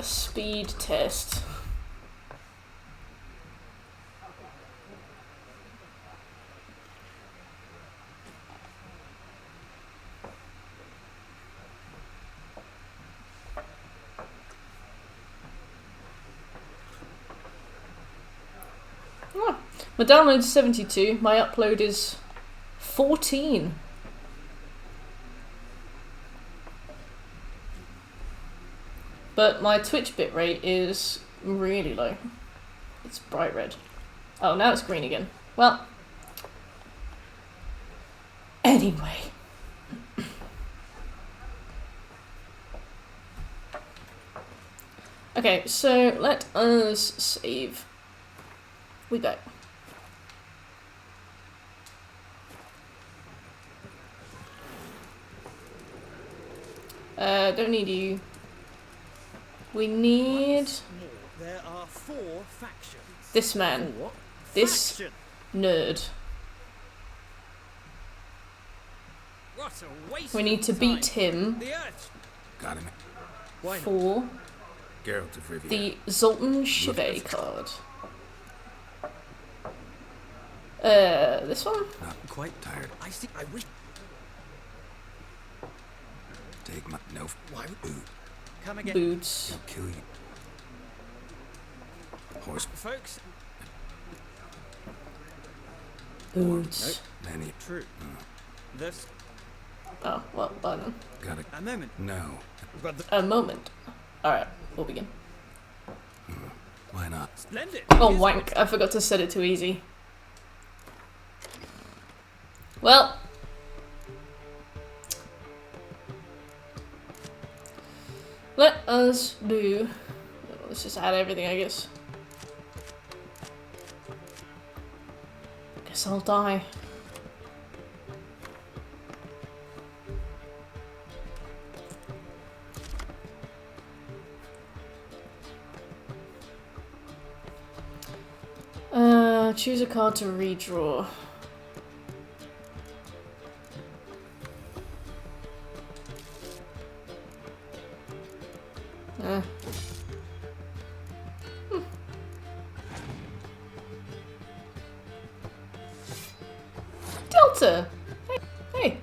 Speed test. Oh, my download is 72, my upload is 14. But my Twitch bitrate is really low. It's bright red. Oh, now it's green again. Well, anyway. Okay, so let us save. We go. Don't need you. We need There are 4 factions. this man. 4 This faction. nerd. What a waste We need to of beat time. him The urge. Got him. Why not? for Geralt of Rivia. the Zoltan Shive card. This one? Not quite tired. I see. I wish. Take my no. Why would Ooh, come again, Boots. I'll kill you. Horse. folks? Boots. Many. True. This Oh, well, bye then. Got it. a moment, No. but the A moment. Alright, we'll begin. Why not? splendid. Oh, Here's wank. I forgot to set it too easy. Well. Let us do... Let's just add everything, I guess. Guess I'll die. Choose a card to redraw. Delta! Hey! Hey!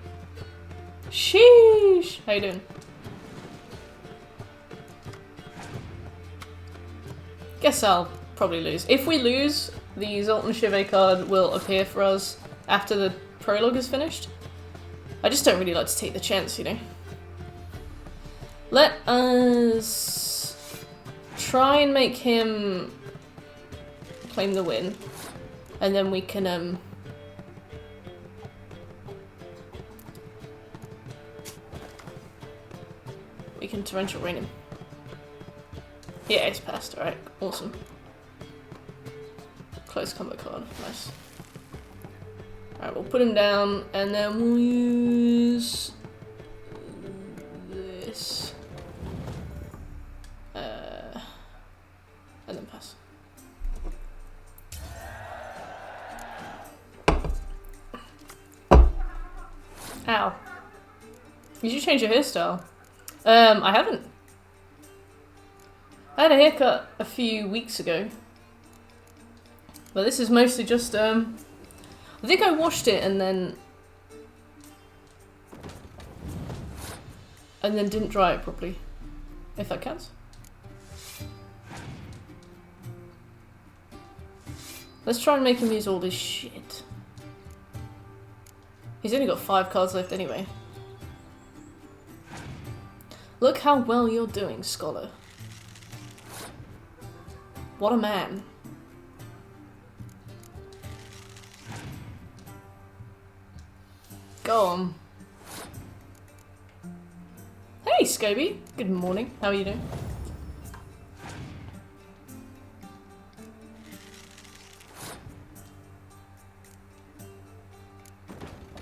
Sheesh! How you doing? Guess I'll probably lose. If we lose, the Zoltan Shive card will appear for us after the prologue is finished. I just don't really like to take the chance, you know. Let us try and make him claim the win, and then we can torrential rain him. Yeah, it's passed. Alright, awesome. Close combat card, nice. Alright, we'll put him down, and then we'll use this. And then pass. Ow. Did you change your hairstyle? I haven't. I had a haircut a few weeks ago. But this is mostly just, I think I washed it and then didn't dry it properly. If that counts. Let's try and make him use all this shit. He's only got 5 cards left anyway. Look how well you're doing, Scholar. What a man. Go on. Hey, Scoby. Good morning. How are you doing?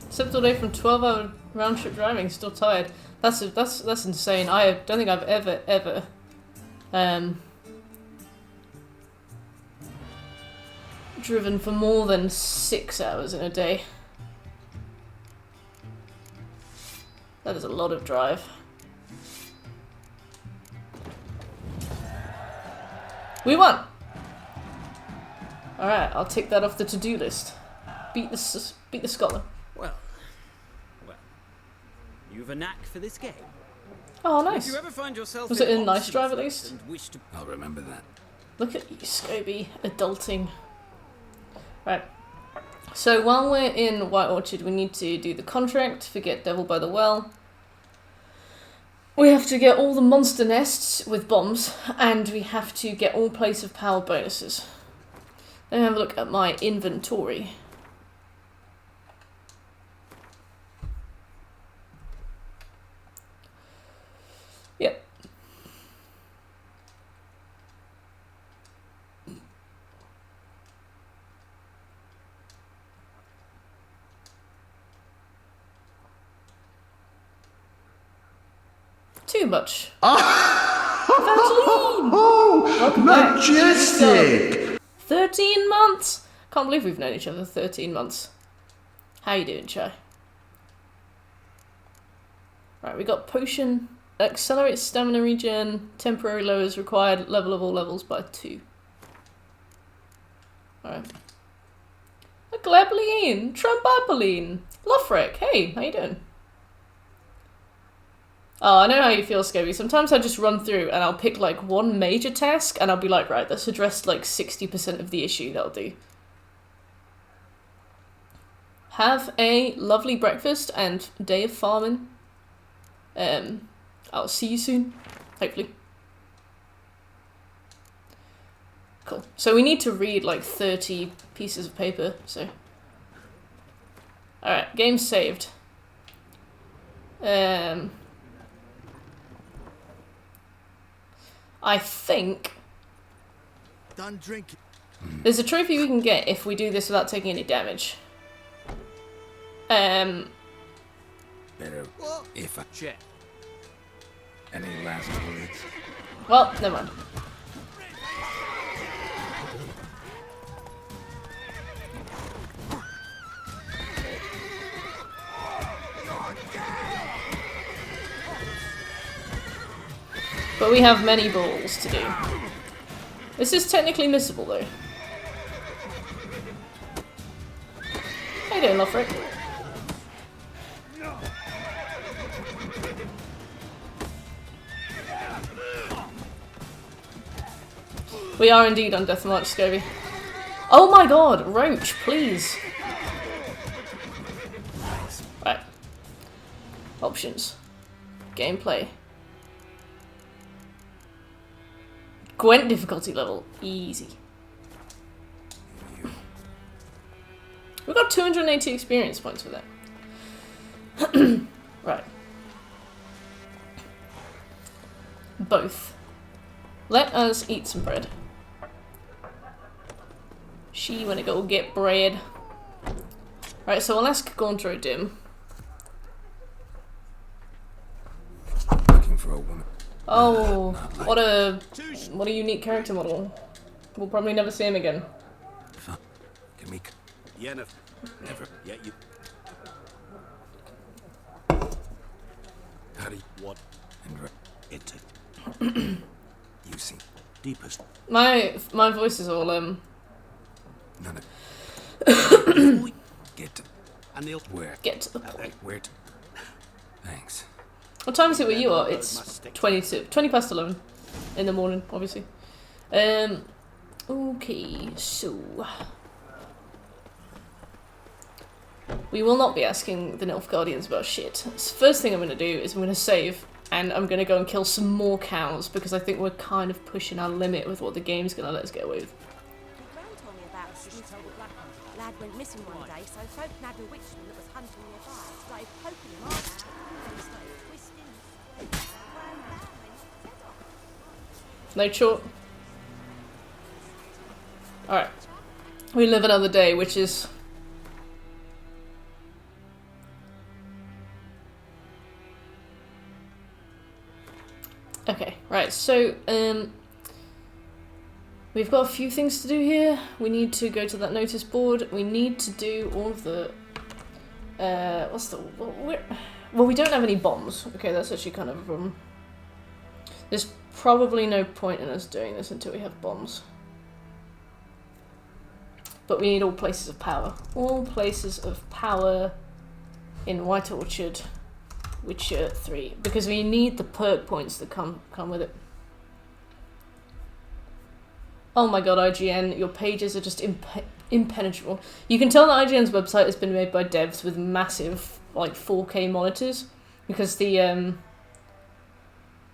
Slept all day from 12-hour round trip driving. Still tired. That's insane. I don't think I've ever driven for more than 6 hours in a day. That is a lot of drive. We won! Alright, I'll take that off the to-do list. Beat the scholar. Well, you've a knack for this game. Oh, If nice. you ever find yourself Was in it a nice Oxford drive at least? and wish to I'll remember that. Look at you, Scobie, adulting. Right. So while we're in White Orchard, we need to do the contract for Get Devil by the Well. We have to get all the monster nests with bombs, and we have to get all place of power bonuses. Let me have a look at my inventory. Yep. Too much. Evangeline! Welcome back. Majestic! 13 months! Can't believe we've known each other 13 months. How you doing, Chai? Right, we got potion. Accelerates stamina regen. Temporary lowers required level of all levels by 2. Alright. A Glebline! Trombopoline! Lofrek, hey, how you doing? Oh, I know how you feel, Scobie. Sometimes I just run through and I'll pick like one major task and I'll be like, right, that's addressed like 60% of the issue, that'll do. Have a lovely breakfast and day of farming. I'll see you soon, hopefully. Cool. So we need to read like 30 pieces of paper, so. Alright, game saved. I think Done drinking. there's a trophy we can get if we do this without taking any damage. Better What? if I... check. Any last words? Well, never mind. But we have many balls to do. This is technically missable though. How you doing, Lofric? We are indeed on Death March, Scobie. Oh my god, Roach, please. Right. Options. Gameplay. Gwent difficulty level. Easy. We've got 280 experience points for that. Right. Both. Let us eat some bread. She wanna go get bread. Right, so I'll ask Gauntro Dim. Looking for a woman. Oh, Not what a unique character model. We'll probably never see him again. Can we... Yeah, no. Never. Yeah, you. How do you... What? And It. you see... Deepest. My voice is all None of... Get to... And the Where? get to the point. Where to... Thanks. What time is it where you are? It's 20 past 11 in the morning, obviously. Okay, so we will not be asking the Nilf Guardians about shit. So first thing I'm going to do is I'm going to save, and I'm going to go and kill some more cows, because I think we're kind of pushing our limit with what the game's going to let us get away with. Gran told me about a Untitled Chapter. Lad went missing one day, so folk nabbed a witchman that was hunting nearby. Started poking him hard. He started twisting. Ran down and his head off. No chalk. Alright. We live another day, which is... Okay, right, so, we've got a few things to do here. We need to go to that notice board. We need to do all of the... well, we don't have any bombs. Okay, that's actually kind of a problem. There's probably no point in us doing this until we have bombs. But we need all places of power. All places of power in White Orchard, Witcher 3. Because we need the perk points that come with it. Oh my god, IGN, your pages are just impenetrable. You can tell that IGN's website has been made by devs with massive, like, 4K monitors. Because they are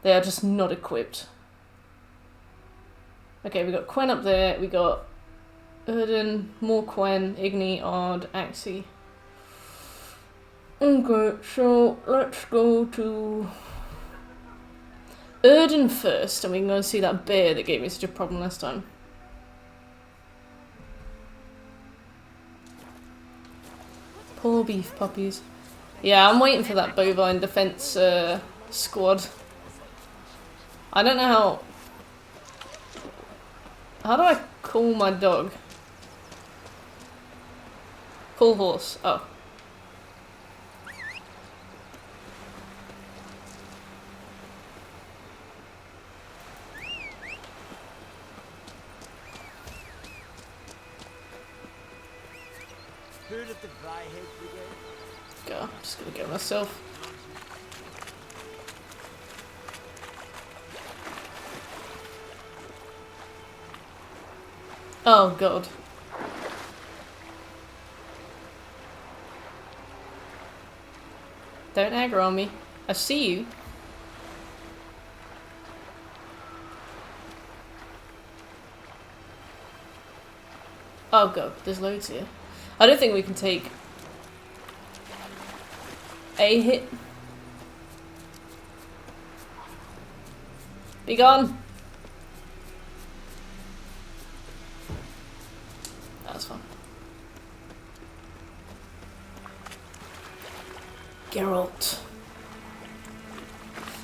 just not equipped. Okay, we got Quen up there, we got Erden, more Quen, Igni, Ard, Axie. Okay, so let's go to Erden first, and we can go and see that bear that gave me such a problem last time. Poor beef puppies. Yeah, I'm waiting for that bovine defense squad. I don't know how do I call my dog? Call horse. Oh. Heard of the Vihead Brigade? God, I'm just gonna get myself. Oh god. Don't aggro on me. I see you. Oh god, there's loads here. I don't think we can take a hit. Be gone. That's fine. Geralt.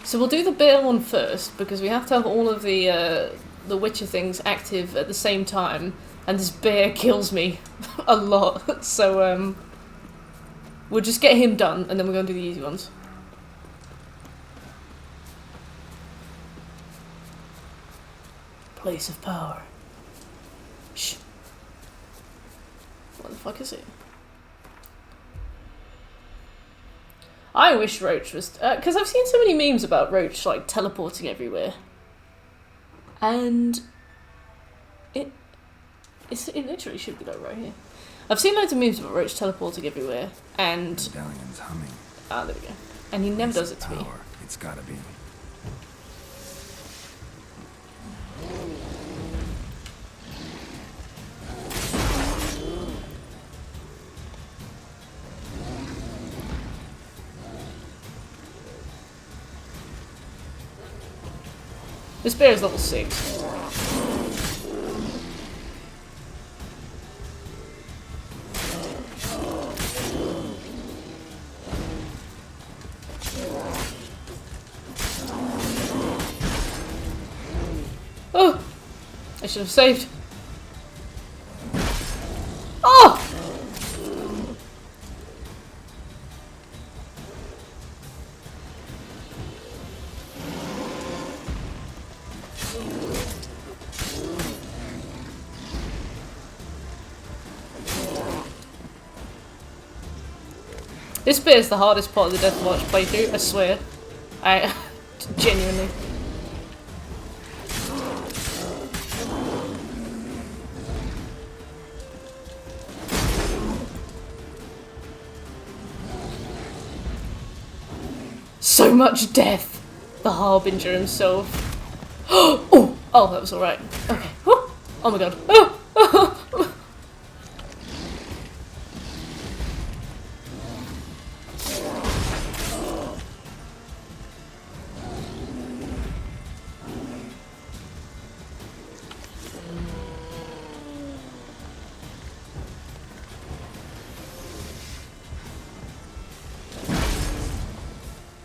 So we'll do the bear one first because we have to have all of the Witcher things active at the same time, and this bear kills me a lot. So we'll just get him done, and then we're gonna do the easy ones. Place of power. Shh. What the fuck is it? I wish Roach was... because I've seen so many memes about Roach, like, teleporting everywhere. And... It literally should be, like, right here. I've seen loads of memes about Roach teleporting everywhere, and... Medallion's humming. Ah, there we go. And he never does it to me. Power. It's gotta be. This bear is level 6. Oh! I should have saved. Oh! This bit is the hardest part of the Deathwatch playthrough, I swear. Genuinely. So much death! The Harbinger himself. Oh! Oh, that was alright. Okay. Oh my god. Oh!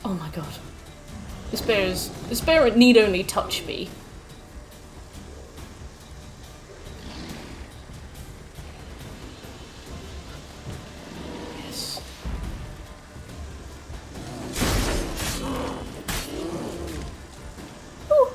Oh my god. This bear need only touch me. Yes. Ooh.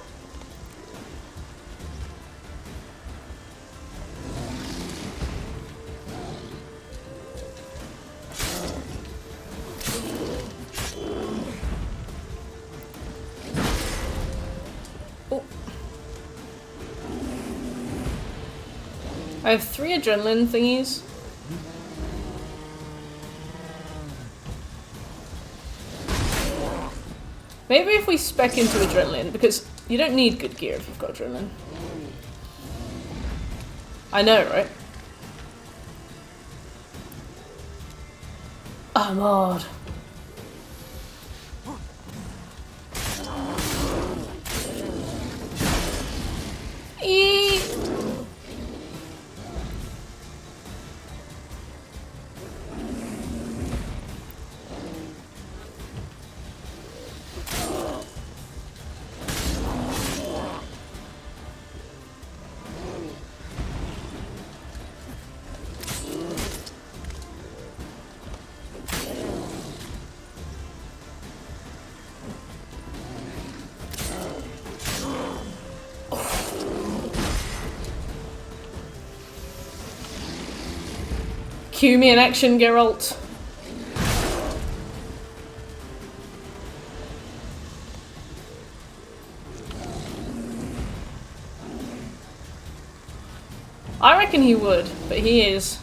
I have 3 adrenaline thingies. Maybe if we spec into adrenaline, because you don't need good gear if you've got adrenaline. I know, right? Armored. Eee. Cue me in action, Geralt. I reckon he would, but he is.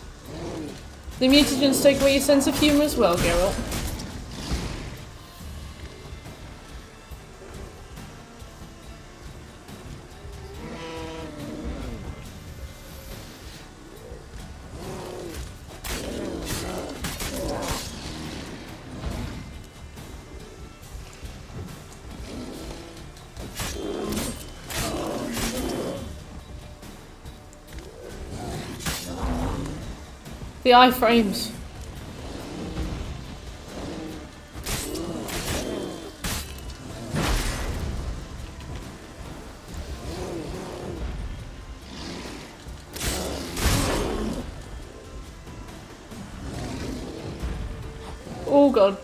The mutagens take away your sense of humour as well, Geralt. The iframes. Oh god.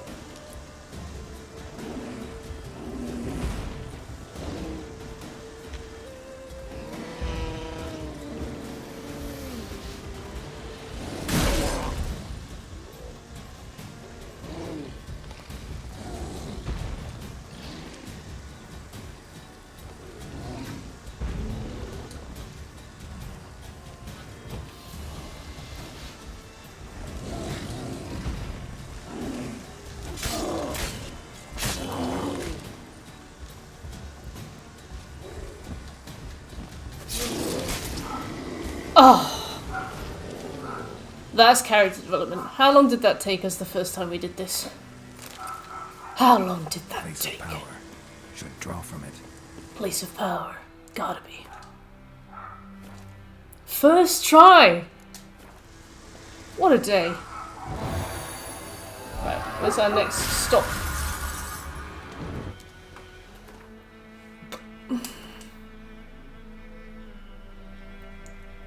Oh, that's character development. How long did that take us the first time we did this? How long did that Place take? of power. Should draw from it. Place of power. Gotta be. First try! What a day. Right, where's our next stop?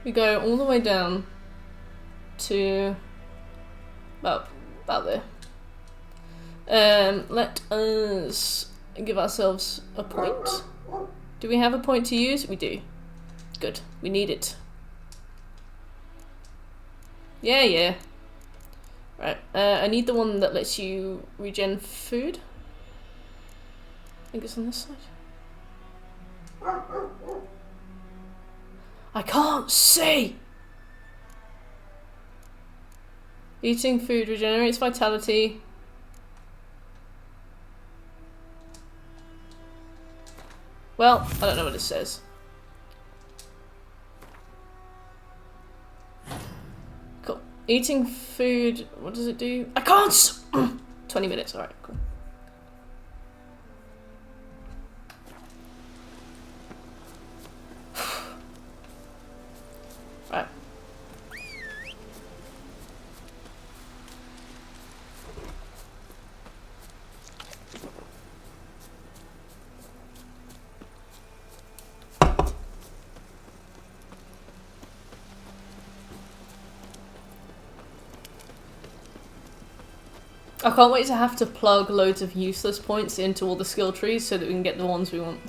We go all the way down to about there. Let us give ourselves a point. Do we have a point to use? We do. Good. We need it. Yeah. Right. I need the one that lets you regen food. I think it's on this side. I can't see! Eating food regenerates vitality. Well, I don't know what it says. Cool. Eating food, what does it do? I can't! 20 minutes, alright, cool. Right. I can't wait to have to plug loads of useless points into all the skill trees so that we can get the ones we want.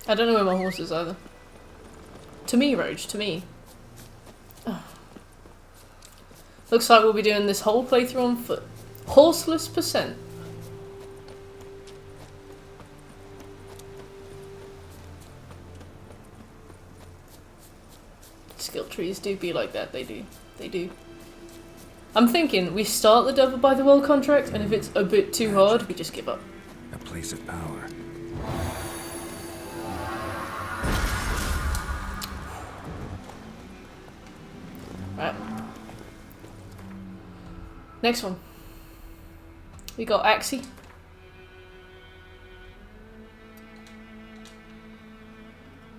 I don't know where my horse is either. To me, Roach, to me. Oh. Looks like we'll be doing this whole playthrough on foot. Horseless percent. skill trees do be like that. They do. They do. I'm thinking we start the Devil by the Well contract, and if it's a bit too hard, we just give up. A place of power. Right. Next one. We got Axie.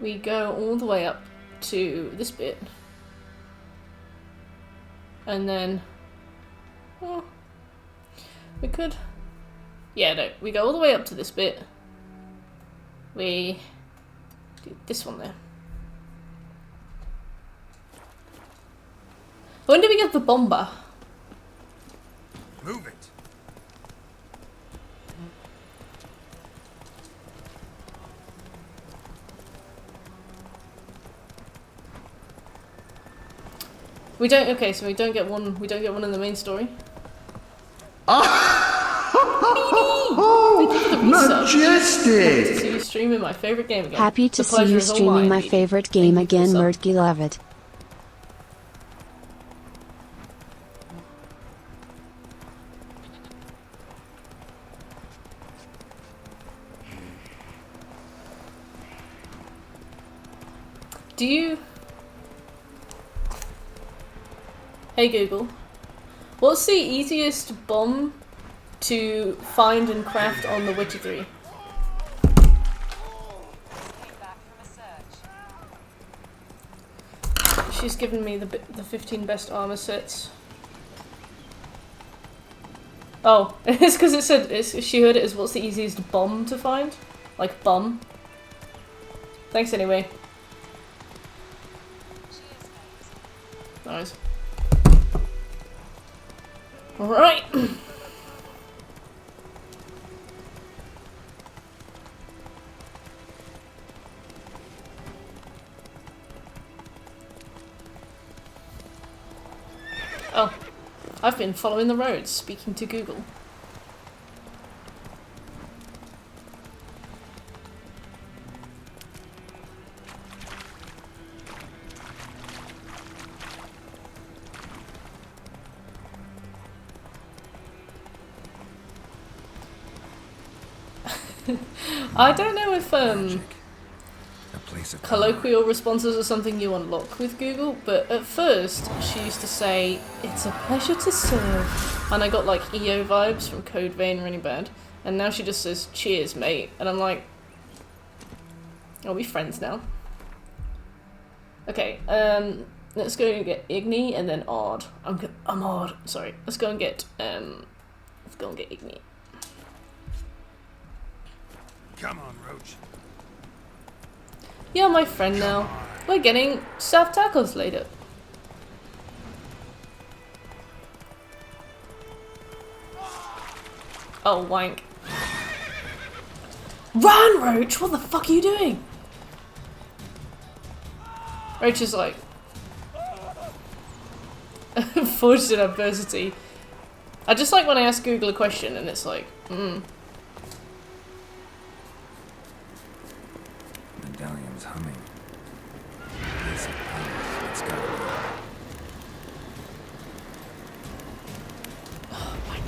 We go all the way up to this bit. And then... Oh, we could... Yeah, no. We go all the way up to this bit. We do this one there. When do we get the bomber? Move it. We don't. Okay, so we don't get one. We don't get one in the main story. Majestic! To see you streaming my favorite game again. Happy to The see pleasure you is all streaming mine, my Edie. favorite game Thank you for again, the sub. Murtky love it. Do you... Hey Google, what's the easiest bomb to find and craft on The Witcher 3? She's given me the 15 best armor sets. Oh, it's because it said, she heard it as what's the easiest bomb to find? Like bum. Thanks anyway. Nice. Alright. Oh, I've been following the roads, speaking to Google. I don't know if A place of colloquial responses are something you unlock with Google, but at first she used to say, "It's a pleasure to serve," and I got like EO vibes from Code Vein really bad, and now she just says, "Cheers, mate," and I'm like, are we friends now? Okay, let's go and get Igni and then Ard. I'm Ard, sorry. Let's go and get Igni. Come on, Roach. You're my friend now. We're getting soft tacos later. Oh, wank. Run, Roach! What the fuck are you doing? Roach is like... forged in adversity. I just like when I ask Google a question and it's like, Medallion's humming. Place of power. It's gotta be. oh my god.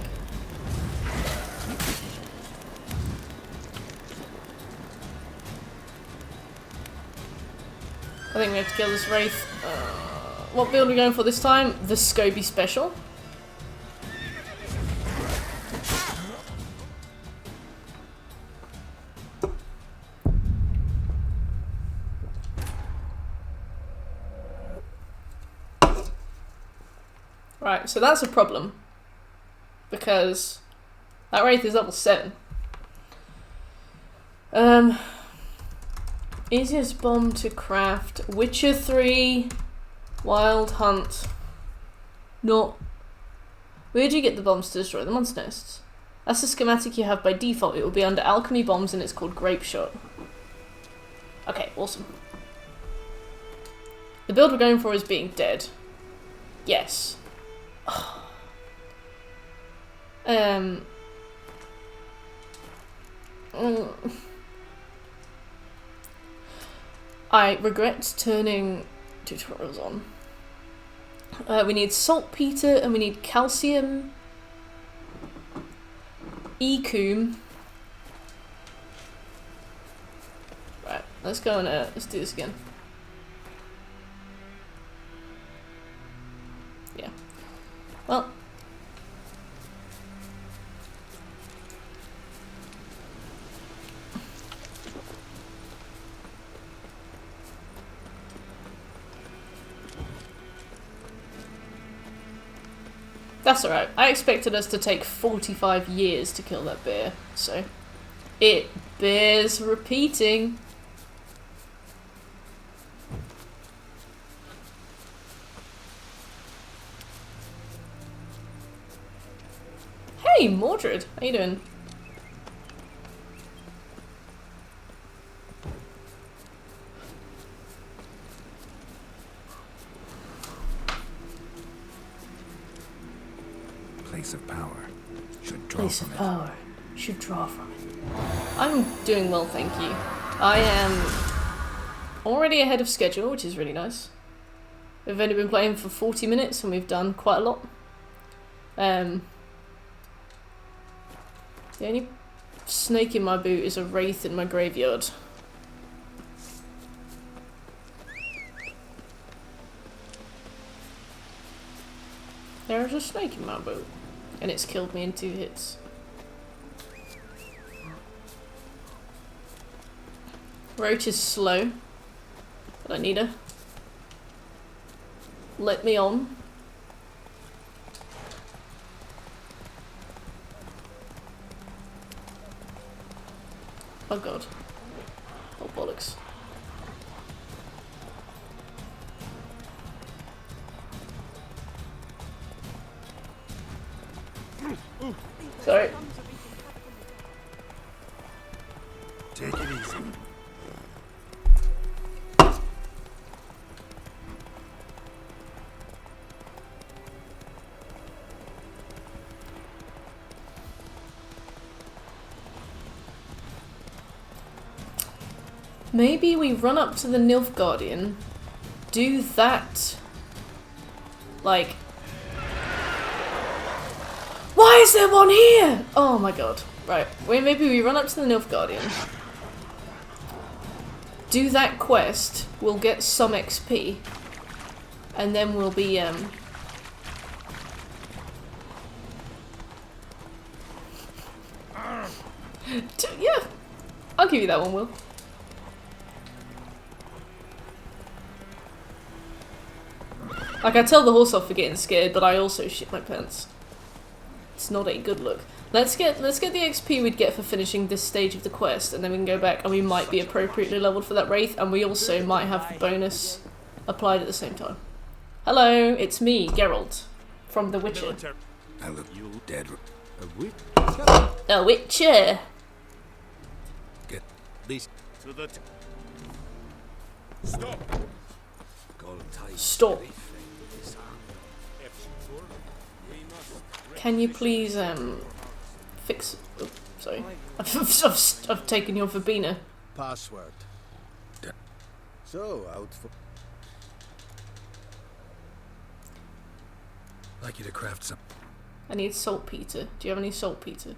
I think we have to kill this Wraith. What build are we going for this time? The Scoby Special. Right, so that's a problem. Because that Wraith is level 7. Easiest bomb to craft. Witcher 3, Wild Hunt. No. Where do you get the bombs to destroy the monster nests? That's the schematic you have by default. It will be under alchemy bombs and it's called Grape Shot. Okay, awesome. The build we're going for is being dead. Yes. I regret turning tutorials on. We need saltpeter and we need calcium, ecum. Right, let's go and let's do this again. Yeah. Well. That's alright. I expected us to take 45 years to kill that bear, so it bears repeating. Hey, Mordred, how you doing? Place of power. Should draw Place from of it. power. Should draw from it. I'm doing well, thank you. I am already ahead of schedule, which is really nice. We've only been playing for 40 minutes and we've done quite a lot. The only snake in my boot is a wraith in my graveyard. There is a snake in my boot. And it's killed me in 2 hits. Roach is slow. But I need her. Let me on. Oh god. Oh bollocks. Sorry. Take it easy. Maybe we run up to the Nilfgaardian, do that, like... Why is there one here? Oh my god. Right, maybe we run up to the Nilfgaardian, do that quest, we'll get some XP, and then we'll be, yeah, I'll give you that one, Will. Like, I tell the horse off for getting scared, but I also shit my pants. It's not a good look. Let's get the XP we'd get for finishing this stage of the quest, and then we can go back and we might be appropriately leveled for that wraith, and we also might have the bonus applied at the same time. Hello, it's me, Geralt, from The Witcher. I look dead. The Witcher! Get these To the stop. Call them tight. Stop. Can you please, fix... Oh, sorry. I've taken your verbena. Password. So, out for... Like you to craft some. I need saltpeter. Do you have any saltpeter?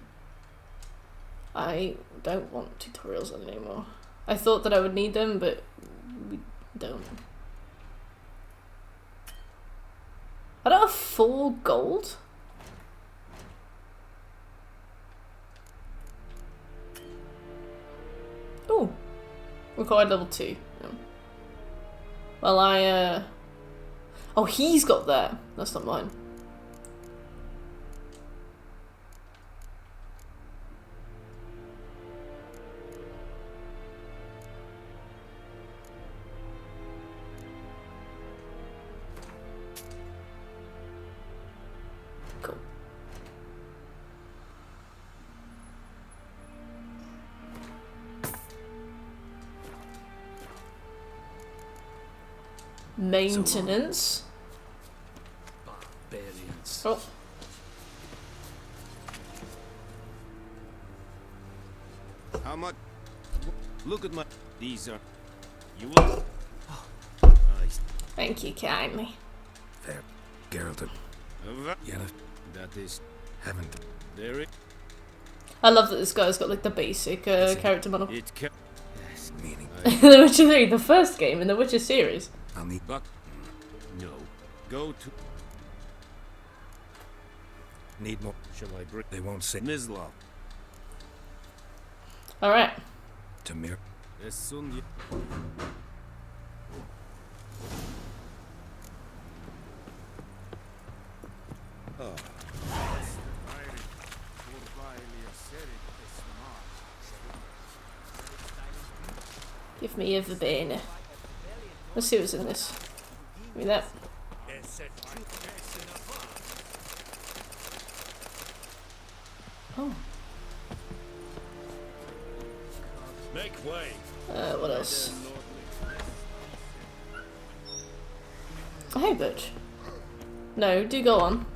I don't want tutorials on it anymore. I thought that I would need them, but we don't. I don't have 4 gold? Ooh. Required level 2. Yeah. Well, oh, he's got that. That's not mine. Cool. Maintenance. Barbarians. Oh. How much? Look at my. These are. You will. I Thank you kindly. Fair. Geralt, Yennefer, That is haven't. there. I love that this guy's got like the basic character model. It can. Meaning. The Witcher 3, the first game in the Witcher series. I'll need. But no. Go to. Need more. Shall I bring They won't say. Mislav? Alright. To Mir. As soon you. Oh. Give me a verbena. Let's see what's in this. Give me that. Oh. Make way. What else? Hey, bitch. No, do go on.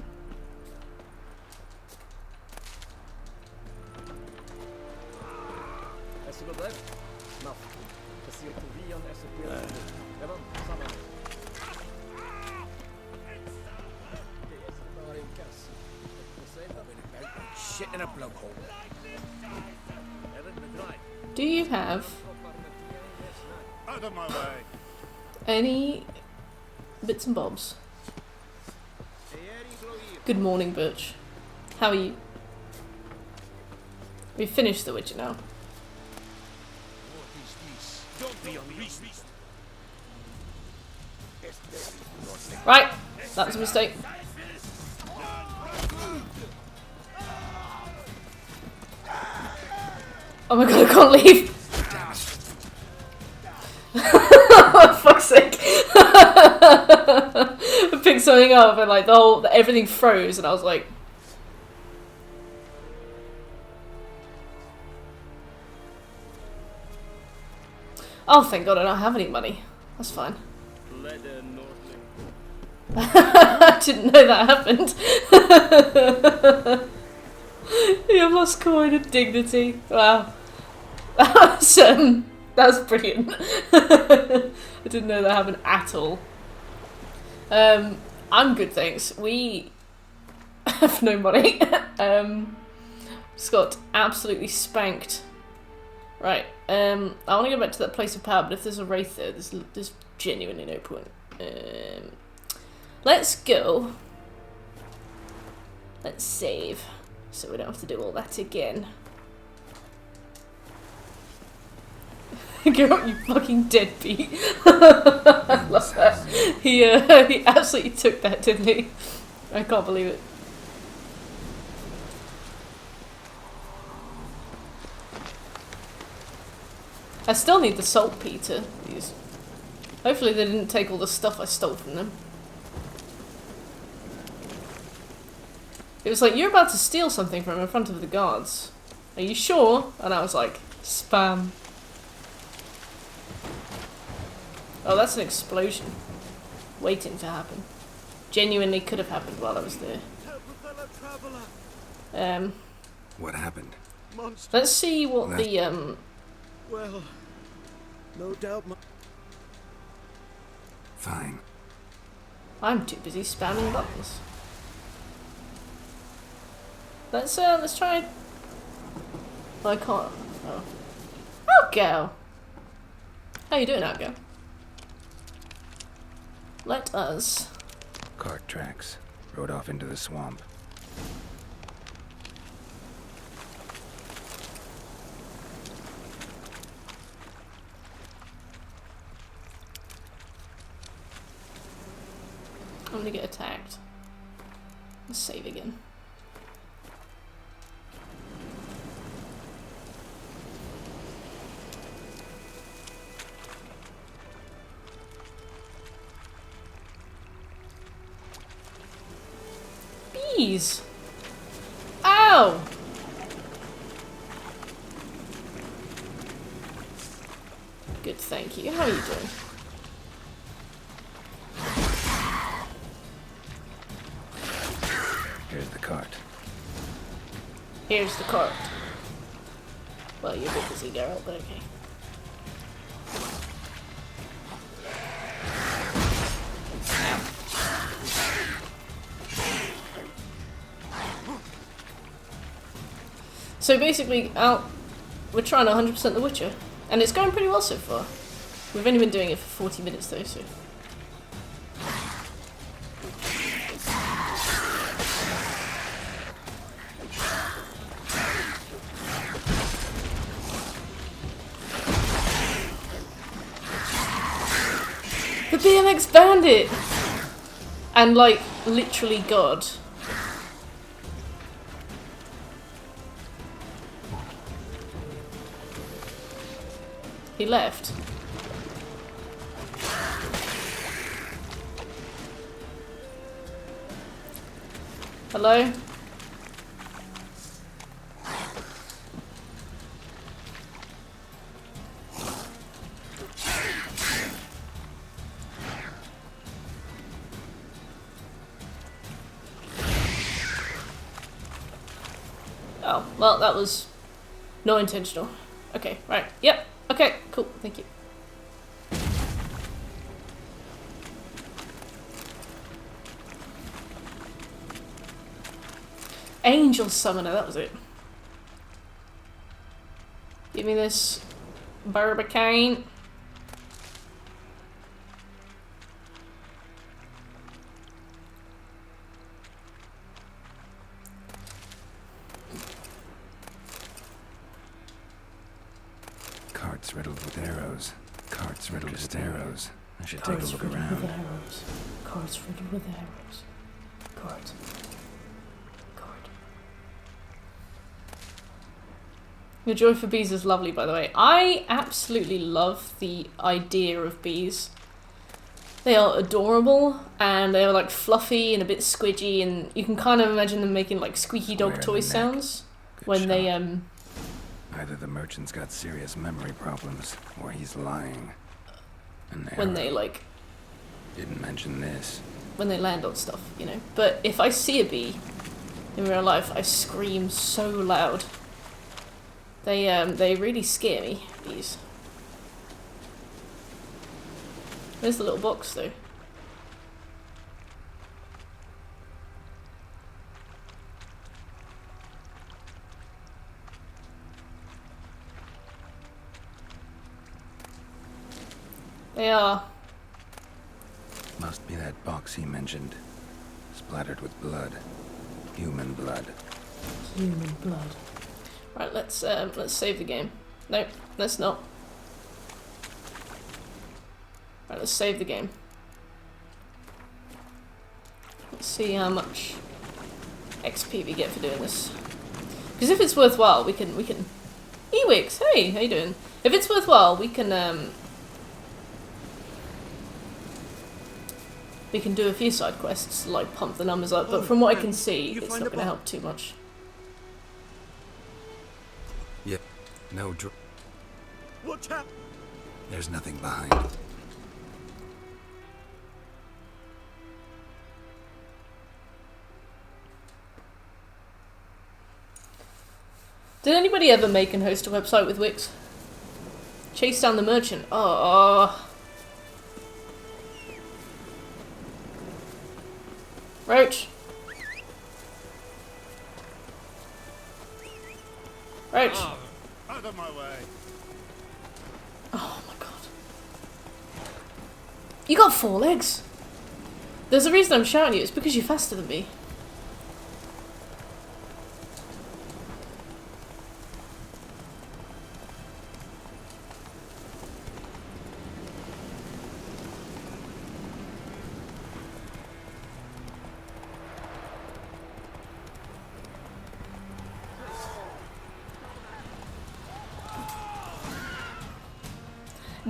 Shit in a blowhole. Do you have Out of my way. any bits and bobs? Good morning, Butch. How are you? We've finished The Witcher now. Don't be unreasonable. Right, that was a mistake. Oh my god, I can't leave! For fuck's sake! I picked something up and like everything froze and I was like... Oh, thank god I don't have any money. That's fine. I didn't know that happened. You lost coin of dignity. Wow. That was brilliant. I didn't know that happened at all. I'm good, thanks. We have no money. Just got absolutely spanked. Right. I want to go back to that place of power, but if there's a wraith there, there's genuinely no point. Let's go. Let's save, so we don't have to do all that again. Girl, you fucking deadbeat. I love that. He absolutely took that, didn't he? I can't believe it. I still need the saltpeter. Hopefully they didn't take all the stuff I stole from them. It was like, you're about to steal something from in front of the guards. Are you sure? And I was like, spam. Oh, that's an explosion. Waiting to happen. Genuinely could have happened while I was there. What happened? Let's see what the, Well, no doubt. Fine. I'm too busy spamming buttons. Let's try... Well, I can't... Oh. Outgo! How you doing, Outgo? Let us... Cart tracks. Rode off into the swamp. I'm gonna get attacked. Let's save again. Bees! Ow! Good, thank you. How are you doing? Here's the cart. Here's the cart. Well, you're a bit busy, Geralt, but okay. So basically, we're trying 100% The Witcher, and it's going pretty well so far. We've only been doing it for 40 minutes though, so... The BMX Bandit! And like, literally God. He left. Hello? Oh, well, that was not intentional. Okay, right. Yep. Okay, cool. Thank you. Angel Summoner, that was it. Give me this Barbicane. Carts riddled with arrows. Carts riddled with arrows. I should take a Cards look riddled around. with arrows. Cards riddled with arrows. Cards. Card. Your joy for bees is lovely, by the way. I absolutely love the idea of bees. They are adorable, and they are like fluffy and a bit squidgy, and you can kind of imagine them making like squeaky dog Square in toy the neck. sounds Good when shot. they Either the merchant's got serious memory problems, or he's lying. An when arrow. they like Didn't mention this. when they land on stuff, you know. But if I see a bee in real life, I scream so loud. They really scare me, bees. Where's the little box though? They are. Must be that box he mentioned. Splattered with blood. Human blood. Human blood. Right, let's save the game. Nope, let's not. Right, let's save the game. Let's see how much XP we get for doing this. Because if it's worthwhile, we can. Ewix, hey, how you doing? If it's worthwhile, we can do a few side quests to like pump the numbers up. But from what I can see, you it's find not the going to bomb? help too much. Yep. No Watch out! There's nothing behind. Did anybody ever make and host a website with Wix? Chase down the merchant. Oh. Roach. Roach. Out of my way. Oh my god. You got 4 legs. There's a reason I'm shouting you. It's because you're faster than me.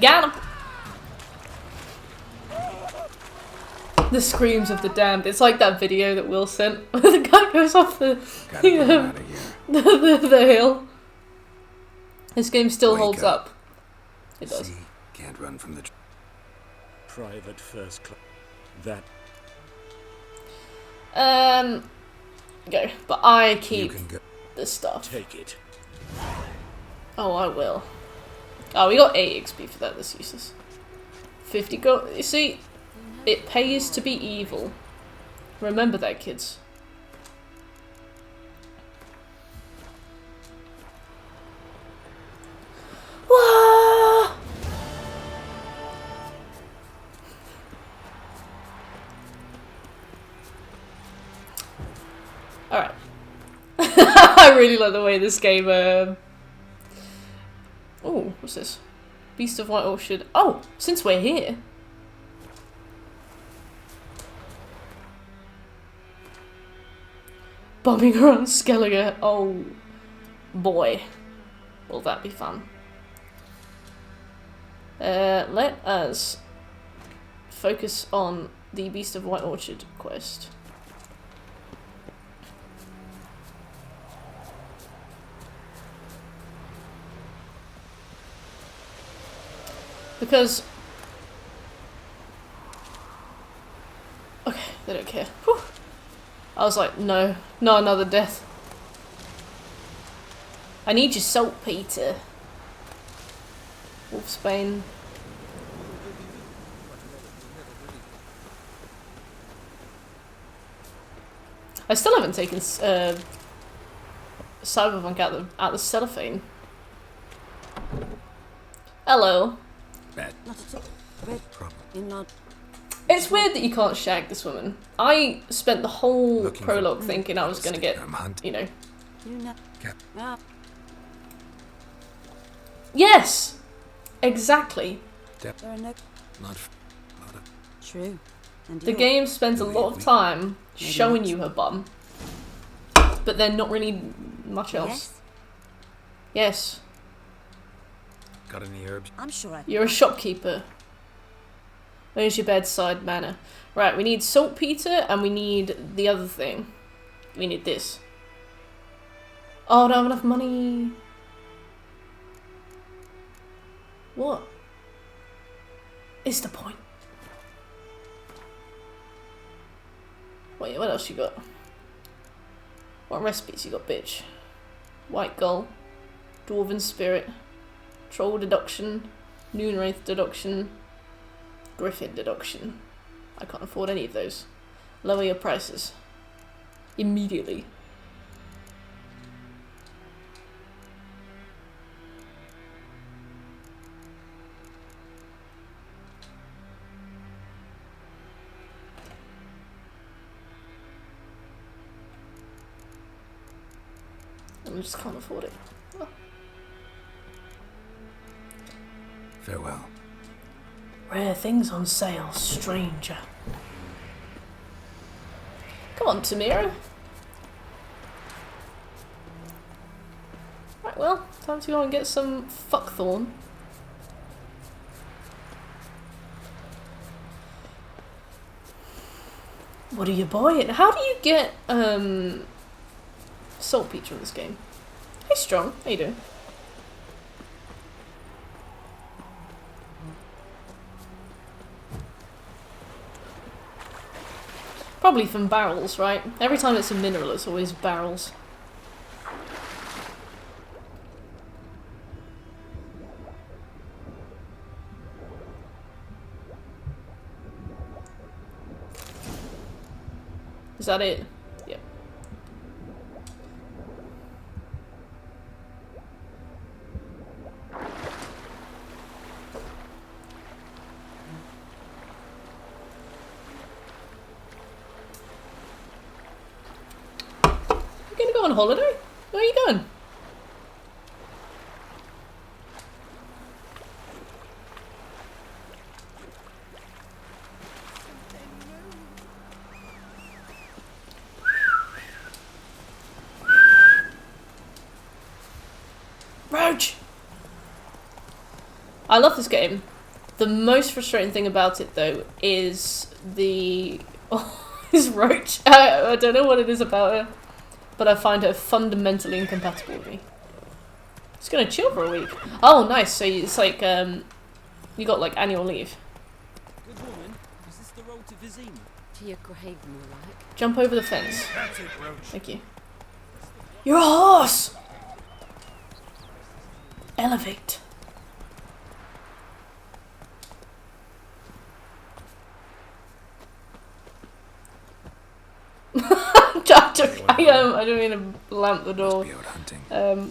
Got him! The screams of the damned. It's like that video that Will sent where the guy goes off the Gotta get him out of here. the hill. This game still Wake holds up. up. It does. See? Can't run from the Private first class. That Go. But I You keep can go. the stuff. take it. Oh, I will. Oh, we got 8 XP for that. That's useless. 50 gold. You see, it pays to be evil. Remember that, kids. Alright. I really like the way this game, Oh, what's this? Beast of White Orchard. Oh, since we're here. Bombing around Skellige. Oh, boy. Will that be fun. Let us focus on the Beast of White Orchard quest. Because... Okay, they don't care. Whew. I was like, no, not another death. I need your saltpeter. Wolfsbane. I still haven't taken Cyberpunk out the cellophane. Hello. Bad. Not at all. Red in not. It's weird that you can't shag this woman. I spent the whole Looking prologue thinking I was gonna get, I'm hunting. you know. You know. Cap. Ah, Yes! Exactly. there are no. Not True. And The you- game spends a lot of time showing you her bum, but then not really much else. Yes, Yes. got any herbs? I'm sure I. You're a shopkeeper. Where's your bedside manner? Right, we need saltpeter and we need the other thing. We need this. Oh, I don't have enough money. What is the point? Wait, what else you got? What recipes you got, bitch? White Gull, Dwarven Spirit, Troll Deduction, Noonwraith Deduction, Griffin Deduction. I can't afford any of those. Lower your prices. Immediately. I just can't afford it. Oh. Farewell. Rare things on sale, stranger. Come on, Tamira. Right, well, time to go and get some fuckthorn. What are you buying? How do you get saltpeter in this game? Hey, Strong. How you doing? Probably from barrels, right? Every time it's a mineral, it's always barrels. Is that it? Yep. You gonna go on holiday? Where are you going? Roach! I love this game. The most frustrating thing about it, though, is the... Oh, is Roach. I don't know what it is about her, but I find her fundamentally incompatible with me. Just gonna chill for a week. Oh, nice. So it's like, you got, like, annual leave. Good woman, is this the road to Vizima? To your grave, more like. Jump over the fence. That's it, Roach. Thank you. You're a horse! Elevate. I don't mean to lamp the door. Be out hunting.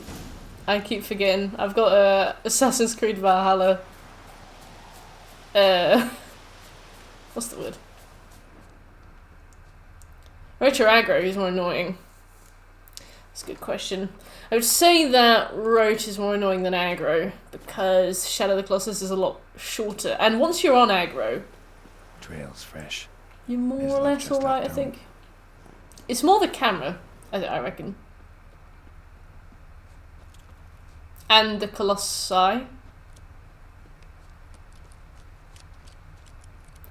I keep forgetting. I've got Assassin's Creed Valhalla. What's the word? Retro aggro is more annoying. It's a good question. I would say that Roach is more annoying than aggro because Shadow of the Colossus is a lot shorter. And once you're on aggro, Trail's fresh. you're more His or left less just alright, I left think. It's more the camera, I reckon. And the Colossi.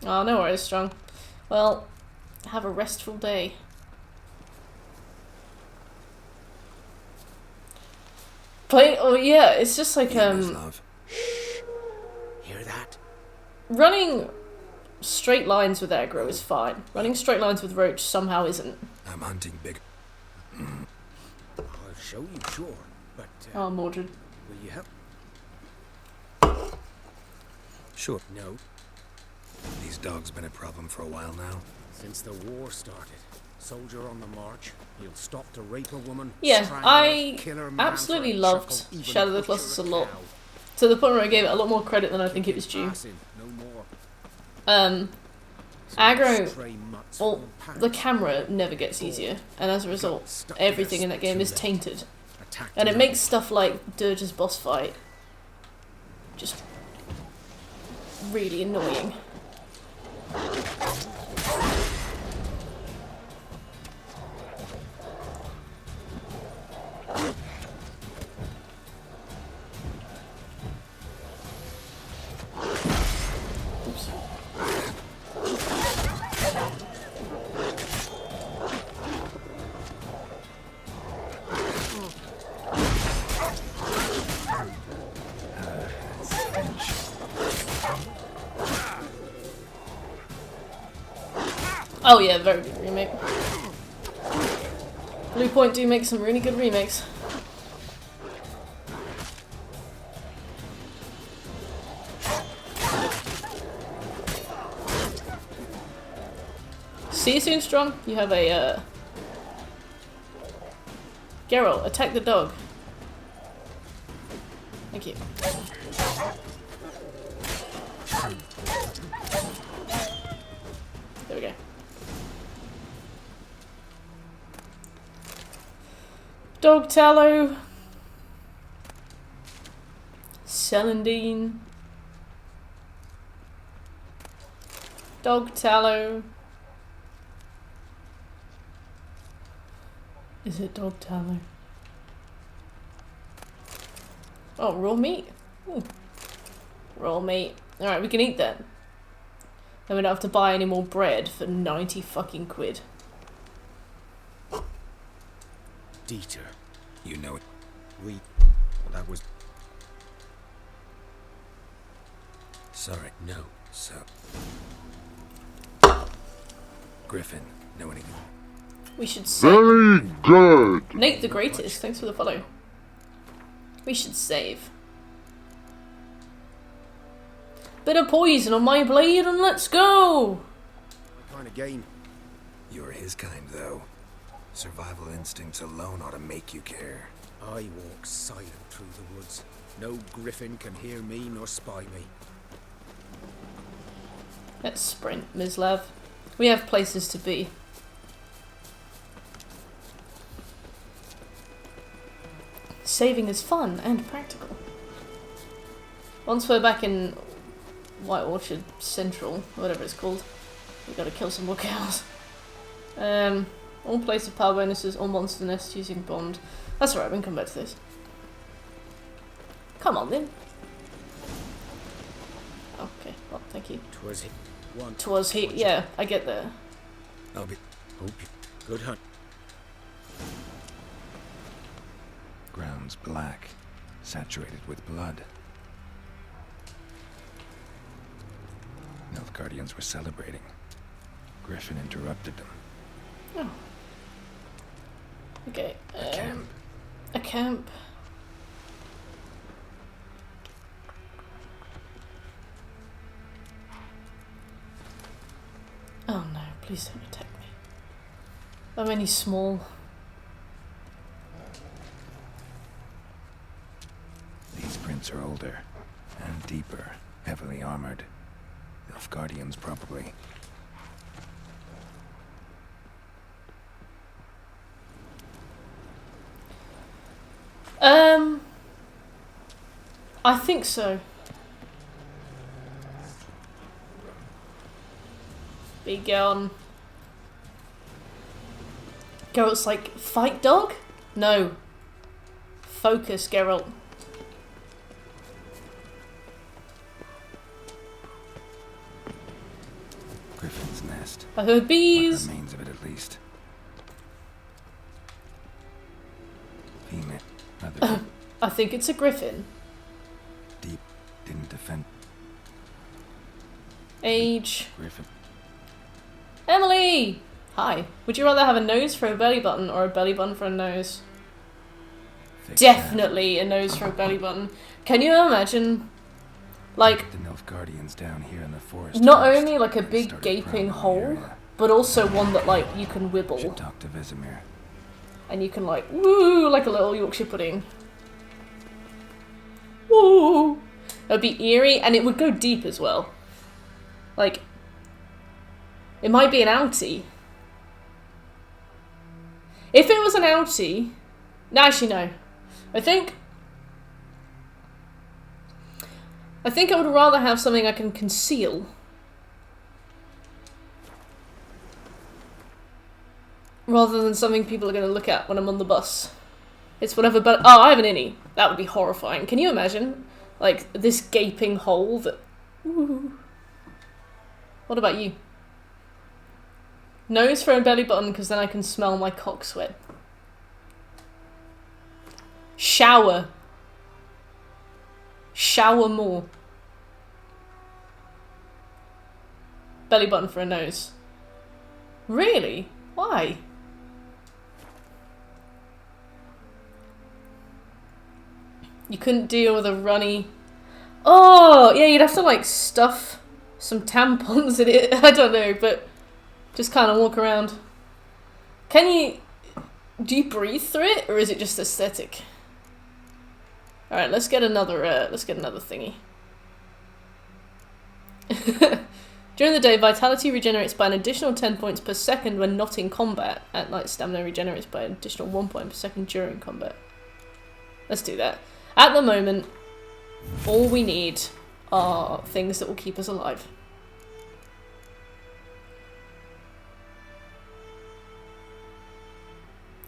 Oh, no worries, Strong. Well, have a restful day. Oh yeah, it's just like Love. Hear that? running straight lines with aggro is fine. Running straight lines with Roach somehow isn't. I'm hunting big. I'll show you, sure. But Oh, Mordred. will you help? Sure. No. These dogs been a problem for a while now. Since the war started. Soldier on the march. He'll stop to rape a woman. Yeah, strangle I her, kill her man absolutely for a loved chuckle, even Shadow of the butcher Colossus a a lot. cow. To the point where I gave it a lot more credit than I think it was due. Passing, no more. Aggro, Stray mutts well, from pack. the camera never gets easier, and as a result, everything in that game is tainted. And it makes stuff like Dirge's boss fight just really annoying. Oops. Oh yeah, very good remake. Blue Point do make some really good remakes. See you soon, Strong. You have a, Geralt, attack the dog. Thank you. There we go. Dog tallow. Celandine. Dog tallow. Is it dog tallow? Oh, raw meat. Ooh. Raw meat. Alright, we can eat that. Then we don't have to buy any more bread for 90 fucking quid. Dieter. You know it. That was... Sorry. No. So. Griffin, know anything? We should save. Very good. Nate the Greatest, thanks for the follow. We should save. Bit of poison on my blade and let's go! What kind of game? You're his kind, though. Survival instincts alone ought to make you care. I walk silent through the woods. No griffin can hear me nor spy me. Let's sprint, Mislav. We have places to be. Saving is fun and practical. Once we're back in White Orchard Central, whatever it's called, we gotta kill some more cows. All places of power bonuses, all monster nests using bond. That's alright, we can come back to this. Come on then. Okay, well, thank you. 'Twas he. One. 'Twas he. Yeah, I get there. I'll be. Hope you. Good hunt. Ground's black, saturated with blood. Nilfgaardians were celebrating. Griffin interrupted them. Oh. Okay. A camp. A camp. Oh no, please don't attack me. I'm only small. These prints are older and deeper, heavily armored. Nilfgaardians probably. I think so. Be gone. Geralt's like, fight dog? No. Focus, Geralt. Griffin's nest. I heard bees. What remains of it, at least. Female. Mother. I think it's a griffin. Deep. Didn't defend. Age. Griffin. Emily! Hi. Would you rather have a nose for a belly button or a belly button for a nose? Fix Definitely a nose for a belly button. Can you imagine, like, that. The Nilfgaardians down here in the forest. not first. only like a They big started gaping prowling the hole, area. but also one that like you can wibble Should talk to Vesemir. and you can like woo like a little Yorkshire pudding. Woo! That'd be eerie and it would go deep as well. Like, it might be an outie. If it was an outie, no, actually no. I think I would rather have something I can conceal rather than something people are going to look at when I'm on the bus. It's whatever, but oh, I have an innie. That would be horrifying. Can you imagine? Like, this gaping hole that... Ooh. What about you? Nose for a belly button, because then I can smell my cock sweat. Shower. Shower more. Belly button for a nose. Really? Why? You couldn't deal with a runny... Oh, yeah, you'd have to, like, stuff some tampons in it. I don't know, but just kind of walk around. Can you... Do you breathe through it, or is it just aesthetic? Alright, let's get another thingy. During the day, vitality regenerates by an additional 10 points per second when not in combat. At night, stamina regenerates by an additional 1 point per second during combat. Let's do that. At the moment, all we need are things that will keep us alive.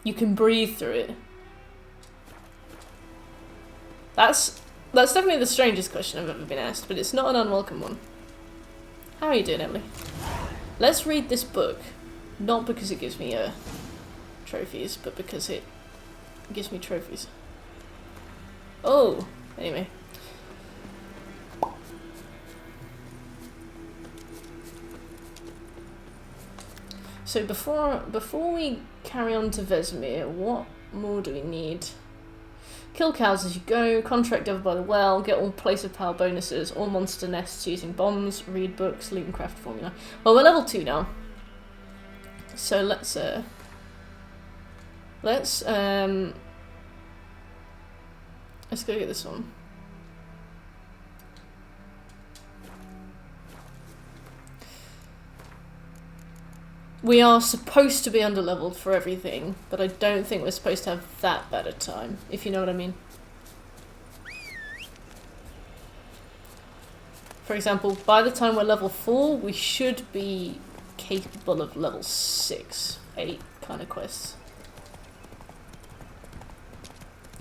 You can breathe through it. That's definitely the strangest question I've ever been asked, but it's not an unwelcome one. How are you doing, Emily? Let's read this book. Not because it gives me trophies, but because it gives me trophies. Oh, anyway. So before we carry on to Vesemir, what more do we need? Kill cows as you go, contract Devil by the Well, get all place of power bonuses, all monster nests using bombs, read books, loot and craft formula. Well, we're level 2 now. So let's go get this one. We are supposed to be under-leveled for everything, but I don't think we're supposed to have that bad a time, if you know what I mean. For example, by the time we're level 4, we should be capable of level 6, 8 kind of quests.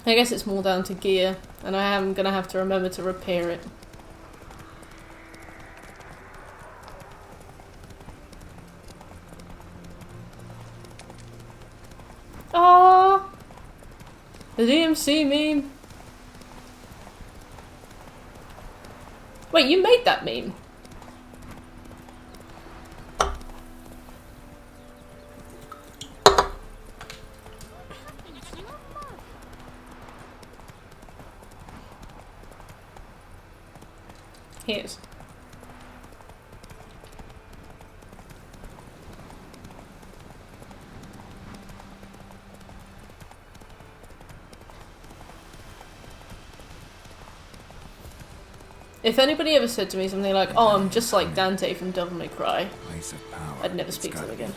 I guess it's more down to gear, and I am going to have to remember to repair it. Aww! The DMC meme! Wait, you made that meme? Here's. If anybody ever said to me something like, oh, I'm just like Dante from Devil May Cry, Place of power. I'd never It's speak to them gotta be. again.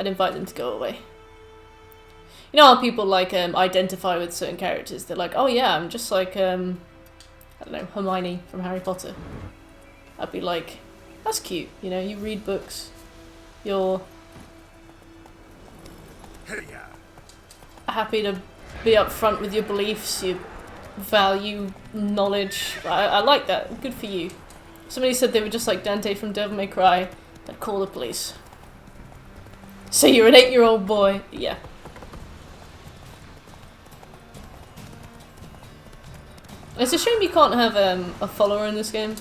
I'd invite them to go away. You know how people like identify with certain characters? They're like, oh yeah, I'm just like I don't know, Hermione from Harry Potter. I'd be like, that's cute. You know, you read books. You're happy to be upfront with your beliefs. You value knowledge. I like that. Good for you. Somebody said they were just like Dante from Devil May Cry. I'd call the police. So you're an 8-year-old boy. Yeah. It's a shame you can't have a follower in this game.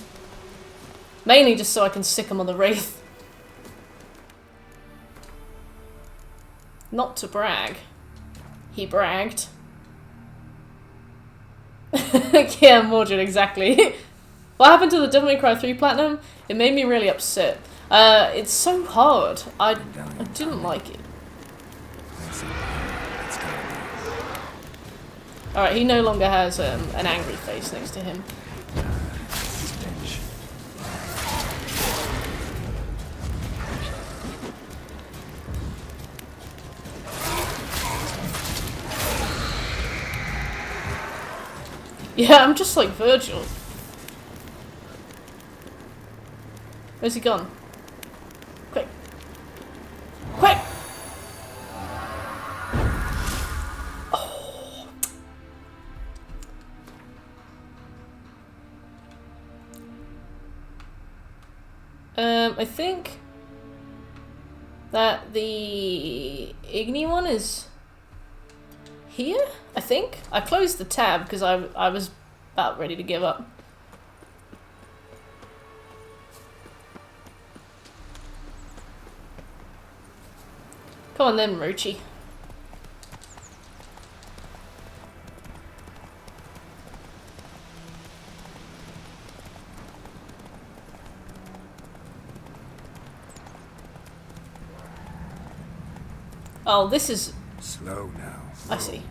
Mainly just so I can sick him on the Wraith. Not to brag. He bragged. Yeah, Mordred, exactly. What happened to the Devil May Cry 3 Platinum? It made me really upset. It's so hard. I didn't like it. Alright, he no longer has an angry face next to him. Yeah, I'm just like Virgil. Where's he gone? Quick. Quick! Oh. I think that the Igni one is here, I think. I closed the tab because I was about ready to give up. Come on then, Rochi. Oh, this is... Slow now. I see.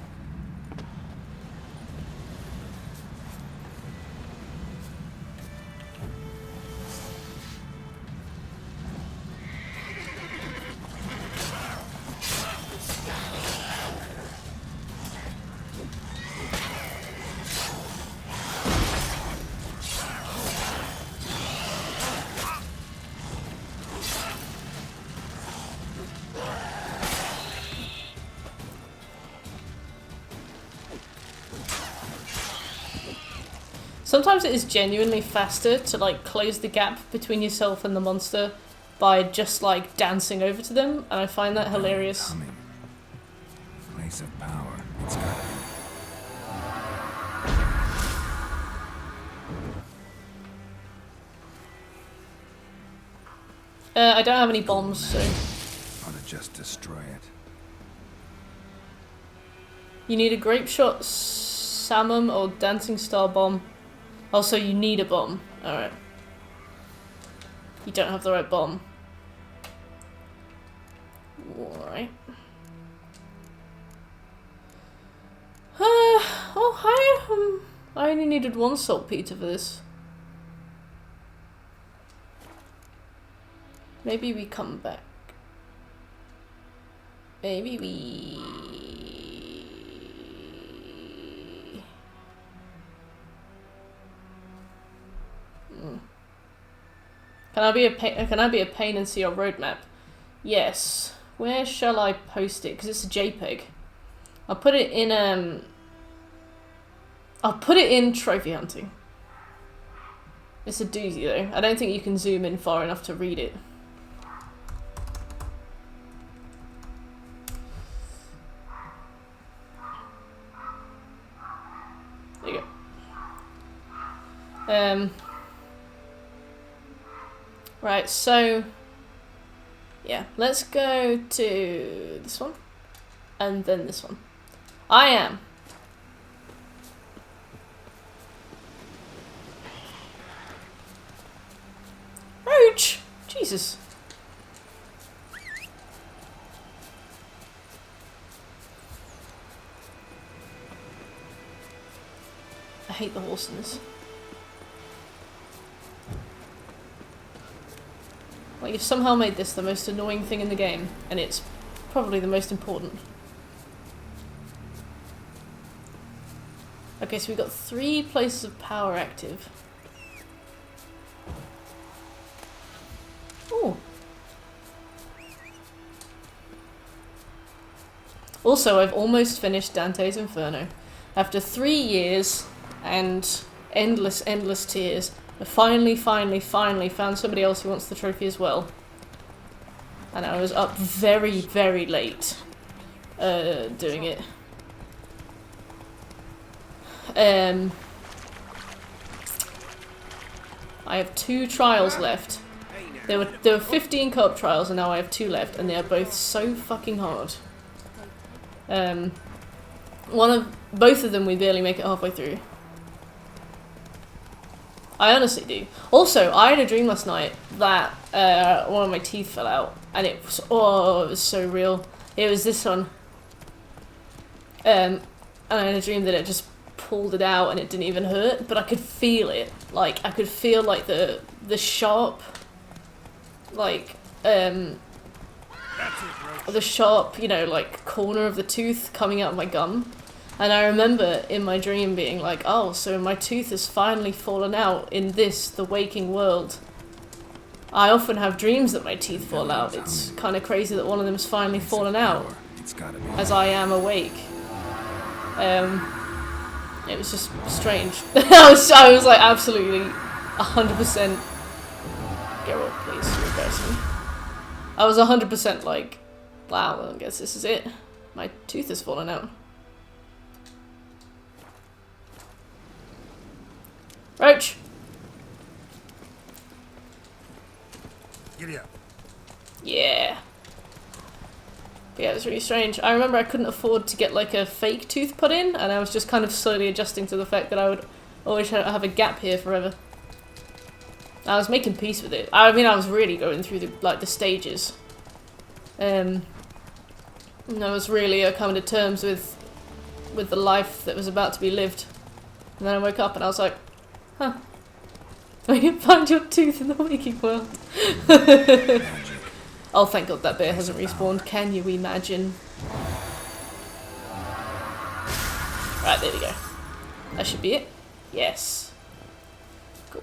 Sometimes it is genuinely faster to like close the gap between yourself and the monster by just like dancing over to them, and I find that hilarious. Coming. Place of power. It's got to be. I don't have any bombs, so Ought to just destroy it. you need a grape shot, salmon, or dancing star bomb. Also, you need a bomb. Alright. You don't have the right bomb. Alright. Oh, hi. I only needed one saltpeter for this. Maybe we come back. Maybe we... Can I be a pain and see your roadmap? Yes. Where shall I post it? Because it's a JPEG. I'll put it in trophy hunting. It's a doozy though. I don't think you can zoom in far enough to read it. There you go. Right, so yeah, let's go to this one and then this one. I am Roach! Jesus. I hate the horse in this. Like, you've somehow made this the most annoying thing in the game, and it's probably the most important. Okay, so we've got 3 places of power active. Ooh. Also, I've almost finished Dante's Inferno. After 3 years and endless tears, I finally found somebody else who wants the trophy as well. And I was up very, very late doing it. I have 2 trials left. There were 15 co-op trials and now I have 2 left, and they are both so fucking hard. Both of them we barely make it halfway through. I honestly do. Also, I had a dream last night that one of my teeth fell out, and it was so real. It was this one. And I had a dream that it just pulled it out and it didn't even hurt, but I could feel it. Like, I could feel like the sharp, like, the sharp, you know, like, corner of the tooth coming out of my gum. And I remember in my dream being like, oh, so my tooth has finally fallen out in the waking world. I often have dreams that my teeth fall out. It's kind of crazy that one of them has finally fallen out as I am awake. It was just strange. I was like absolutely 100%. Get up, please, you person. I was 100% like, wow, I guess this is it. My tooth has fallen out. Roach! Giddy up. Yeah. But yeah, it was really strange. I remember I couldn't afford to get like a fake tooth put in, and I was just kind of slowly adjusting to the fact that I would always have a gap here forever. I was making peace with it. I mean, I was really going through the stages. And I was really coming to terms with the life that was about to be lived. And then I woke up and I was like, huh. I can find your tooth in the waking world. Oh, thank God that bear hasn't respawned. Can you imagine? Right, there we go. That should be it. Yes. Cool.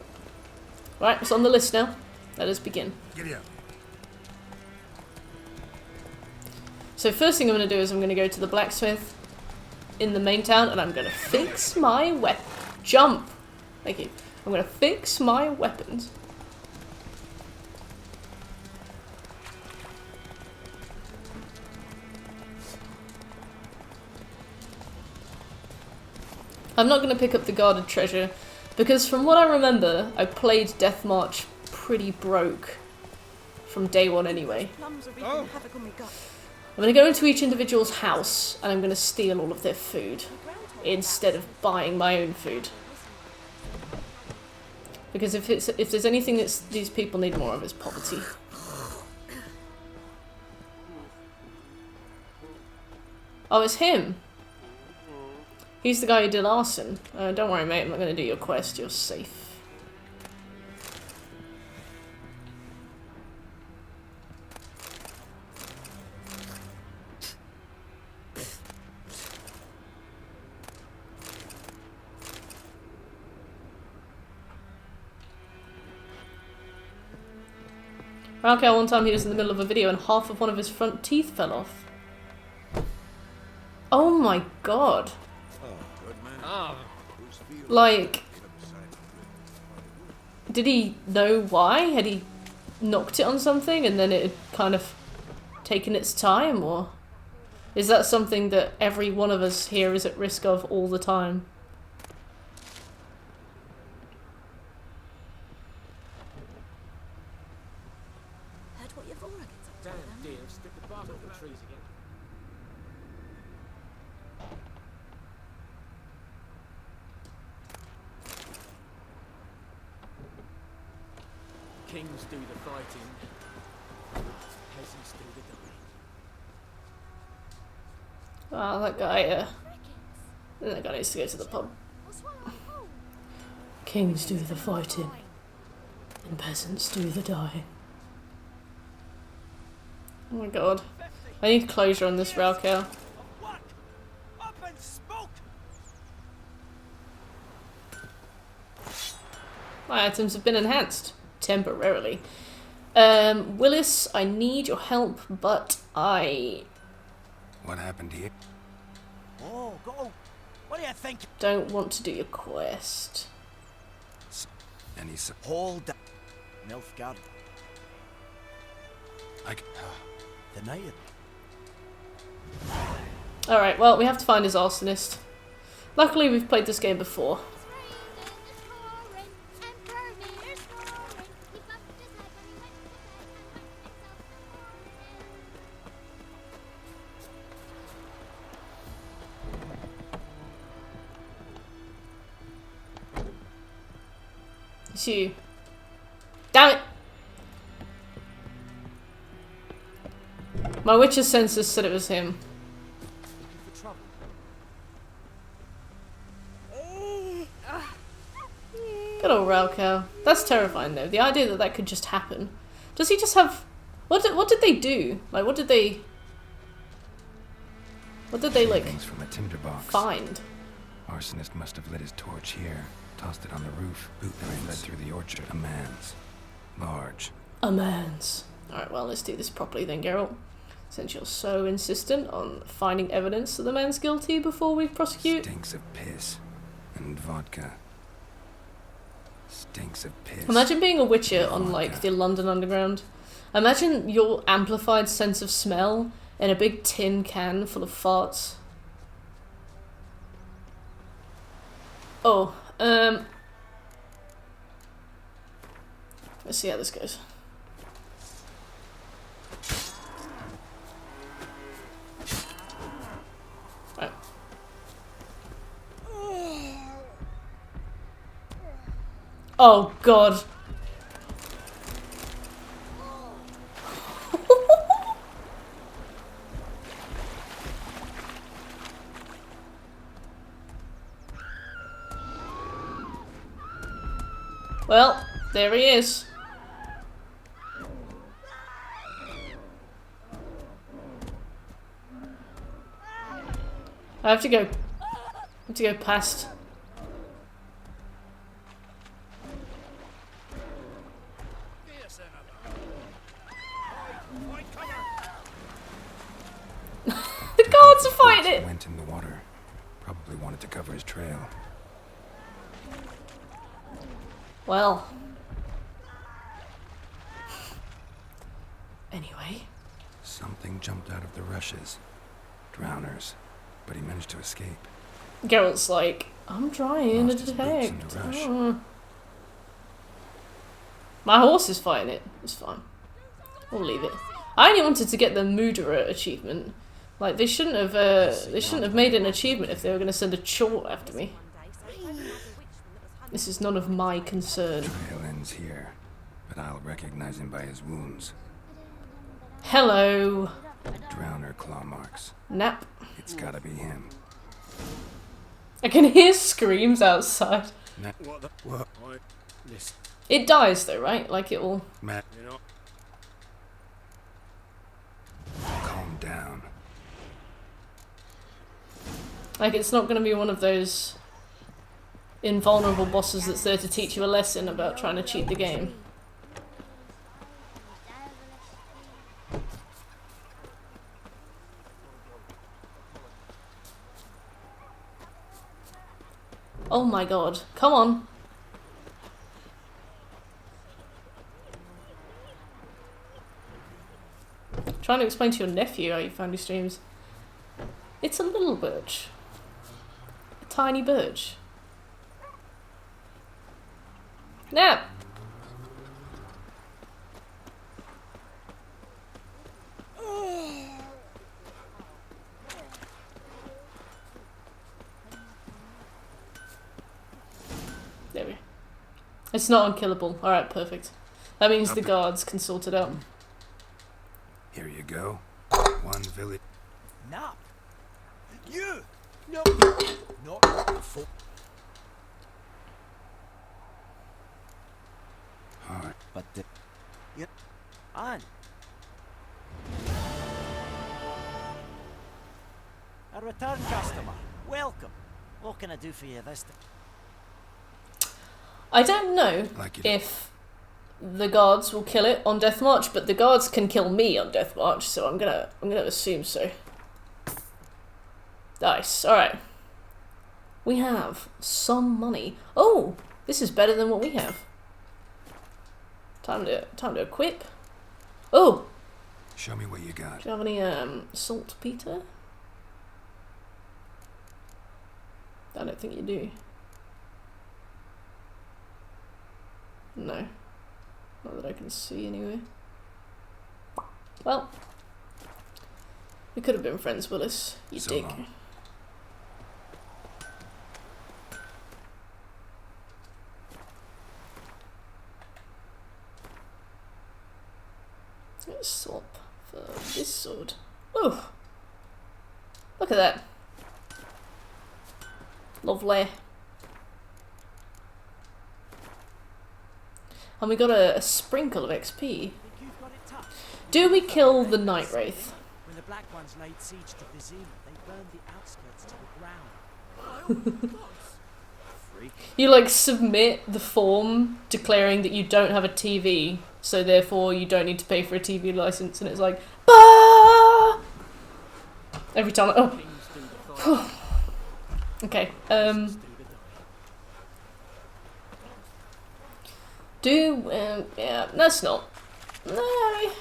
Right, it's on the list now. Let us begin. Giddy up. So first thing I'm going to do is I'm going to go to the blacksmith in the main town, and I'm going to fix my weapon. Jump! Thank you. I'm going to fix my weapons. I'm not going to pick up the guarded treasure, because from what I remember, I played Death March pretty broke from day one anyway. I'm going to go into each individual's house, and I'm going to steal all of their food, instead of buying my own food. Because if there's anything that these people need more of, it's poverty. Oh, it's him. He's the guy who did arson. Don't worry, mate. I'm not going to do your quest. You're safe. Okay, one time he was in the middle of a video and half of one of his front teeth fell off. Oh my god. Like, did he know why? Had he knocked it on something and then it had kind of taken its time, or is that something that every one of us here is at risk of all the time? Damn deer, stripped the bark off the trees again. Kings do the fighting, peasants do the dying. Oh, that guy needs to go to the pub. Kings do the fighting, and peasants do the dying. Oh my god. I need closure on this Raukau. What? Up and smoke! My items have been enhanced. Temporarily. Willis, I need your help, but I What happened here? Oh, go! What do you think? don't want to do your quest. Any s- Hold that. Nilfgaard. I c- The night. Alright, well, we have to find his arsonist. Luckily, we've played this game before. It's you. Damn it! My Witcher senses said it was him. For trouble. Good old Raukau. That's terrifying though. The idea that that could just happen. Does he just have... What did they do? Like, what did they like, Things from a tinderbox. find? Arsonist must have lit his torch here, tossed it on the roof, then led through the orchard. A man's. Large. A man's. Alright, well, let's do this properly then, Geralt. Since you're so insistent on finding evidence that the man's guilty before we prosecute. Stinks of piss. And vodka. Stinks of piss. Imagine being a Witcher on, like, the London Underground. Imagine your amplified sense of smell in a big tin can full of farts. Oh, let's see how this goes. Right. Oh god. Well, there he is. I have to go past. The guards are fighting it. Went in the water. Probably wanted to cover his trail. Well. Anyway. Something jumped out of the rushes. Drowners. But he managed to escape. Geralt's like, I'm trying to Lost his boots in detect. the rush. My horse is fighting it. It's fine. We'll leave it. I only wanted to get the Murderer achievement. Like, they shouldn't have made an achievement if they were going to send a chort after me. This is none of my concern. Trail ends here, but I'll recognize him by his wounds. Hello. Drowner claw marks. Nap. It's gotta be him. I can hear screams outside. What the? What? This. It dies though, right? Like it will... Matt, You know. calm down. Like it's not going to be one of those invulnerable bosses that's there to teach you a lesson about trying to cheat the game. Oh my god. Come on. Trying to explain to your nephew how you found your streams. It's a little birch. A tiny birch. Nap! There we go. It's not unkillable. Alright, perfect. That means the guards can sort it out. Here you go. One village. Nap. You. No. Not for. Hard. But the. Yeah. On. A return customer. Welcome. What can I do for you this time? I don't know Like you if the guards will kill it on Death March, but the guards can kill me on Death March, so I'm gonna assume so. Nice. All right. We have some money. Oh, this is better than what we have. Time to equip. Oh, Show me what you got. do you have any saltpeter? I don't think you do. No. Not that I can see anyway. Well, we could have been friends, Willis. You So dig. long. Let's swap for this sword. Oh, look at that. Lovely. And we got a sprinkle of XP. Think you've got it tough? Do we kill the Night Wraith? When the Black Ones laid siege to Vizima, they burned the outskirts to the ground. Freak. You like submit the form declaring that you don't have a TV, so therefore you don't need to pay for a TV license, and it's like, bah! Every time. Oh. Okay. Yeah, that's not. No.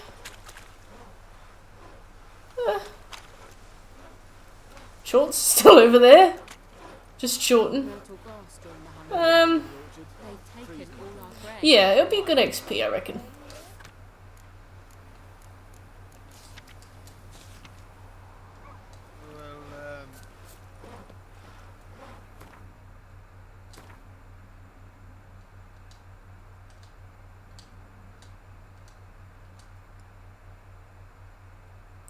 Short's still over there. Just shorten. Mental gas during the hunt. They've taken all our bread. Yeah, it'll be good XP, I reckon.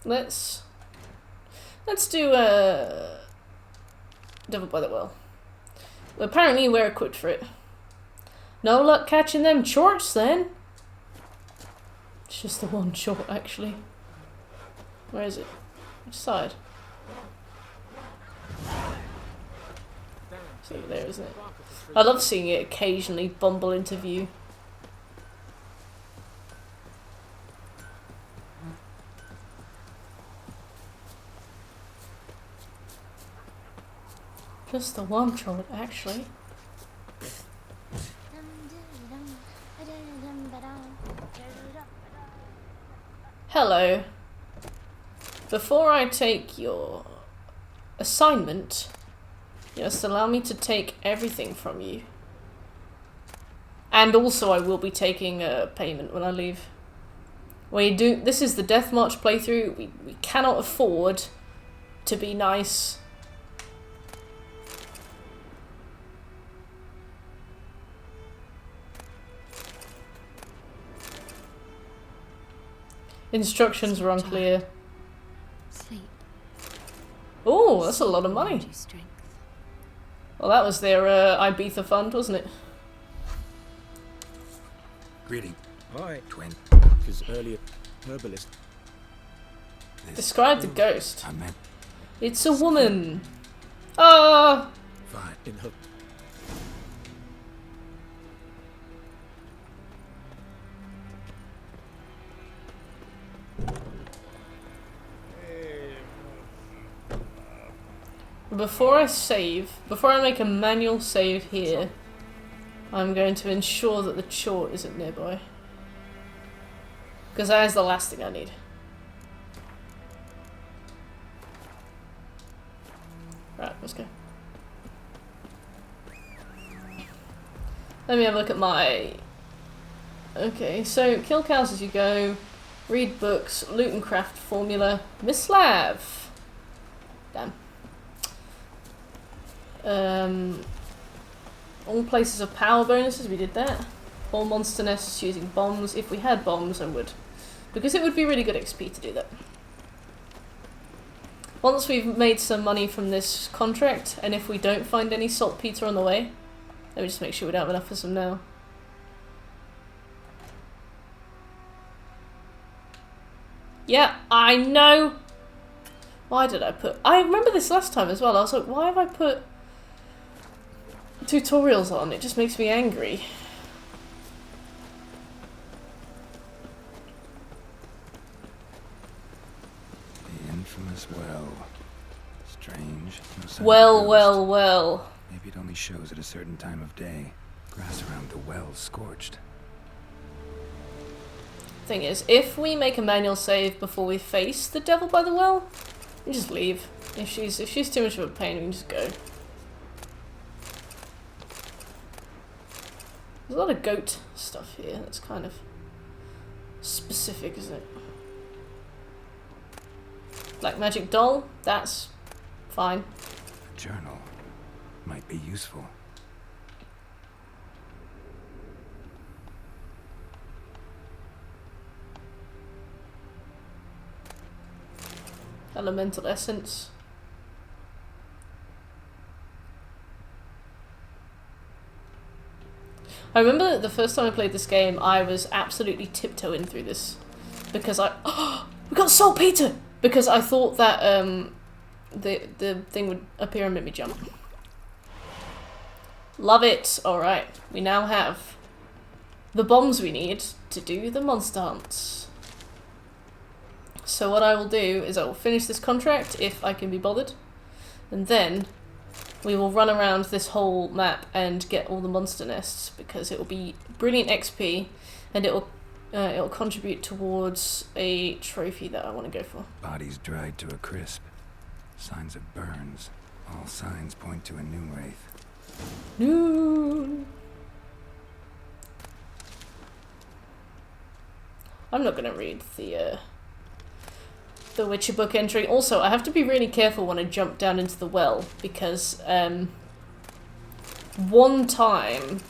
Let's do Devil by the Well. Apparently we're equipped for it. No luck catching them shorts then. It's just the one short actually. Where is it? Which side? It's over there, isn't it? I love seeing it occasionally bumble into view. Just the one short, actually. Hello. Before I take your assignment, just allow me to take everything from you. And also I will be taking a payment when I leave. This is the Death March playthrough. We cannot afford to be nice. Instructions were unclear. Sleep. Oh, that's a lot of money. Strength. Well, that was their Ibiza fund, wasn't it? Greeting, Hi. twin. Because earlier, herbalist. This Describe the ghost. I meant It's a woman. Ah! fine. In her. Before I make a manual save here, I'm going to ensure that the chort isn't nearby. Because that is the last thing I need. Right, let's go. Let me have a look at my... Okay, so kill cows as you go, read books, loot and craft formula, Miss Lav. Damn. All places of power bonuses, we did that. All monster nests using bombs. If we had bombs, I would. Because it would be really good XP to do that. Once we've made some money from this contract, and if we don't find any saltpeter on the way, let me just make sure we don't have enough for some now. Yeah, I know! Why did I put... I remember this last time as well. I was like, why have I put tutorials on? It just makes me angry. The infamous well. Strange. No sign of a Well, ghost. well, well. Maybe it only shows at a certain time of day. Grass around the well scorched. Thing is, if we make a manual save before we face the devil by the well, we just leave. If she's too much of a pain, we can just go. There's a lot of goat stuff here. That's kind of specific, isn't it? Black magic doll. That's fine. A journal might be useful. Elemental essence. I remember the first time I played this game, I was absolutely tiptoeing through this because we got saltpeter, because I thought that the thing would appear and make me jump. Love it. All right, we now have the bombs we need to do the monster hunts. So what I will do is I will finish this contract if I can be bothered, and then we will run around this whole map and get all the monster nests, because it will be brilliant XP and it'll contribute towards a trophy that I want to go for. Bodies dried to a crisp. Signs of burns. All signs point to a new wraith. No. I'm not going to read the Witcher book entry. Also, I have to be really careful when I jump down into the well, because one time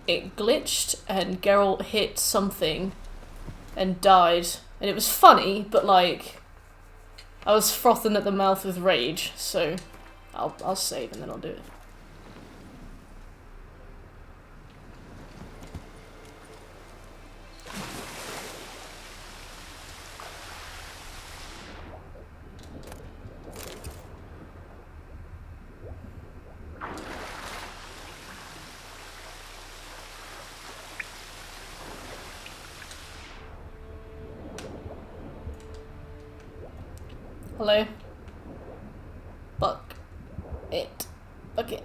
it glitched and Geralt hit something and died, and it was funny, but like I was frothing at the mouth with rage, so I'll save and then I'll do it. Hello? Buck. It. Bucket.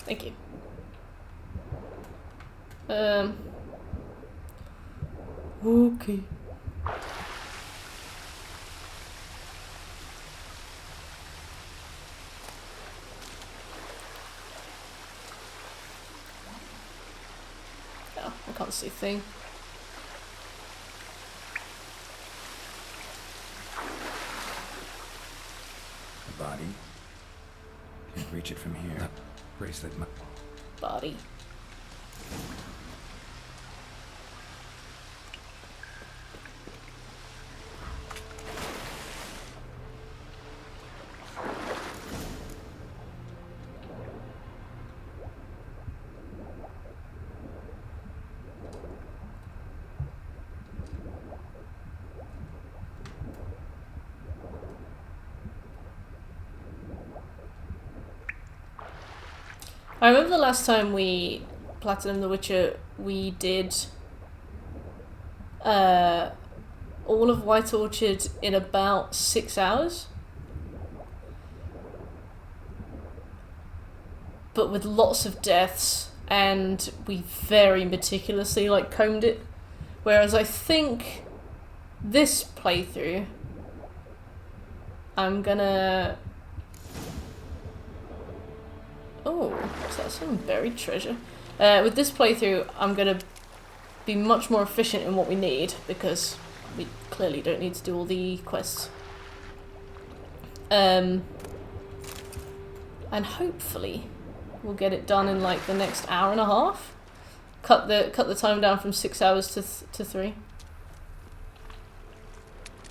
Thank you. Okay. Oh, I can't see a thing. Body. Can't reach it from here. Bracelet. Body. I remember the last time we Platinum The Witcher, we did all of White Orchard in about 6 hours. But with lots of deaths, and we very meticulously like combed it. Whereas I think this playthrough, I'm gonna... Oh, is that some buried treasure? With this playthrough, I'm going to be much more efficient in what we need, because we clearly don't need to do all the quests. And hopefully we'll get it done in like the next hour and a half. Cut the time down from 6 hours to 3.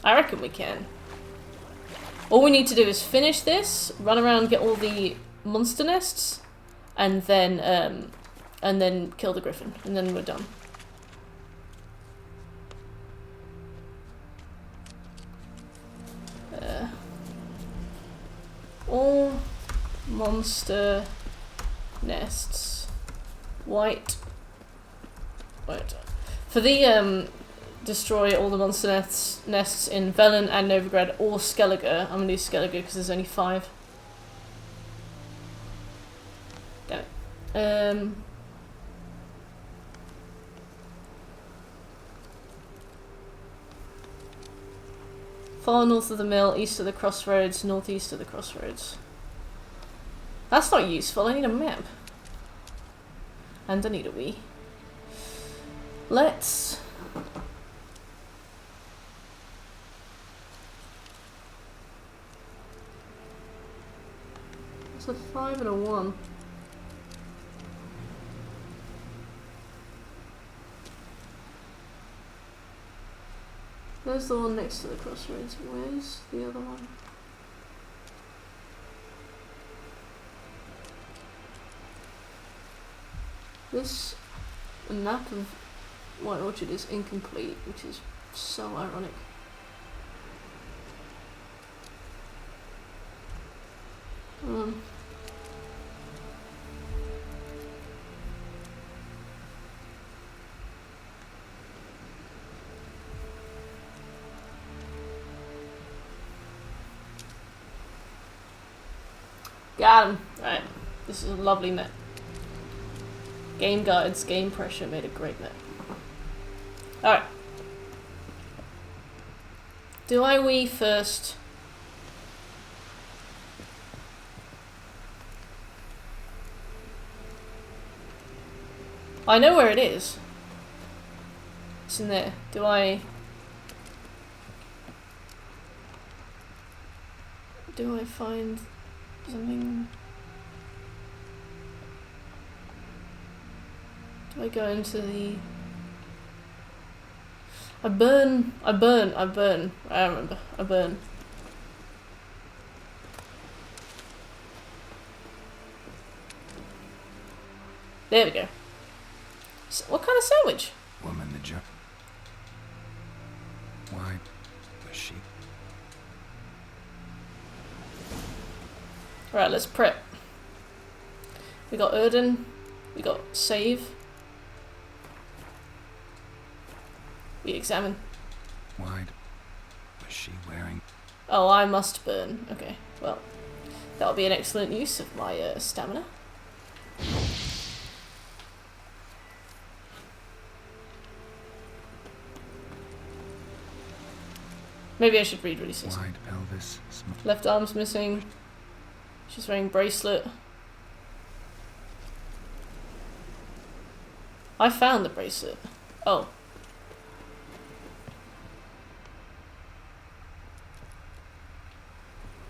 I reckon we can. All we need to do is finish this, run around, get all the monster nests, and then kill the griffin, and then we're done. monster nests. White. Wait. For the destroy all the monster nests in Velen and Novigrad or Skellige. I'm gonna do Skellige because there's only 5. Damn it. Far north of the mill, east of the crossroads, northeast of the crossroads. That's not useful, I need a map. And I need a Wii. Let's... It's a 5 and a 1. There's the one next to the crossroads. Where's the other one? This map of White Orchard is incomplete, which is so ironic. Got him. Right. This is a lovely map. Game guides, game pressure made a great map. Alright. Do I Wii first? I know where it is. It's in there. Do I find something? Do I go into the... I burn. I remember. I burn. There we go. So, what kind of sandwich? Woman, the judge. Why was she? Right, let's prep. We got Erden. We got save. We examine. Why was she wearing? Oh, I must burn. Okay, well, that'll be an excellent use of my stamina. Maybe I should read what he says. Wide pelvis. Left arm's missing. She's wearing bracelet. I found the bracelet. Oh.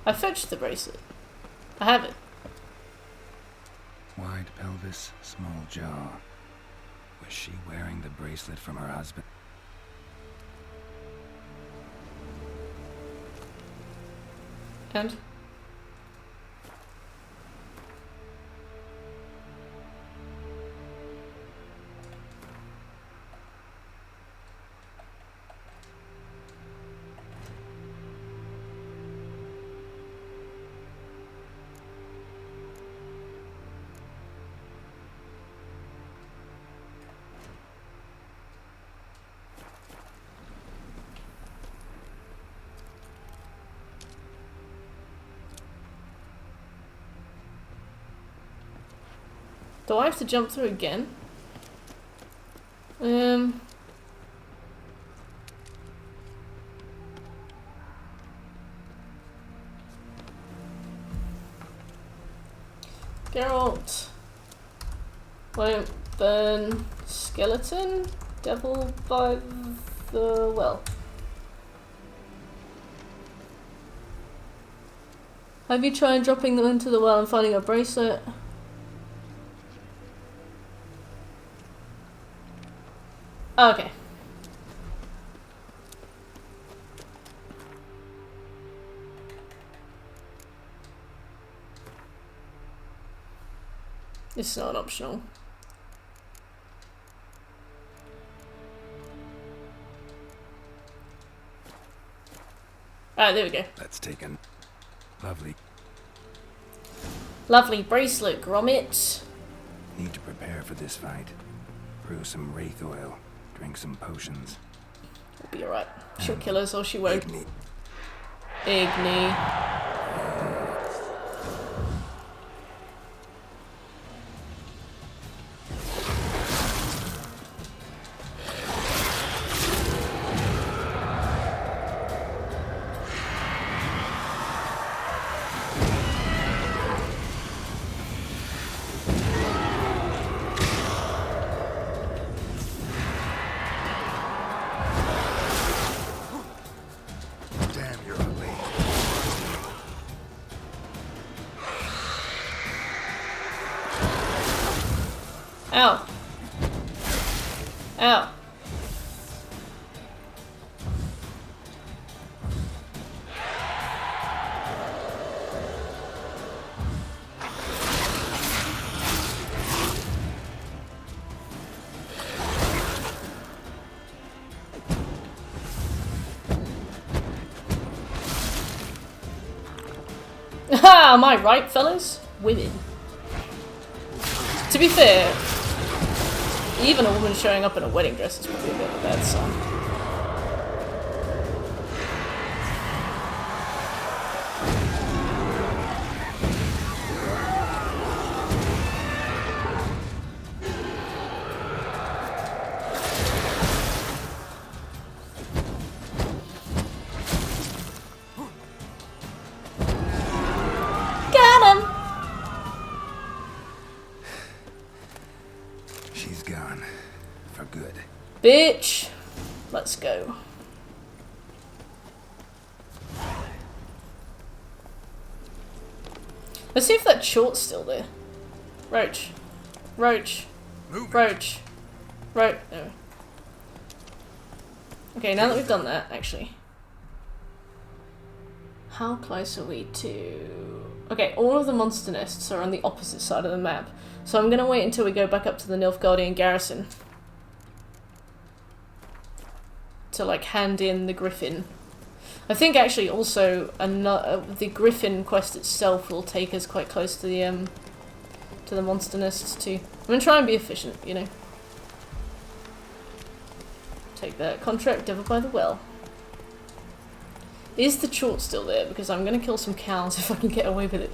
I fetched the bracelet. I have it. Wide pelvis, small jaw. Was she wearing the bracelet from her husband? And? Do I have to jump through again? Geralt. Won't burn skeleton? Devil by the well. Have you tried dropping them into the well and finding a bracelet? Oh, okay. It's not optional. Alright, there we go. That's taken. Lovely. Lovely bracelet, Gromit. Need to prepare for this fight. Brew some wraith oil. Drink some potions. We'll be alright. She'll kill us or she won't. Igni. Igni. Damn, you're ugly. Ow. Ow. Ha! Am I right, fellas? Women. To be fair, even a woman showing up in a wedding dress is probably a bit of a bad sign. Got him! She's gone. For good. Bitch! Let's go. Let's see if that short's still there. Roach. Roach. Move it. Roach. Roach. No. Okay, now that we've done that, actually. How close are we to... Okay, all of the monster nests are on the opposite side of the map. So I'm gonna wait until we go back up to the Nilfgaardian garrison. To, like, hand in the griffin. I think, actually, also, the griffin quest itself will take us quite close to the monster nests, too. I'm gonna try and be efficient, you know. Take that. Contract Devil by the Well. Is the chort still there? Because I'm gonna kill some cows if I can get away with it.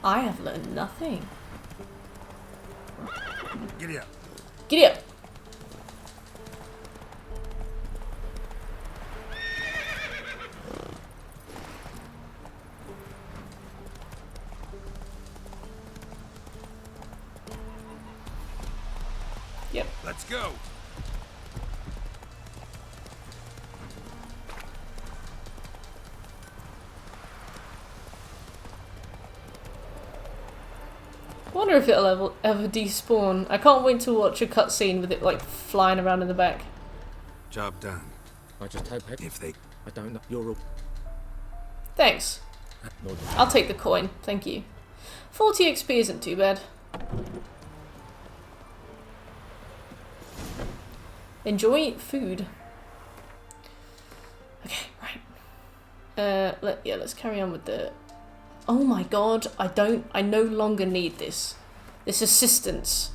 I have learned nothing. Giddy up. Giddy up! Yep. Let's go. I wonder if it'll ever despawn. I can't wait to watch a cutscene with it like flying around in the back. Job done. I just hope If they I don't know. You're all. Thanks. I'll take the coin, thank you. 40 XP isn't too bad. Enjoy food. Okay, right. Let's carry on with the... Oh my god, I no longer need this. This assistance.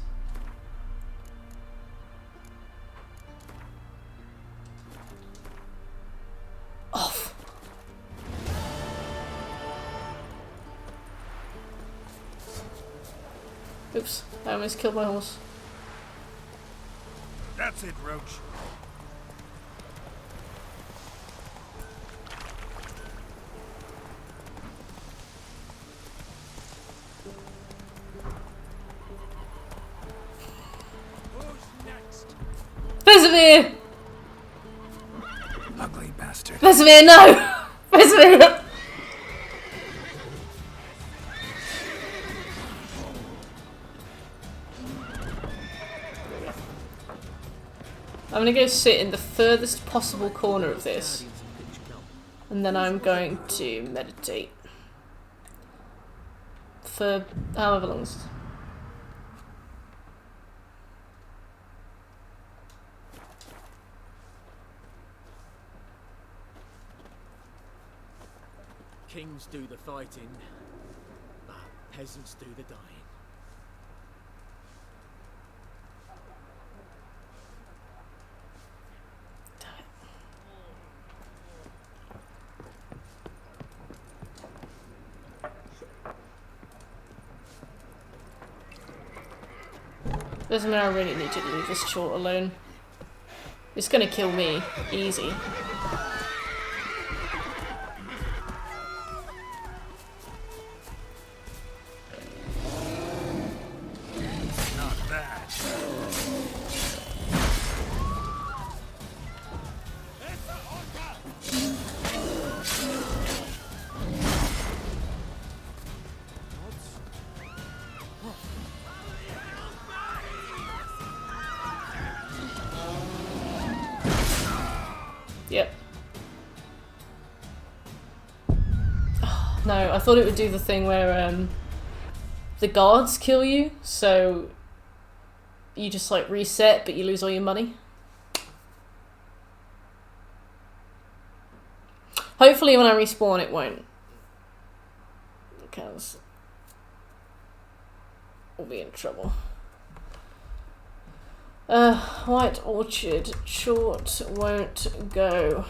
Off. Oops, I almost killed my horse. That's it, Roach. Vesemir! Ugly bastard. Vesemir, no! Vesemir! I'm gonna go sit in the furthest possible corner of this. And then I'm going to meditate. For however long this is. Kings do the fighting, but peasants do the dying. Doesn't mean I really need you to leave this short alone. It's gonna kill me. Easy. Not bad. Yep. Oh, no, I thought it would do the thing where the guards kill you, so you just like reset, but you lose all your money. Hopefully when I respawn it won't. Because we'll be in trouble. White Orchard. Short won't go.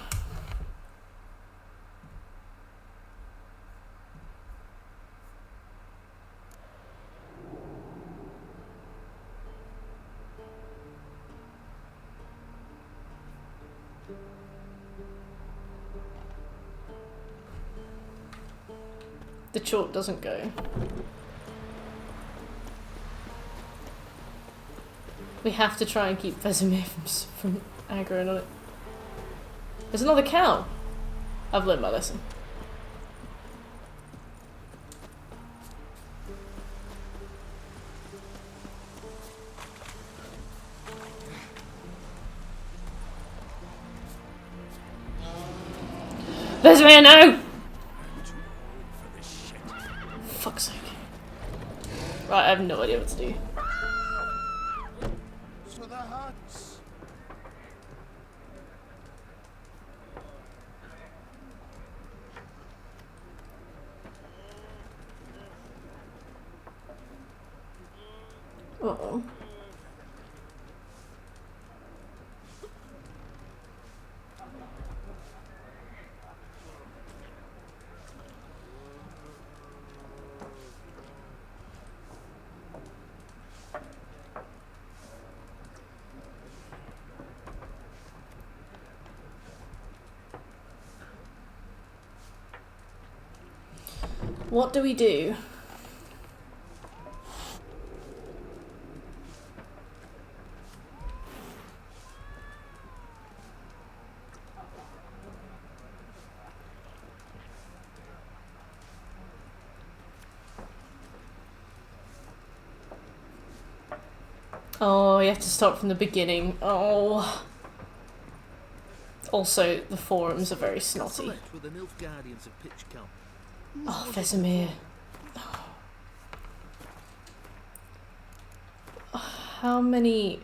The chalk doesn't go. We have to try and keep Vesemir from aggroing on it. There's another cow. I've learned my lesson. Vesemir, no! Fuck's sake. Right, I have no idea what to do. To the huts. Uh-oh. What do we do? Oh, you have to start from the beginning. Oh. Also, the forums are very snotty. Select with the Nilf Guardians of Pitch Camp. Oh, Vesemir. How many...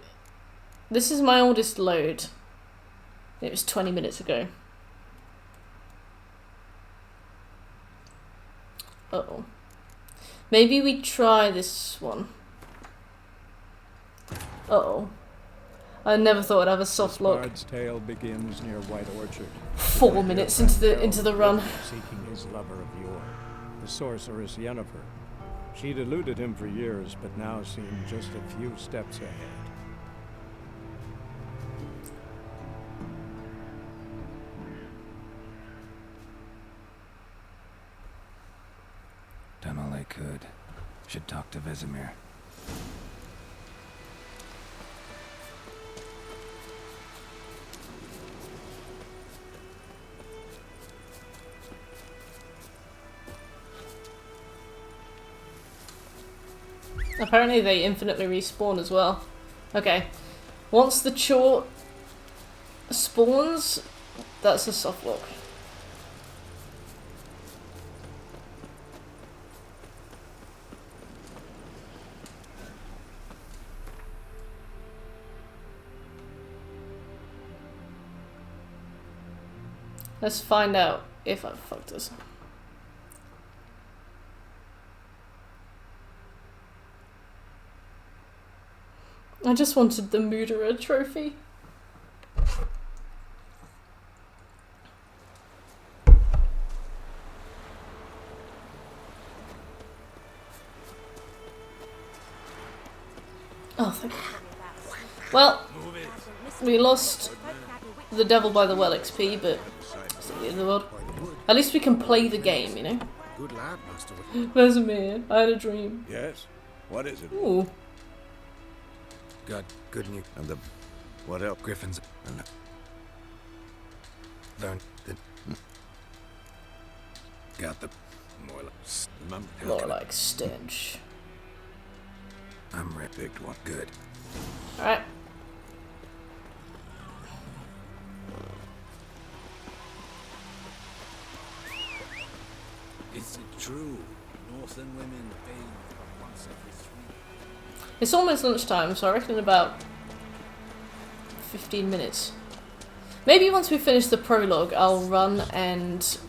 This is my oldest load. It was 20 minutes ago. Uh-oh. Maybe we try this one. Uh-oh. I never thought I'd have a soft lock. Bard's tale begins near White Orchard. 4 minutes into the run. Seeking his lover of yore, the sorceress Yennefer. She'd eluded him for years, but now seemed just a few steps ahead. Done all I could. Should talk to Vesemir. Apparently they infinitely respawn as well. Okay. Once the chort spawns, that's a soft lock. Let's find out if I fucked this. I just wanted the Murderer trophy. Oh, thank you. Well, we lost the Devil by the Well XP, but it's not the end of the world. At least we can play the game, you know? Good lad, Master Wood. Vesemir, I had a dream. Yes? What is it? Ooh. Got good news. And the... what else? Griffins. And learned that. Got the more like More like stench. I'm picked one. Good. Alright. Is it true? Northern women bathe once every 3 It's almost lunchtime, so I reckon in about 15 minutes. Maybe once we finish the prologue, I'll run and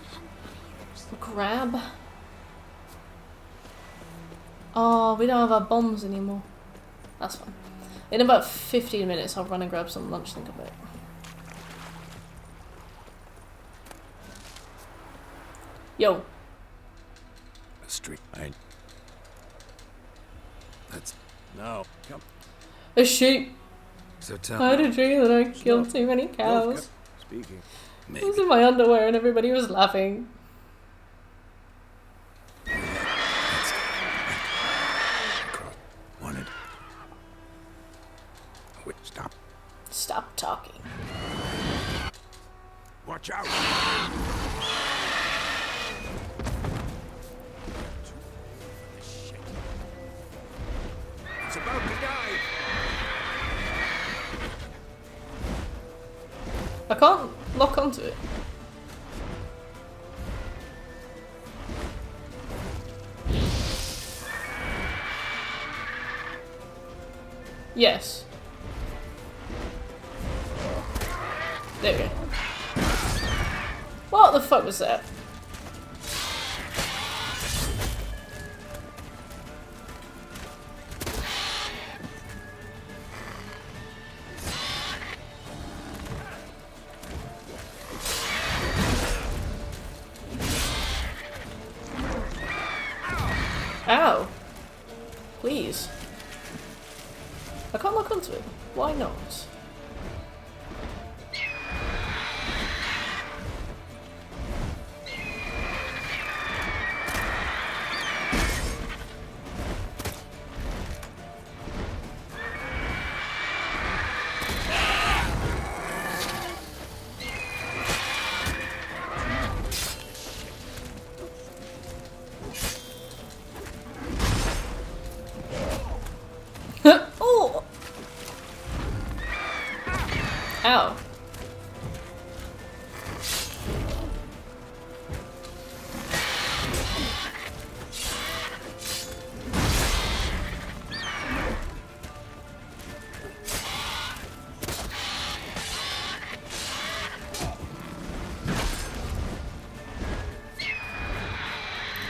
grab... Oh, we don't have our bombs anymore. That's fine. In about 15 minutes, I'll run and grab some lunch, think about it. Yo. A street. That's No. Come. A sheep. so tell I had me. a dream that I killed too many cows. Speaking. I Maybe. was in my underwear and everybody was laughing. Wanted. Wait, stop. Stop talking. Watch out. It's about to die. I can't lock onto it. Yes. There we go. What the fuck was that? Ow. Please. I can't lock onto it. Why not? Oh! Ow.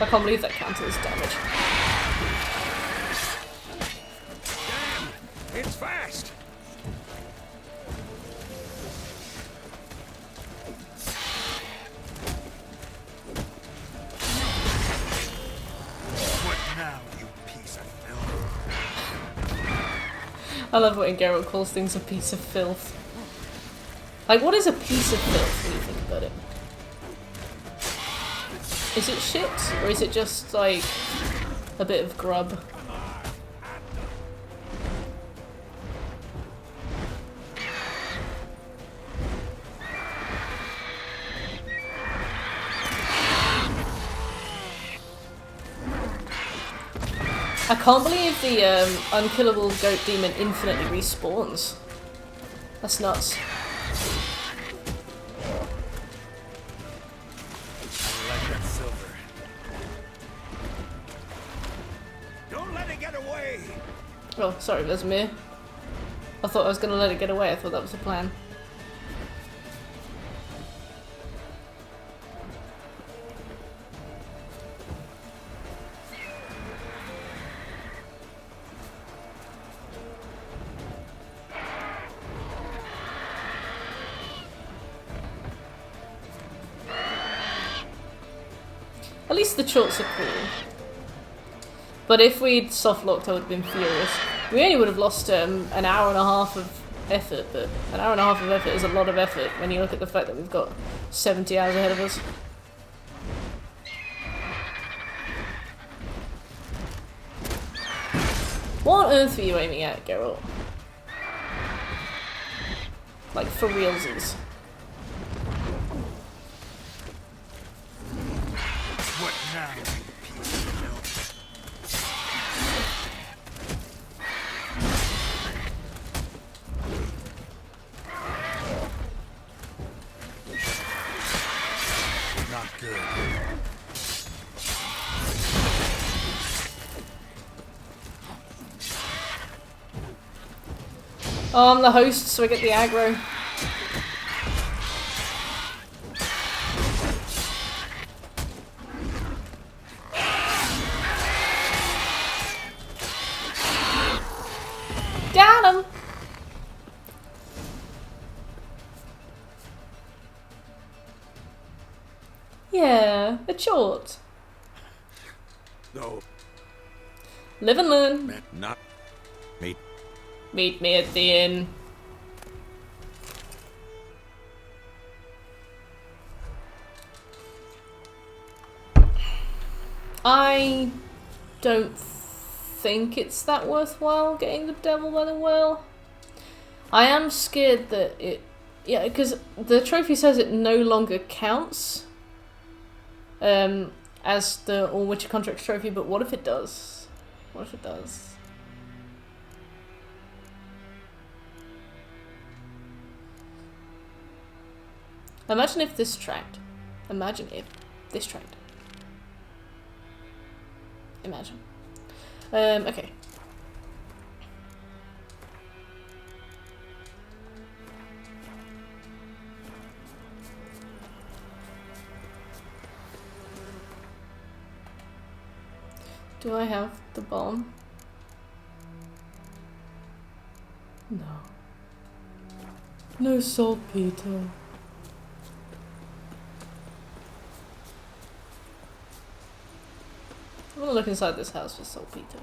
I can't believe that counted as damage. It's fast. What now, you piece of filth? I love when Geralt calls things a piece of filth. Like, what is a piece of filth when you think about it? Is it shit? Or is it just, like, a bit of grub? I can't believe the unkillable goat demon infinitely respawns. That's nuts. I like that silver. Don't let it get away. Oh, sorry, Vesemir. I thought I was going to let it get away. I thought that was the plan. least the shorts are cool. But if we'd soft locked, I would have been furious. We only would have lost an hour and a half of effort, but an hour and a half of effort is a lot of effort when you look at the fact that we've got 70 hours ahead of us. What on earth are you aiming at, Geralt? Like, for realsies. What now, you piece of filth? Not good. Oh, I'm the host, so I get the aggro. Got him! Yeah, a short. No, Live and learn. man, not me. Meet me at the inn. I don't think it's that worthwhile getting the devil by the well. I am scared that it... Yeah, because the trophy says it no longer counts as the All Witcher Contracts trophy, but what if it does? What if it does? Imagine if this tracked. Imagine if this tracked. Imagine. Okay. Do I have the bomb? No. No saltpeter. I'm gonna look inside this house for saltpeter.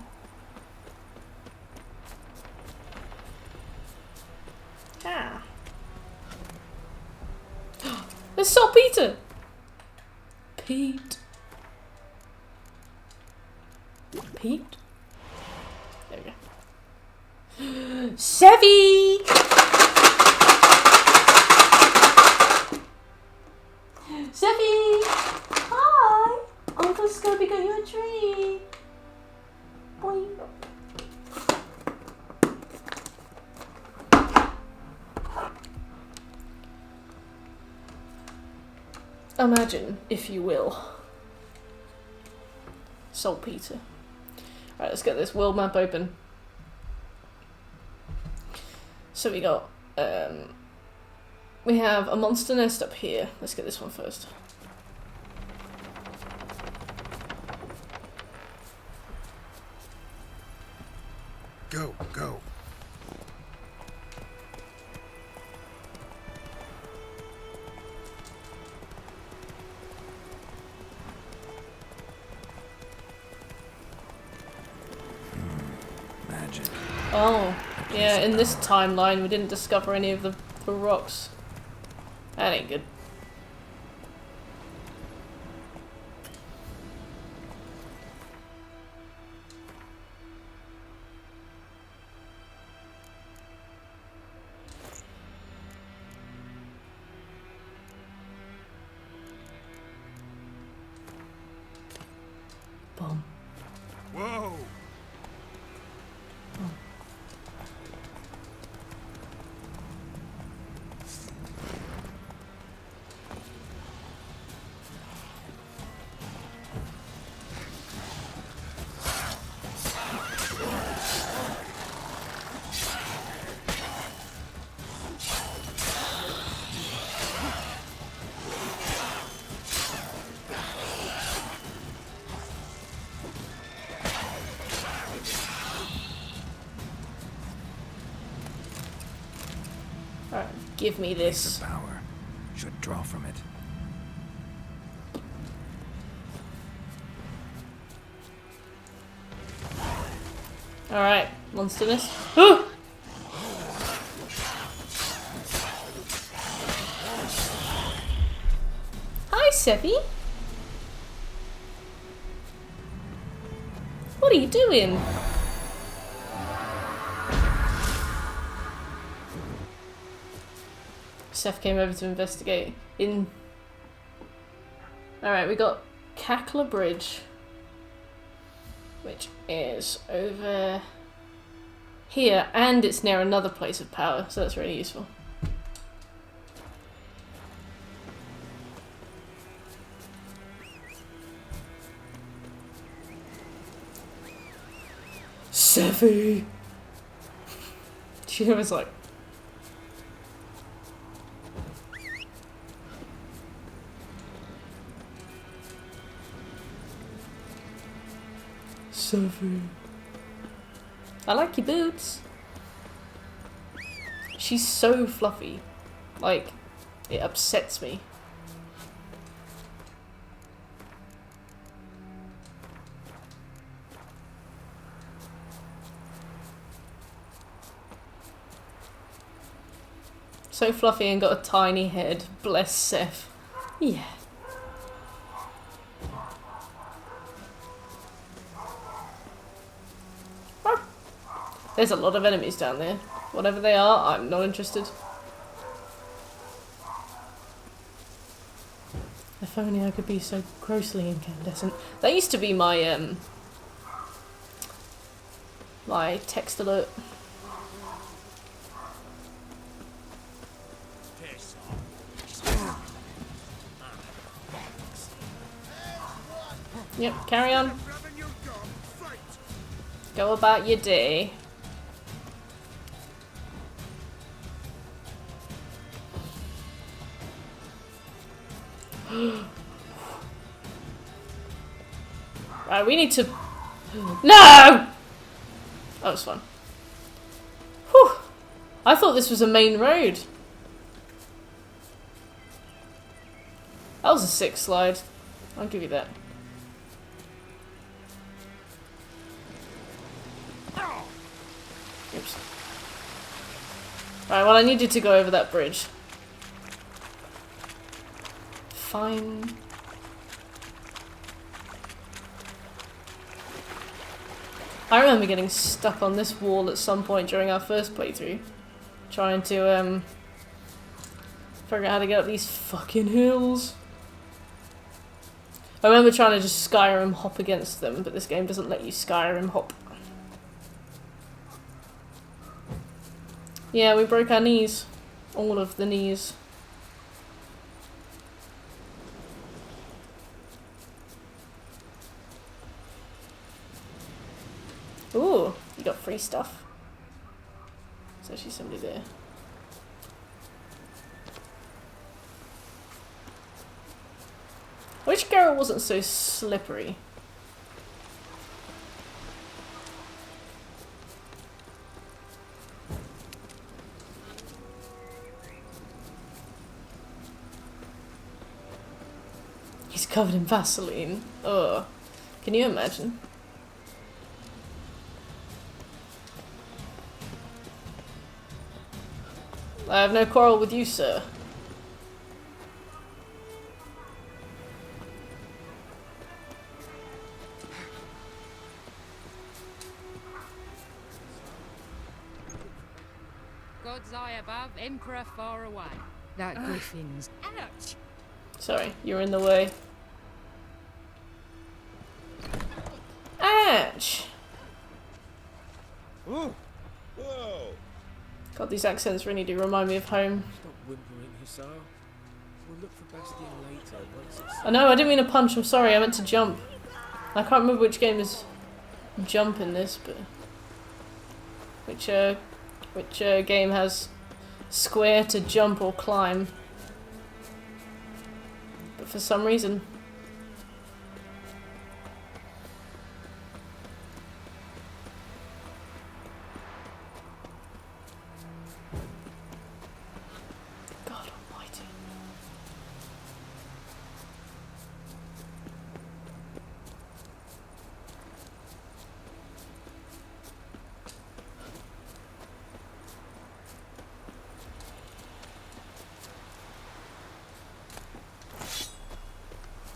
Ah. There's saltpeter! Pete. Pete? There we go. Sevi! Sevi! Hi! Uncle Scobie got you a treat! Boing. Imagine, if you will, saltpeter. Right, let's get this world map open. So we got, we have a monster nest up here. Let's get this one first. Go, go. Magic. Oh, yeah, in this timeline we didn't discover any of the rocks. That ain't good. Boom. Whoa! Alright, give me this. Laser power. Should draw from it. Alright, monsterness. Oh! Hi, Seppi. What are you doing? Seth came over to investigate. Alright, we got Cackler Bridge, which is over here, and it's near another place of power, so that's really useful. Seffy! She was like... Seffy. I like your boots. She's so fluffy. Like, it upsets me. So fluffy and got a tiny head. Bless Seth. Yeah. There's a lot of enemies down there. Whatever they are, I'm not interested. If only I could be so grossly incandescent. That used to be my my text alert. Yep, carry on. Go about your day. Right, we need to... No! That was fun. Whew. I thought this was a main road. That was a sick slide. I'll give you that. Oops. Right, well I needed to go over that bridge. Fine. I remember getting stuck on this wall at some point during our first playthrough. Trying to, figure out how to get up these fucking hills. I remember trying to just Skyrim hop against them, but this game doesn't let you Skyrim hop. Yeah, we broke our knees. All of the knees. Ooh, you got free stuff. There's actually somebody there. I wish Geralt wasn't so slippery. He's covered in Vaseline. Ugh. Can you imagine? I have no quarrel with you, sir. God's eye above, Emperor far away. That griffin's... Ouch! Sorry, you're in the way. Ouch! Oh! Whoa! God, these accents really do remind me of home. Stop whimpering, Hussar. We'll look for Bastion later once it's... I know, I didn't mean to punch, I'm sorry, I meant to jump. I can't remember which game is jump in this, but... Which game has square to jump or climb. But for some reason... God almighty.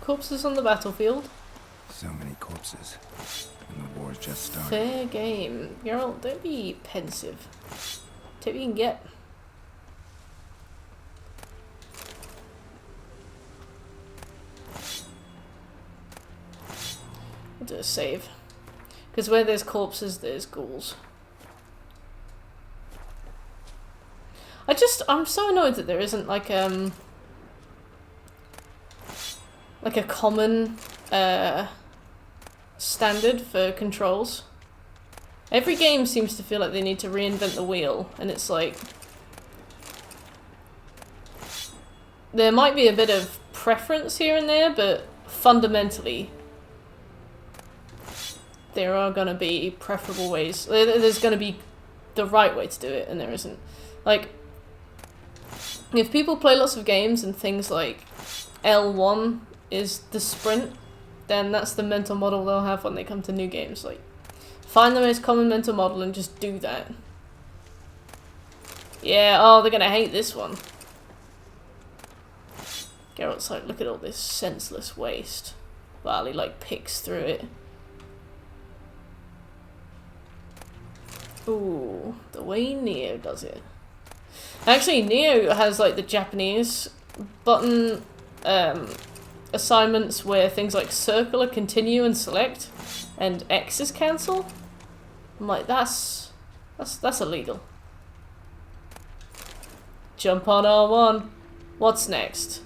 corpses on the battlefield. So many corpses. And the war's just started. Fair game. Geralt, don't be pensive. Take what you can get. I'll do a save. Because where there's corpses, there's ghouls. I'm so annoyed that there isn't like a common standard for controls. Every game seems to feel like they need to reinvent the wheel, and it's like there might be a bit of preference here and there, but fundamentally there are going to be preferable ways. There's going to be the right way to do it, and there isn't. Like, if people play lots of games and things like L1 is the sprint, then that's the mental model they'll have when they come to new games. Like, find the most common mental model and just do that. Yeah, oh, they're gonna hate this one. Geralt's like, look at all this senseless waste. While he, like, picks through it. Ooh, the way Neo does it. Actually, Neo has, like, the Japanese button assignments where things like circle are continue and select, and X is cancel. I'm like, that's illegal. Jump on R1. What's next?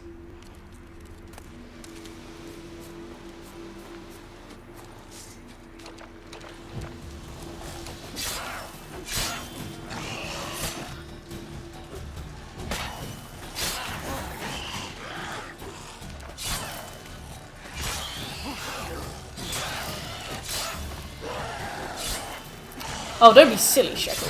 Oh, don't be silly, Shekel.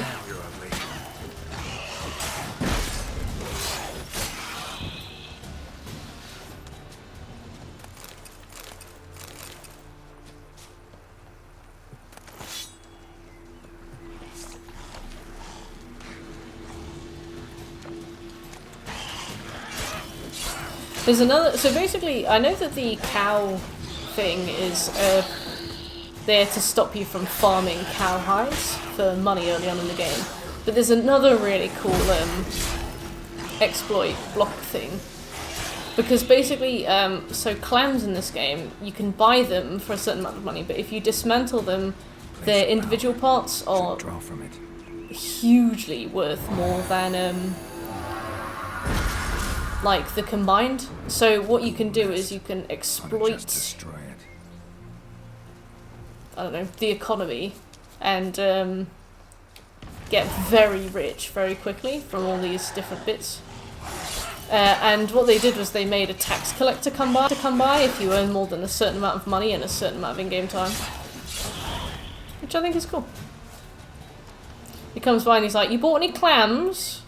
There's another. So basically, I know that the cow thing is there to stop you from farming cow hides for money early on in the game. But there's another really cool exploit block thing. Because basically, so clams in this game, you can buy them for a certain amount of money, but if you dismantle them, their individual parts are hugely worth more than like the combined. So what you can do is you can exploit, I don't know, the economy and get very rich very quickly from all these different bits. And what they did was they made a tax collector come by if you earn more than a certain amount of money and a certain amount of in-game time. Which I think is cool. He comes by and he's like, "You bought any clams,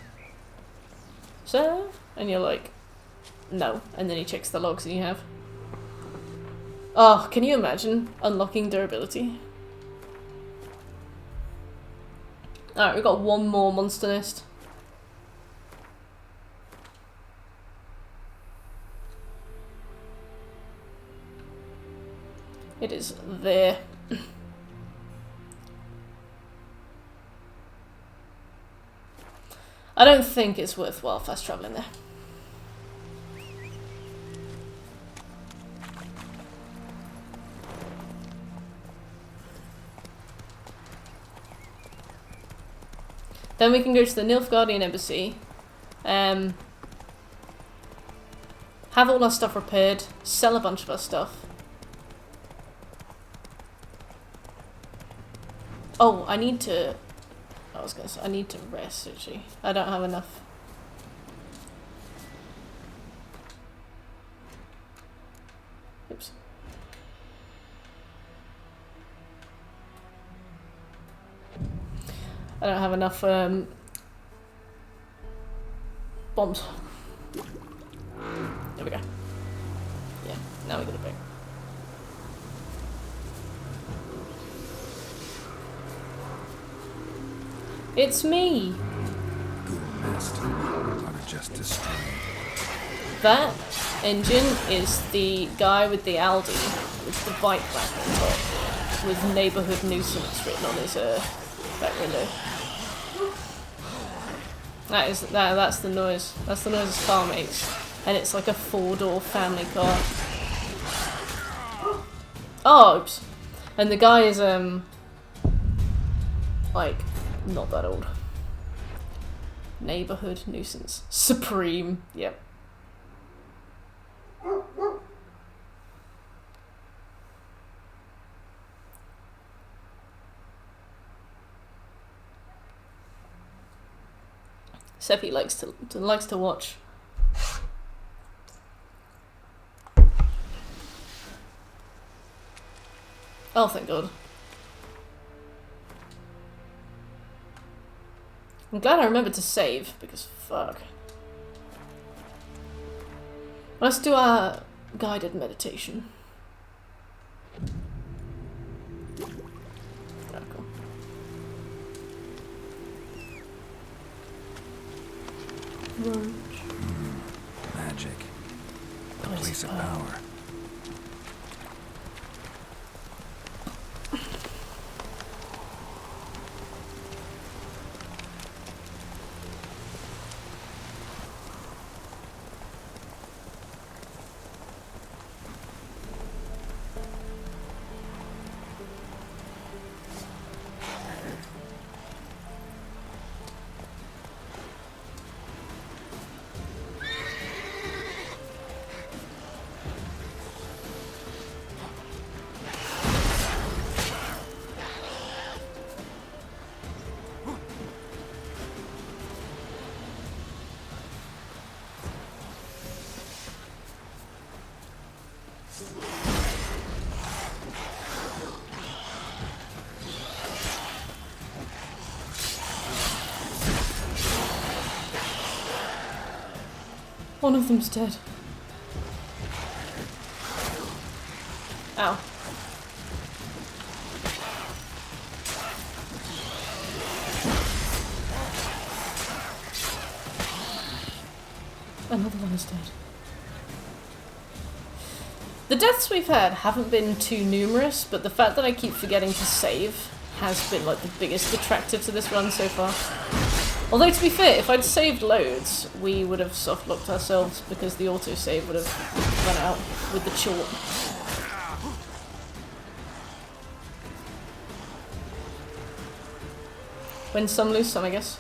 sir?" And you're like, "No." And then he checks the logs that you have. Oh, can you imagine unlocking durability? Alright, we've got one more monster nest. It is there. I don't think it's worthwhile fast traveling there. Then we can go to the Nilfgaardian embassy, have all our stuff repaired, sell a bunch of our stuff. Oh, I need to rest, actually. I don't have enough. Oops. I don't have enough bombs. There we go. Yeah, now we got it back. It's me. Just destroyed. That engine is the guy with the Aldi with the bike rack on top with neighborhood nuisance written on his back window. That's the noise. That's the noise his car makes. And it's like a 4-door family car. Oh, oops. And the guy is like not that old. Neighborhood nuisance. Supreme. Yep. Seppi likes to watch. Oh, thank God. I'm glad I remembered to save, because fuck. Let's do our guided meditation. Ah, cool. Magic. The place of power. One of them's dead. Ow. Another one is dead. The deaths we've had haven't been too numerous, but the fact that I keep forgetting to save has been like the biggest detractor to this run so far. Although, to be fair, if I'd saved loads, we would have soft-locked ourselves because the autosave would have run out with the chalk. Win some, lose some, I guess.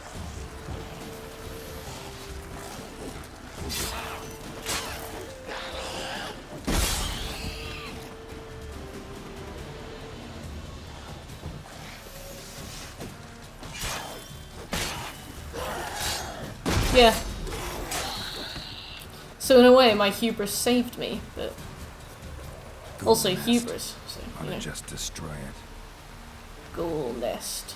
Yeah. So in a way, my hubris saved me, but also hubris. So, you know. Just destroy it. Ghoul nest.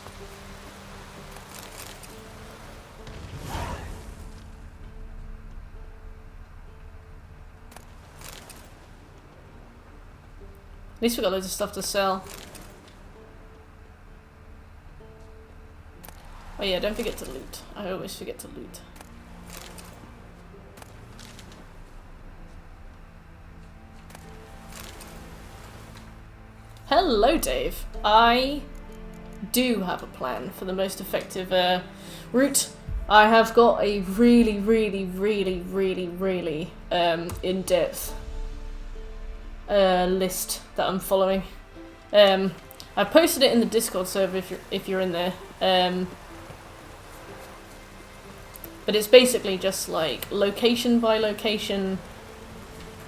At least we got loads of stuff to sell. Oh yeah, don't forget to loot. I always forget to loot. Hello, Dave. I do have a plan for the most effective route. I have got a really in-depth list that I'm following. I posted it in the Discord server if you're in there. But it's basically just like location by location,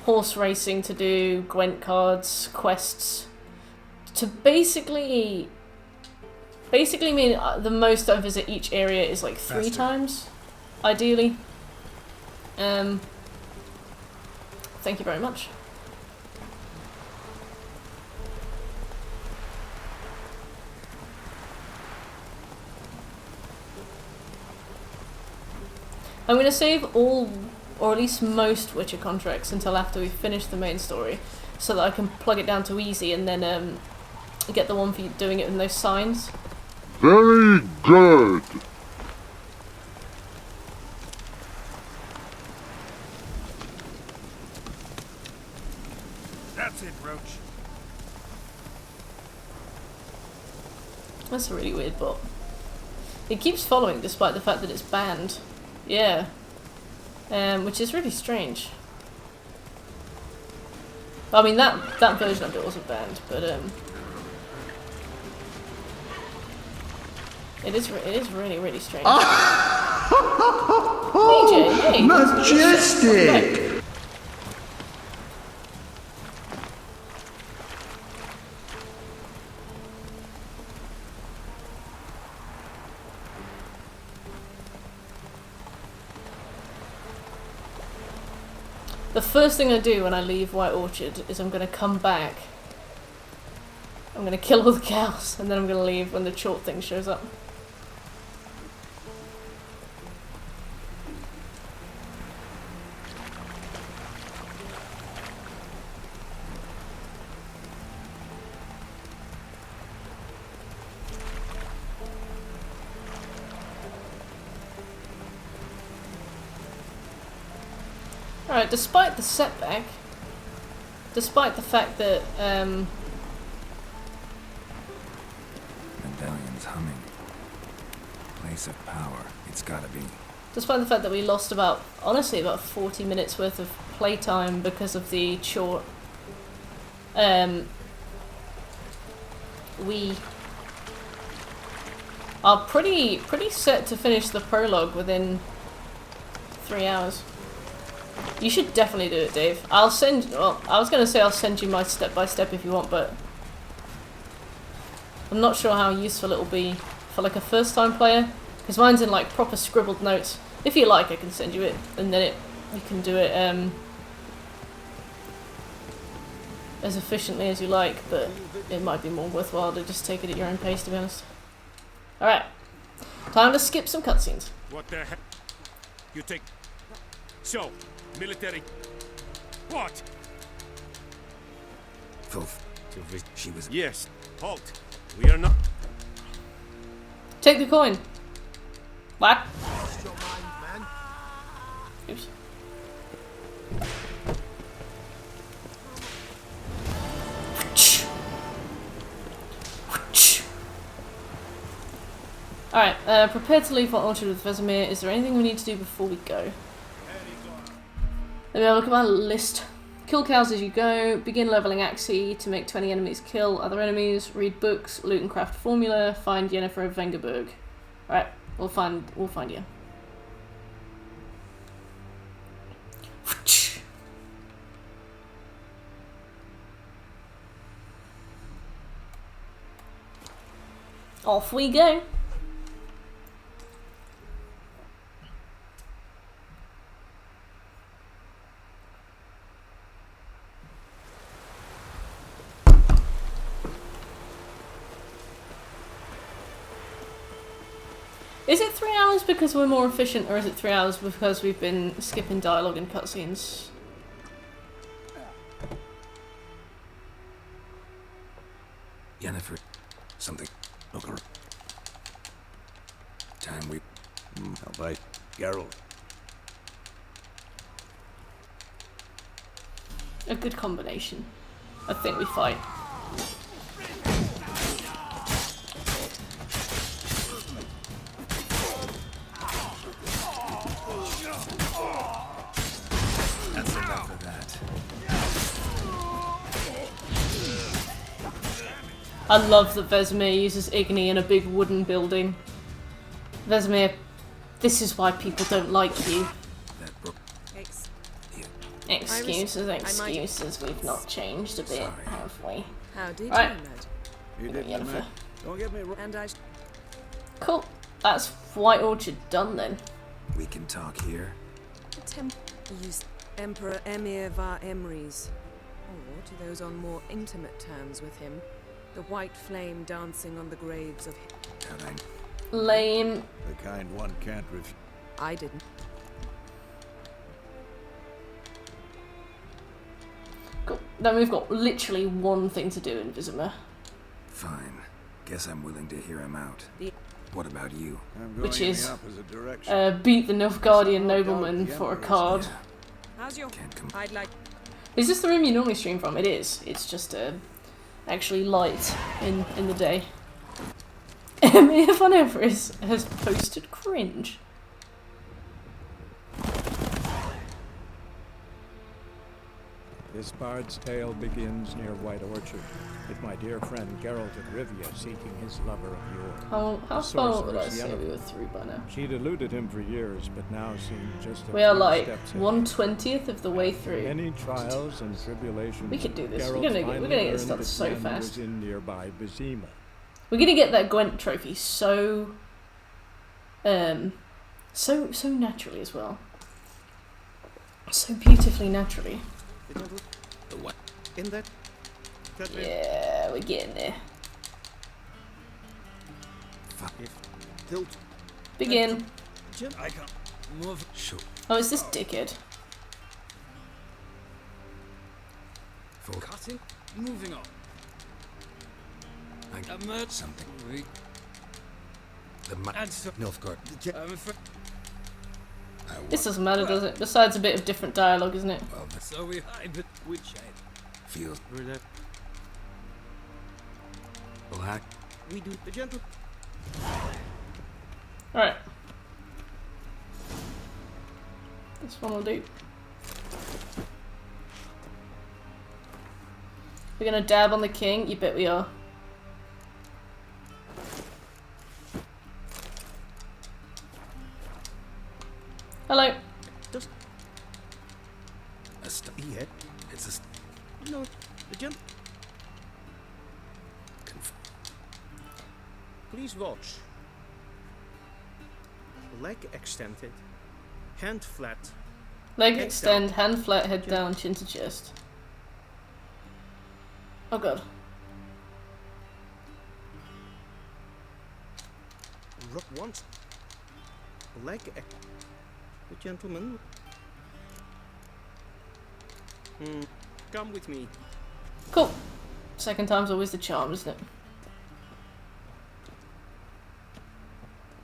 horse racing to do, Gwent cards, quests. To basically mean the most I visit each area is like 3 times, ideally. Thank you very much. I'm going to save all, or at least most, Witcher contracts until after we finish the main story, so that I can plug it down to easy and then get the one for doing it in those signs. Very good. That's a really weird bot. It keeps following despite the fact that it's banned. Yeah. Which is really strange. I mean, that version of it wasn't banned, but it is really, really strange. AJ, hey, Majestic! The first thing I do when I leave White Orchard is I'm going to come back. I'm going to kill all the cows, and then I'm going to leave when the chalk thing shows up. Alright, despite the setback, despite the fact that, Medallion's humming. Place of power. It's gotta be. despite the fact that we lost honestly, about 40 minutes worth of playtime because of the short, we are pretty set to finish the prologue within 3 hours. You should definitely do it, Dave. Well, I was going to say I'll send you my step-by-step if you want, but I'm not sure how useful it'll be for like a first-time player, because mine's in like proper scribbled notes. If you like, I can send you it, and then you can do it as efficiently as you like, but it might be more worthwhile to just take it at your own pace, to be honest. Alright, time to skip some cutscenes. What the heck? You take... So, military... What? Filth. She was... Yes, halt. We are not... Take the coin. What? Oops. Alright, prepare to leave White Orchard with Vesemir. Is there anything we need to do before we go? Let me have a look at my list. Kill cows as you go. Begin leveling Axie to make 20 enemies kill other enemies. Read books. Loot and craft formula. Find Yennefer of Vengerberg. Alright, we'll find you. Off we go. Is it 3 hours because we're more efficient, or is it 3 hours because we've been skipping dialogue and cutscenes? Yennefer. Something. Look around. Time we... How about Geralt? A good combination. I think we fight. That's enough of that. I love that Vesemir uses Igni in a big wooden building. Vesemir, this is why people don't like you. Excuses, we've not changed a bit, have we? How did right. you know? You didn't, man. Don't get me wrong. And I... Cool. That's White Orchard done then. We can talk here. Used Emperor Emir var Emrys, or to those on more intimate terms with him, the white flame dancing on the graves of him. Lame. The kind one can't refuse. I didn't. Cool. Then we've got literally one thing to do in Vesemir. Fine. Guess I'm willing to hear him out. What about you? Which is beat the Nilfgaardian nobleman for a card. How's your... I'd like... Is this the room you normally stream from? It is. It's just actually light in the day. Emir von Everest has posted cringe. This bard's tale begins near White Orchard, with my dear friend Geralt of Rivia seeking his lover of yore. How far would I say we were through by now? She'd eluded him for years, but now seemed just a We are few like steps ahead. 1/20th of the way through. Many trials and tribulations. We could do this. Geralt We're gonna finally get this learned done that so Gwen fast. was in nearby Vizima. We're gonna get that Gwent trophy so naturally as well. So beautifully naturally. What? In that? Yeah, we're getting there. Tilt. Begin. I can't move. Sure. Oh, is this dickhead? Cutting. Moving on. I merged something. We. The Nilfgaard. I'm afraid. This doesn't matter, does it? Besides a bit of different dialogue, isn't it? Well, So we hide, but which side? feel. Black. We do the gentle. Alright. This one will do. We're gonna dab on the king? You bet we are. Hello. Just a yeah. It's a no. The jump. Please watch. Leg extended, hand flat. Leg head extend, down. hand flat, head down, chin to chest. Oh god. Rock once. Leg. The gentleman. Come with me. Cool. Second time's always the charm, isn't it?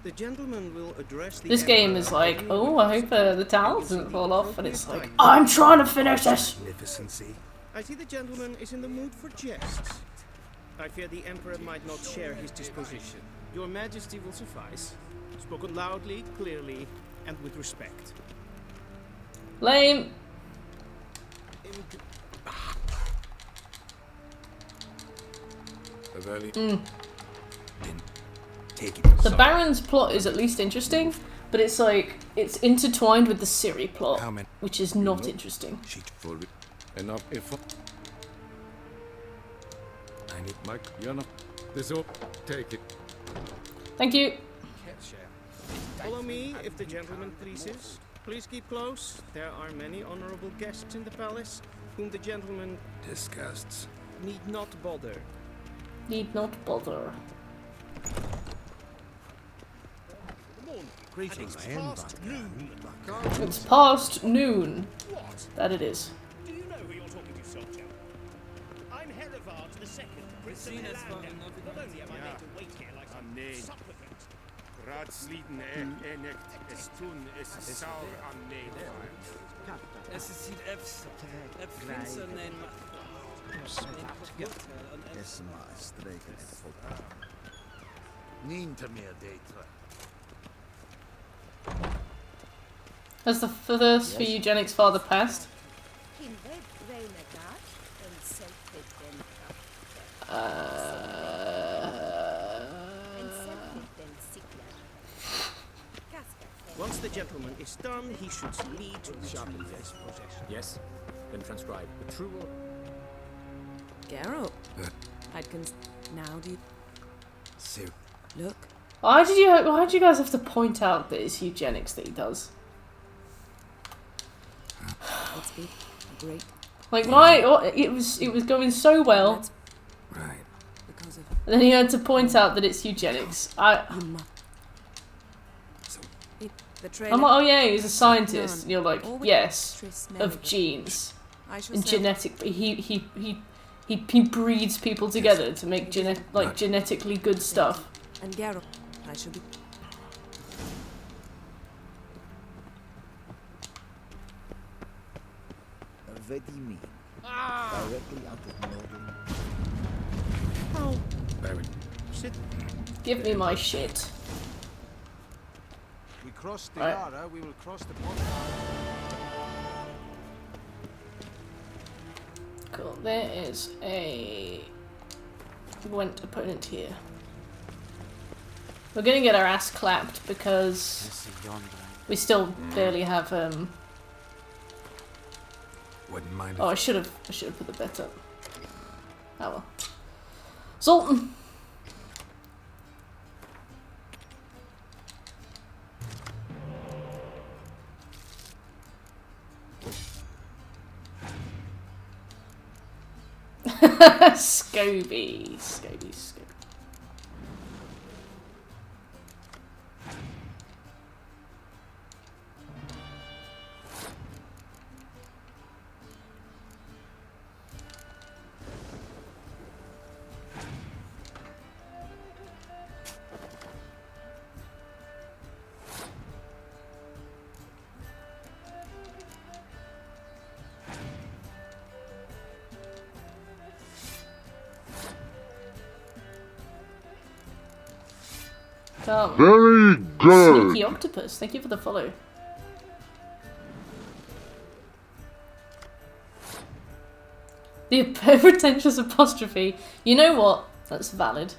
The gentleman will address the This game emperor is like, only oh, with I hope the towel speaking doesn't fall off, and it's appropriate like, time. I'm trying to finish this! Magnificency. I see the gentleman is in the mood for jests. I fear the emperor might not share his disposition. Your majesty will suffice. Spoken loudly, clearly, and with respect. Lame. Take it. The Baron's plot is at least interesting, but it's like, it's intertwined with the Ciri plot, which is not interesting. Enough if I need Mike, you know. This all take it. Thank you. Follow me, if the gentleman pleases. Please keep close. There are many honorable guests in the palace, whom the gentleman disgusts. Need not bother. Need not bother. Greetings, It's past noon. That it is. Do you know who you're talking to, soldier? I'm Herivard the Second, Prince of Milan. Not only am I made to wait here like some supplicant. Ratsliden ernekt, es tun, es saur am Nebenfall. Es sieht Prinsen nein Has the thirst for eugenics father passed? Once the gentleman is done, he should lead to sharpen his possession. Yes. Then transcribe the true or Geralt. Now do you... Sir. Look. Why did you guys have to point out that it's eugenics that he does? Let's be great. Like why? It was going so well. Right. Because of... And then he had to point out that it's eugenics. The I'm like, oh yeah, he's a scientist. And you're like, yes, of genes and genetic. He breeds people together to make genetically good stuff. And Geralt, I shall be. What do you mean? Directly out of Northern. Baron. Sit. Give me my shit. We cross the Right. Yara, we will cross the border. Cool. There is a Gwent opponent here. We're gonna get our ass clapped because we still barely have Wouldn't mind. Oh, I should have put the bet up. Oh well. Sultan. Scoby. Come. Very good. Sneaky octopus, thank you for the follow. The pretentious apostrophe. You know what? That's valid.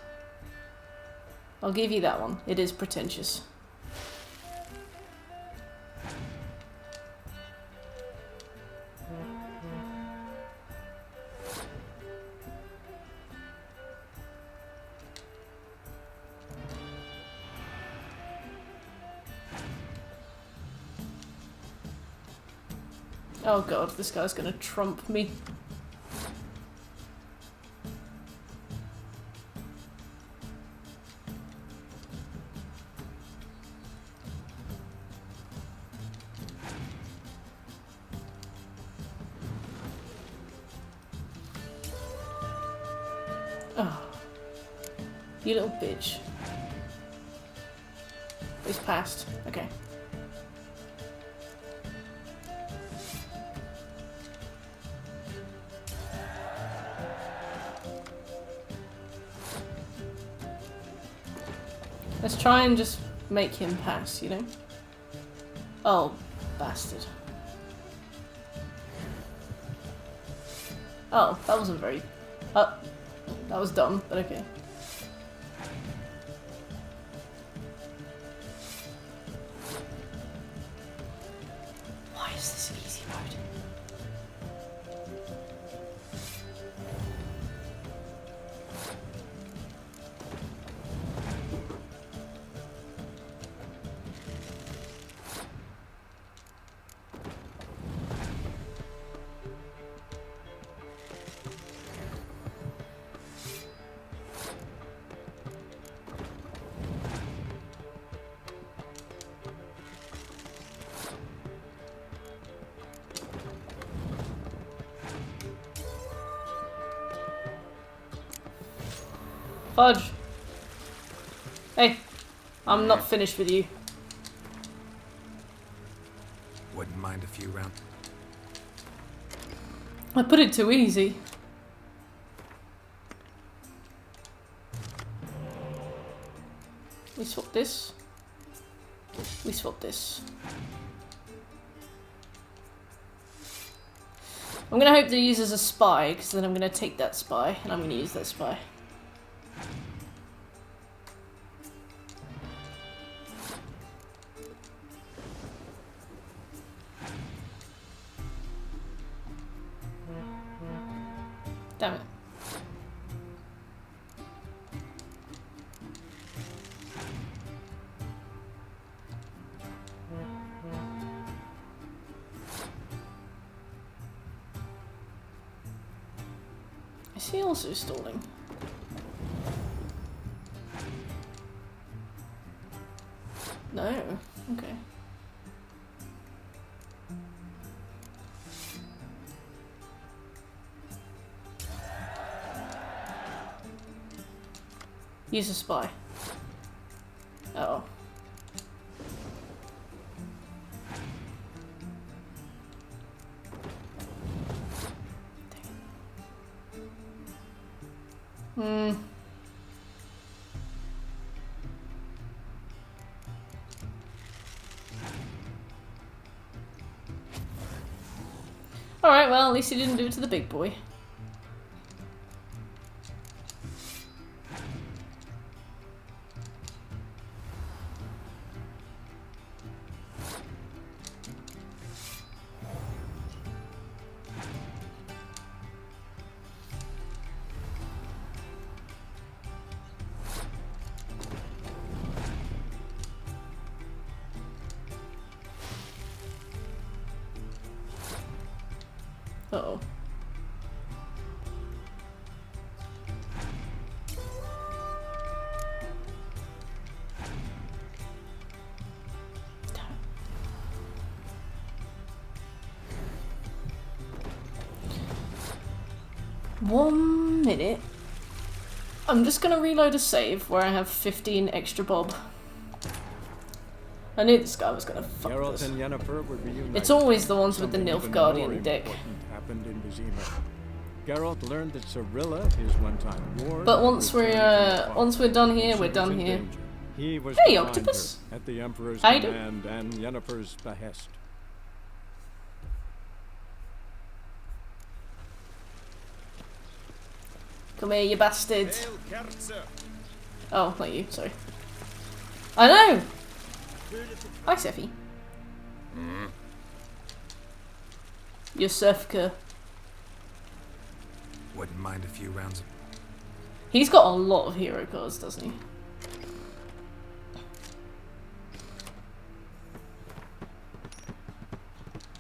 I'll give you that one. It is pretentious. Oh god, this guy's gonna trump me. Oh. You little bitch. He's passed. Okay. Let's try and just make him pass, you know? Oh, bastard. Oh, that wasn't very... Oh, that was dumb, but okay. Why is this easy mode? Fudge. Hey, I'm not finished with you. Wouldn't mind a few rounds. I put it too easy. We swap this. We swap this. I'm gonna hope that he uses a spy, because then I'm gonna take that spy, and I'm gonna use that spy. Damn it. Is he also stalling? No. Okay. Use a spy. Uh oh. Alright, well, at least he didn't do it to the big boy. Uh-oh. One minute. I'm just gonna reload a save where I have 15 extra bob. I knew this guy was gonna fuck Geralt this. and Yennefer would reunite. It's always the ones with the Something Nilf even Guardian more deck. important happened in Vizima. Geralt learned that Cirilla, his one-time ward, But once we're done here, she we're was done in here. danger. He was Hey, behind Octopus! her, at the Emperor's How you doing? command and Yennefer's behest. Come here, you bastard. Oh, not you, sorry. I know! Hi, Seffi. Yosefka. Wouldn't mind a few rounds of... He's got a lot of hero cards, doesn't he?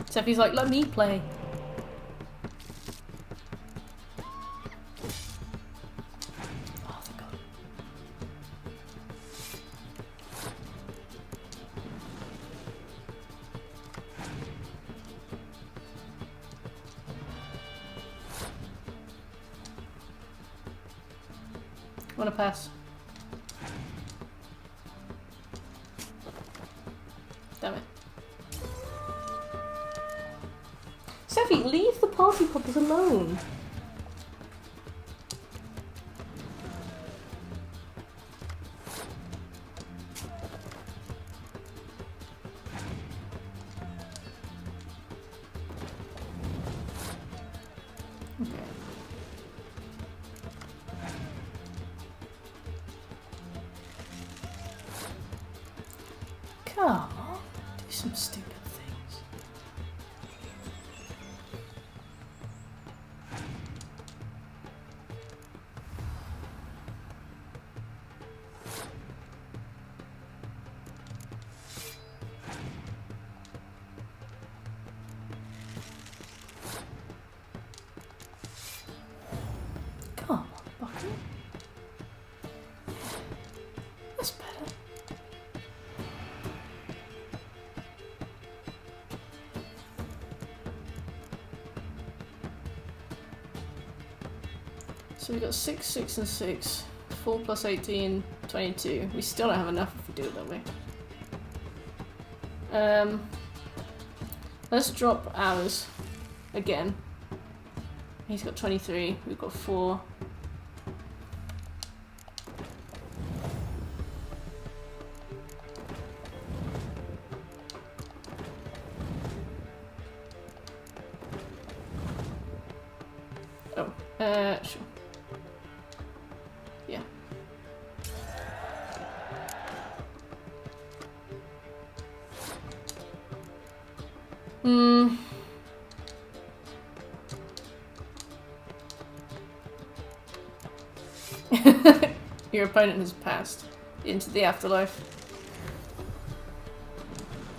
Seffi's like, let me play. Oh, thank God. Wanna pass? Damn it. Seffi, leave the party poppers alone. Okay. Come on, do some stupid things. Come on, Bucky. That's better. So we got 6, 6, and 6. 4 plus 18, 22. We still don't have enough if we do it that way. Let's drop ours again. He's got 23, we've got 4. Oh, sure. Yeah. Hmm. Your opponent has passed into the afterlife.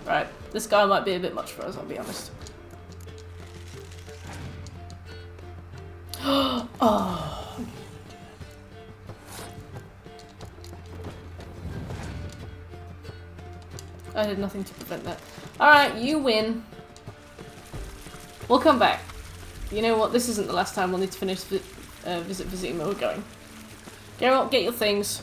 Right, this guy might be a bit much for us, I'll be honest. Oh. I did nothing to prevent that. Alright, you win. We'll come back. You know what, this isn't the last time we'll need to finish Visit Vizima, we're going. Geralt, get your things.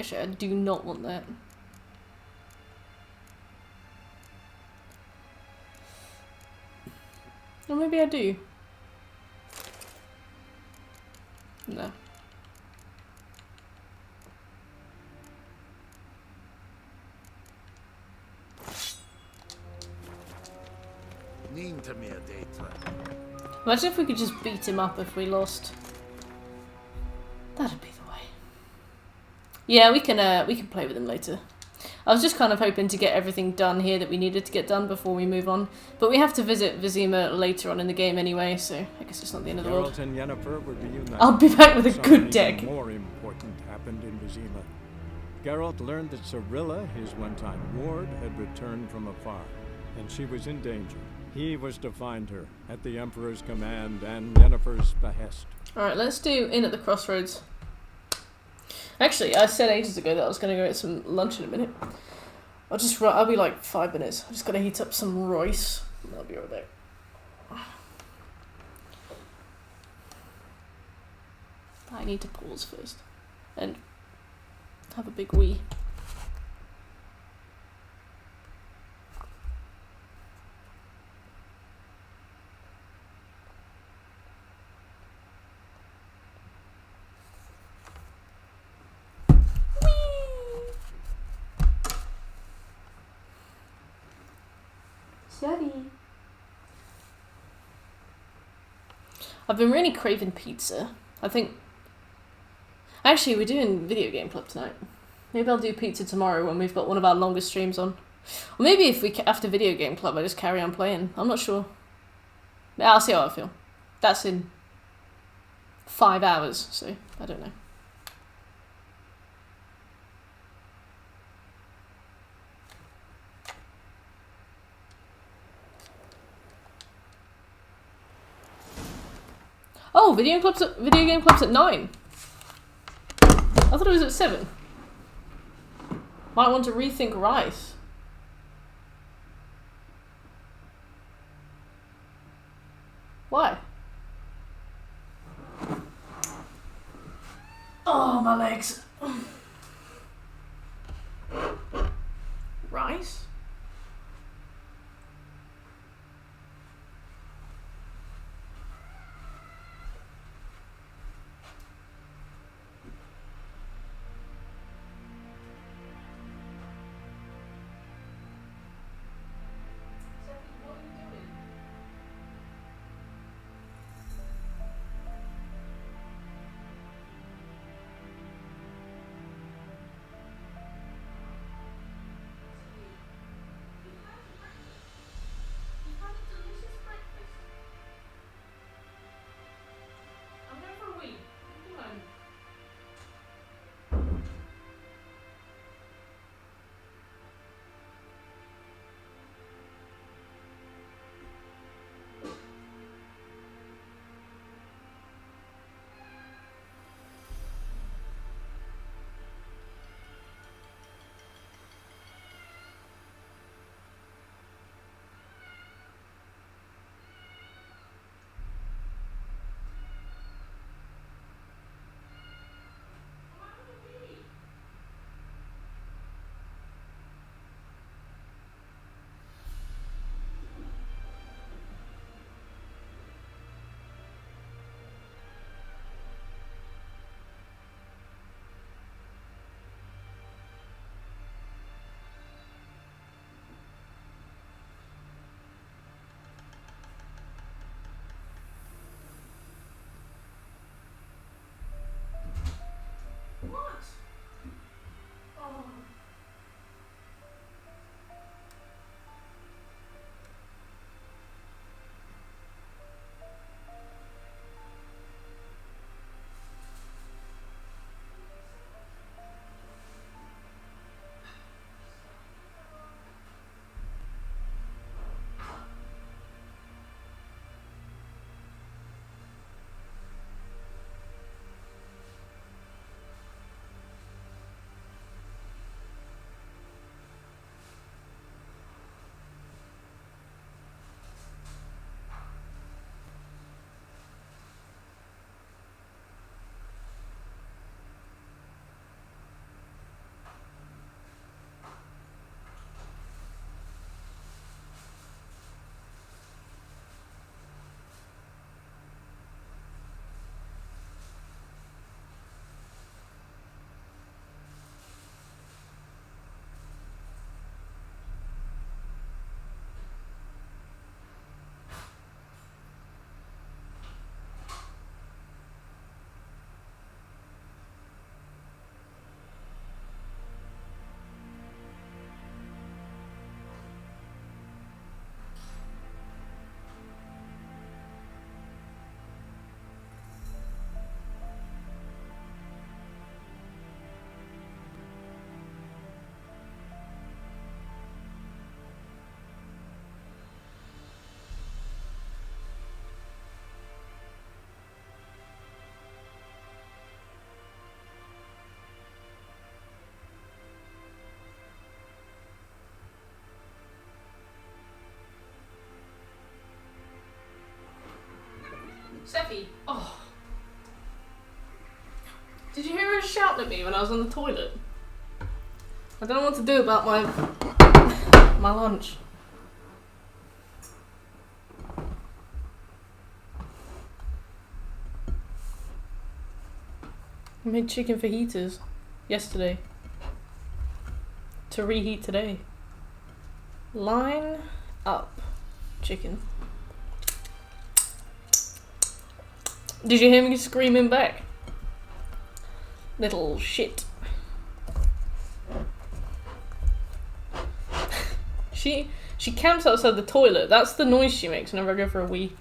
Actually, I do not want that. Or maybe I do. No. Imagine if we could just beat him up if we lost. That'd be the way. Yeah, we can play with him later. I was just kind of hoping to get everything done here that we needed to get done before we move on. But we have to visit Vizima later on in the game anyway, so I guess it's not the end of the world. Geralt and Yennefer were reunited. I'll be back with a good Something deck. even more important happened in Vizima. Geralt learned that Cirilla, his one-time ward, had returned from afar, and she was in danger. He was to find her, at the Emperor's command and Yennefer's behest. Alright, let's do Inn at the Crossroads. Actually, I said ages ago that I was going to go get some lunch in a minute. I'll be like 5 minutes. I'm just going to heat up some rice, and I'll be right back. I need to pause first, and have a big wee. Steady. I've been really craving pizza. I think... Actually, we're doing video game club tonight. Maybe I'll do pizza tomorrow when we've got one of our longest streams on. Or maybe if we after video game club, I just carry on playing. I'm not sure. I'll see how I feel. That's in 5 hours, so I don't know. Oh, video game club's at 9. I thought it was at 7. Might want to rethink rice. Why? Oh, my legs. Rice? Steffi. Oh. Did you hear her shout at me when I was on the toilet? I don't know what to do about my lunch. I made chicken fajitas yesterday to reheat today. Line up chicken. Did you hear me screaming back? Little shit. She camps outside the toilet. That's the noise she makes whenever I go for a wee.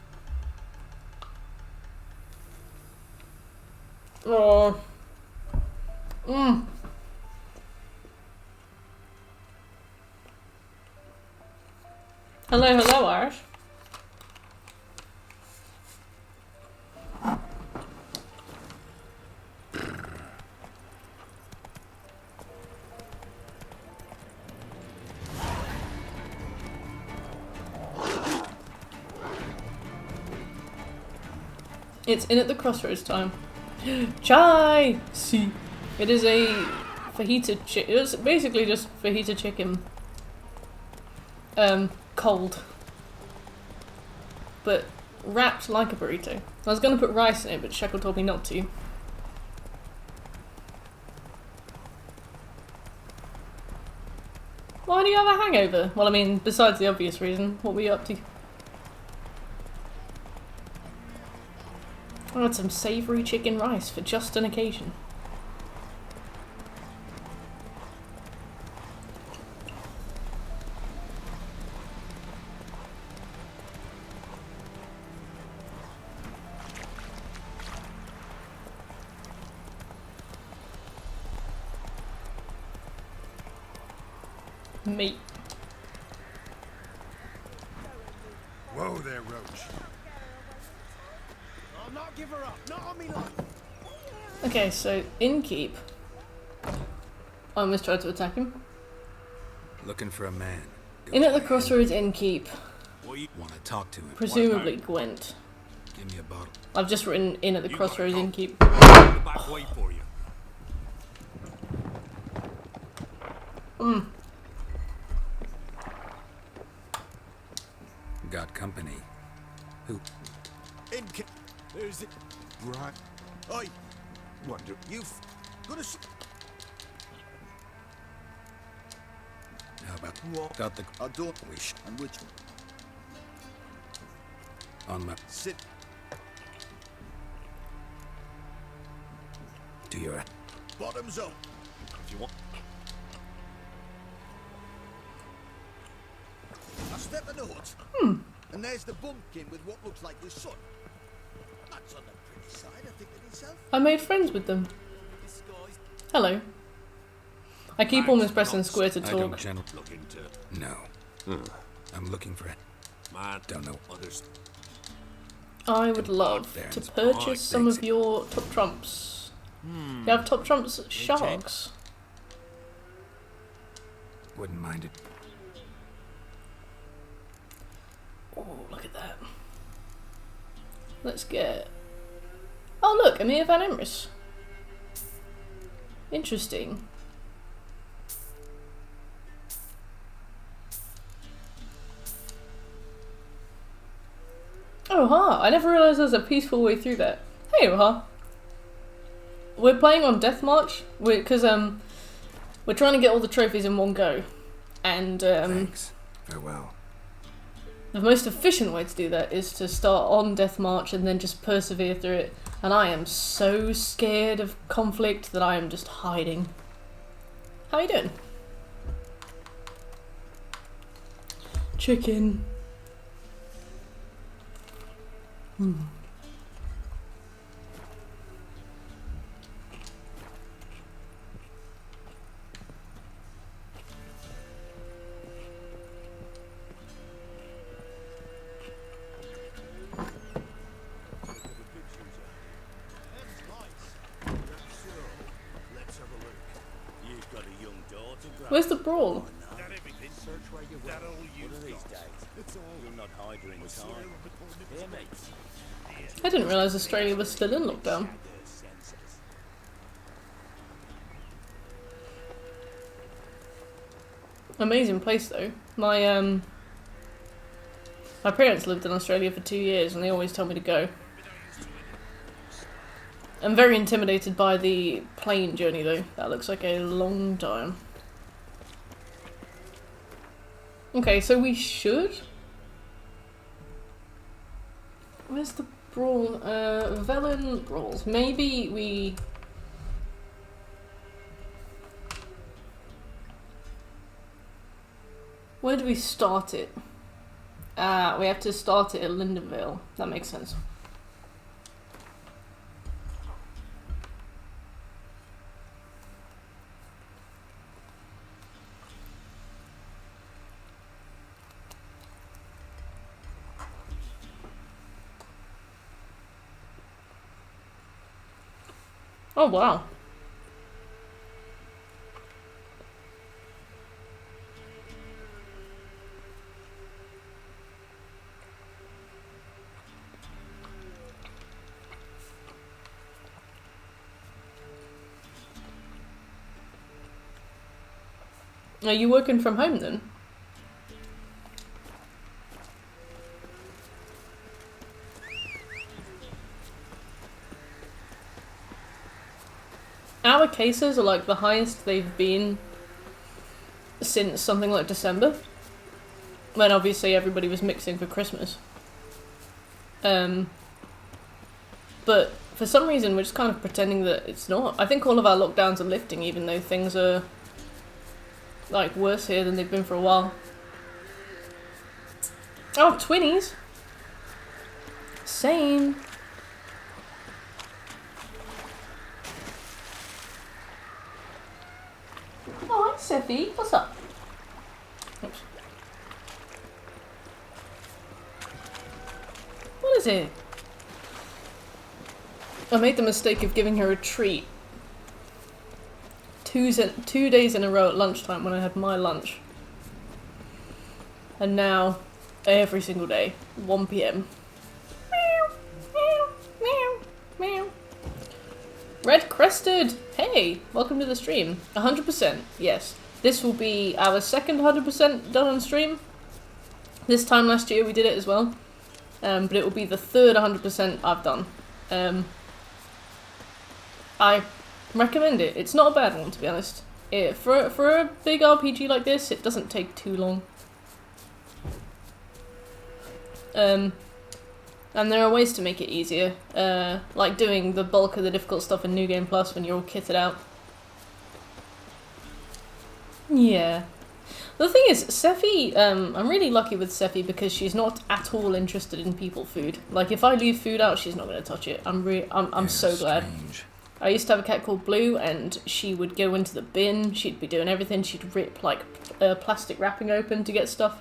Oh. Mmm. Hello, Irish. It's in at the crossroads time. Chai! See. It is a fajita chicken. It's basically just fajita chicken. Cold. But wrapped like a burrito. I was gonna put rice in it, but Shekel told me not to. Why do you have a hangover? Well, I mean, besides the obvious reason, what were you up to? I had some savoury chicken rice for just an occasion. Meat. Whoa there, Roach. I'll not give her up. Not on me life. Okay, so Innkeep. I almost tried to attack him. Looking for a man. In at the crossroads, Innkeep. What you want to talk to him? Presumably Gwent. Give me a bottle. I've just written in at the crossroads, Innkeep. Back way for you. Got company. Who? There's it. Right. I wonder. You've got a. How about What? got the? I don't wish. And which? On my. Sit. Do your. Bottoms up. If you want. I step in the hut. And there's the bumpkin with what looks like the sun. That's on the pretty side, I think of himself. I made friends with them. Hello. I keep almost pressing square to I don't talk. Looking to. No. I'm looking for it. Man, Don't know. others. I would love there to and purchase some things. of your top trumps. You have top trumps sharks. Wouldn't mind it. Oh, look at that. Let's get... Oh look, Amir van Emrys. Interesting. Oh, ha! I never realised there was a peaceful way through that. Hey, ha! We're playing on Death March because we're trying to get all the trophies in one go, and Thanks. Farewell. the most efficient way to do that is to start on Death March and then just persevere through it. And I am so scared of conflict that I am just hiding. How you doing? Chicken. Let's have a look. You've got a young daughter. Where's the brawl? That everything? Search where you that all you've got. It's all. You'll not hide her in time. Here, mate. I didn't realise Australia was still in lockdown. Amazing place though. My parents lived in Australia for 2 years and they always tell me to go. I'm very intimidated by the plane journey though. That looks like a long time. Okay, so we should... Where's the brawl? Velen brawls. Maybe we... Where do we start it? We have to start it at Lindenvale. That makes sense. Oh wow. Are you working from home then? Our cases are like the highest they've been since something like December, when obviously everybody was mixing for Christmas. But for some reason we're just kind of pretending that it's not. I think all of our lockdowns are lifting even though things are like worse here than they've been for a while. Oh, twinnies! Same. Oh, hi Seffi, what's up? Oops. What is it? I made the mistake of giving her a treat 2 days in a row at lunchtime when I had my lunch. And now, every single day, 1 PM. Meow, meow, meow, meow. Red Crested! Hey, welcome to the stream. 100%, yes. This will be our second 100% done on stream. This time last year we did it as well. But it will be the third 100% I've done. I recommend it. It's not a bad one, to be honest. For a big RPG like this, it doesn't take too long. And there are ways to make it easier, like doing the bulk of the difficult stuff in New Game Plus when you're all kitted out. Yeah. The thing is, Seffi, I'm really lucky with Seffi because she's not at all interested in people food. Like, if I leave food out, she's not going to touch it. I'm so glad. I used to have a cat called Blue, and she would go into the bin, she'd be doing everything, she'd rip, like, plastic wrapping open to get stuff.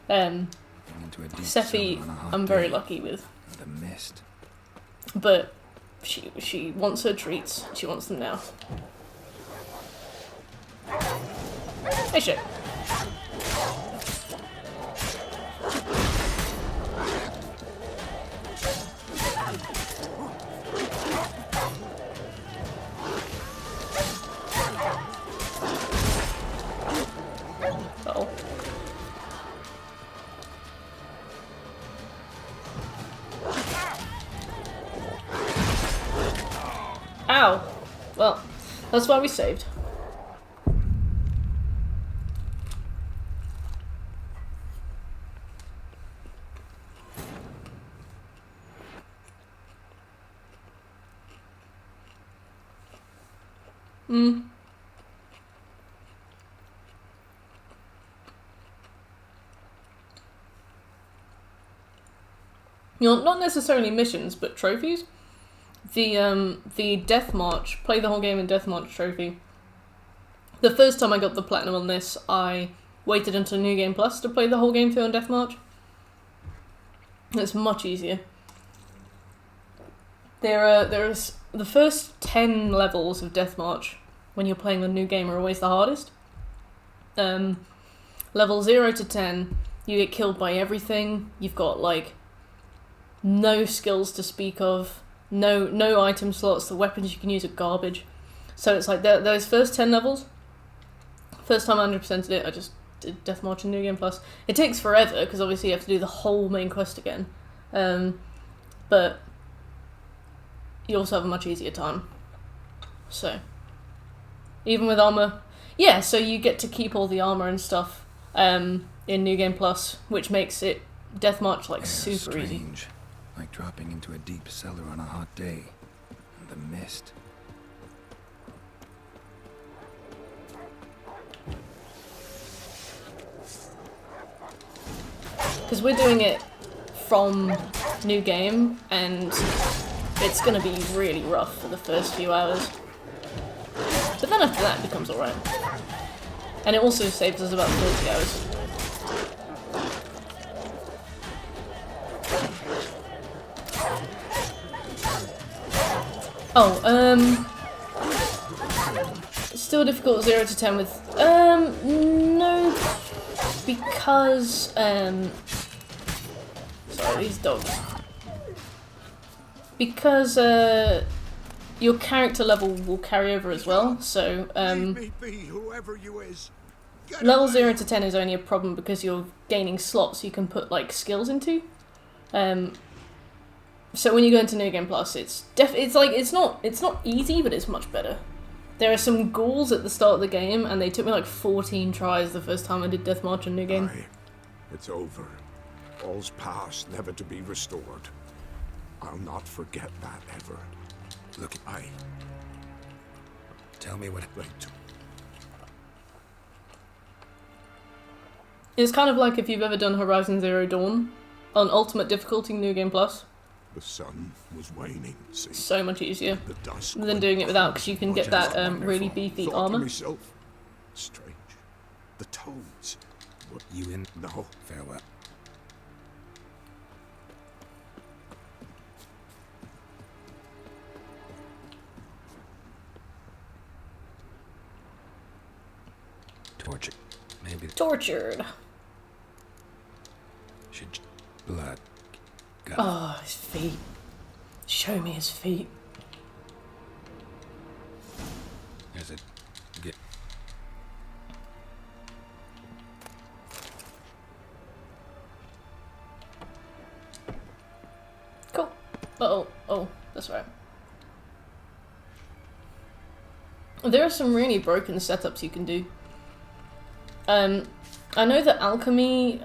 Seffi, I'm very lucky with. The mist. But she wants her treats. She wants them now. Hey, shit. Uh-oh. Ow! Well, that's why we saved. You know, not necessarily missions, but trophies. The Death March, play the whole game in Death March trophy. The first time I got the platinum on this, I waited until New Game Plus to play the whole game through on Death March. It's much easier. There's the first 10 levels of Death March when you're playing the new game are always the hardest. Level 0 to 10, you get killed by everything. You've got like no skills to speak of, no item slots. The weapons you can use are garbage. So it's like those first 10 levels. First time I 100%ed it, I just did Death March and New Game Plus. It takes forever because obviously you have to do the whole main quest again, but you also have a much easier time. So even with armor, yeah. So you get to keep all the armor and stuff in New Game Plus, which makes it Death March like super easy. Like dropping into a deep cellar on a hot day. And the mist. Because we're doing it from New Game, and it's going to be really rough for the first few hours. But then after that it becomes alright. And it also saves us about 30 hours. Oh, still difficult 0 to 10 with, no, because, sorry, these dogs. Because, your character level will carry over as well, so, level 0 to 10 is only a problem because you're gaining slots you can put, like, skills into. So when you go into New Game Plus, it's not easy, but it's much better. There are some ghouls at the start of the game, and they took me like 14 tries the first time I did Death March and New Game. Aye, it's over. All's past, never to be restored. I'll not forget that ever. Look, tell me what. Right. It's kind of like if you've ever done Horizon Zero Dawn on Ultimate Difficulty New Game Plus. The sun was waning, see? So much easier The dusk than doing it without, because you can get that really beefy Thought to armor. myself, strange. The toads. What You in? No. Farewell. Tortured. Maybe. Tortured. Should blood. Oh, his feet. Show me his feet. There's a. Get. Cool. Uh-oh. Oh, that's right. There are some really broken setups you can do. I know that alchemy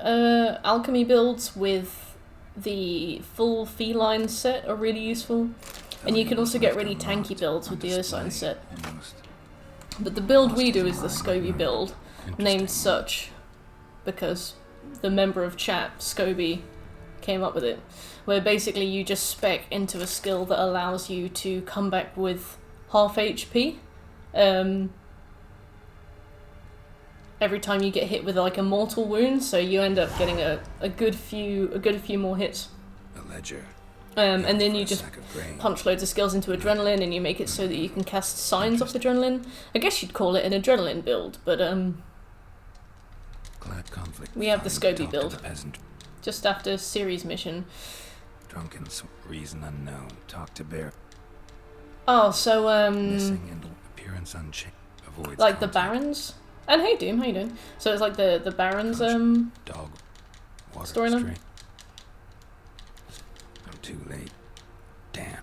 builds with the full feline set are really useful, and you can also get really tanky builds with the Ursine set. But the build we do is the Scoby build, named such because the member of chat, Scoby, came up with it, where basically you just spec into a skill that allows you to come back with half HP. Every time you get hit with like a mortal wound, so you end up getting a good few more hits. A ledger. And then you just punch loads of skills into adrenaline, and you make it so that you can cast signs off adrenaline. I guess you'd call it an adrenaline build, but we have the Scoby build just after series mission. Drunken, reason unknown. Talk to bear. Oh, so Missing and appearance unchanged. Avoids like the contact. Barons. And hey Doom, how you doing? So it's like the Barons Dog. storyline. I'm too late. Damn.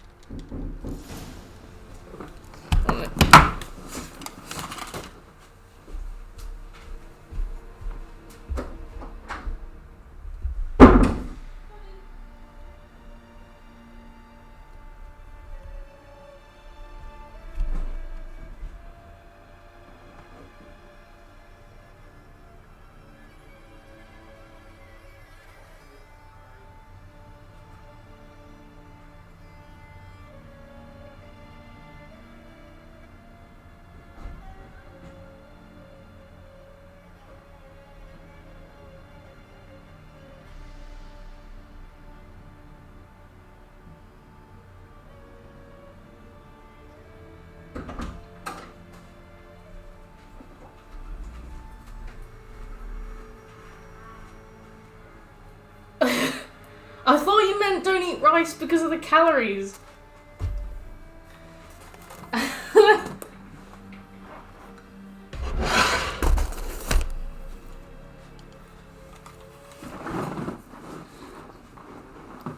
meant don't eat rice because of the calories.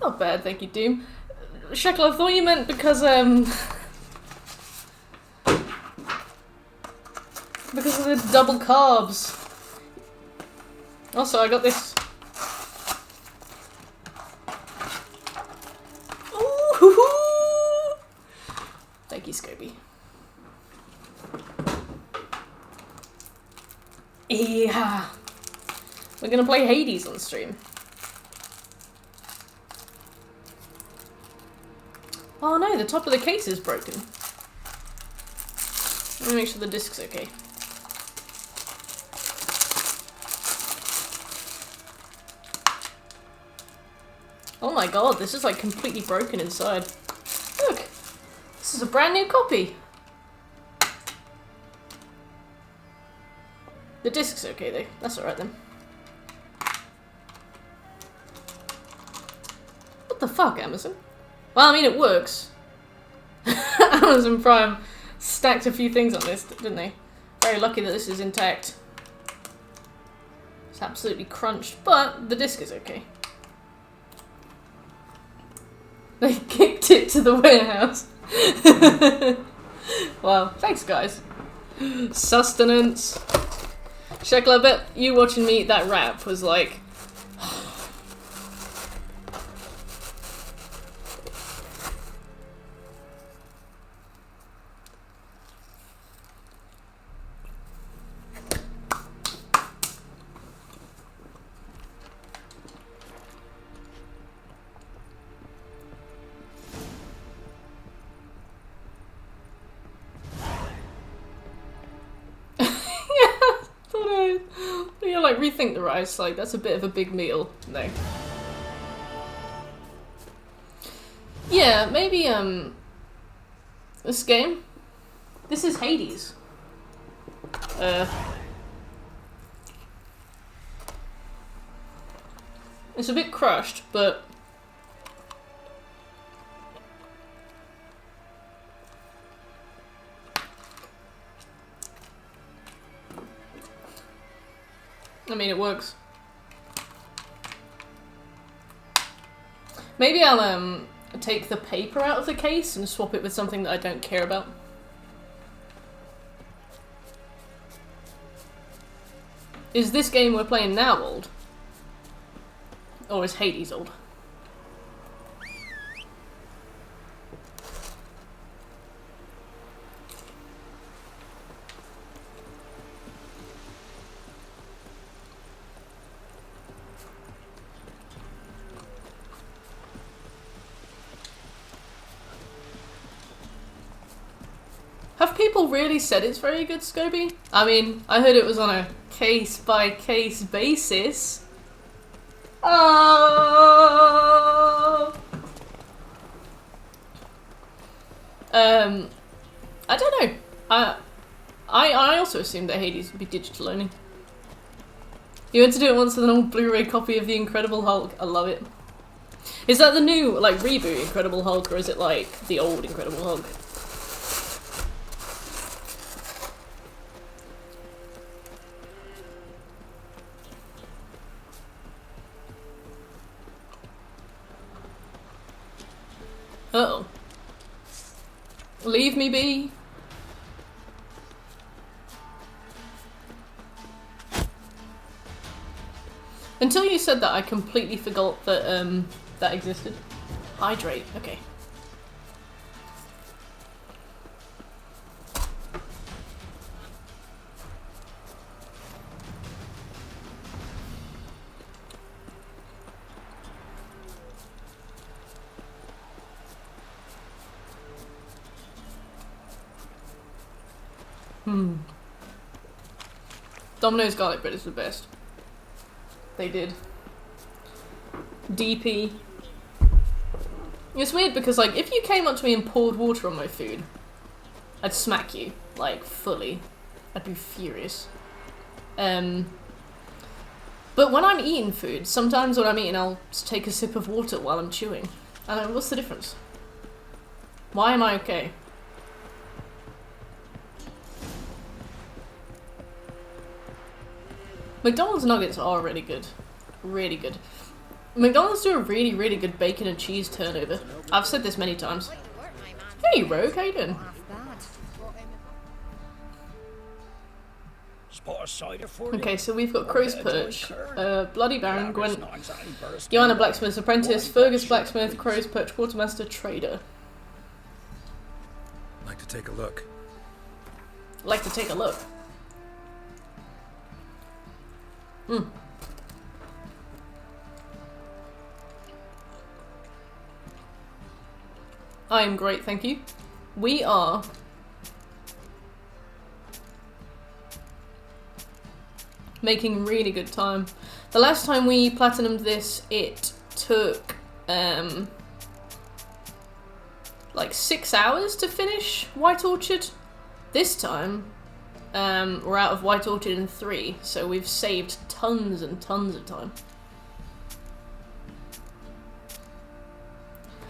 Not bad, thank you, Doom. Shekel, I thought you meant because, because of the double carbs. Also, I got this. Ooh, thank you, Scobie. Yeah. We're gonna play Hades on stream. Oh no, the top of the case is broken. Let me make sure the disc's okay. Oh my god, this is like completely broken inside. Look! This is a brand new copy! The disc's okay though, that's alright then. What the fuck, Amazon? Well, I mean, it works. Amazon Prime stacked a few things on this, didn't they? Very lucky that this is intact. It's absolutely crunched, but the disc is okay. They kicked it to the warehouse. Wow, thanks guys. Sustenance. Shekel, I bet you watching me eat that wrap was like... rethink the rice, like that's a bit of a big meal. No. Yeah, maybe this game. This is Hades. It's a bit crushed, but I mean, it works. Maybe I'll take the paper out of the case and swap it with something that I don't care about. Is this game we're playing now old? Or is Hades old? Have people really said it's very good, Scobie? I mean, I heard it was on a case-by-case basis. Oh. I don't know. I also assumed that Hades would be digital only. You went to do it once with an old Blu-ray copy of The Incredible Hulk. I love it. Is that the new, like, reboot Incredible Hulk, or is it, like, the old Incredible Hulk? Uh-oh. Leave me be. Until you said that, I completely forgot that, that existed. Hydrate, okay. Domino's garlic bread is the best. They did. DP. It's weird because, like, if you came up to me and poured water on my food, I'd smack you, like, fully. I'd be furious. But when I'm eating food, sometimes when I'm eating, I'll take a sip of water while I'm chewing. And what's the difference? Why am I okay? McDonald's nuggets are really good. Really good. McDonald's do a really, really good bacon and cheese turnover. I've said this many times. Hey, Rogue, how you doing? Okay, so we've got Crow's Perch, Bloody Baron, Gwent, Joanna Blacksmith's Apprentice, Fergus Blacksmith, Crow's Perch, Quartermaster, Trader. Like to take a look. Like to take a look. Hmm. I am great, thank you. We are making really good time. The last time we platinumed this, it took like 6 hours to finish White Orchard. This time, we're out of White Orchard in 3, so we've saved tons and tons of time.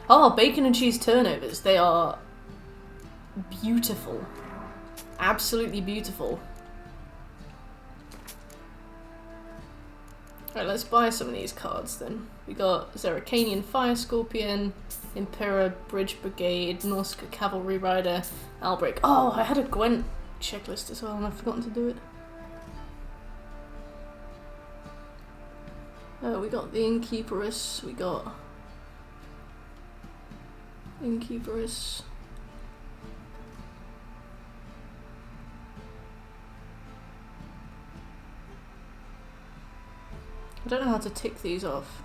Oh, bacon and cheese turnovers. They are beautiful. Absolutely beautiful. Right, let's buy some of these cards then. We got Zeracanian Fire Scorpion, Impera Bridge Brigade, Norska Cavalry Rider, Albrecht. Oh, I had a Gwent checklist as well and I've forgotten to do it. We got the Innkeeperess, we got Innkeeperess. I don't know how to tick these off.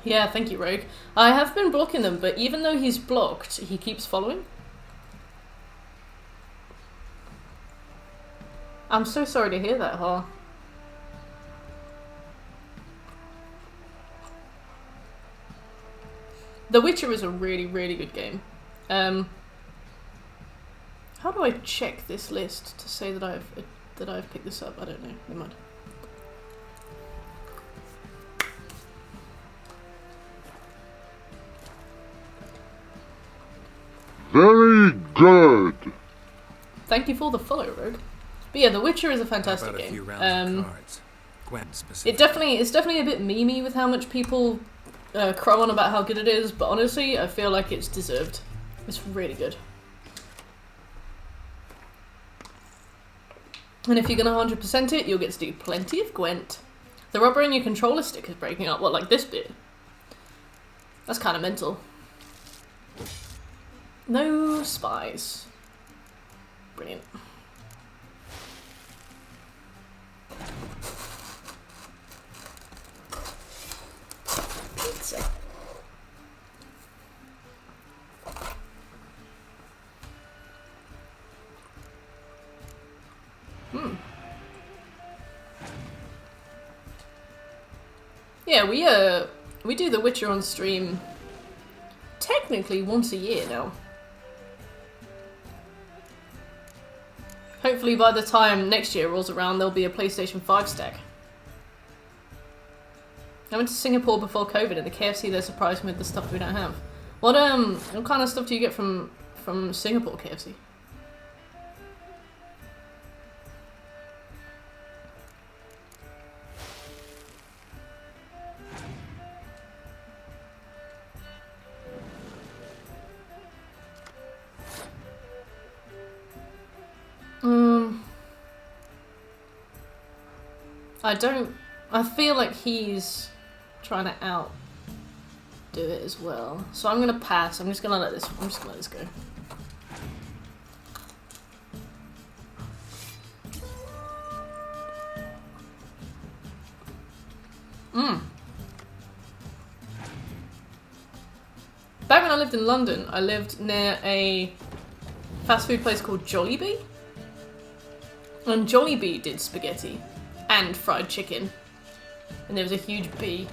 Yeah, thank you, Rogue. I have been blocking them, but even though he's blocked, he keeps following. I'm so sorry to hear that, Har. The Witcher is a really, really good game. How do I check this list to say that I've picked this up? I don't know. Never mind. Very good. Thank you for the follow, Rogue. But yeah, The Witcher is a fantastic game. It's definitely a bit memey with how much people crow on about how good it is, but honestly, I feel like it's deserved. It's really good. And if you're gonna 100% it, you'll get to do plenty of Gwent. The rubber in your controller stick is breaking up. What, like this bit? That's kind of mental. No spies. Brilliant. Pizza. Yeah, we do The Witcher on stream technically once a year now. Hopefully by the time next year rolls around, there'll be a PlayStation 5 stack. I went to Singapore before COVID, and the KFC there surprised me with the stuff we don't have. What kind of stuff do you get from Singapore KFC? I feel like he's trying to outdo it as well. So I'm gonna pass. I'm just gonna let this go. Back when I lived in London, I lived near a fast food place called Jollibee. And Jollibee did spaghetti and fried chicken. And there was a huge bee.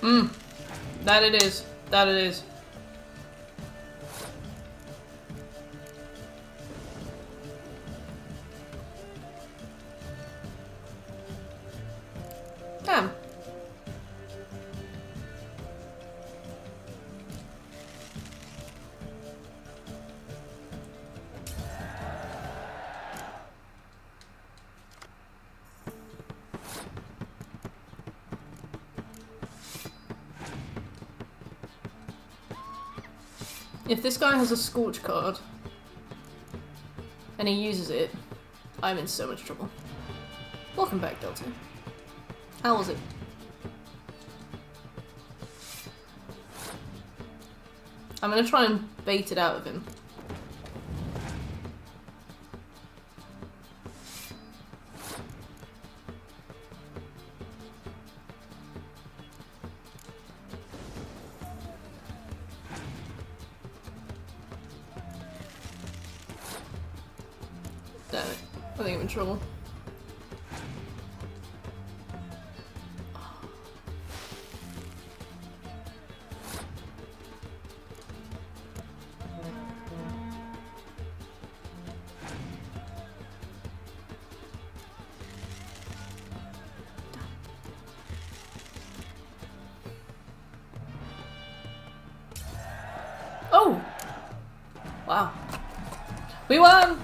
That it is. That it is. Damn. If this guy has a Scorch card and he uses it, I'm in so much trouble. Welcome back, Delta. How was it? I'm gonna try and bait it out of him. Damn it. I think I'm in trouble. Oh! Wow. We won!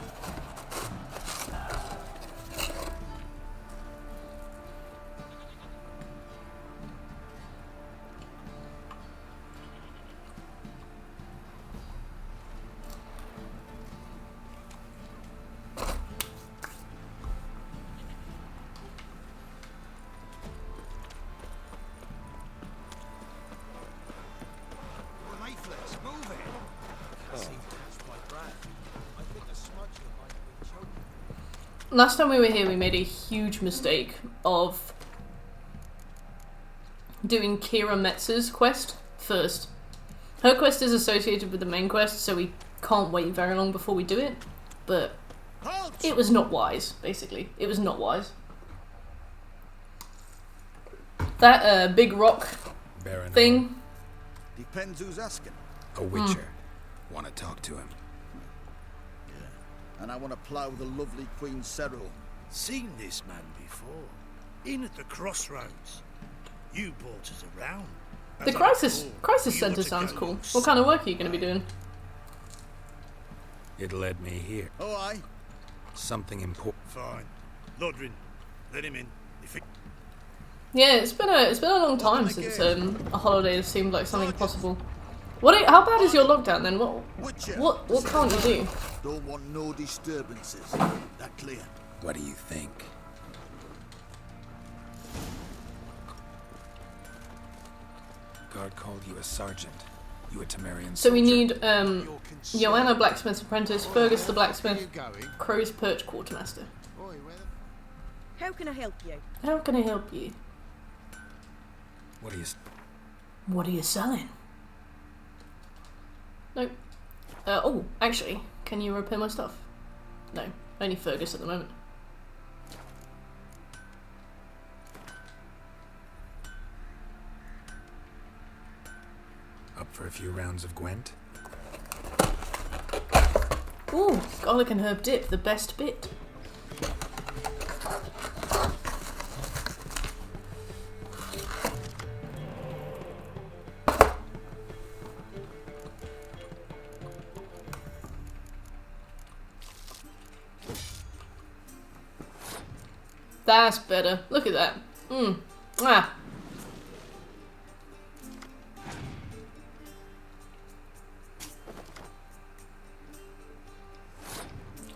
Lifeless, move it. Last time we were here, we made a huge mistake of doing Kira Metz's quest first. Her quest is associated with the main quest, so we can't wait very long before we do it, but it was not wise, basically. It was not wise. That big rock thing. Depends who's asking. A witcher. Want to talk to him. And I want to plough the lovely Queen Cyril. Seen this man before. In at the crossroads. You brought us around. The Crisis Center sounds cool. What kind of work are you going to be doing? It led me here. Oh, aye. Something important. Fine. Lodrin, let him in. If it... Yeah, it's been a long time since a holiday has seemed like something possible. How bad is your lockdown then? What can't you do? Don't want no disturbances. That clear? What do you think? Guard called you a sergeant. You a Temerian So we soldier. need Joanna Blacksmith's apprentice, Fergus the blacksmith, Crow's Perch quartermaster. How can I help you? How can I help you? What are you selling? No. Oh, actually, can you repair my stuff? No, only Fergus at the moment. Up for a few rounds of Gwent? Ooh, garlic and herb dip, the best bit. That's better. Look at that. Ah.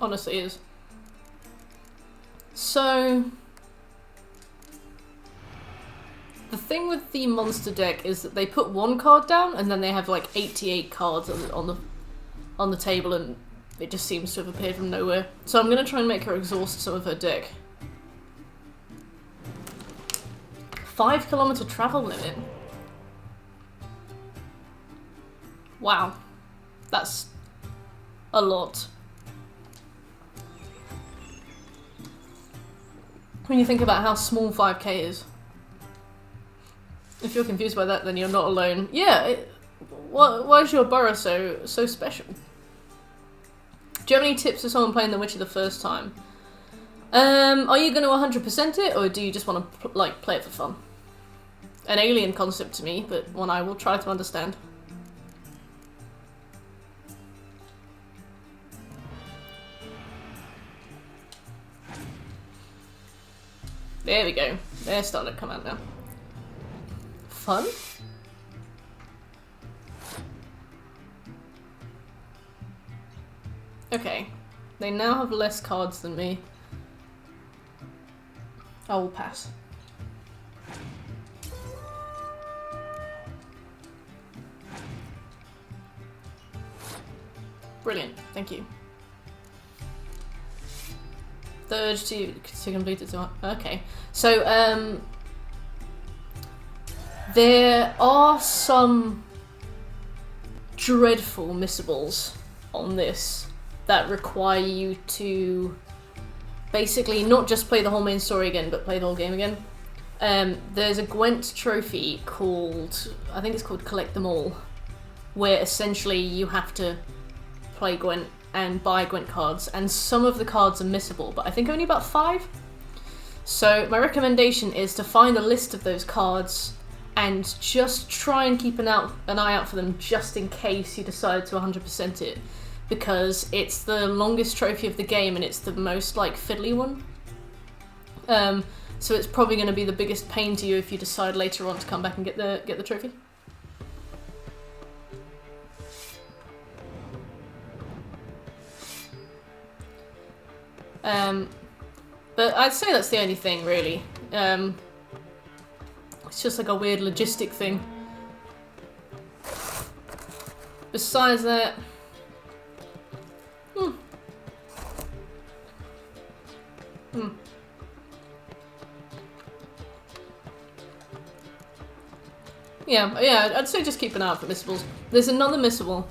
Honestly is. So the thing with the monster deck is that they put one card down and then they have like 88 cards on the table, and it just seems to have appeared from nowhere. So I'm gonna try and make her exhaust some of her deck. 5 kilometer travel limit. Wow. That's a lot. When you think about how small 5k is. If you're confused by that, then you're not alone. Yeah, why is your borough so special? Do you have any tips for someone playing The Witcher the first time? Are you going to 100% it, or do you just want to like play it for fun? An alien concept to me, but one I will try to understand. There we go. They're starting to come out now. Fun? Okay. They now have less cards than me. I will pass. Brilliant, thank you. The urge to complete it. Okay, so there are some dreadful missables on this that require you to basically not just play the whole main story again, but play the whole game again. There's a Gwent trophy called, I think it's called Collect Them All, where essentially you have to play Gwent and buy Gwent cards, and some of the cards are missable, but I think only about 5. So my recommendation is to find a list of those cards and just try and keep an eye out for them, just in case you decide to 100% it, because it's the longest trophy of the game and it's the most like fiddly one. So it's probably going to be the biggest pain to you if you decide later on to come back and get the trophy. But I'd say that's the only thing, really. It's just like a weird logistic thing. Besides that... Yeah, I'd say just keep an eye out for missables. There's another missable,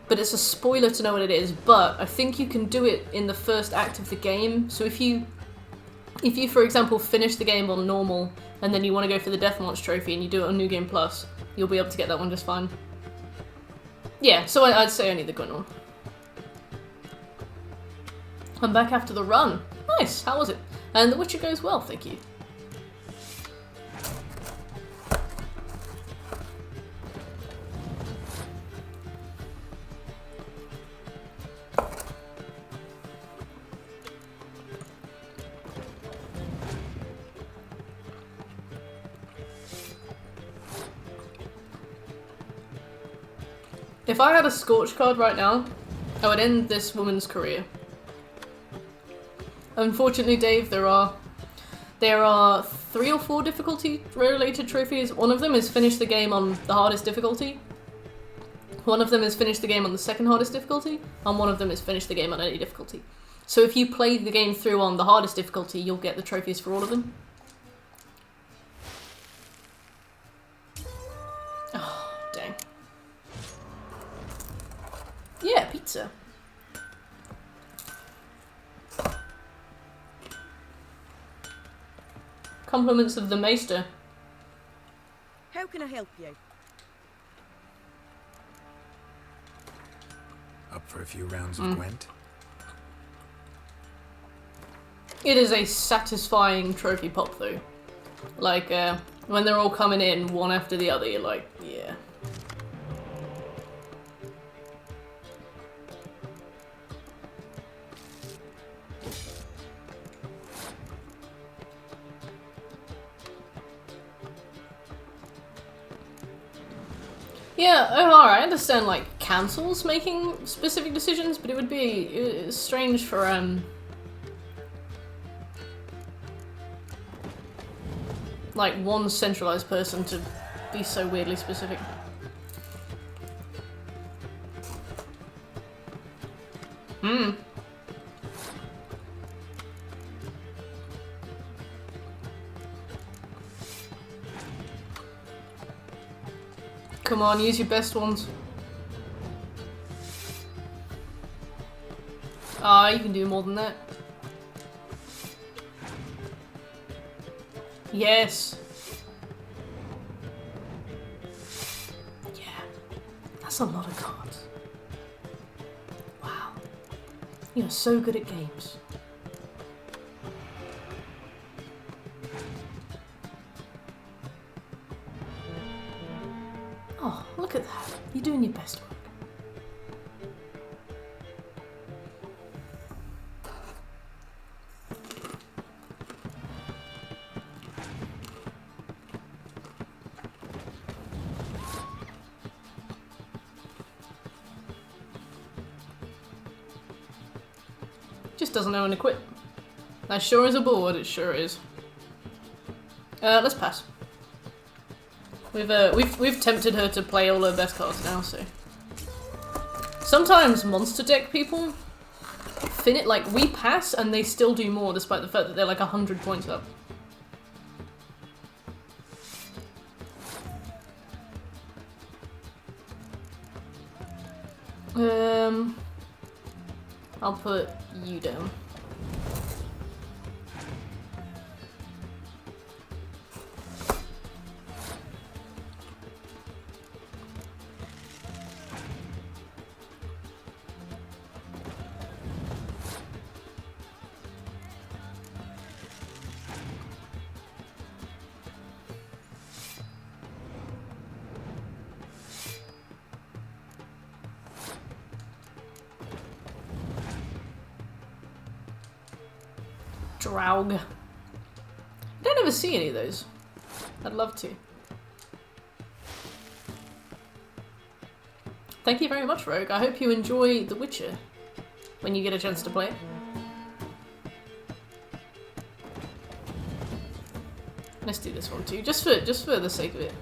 but it's a spoiler to know what it is, but I think you can do it in the first act of the game. So if you, for example, finish the game on normal, and then you want to go for the Death March trophy and you do it on New Game Plus, you'll be able to get that one just fine. Yeah, so I'd say only the Gwent one. I'm back after the run. Nice, how was it? And The Witcher goes well, thank you. If I had a Scorch card right now, I would end this woman's career. Unfortunately, Dave, there are 3 or 4 difficulty-related trophies. One of them is finish the game on the hardest difficulty. One of them is finish the game on the second hardest difficulty. And one of them is finish the game on any difficulty. So if you play the game through on the hardest difficulty, you'll get the trophies for all of them. Oh, dang. Yeah, pizza. Compliments of the Maester. How can I help you? Up for a few rounds of Gwent? It is a satisfying trophy pop, though. Like, when they're all coming in one after the other, you're like, yeah. Yeah, alright, I understand, like, councils making specific decisions, but it would be strange for, like, one centralized person to be so weirdly specific. Come on, use your best ones. Ah, you can do more than that. Yes. That's a lot of cards. Wow. You're so good at games. Oh, look at that. You're doing your best work. Just doesn't know when to quit. That sure is a board, it sure is. Let's pass. We've tempted her to play all her best cards now, so. Sometimes monster deck people like we pass and they still do more despite the fact that they're like 100 points up. I'll put you down. Draug. I don't ever see any of those. I'd love to. Thank you very much, Rogue. I hope you enjoy The Witcher when you get a chance to play it. Let's do this one too, just for the sake of it.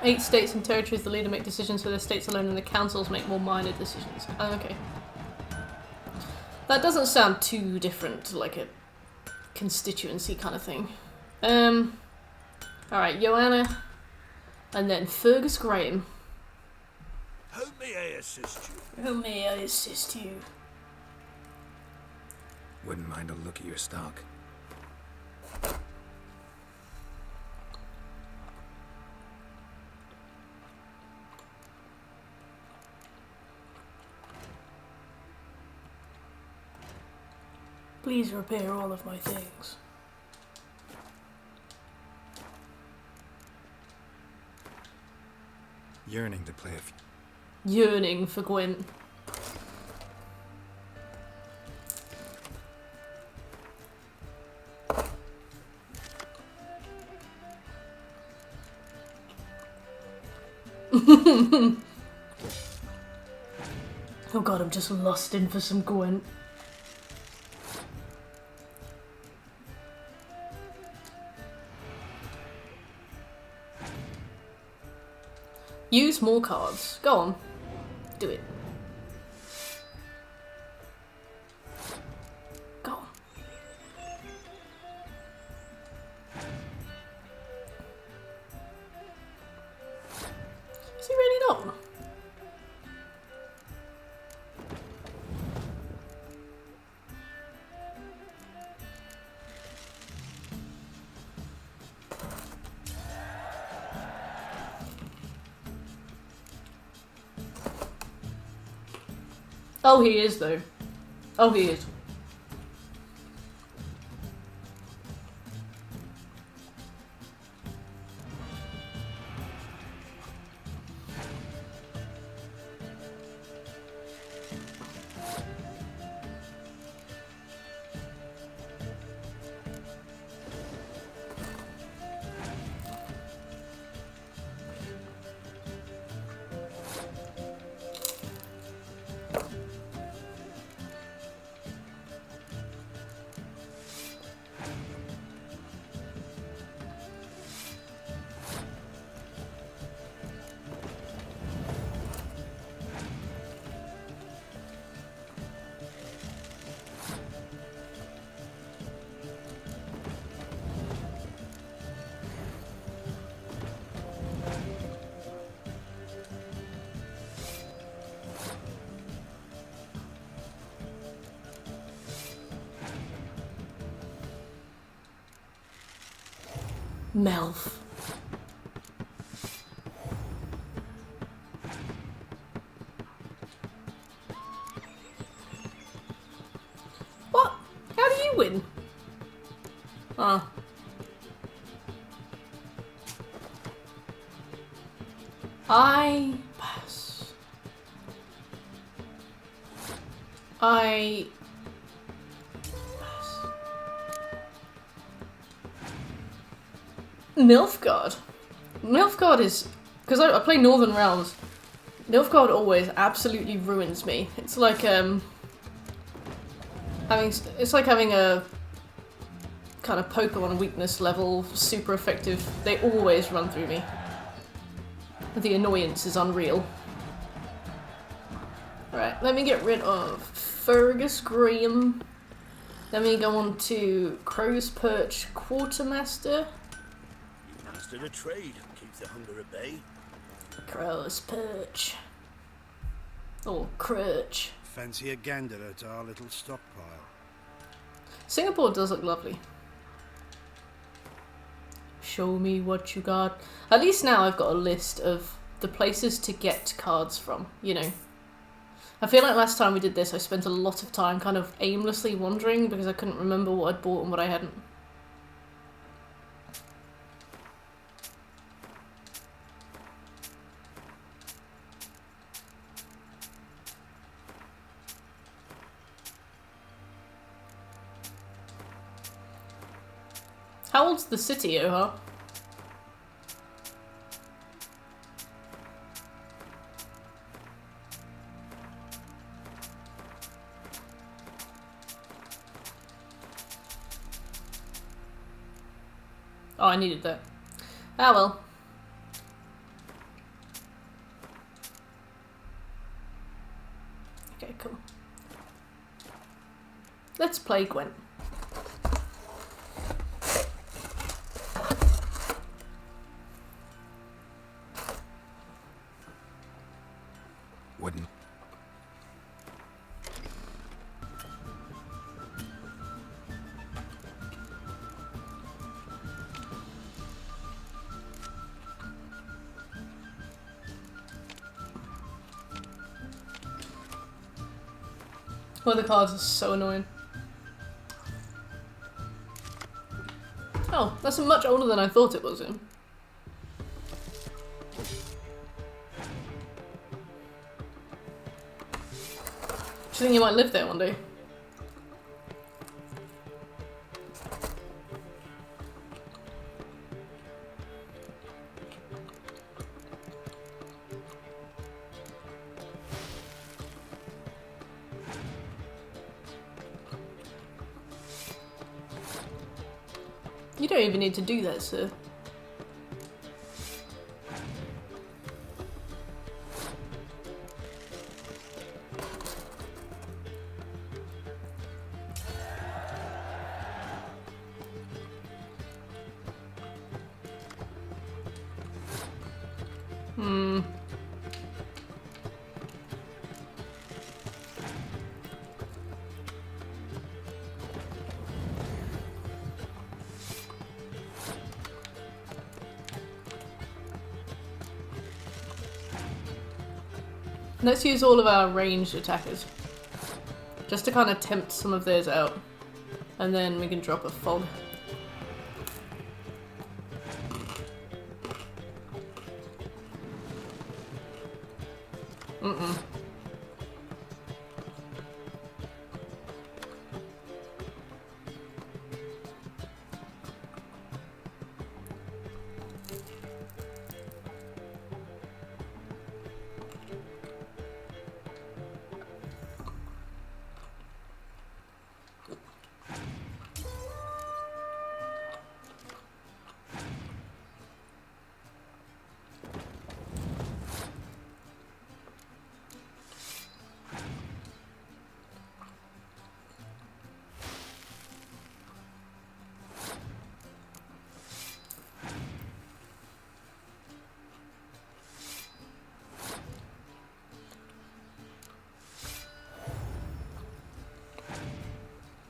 8 states and territories, the leader make decisions for their states alone and the councils make more minor decisions. Oh, okay. That doesn't sound too different to like a constituency kind of thing. Alright, Joanna. And then Fergus Graham. How may I assist you? How may I assist you? Wouldn't mind a look at your stock. Please repair all of my things. Yearning to play a few. Yearning for Gwent. Oh god, I'm just lusting for some Gwent. Use more cards. Go on. Do it. Go on. Is he really not? Oh, he is, though. Oh, he is. Melf. I pass. I pass. Nilfgaard. Nilfgaard is... Because I play Northern Realms. Nilfgaard always absolutely ruins me. It's like, having a kind of Pokemon weakness level, super effective. They always run through me. The annoyance is unreal. Right, let me get rid of Fergus Graham. Then we go on to Crow's Perch Quartermaster. You mastered a trade. Keep the hunger at bay. Crow's Perch. Or Crutch. Fancy a gander at our little stockpile. Singapore does look lovely. Show me what you got. At least now I've got a list of the places to get cards from, you know. I feel like last time we did this I spent a lot of time kind of aimlessly wandering because I couldn't remember what I'd bought and what I hadn't. How old's the city, Oha? Oh, I needed that. Ah well. Okay, cool. Let's play Gwent. Wouldn't. Well, the cards are so annoying. Oh, that's much older than I thought it was in. Do you think you might live there one day? You don't even need to do that, sir. Let's use all of our ranged attackers. Just to kind of tempt some of theirs out. And then we can drop a fog. Mm-mm.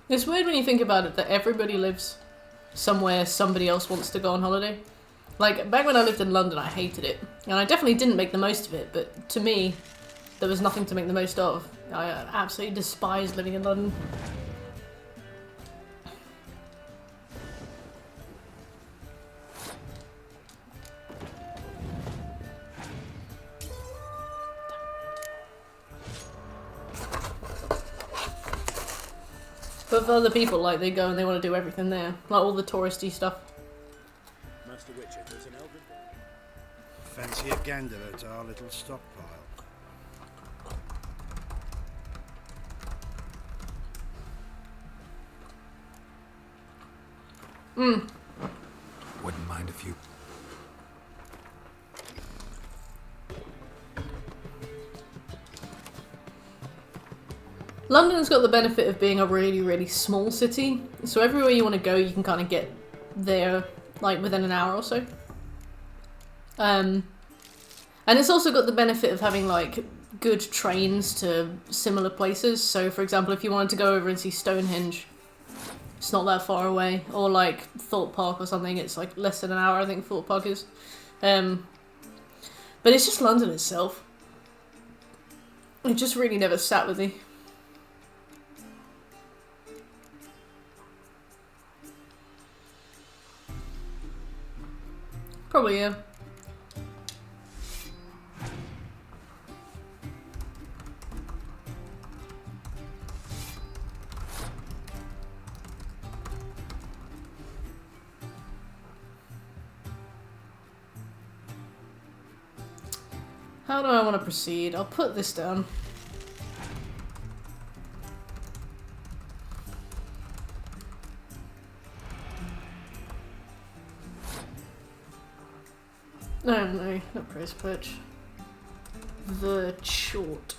It's weird when you think about it that everybody lives somewhere somebody else wants to go on holiday. Like, back when I lived in London, I hated it. And I definitely didn't make the most of it, but to me, there was nothing to make the most of. I absolutely despised living in London. But for other people, like, they go and they want to do everything there. Like, all the touristy stuff. Master Witcher, there's an elven... Fancy a gander at our little stockpile. Wouldn't mind if you... London's got the benefit of being a really, really small city, so everywhere you want to go, you can kind of get there, like, within an hour or so. And it's also got the benefit of having, like, good trains to similar places. So, for example, if you wanted to go over and see Stonehenge, it's not that far away. Or, like, Thorpe Park or something, it's, like, less than an hour, I think Thorpe Park is. But it's just London itself. It just really never sat with me. Probably, yeah. How do I want to proceed? I'll put this down. No, not price perch. The short.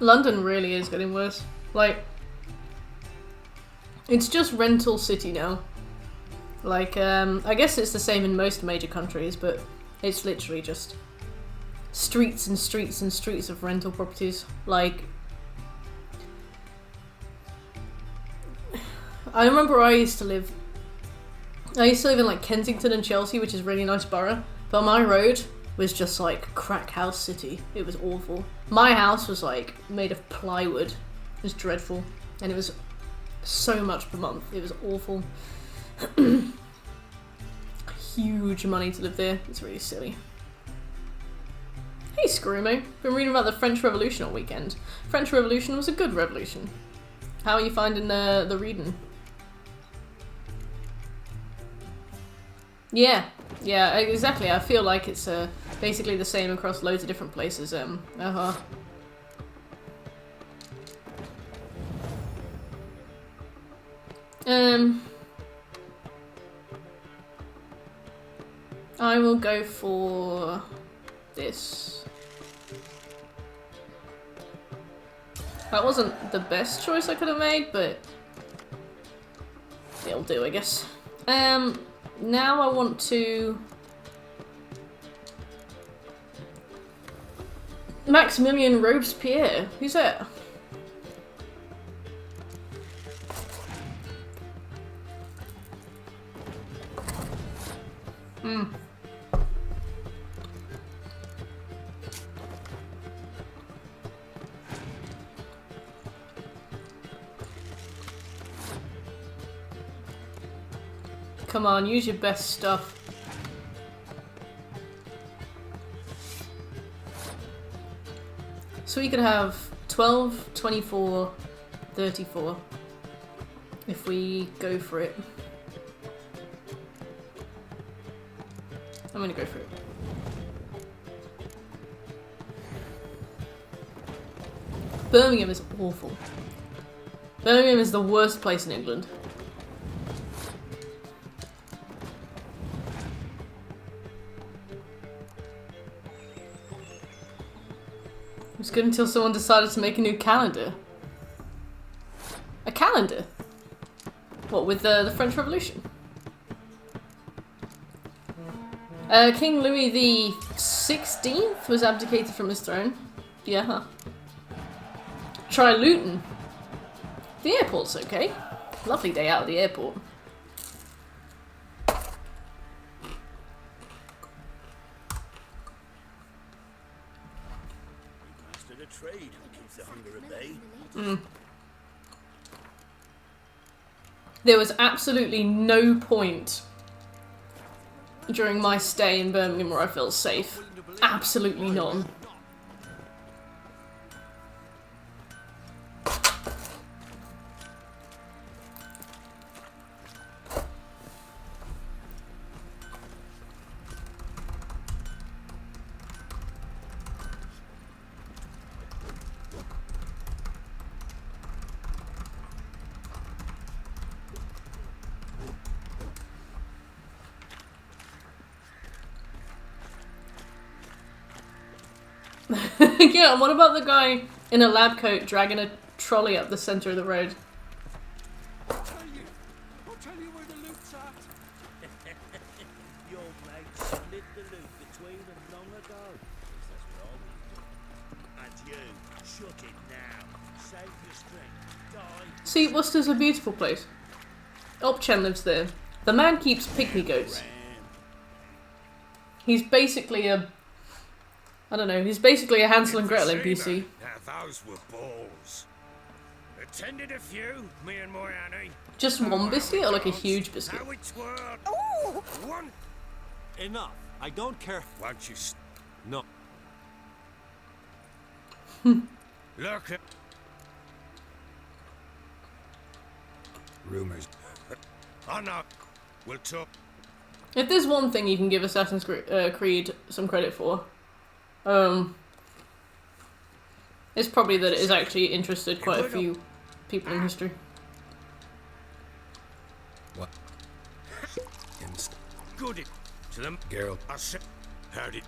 London really is getting worse. Like, it's just rental city now. Like, I guess it's the same in most major countries, but it's literally just streets and streets and streets of rental properties. Like, I remember I used to live in like Kensington and Chelsea, which is a really nice borough, but my road was just like crack house city. It was awful. My house was like made of plywood. It was dreadful, and it was so much per month. It was awful. Huge money to live there. It's really silly. Hey Screamo, been reading about the French Revolution all weekend. French Revolution was a good revolution. How are you finding the reading? Yeah, exactly. I feel like it's basically the same across loads of different places. I will go for this. That wasn't the best choice I could have made, but it'll do, I guess. Now I want to... Maximilian Robespierre. Who's that? Come on, use your best stuff. So we could have 12, 24, 34 if we go for it. I'm gonna go for it. Birmingham is awful. Birmingham is the worst place in England. It was good until someone decided to make a new calendar. A calendar? What, with the French Revolution? King Louis the 16th was abdicated from his throne. Yeah, huh? Try Luton. The airport's okay. Lovely day out of the airport. Master the trade keeps the hunger at bay. There was absolutely no point during my stay in Birmingham where I felt safe. Absolutely none. Yeah, and what about the guy in a lab coat dragging a trolley up the centre of the road? I'll tell you where the loot's at. Your mate split the loot between them long ago. That's what I mean. And you, shut it now. Save your strength. Die. See, Worcester's a beautiful place. Opchen lives there. The man keeps pygmy goats. He's basically a... I don't know, he's basically a Hansel and Gretel NPC. Now those were balls. Attended a few, me and my Annie. Just one biscuit or like a huge biscuit? How it's world. Oh! One. Enough. I don't care. Won't you No. Look at... Rumors. Oh no. We'll talk. If there's one thing you can give Assassin's Creed some credit for, it's probably that it has actually interested quite a few people in history. What? Good to them, girl. I said, heard it.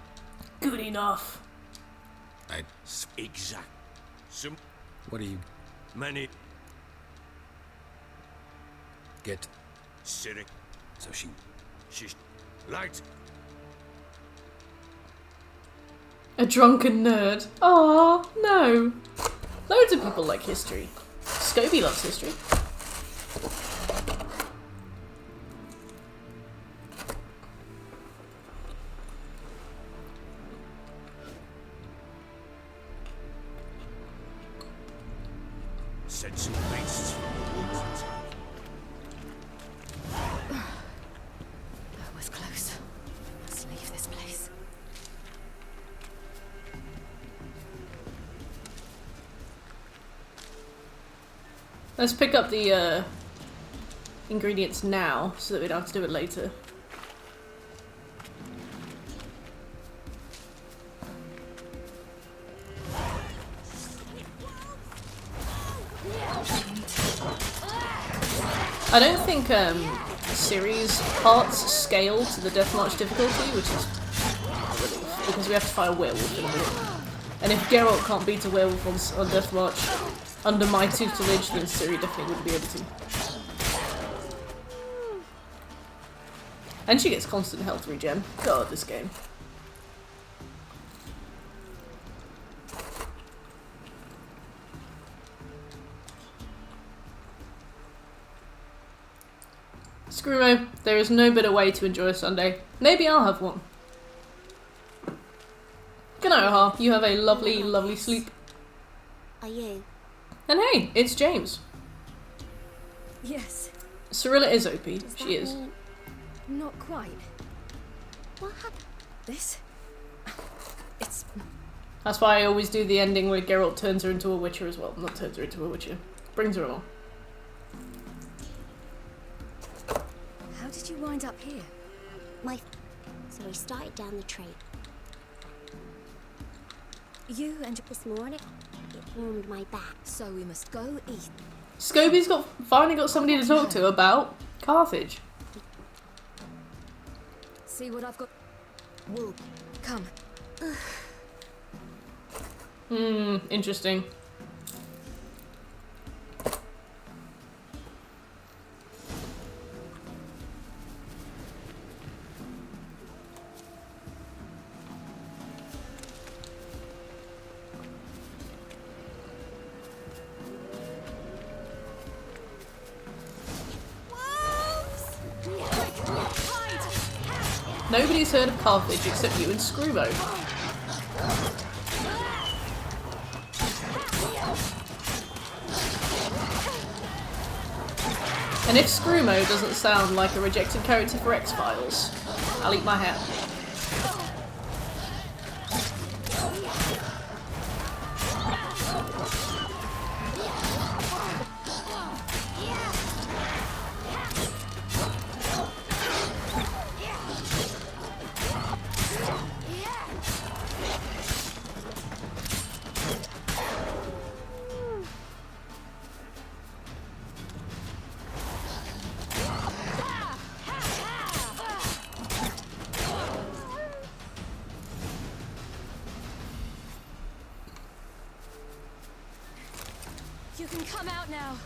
Good enough. I exact. Some. What do you Many. get? City. So She's light. A drunken nerd. Aw, no. Loads of people like history. Scobie loves history. Send some beasts from the woods. That was close. Let's leave this place. Let's pick up the ingredients now so that we don't have to do it later. I don't think series parts scale to the Deathmarch difficulty, which is a relief, because we have to fight a werewolf in a minute. And if Geralt can't beat a werewolf on Deathmarch under my tutelage, then Ciri definitely would be able to. And she gets constant health regen. God, this game. Screamo, there is no better way to enjoy a Sunday. Maybe I'll have one. Good night, Oha. You have a lovely, lovely sleep. Are you? And hey, it's James. Yes. Cirilla is OP. She is. Not quite. What happened? This? It's... That's why I always do the ending where Geralt turns her into a Witcher as well. Not turns her into a Witcher. Brings her along. How did you wind up here? So we started down the trade. You and... This morning, it warmed my back. So we must go eat. Scobie's finally got somebody to talk to about Carthage. See what I've got? Wool. Come. Interesting. Nobody's heard of Carthage except you and Screwmo. And if Screwmo doesn't sound like a rejected character for X-Files, I'll eat my hat. You can come out now.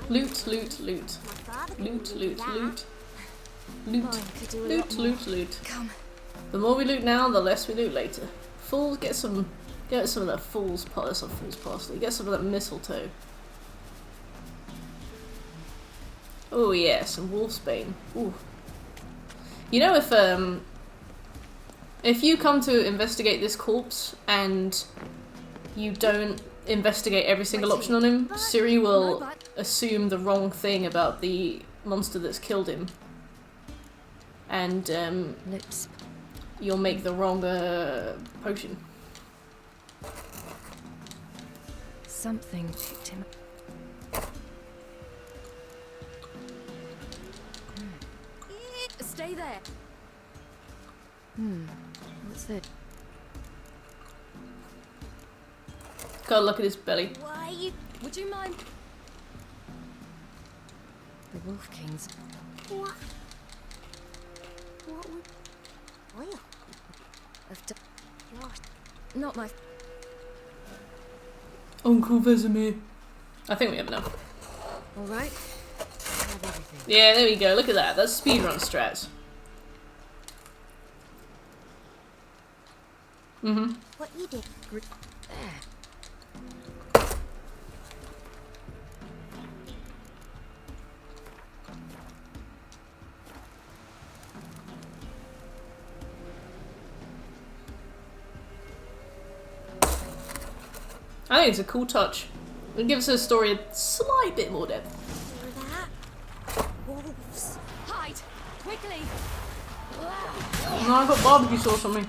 Loot, loot, loot. Loot, loot, loot. Loot, loot, loot, loot. The more we loot now, the less we loot later. Fools, get some of that fool's parsley. Get some of that mistletoe. Oh yeah, some wolfsbane. Ooh. You know, if you come to investigate this corpse and you don't investigate every single option on him, Siri will assume the wrong thing about the monster that's killed him. And you'll make the wrong potion. Something picked him up. Stay there. What's that? Gotta look at his belly. Why you? Would you mind? The Wolf Kings. What? What would... Well... I've done... Not my... Uncle Vesemir. I think we have enough. Alright. Yeah, there we go. Look at that. That's speedrun strats. Mm-hmm. What you did? There. I think it's a cool touch. It gives the story a slight bit more depth. Wolves. Hide quickly. No, I've got barbecue sauce on me.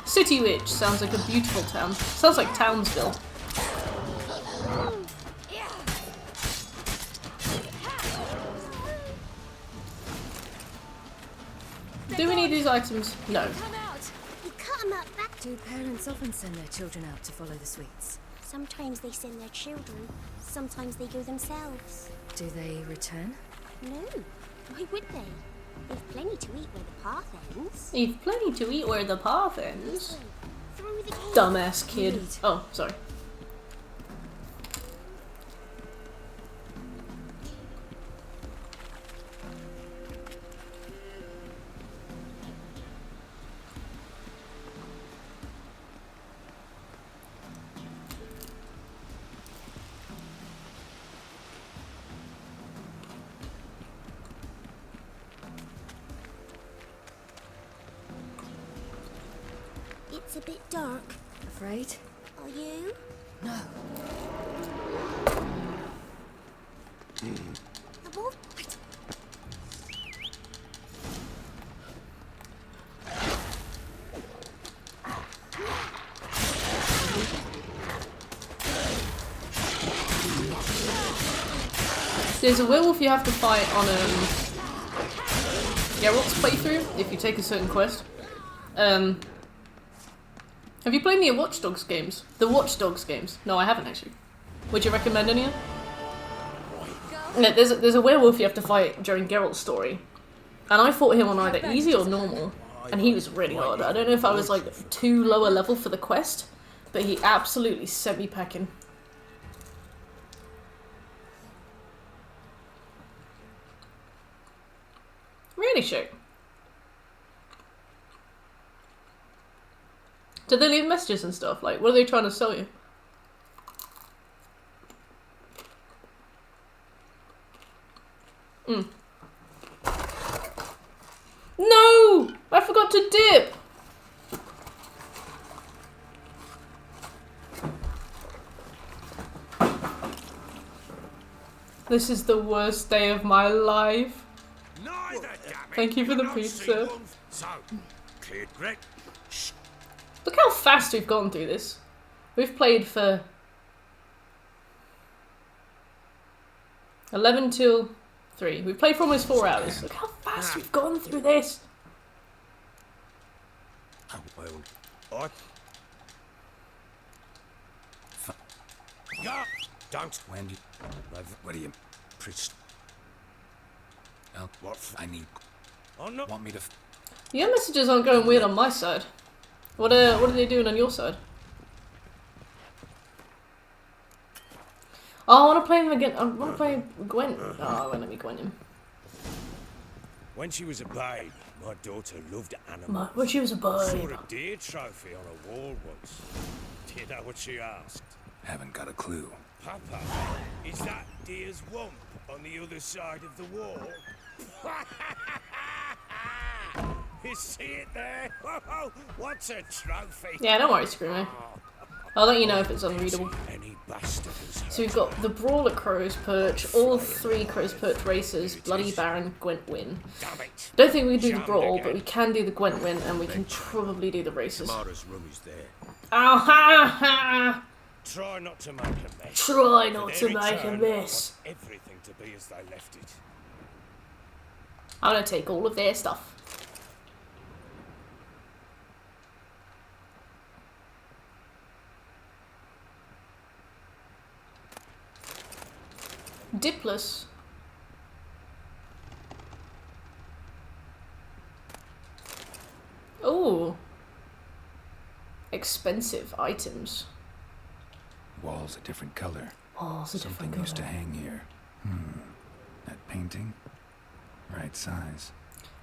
City Witch sounds like a beautiful town. Sounds like Townsville. Do we need these items? No. You cut them up back. Do parents often send their children out to follow the sweets? Sometimes they send their children. Sometimes they go themselves. Do they return? No. Why would they? They've plenty to eat where the path ends. They've plenty to eat where the path ends. Through the gate. Dumbass kid. Oh, sorry. It's a bit dark. Afraid? Are you? No. The wolf. There's a werewolf you have to fight on Geralt's playthrough if you take a certain quest. Have you played any of Watch Dogs games? The Watch Dogs games? No, I haven't actually. Would you recommend any of them? No, there's a werewolf you have to fight during Geralt's story. And I fought him on either easy or normal. And he was really hard. I don't know if I was like too lower level for the quest, but he absolutely sent me packing. Reality check. Did they leave messages and stuff? Like, what are they trying to sell you? No! I forgot to dip! This is the worst day of my life. Thank you for the pizza. So, cleared Greg. Look how fast we've gone through this. We've played for 11 till 3. We've played for almost 4 hours. Look how fast we've gone through this. Oh, well. Go! Don't. Wendy. What do you... Well, what I need... Oh, no. Want me to... Your messages aren't going weird on my side. What are they doing on your side? Oh, I want to play him again. I want to play Gwen. Oh, let me Gwen him. When she was a babe, my daughter loved animals. When she was a babe. Saw a deer trophy on a wall once. Do you know what she asked? Haven't got a clue. Papa, is that deer's wump on the other side of the wall? You see it there? Whoa, what's a trophy? Yeah, don't worry, Screamo. I'll let you know if it's unreadable. So we've got the Brawler Crow's Perch, all 3 Crow's Perch races, Bloody Baron, Gwent win. Don't think we can do the Brawl, but we can do the Gwent win, and we can probably do the races. Ow, ha, ha! Try not to make a mess. Try not to make a mess. Everything to be as they left it. I'm gonna take all of their stuff. Dipless. Oh. Expensive items. Walls a different color. Walls a different color. Something used to hang here. That painting? Right size.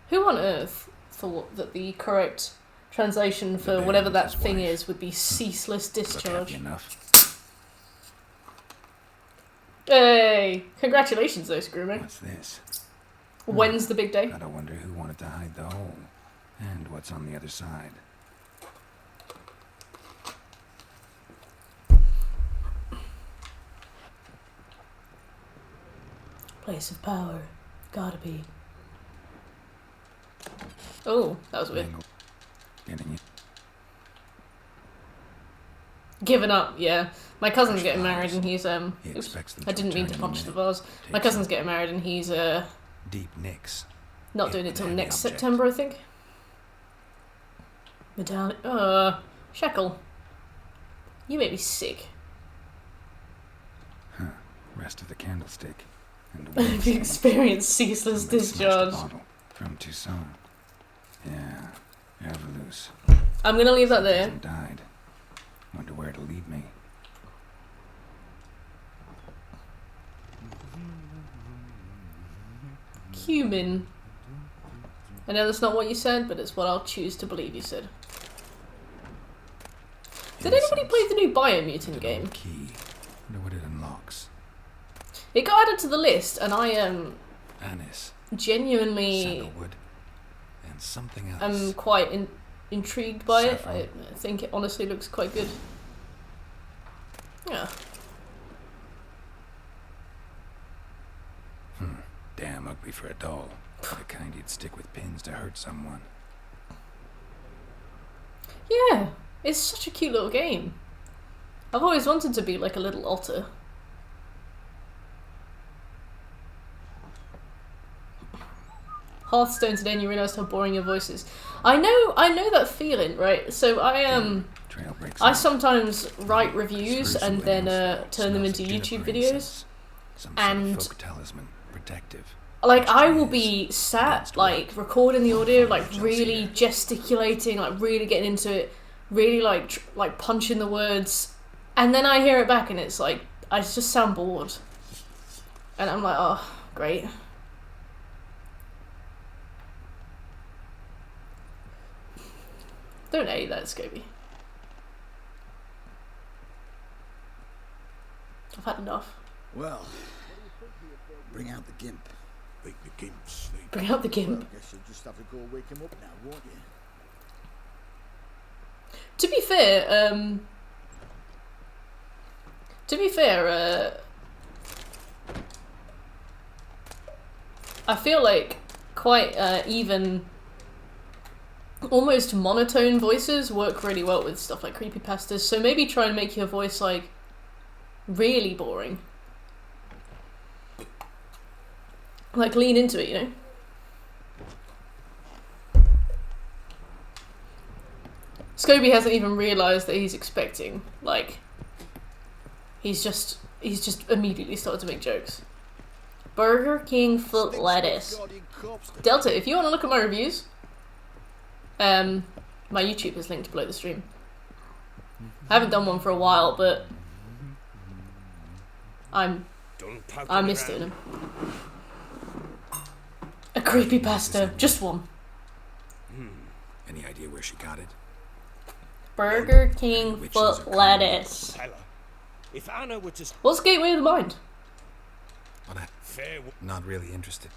Who on earth thought that the correct translation for whatever that thing is would be ceaseless discharge? Enough. Hey! Congratulations though, Screamo. What's this? When's the big day? Gotta wonder who wanted to hide the hole. And what's on the other side. Place of power. Gotta be. Oh, that was weird. Given up, yeah. My cousin's getting married and he's oops, I didn't mean to punch the vase. My cousin's getting married and he's deep nicks. Not doing it till next September, I think. Medallion. Shekel. You make me sick. Huh. Rest of the candlestick. Have you experienced ceaseless discharge? From Tucson. Yeah. Evolus. I'm gonna leave that there. Died. Wonder where to lead me. Human. I know that's not what you said, but it's what I'll choose to believe you said. Did anybody play the new Biomutant game? Key. Wonder what it unlocks. It got added to the list, and I am genuinely sandalwood, and something else. I'm quite intrigued by it. I think it honestly looks quite good. Yeah. Damn ugly for a doll. The kind you'd stick with pins to hurt someone. Yeah, it's such a cute little game. I've always wanted to be like a little otter. Hearthstone today and you realised how boring your voice is. I know that feeling, right? So I sometimes write reviews and then turn them into YouTube videos. And like I will be sat like recording the audio, like really gesticulating, like really getting into it, really like punching the words, and then I hear it back and it's like I just sound bored. And I'm like, oh, great. Don't A that, Scobie. I've had enough. Well, bring out the gimp. Make the gimp sleep. Bring out the gimp. Well, I guess you'll just have to go wake him up now, won't you? To be fair, I feel like quite even, almost monotone voices work really well with stuff like creepypastas, so maybe try and make your voice, like, really boring. Like, lean into it, you know? Scobie hasn't even realised that he's expecting, like, he's just immediately started to make jokes. Burger King foot lettuce. Delta, if you want to look at my reviews, my YouTube is linked below the stream. I haven't done one for a while, but I miss doing them. A creepypasta, just one. Any idea where she got it? Burger King foot lettuce. If Anna were to... What's Gateway of the Mind? Fair. Not really interested.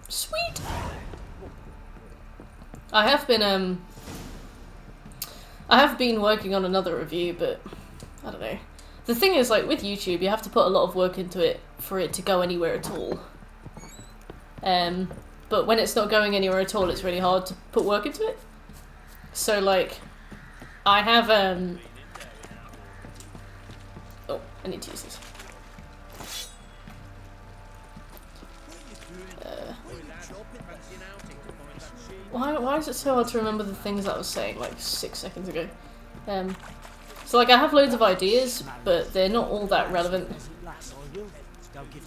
Sweet. I have been working on another review, but I don't know. The thing is, like, with YouTube, you have to put a lot of work into it for it to go anywhere at all. But when it's not going anywhere at all, it's really hard to put work into it. So, like, I have, oh, I need to use this. Why is it so hard to remember the things that I was saying, like, 6 seconds ago? So, like, I have loads of ideas, but they're not all that relevant.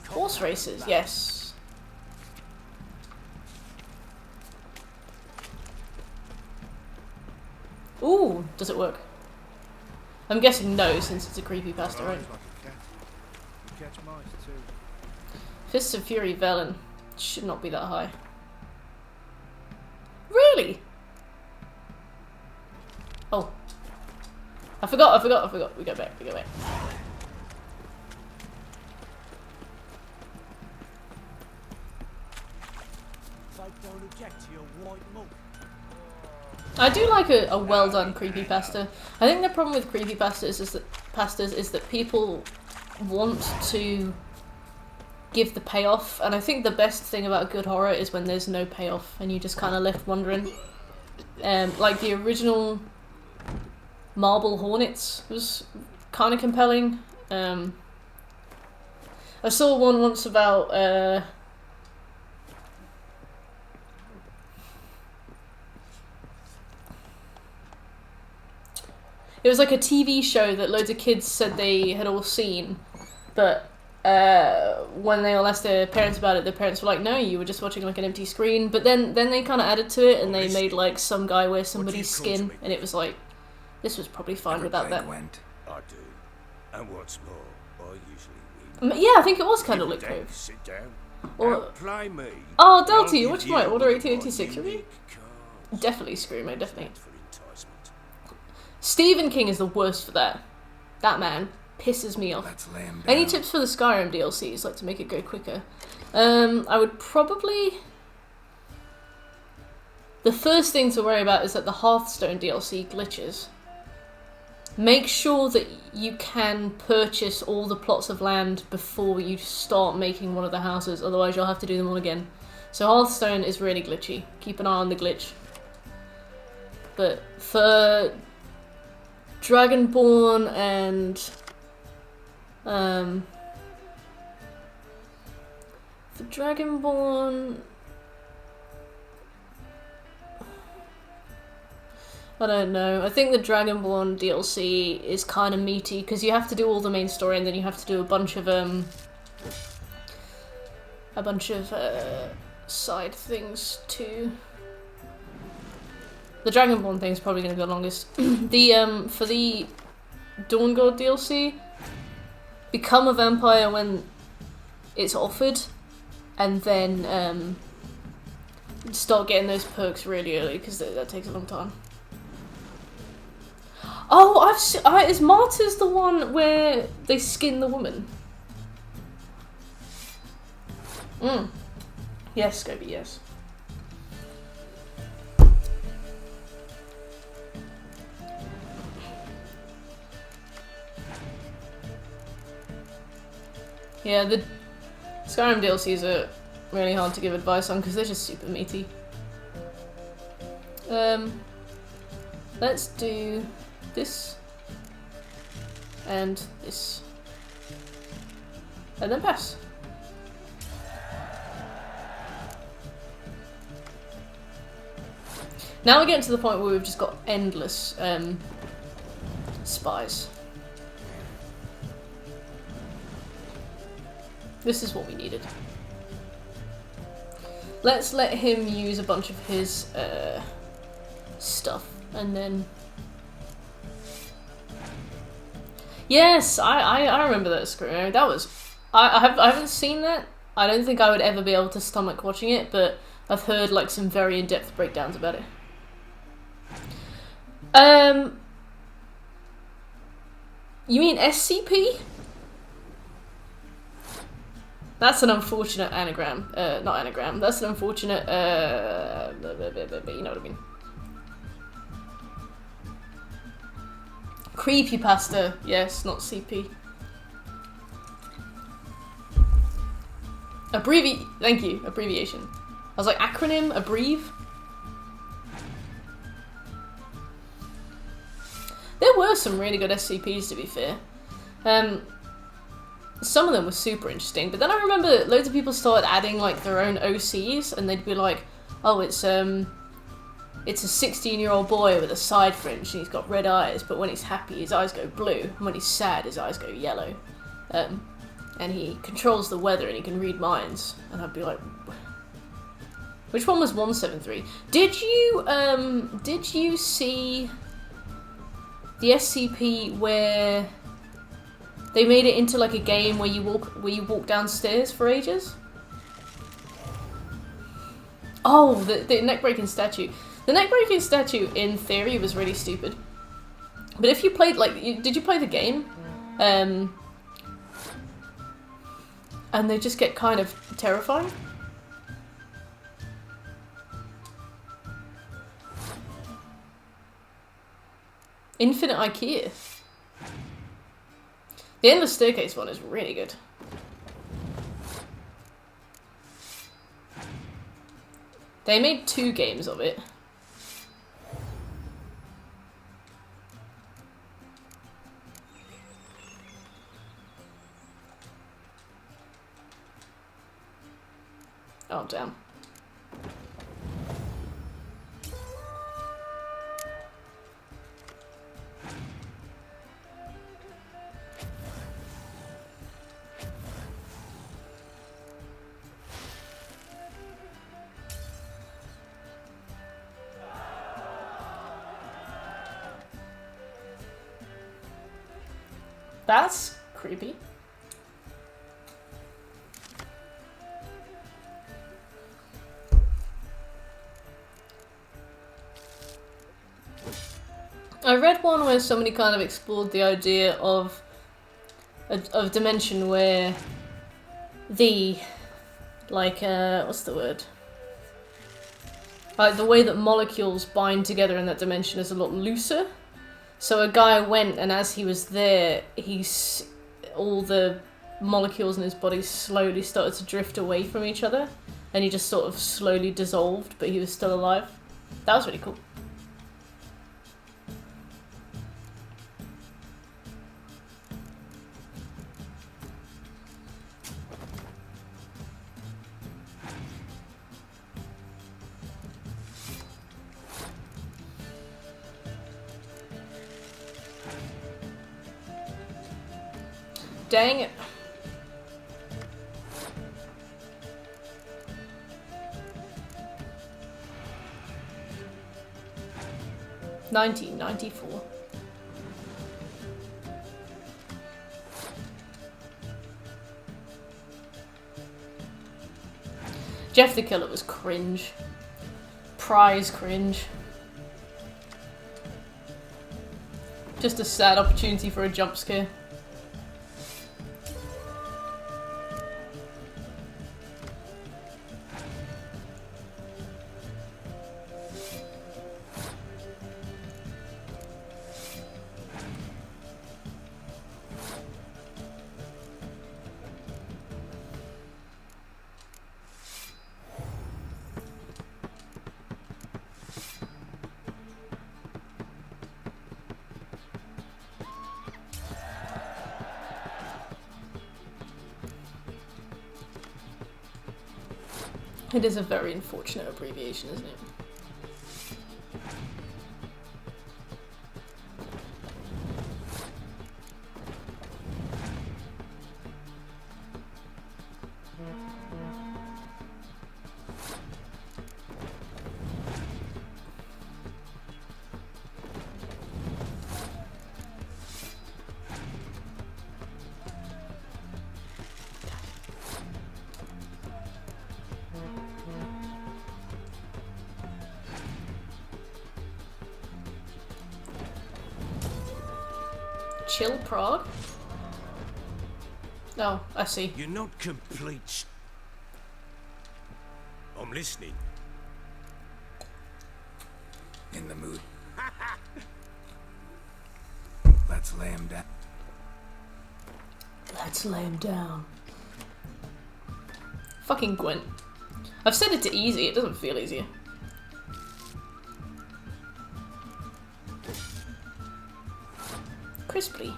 Horse races, yes. Ooh, does it work? I'm guessing no, since it's a creepypasta, right? Fists of Fury Velen should not be that high. Really? Oh. I forgot. We go back. I do like a well done creepypasta. I think the problem with creepypastas is that people want to give the payoff, and I think the best thing about good horror is when there's no payoff and you just kind of left wondering. Like the original Marble Hornets was kind of compelling. I saw one once about it was like a TV show that loads of kids said they had all seen, but when they all asked their parents about it, their parents were like, no, you were just watching like an empty screen. But then they kind of added to it, and they made like some guy wear somebody's skin, and it was like, this was probably fine without that. I do. And what's more, I usually yeah, I think it was Candlelit Cove. sit down. Or, Outplay me. oh, Delty, what you might order 1886 review? Definitely Screamo, definitely. Stephen King is the worst for that. That man pisses me off. Any tips for the Skyrim DLCs, like to make it go quicker? I would probably... The first thing to worry about is that the Hearthstone DLC glitches. Make sure that you can purchase all the plots of land before you start making one of the houses, otherwise you'll have to do them all again. So Hearthstone is really glitchy. Keep an eye on the glitch. But for Dragonborn and for Dragonborn, I don't know. I think the Dragonborn DLC is kind of meaty because you have to do all the main story and then you have to do a bunch of side things too. The Dragonborn thing is probably going to be the longest. For the Dawn God DLC, become a vampire when it's offered, and then start getting those perks really early, because that takes a long time. Oh, is Martyrs the one where they skin the woman? Yes, Scobie, yes. Yeah, the Skyrim DLCs are really hard to give advice on because they're just super meaty. Let's do this and this, and then pass. Now we're getting to the point where we've just got endless spies. This is what we needed. Let's let him use a bunch of his stuff, and then... Yes, I remember that screen. That was... I haven't seen that. I don't think I would ever be able to stomach watching it, but I've heard like some very in-depth breakdowns about it. You mean SCP? That's an unfortunate anagram. Not anagram. That's an unfortunate, you know what I mean. Creepypasta. Yes, not CP. Thank you. Abbreviation. I was like, acronym? Abbrev? There were some really good SCPs, to be fair. Some of them were super interesting, but then I remember loads of people started adding like their own OCs, and they'd be like, oh, it's a 16-year-old boy with a side fringe, and he's got red eyes, but when he's happy, his eyes go blue, and when he's sad, his eyes go yellow. And he controls the weather, and he can read minds. And I'd be like, which one was 173? Did you see the SCP where they made it into like a game where you walk downstairs for ages? Oh, the neck-breaking statue. The neck-breaking statue, in theory, was really stupid. But if you played, like, did you play the game? And they just get kind of terrifying. Infinite IKEA. The Endless Staircase one is really good. They made 2 games of it. Oh, damn. That's creepy. I read one where somebody kind of explored the idea of a dimension where the, like, what's the word? Like, the way that molecules bind together in that dimension is a lot looser. So a guy went, and as he was there, all the molecules in his body slowly started to drift away from each other, and he just sort of slowly dissolved, but he was still alive. That was really cool. Dang it. $1994. Jeff the Killer was cringe. cries cringe. Just a sad opportunity for a jump scare. It is a very unfortunate abbreviation, isn't it? Chill Prague? Oh, I see. You're not complete. I'm listening. In the mood. Let's lay him down. Let's lay him down. Fucking Gwent. I've set it to easy, it doesn't feel easier. Crisply.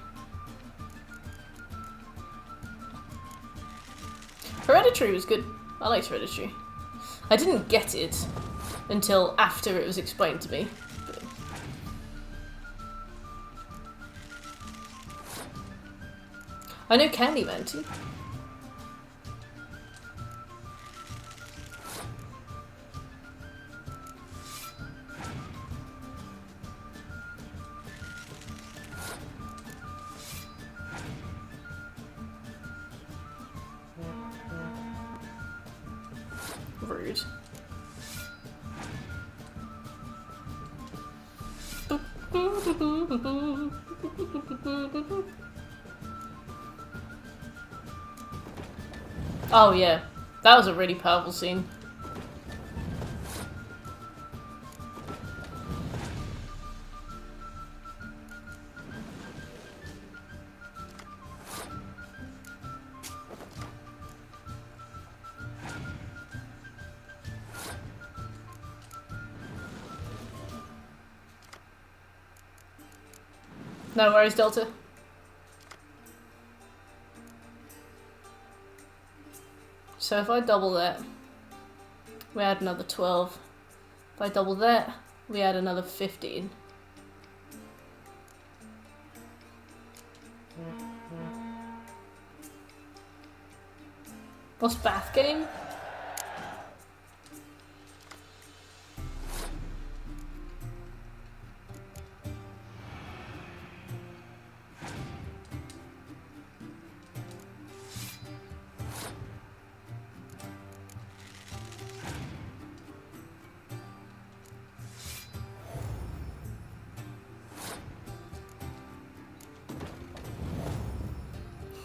Hereditary was good. I liked Hereditary. I didn't get it until after it was explained to me. But... I know Candyman too. Rude. Oh yeah, that was a really powerful scene. No worries, Delta. So if I double that, we add another 12. If I double that, we add another 15. What's Bath game?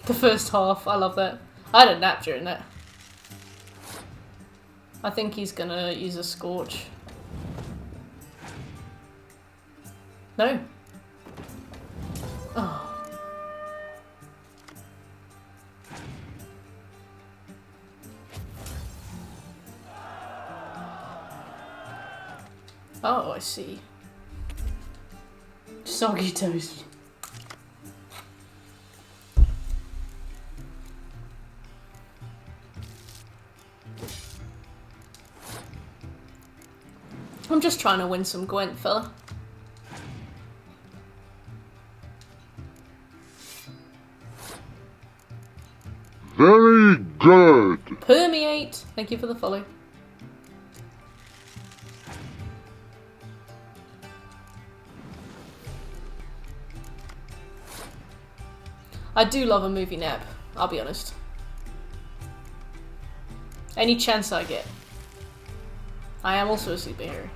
The first half, I love that. I had a nap during that. I think he's gonna use a Scorch. No. Oh. Oh, I see. Soggy toast. I'm just trying to win some Gwent, fella. Very good. Permeate. Thank you for the follow. I do love a movie nap, I'll be honest. Any chance I get. I am also a superhero.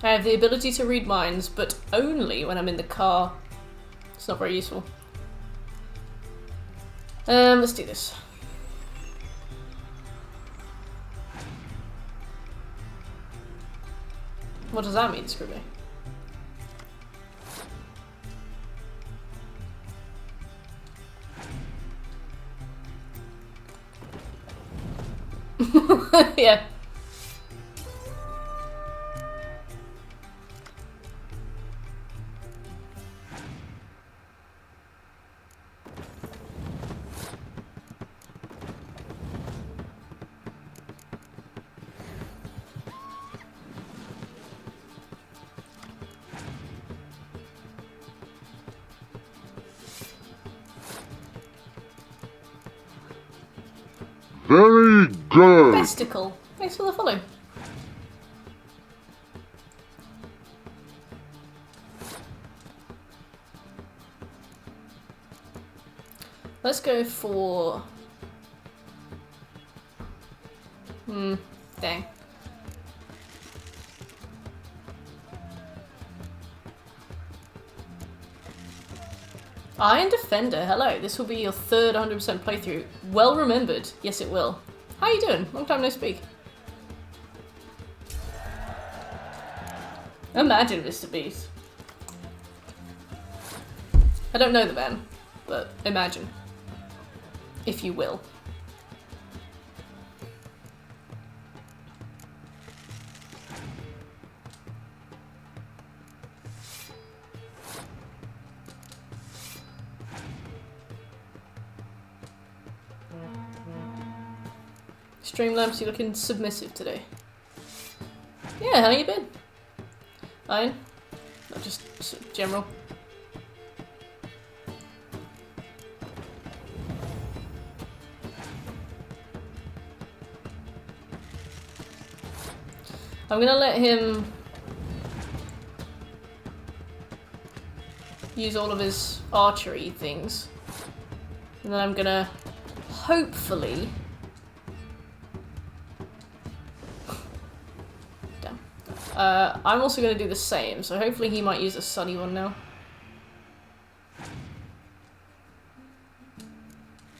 I have the ability to read minds, but only when I'm in the car. It's not very useful. Let's do this. What does that mean, Scrooby? Yeah. Very good. Besticle. Thanks for the follow. Let's go for... dang. Iron Defender, hello. This will be your third 100% playthrough. Well remembered. Yes, it will. How you doing? Long time no speak. Imagine Mr. Beast. I don't know the man, but imagine. If you will. Streamlamps, you looking submissive today. Yeah, how you been? Fine. Not just sort of general. I'm gonna let him use all of his archery things. And then I'm gonna hopefully... I'm also going to do the same, so hopefully he might use a sunny one now.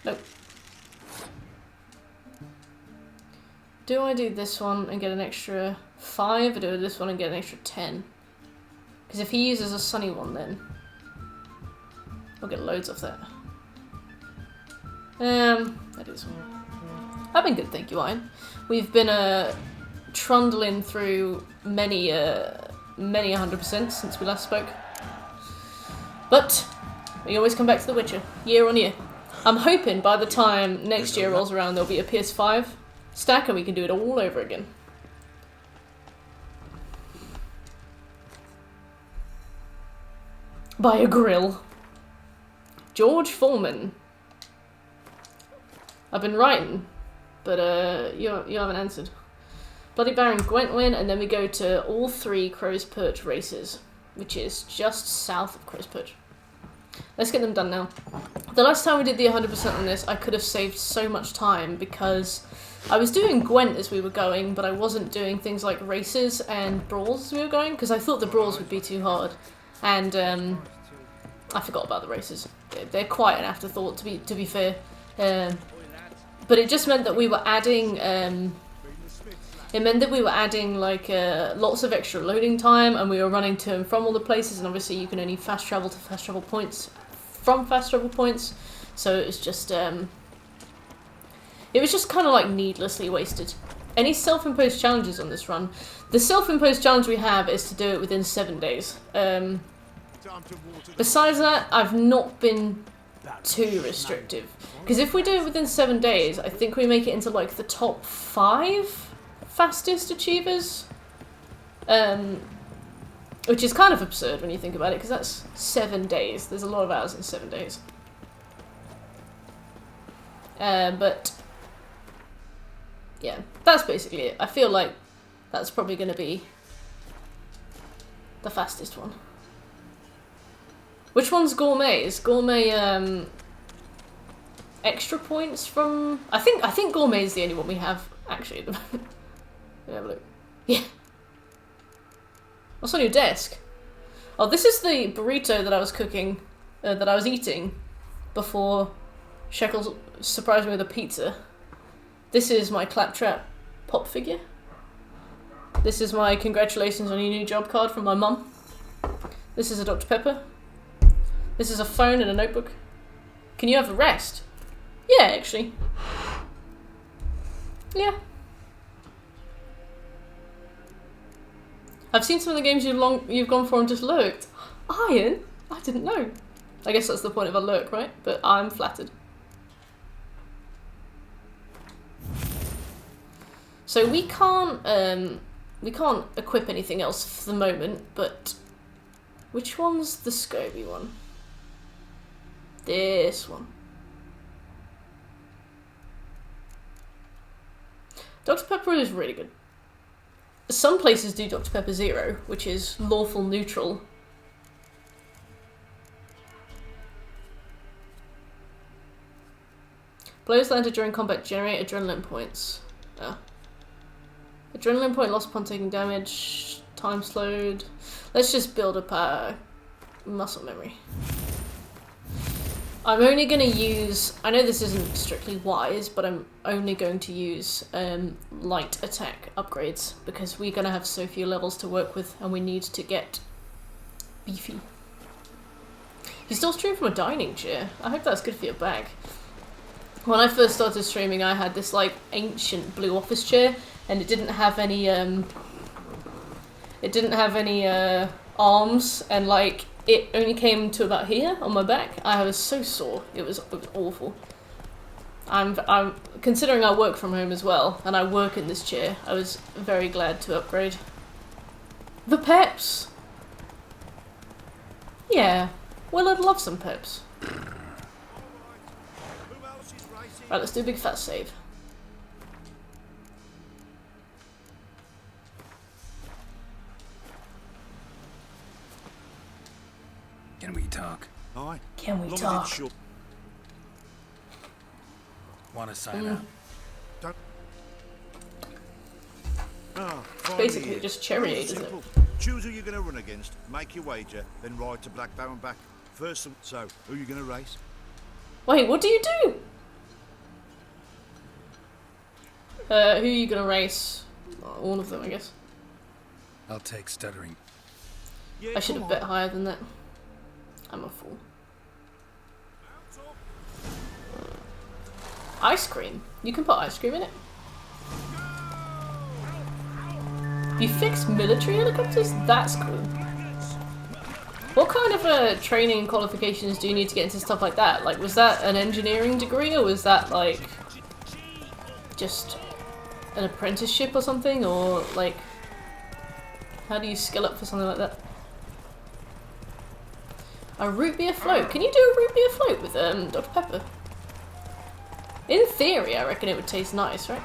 Nope. Do I do this one and get an extra 5, or do this one and get an extra 10? Because if he uses a sunny one then, I'll get loads off that. I do this one. I've been good, thank you, Ian. We've been, trundling through many 100% since we last spoke. But we always come back to The Witcher, year on year. I'm hoping by the time next year rolls around there'll be a PS5 stack and we can do it all over again. Buy a grill. George Foreman. I've been writing, but you haven't answered. Bloody Baron Gwentwyn, and then we go to all 3 Crow's Perch races, which is just south of Crow's Perch. Let's get them done now. The last time we did the 100% on this, I could have saved so much time because I was doing Gwent as we were going, but I wasn't doing things like races and brawls as we were going, because I thought the brawls would be too hard. And I forgot about the races. They're quite an afterthought, to be fair. But it just meant that we were adding... It meant that we were adding like lots of extra loading time, and we were running to and from all the places, and obviously you can only fast travel to fast travel points from fast travel points, so it was just kind of like needlessly wasted. Any self-imposed challenges on this run? The self-imposed challenge we have is to do it within 7 days. Besides that, I've not been too restrictive, because if we do it within 7 days, I think we make it into like the top 5 fastest achievers, which is kind of absurd when you think about it, because that's 7 days. There's a lot of hours in 7 days. But yeah, that's basically it. I feel like that's probably going to be the fastest one. Which one's gourmet? Is gourmet extra points from? I think gourmet is the only one we have actually at the moment. Let me have a look. Yeah. What's on your desk? Oh, this is the burrito that I was cooking, that I was eating before Shekel surprised me with a pizza. This is my Claptrap pop figure. This is my congratulations on your new job card from my mum. This is a Dr. Pepper. This is a phone and a notebook. Can you have a rest? Yeah, actually. Yeah. I've seen some of the games you've gone for and just lurked. Iron? I didn't know. I guess that's the point of a lurk, right? But I'm flattered. So we can't equip anything else for the moment, but which one's the Scoby one? This one. Dr. Pepper is really good. Some places do Dr. Pepper Zero, which is lawful neutral. Blows landed during combat generate adrenaline points. Adrenaline point lost upon taking damage. Time slowed. Let's just build up our muscle memory. I'm only going to use... I know this isn't strictly wise, but I'm only going to use light attack upgrades because we're going to have so few levels to work with and we need to get beefy. You still stream from a dining chair? I hope that's good for your back. When I first started streaming, I had this like ancient blue office chair and it didn't have any arms and like it only came to about here on my back. I was so sore. It was awful. I'm considering I work from home as well, and I work in this chair. I was very glad to upgrade. The peps. Yeah, well, I'd love some peps. Right, let's do a big fat save. Can we talk? Aye. Can we talk? Want to sign up? Don't. It's basically just cherry aid, isn't it? Choose who you're going to run against, make your wager, then ride to Blackbow and back. First, so who are you going to race? Wait, what do you do? Who are you gonna race? All of them, I guess. I'll take stuttering. I should have bet higher than that. I'm a fool. Ice cream? You can put ice cream in it. You fix military helicopters? That's cool. What kind of training and qualifications do you need to get into stuff like that? Like, was that an engineering degree or was that like just an apprenticeship or something? Or like, how do you skill up for something like that? A root beer float. Can you do a root beer float with Dr. Pepper? In theory, I reckon it would taste nice, right?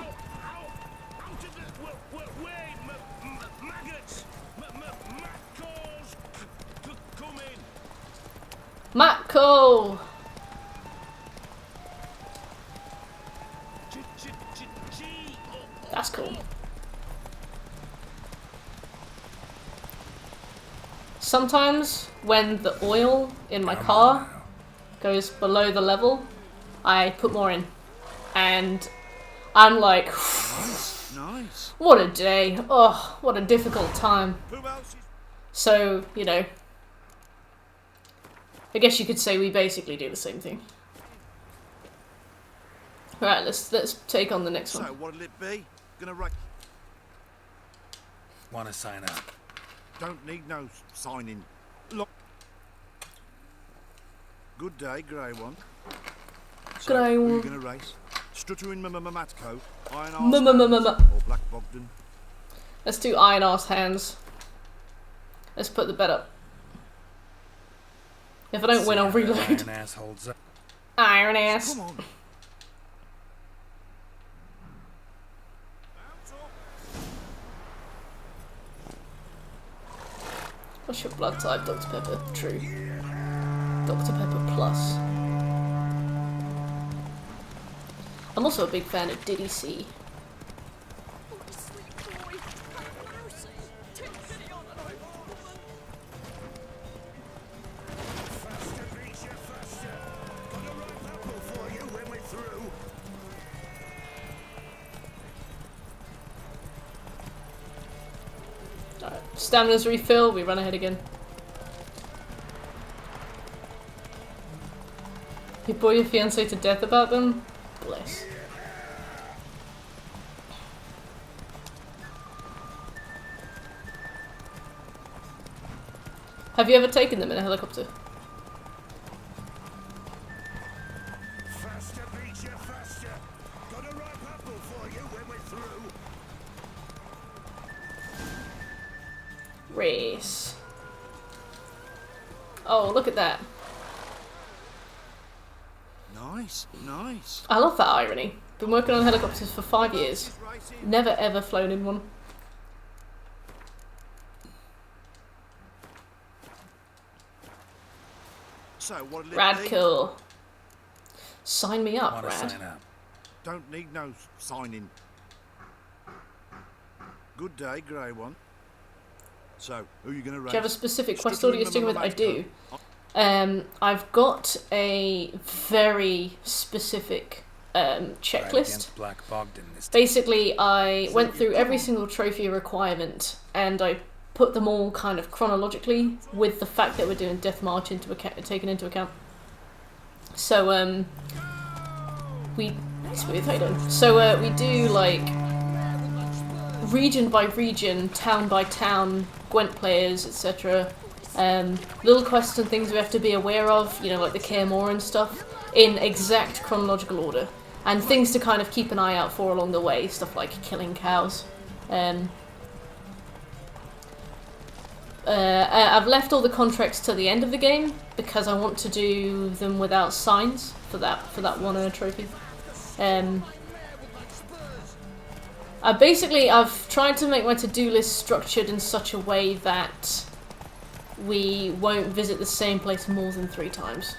Matco! That's cool. Sometimes when the oil in my car goes below the level, I put more in. And I'm like, nice. What a day. Oh, what a difficult time. So, you know, I guess you could say we basically do the same thing. Right, let's take on the next one. So what'll it be? Gonna write. Want to sign up? Don't need no signing. Look. Good day, grey one. So, Grey who one. you gonna race? Stuttering Matco, Iron Arse or Black Bogdan? Let's do Iron Arse Hands. Let's put the bet up. If I don't win, I'll reload. Iron ass holds up. Iron ass. Come on. What's your blood type, Dr. Pepper? True. Dr. Pepper Plus. I'm also a big fan of Diddy C. Stamina's refill, we run ahead again. You bore your fiancé to death about them? Bless. Have you ever taken them in a helicopter? Faster, Beecher, faster. Got a ripe apple for you when we're through. Race. Oh, look at that. Nice, nice. I love that irony. Been working on helicopters for 5 years. Never ever flown in one. So, what'll it be? Radkill. Sign me up, Wanna Rad. sign up? Don't need no signing. Good day, grey one. So, who are you going to race? Do you have a specific quest Stuttering order you're sticking with? I do. Mama I've got a very specific Right checklist. against Black Bogdan this time. Basically, I went through every single trophy requirement and I put them all kind of chronologically with the fact that we're doing Death March taken into account. So, we do like region by region, town by town, Gwent players, etc. Little quests and things we have to be aware of, you know, like the Kaer Morhen and stuff, in exact chronological order. And things to kind of keep an eye out for along the way, stuff like killing cows. I've left all the contracts to the end of the game because I want to do them without signs for that one trophy. I've tried to make my to-do list structured in such a way that we won't visit the same place more than 3 times,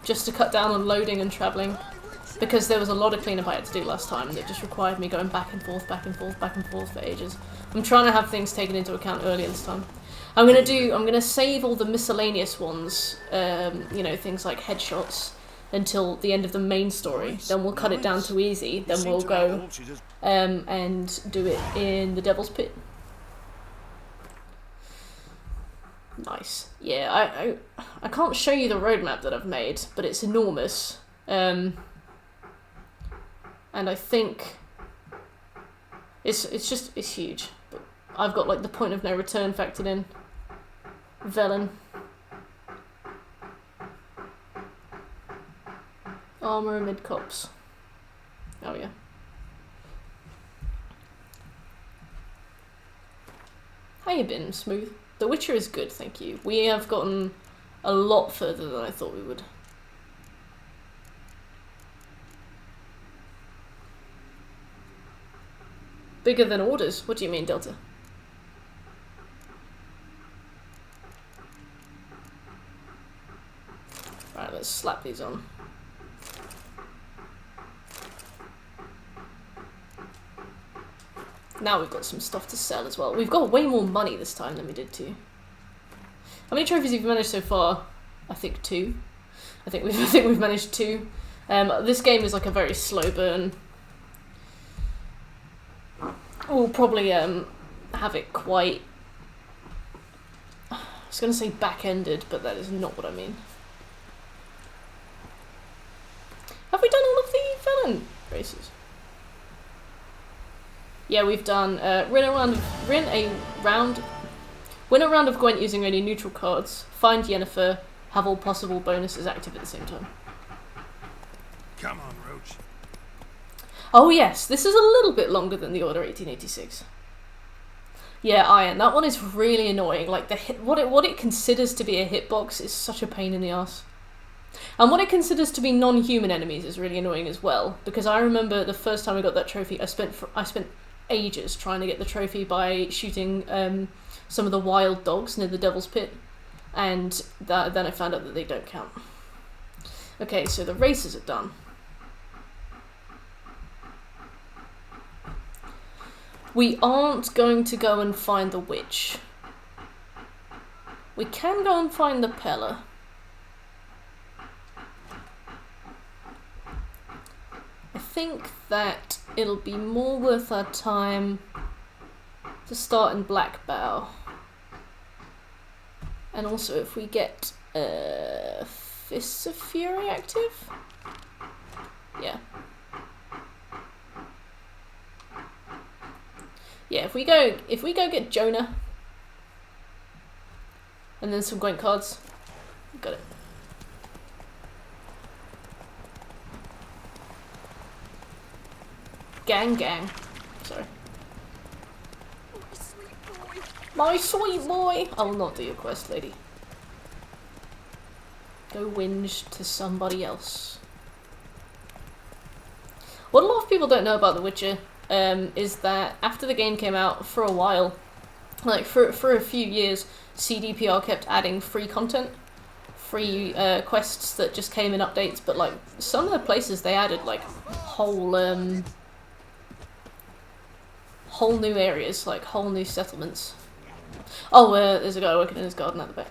just to cut down on loading and travelling. Because there was a lot of cleanup I had to do last time that just required me going back and forth for ages. I'm trying to have things taken into account earlier this time. I'm gonna save all the miscellaneous ones, you know, things like headshots, until the end of the main story. Then we'll cut it down to easy. Then we'll go and do it in the Devil's Pit. Nice. Yeah, I can't show you the roadmap that I've made, but it's enormous. And I think it's huge. But I've got like the point of no return factored in. Velen. Armor amid cops. Oh yeah. How you been, Smooth? The Witcher is good, thank you. We have gotten a lot further than I thought we would. Bigger than orders? What do you mean, Delta? Right, let's slap these on. Now we've got some stuff to sell as well. We've got way more money this time than we did too. How many trophies have you managed so far? I think 2. I think we've managed 2. This game is like a very slow burn. We'll probably have it quite... I was going to say back-ended, but that is not what I mean. Have we done all of the Velen races? Yeah, we've done win a round of Gwent using only neutral cards, find Yennefer, have all possible bonuses active at the same time. Come on, Roach. Oh yes, this is a little bit longer than the Order 1886. Yeah, Iron. That one is really annoying. Like what it considers to be a hitbox is such a pain in the ass. And what it considers to be non-human enemies is really annoying as well. Because I remember the first time I got that trophy, I spent ages trying to get the trophy by shooting some of the wild dogs near the Devil's Pit, and then I found out that they don't count. Okay, so the races are done. We aren't going to go and find the witch. We can go and find the Pella. I think that it'll be more worth our time to start in Black Bow. And also if we get Fists of Fury active? Yeah. Yeah, if we go get Jonah and then some Gwent cards, got it. Gang. Sorry. My sweet boy! I will not do your quest, lady. Go whinge to somebody else. What a lot of people don't know about The Witcher is that after the game came out, for a while, like for a few years, CDPR kept adding free content, free quests that just came in updates, but like some of the places they added like whole new areas, like whole new settlements. Oh, there's a guy working in his garden at the back.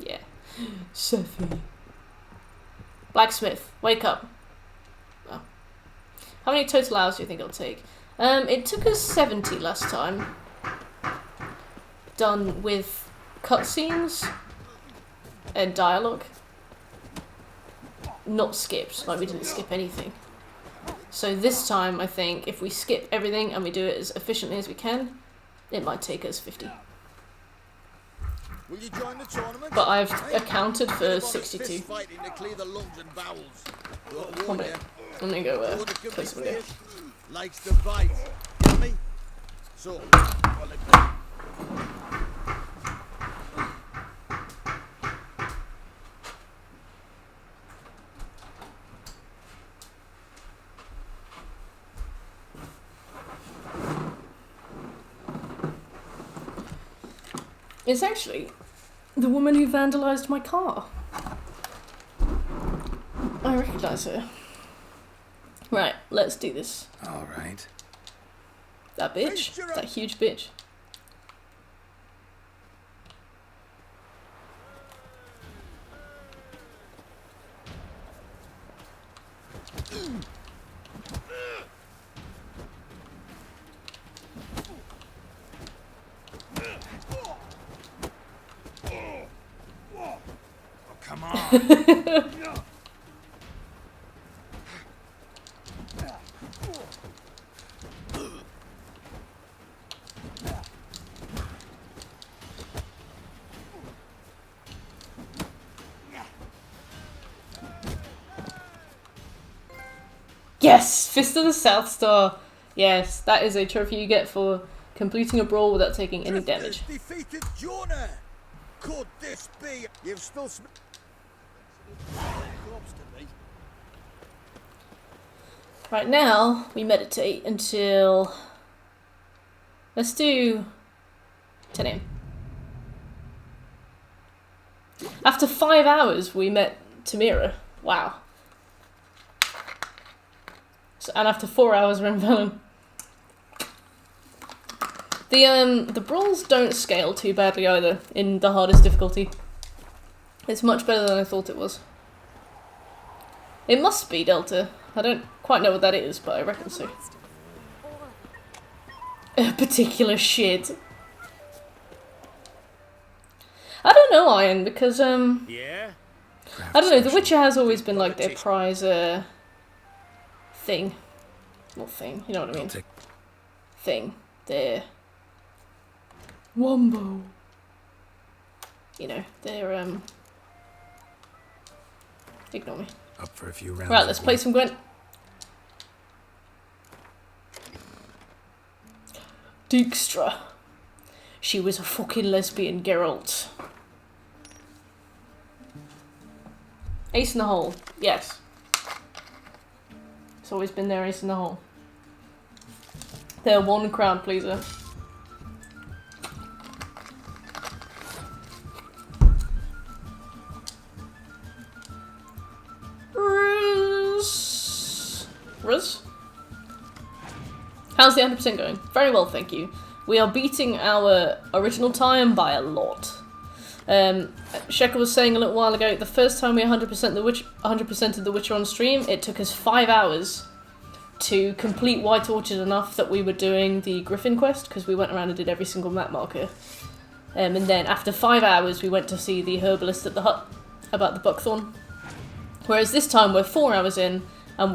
Yeah. Sophie. Blacksmith, wake up. Oh. How many total hours do you think it'll take? It took us 70 last time. Done with cutscenes and dialogue. Not skipped, like we didn't skip anything. So this time, I think, if we skip everything and we do it as efficiently as we can, it might take us 50. Will you join the tournament? But I've accounted for 62. One minute. I'm gonna go play some game. Likes to bite. Yummy? So, It's actually the woman who vandalised my car. I recognise her. Right, let's do this. Alright. That bitch. That huge bitch. come on. Yes! Fist of the South Star! Yes, that is a trophy you get for completing a brawl without taking any damage. Defeated Jonah. Could this be? You've still Right now, we meditate until... Let's do 10 AM. After 5 hours, we met Tamira. Wow. So, and after 4 hours, we're in Velen. The brawls don't scale too badly either in the hardest difficulty. It's much better than I thought it was. It must be Delta. I don't quite know what that is, but I reckon so. Particular shit. I don't know, Iron, because yeah. I don't know. The Witcher has always been like their prize thing. Not thing. You know what I mean? Thing. Their Wombo. You know, their Ignore me. Up for a few rounds. Right, let's play some Gwent. Dijkstra. She was a fucking lesbian, Geralt. Ace in the hole. Yes. It's always been there, ace in the hole. They're one crowd pleaser. Ruz? How's the 100% going? Very well, thank you. We are beating our original time by a lot. Sheka was saying a little while ago, the first time we 100% of The Witcher on stream, it took us 5 hours to complete White Orchard enough that we were doing the Griffin quest, because we went around and did every single map marker. And then after 5 hours we went to see the herbalist at the hut about the buckthorn. Whereas this time we're 4 hours in and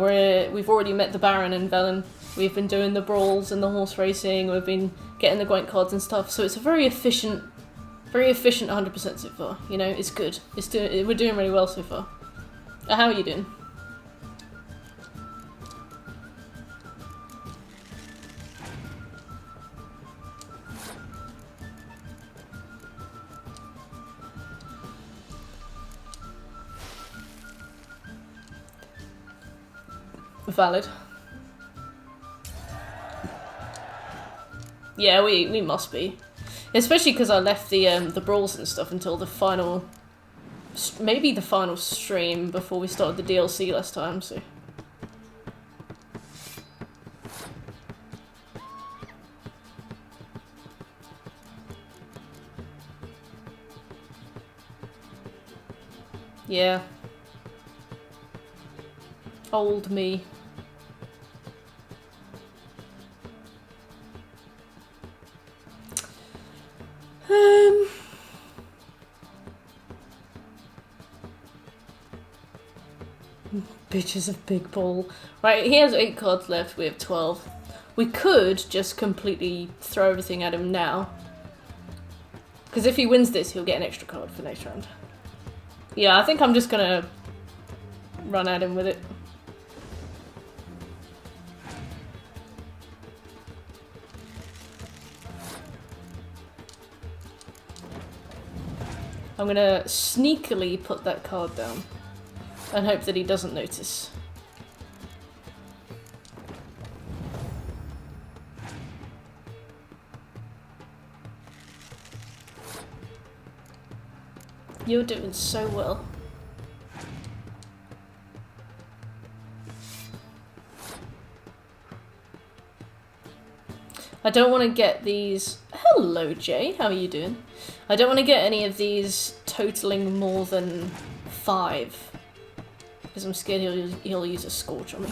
we've already met the Baron and Velen. We've been doing the brawls and the horse racing, we've been getting the Gwent cards and stuff, so it's a very efficient 100% so far, you know, it's good. We're doing really well so far. How are you doing? Valid. Yeah, we must be. Especially because I left the brawls and stuff until the final... maybe the final stream before we started the DLC last time, so... yeah. Old me. Bitches of Big Ball. Right, he has 8 cards left, we have 12. We could just completely throw everything at him now. Because if he wins this, he'll get an extra card for next round. Yeah, I think I'm just gonna run at him with it. I'm gonna sneakily put that card down and hope that he doesn't notice. You're doing so well. I don't want to get these... Hello, Jay. How are you doing? I don't want to get any of these totaling more than 5. Because I'm scared he'll use a Scorch on me.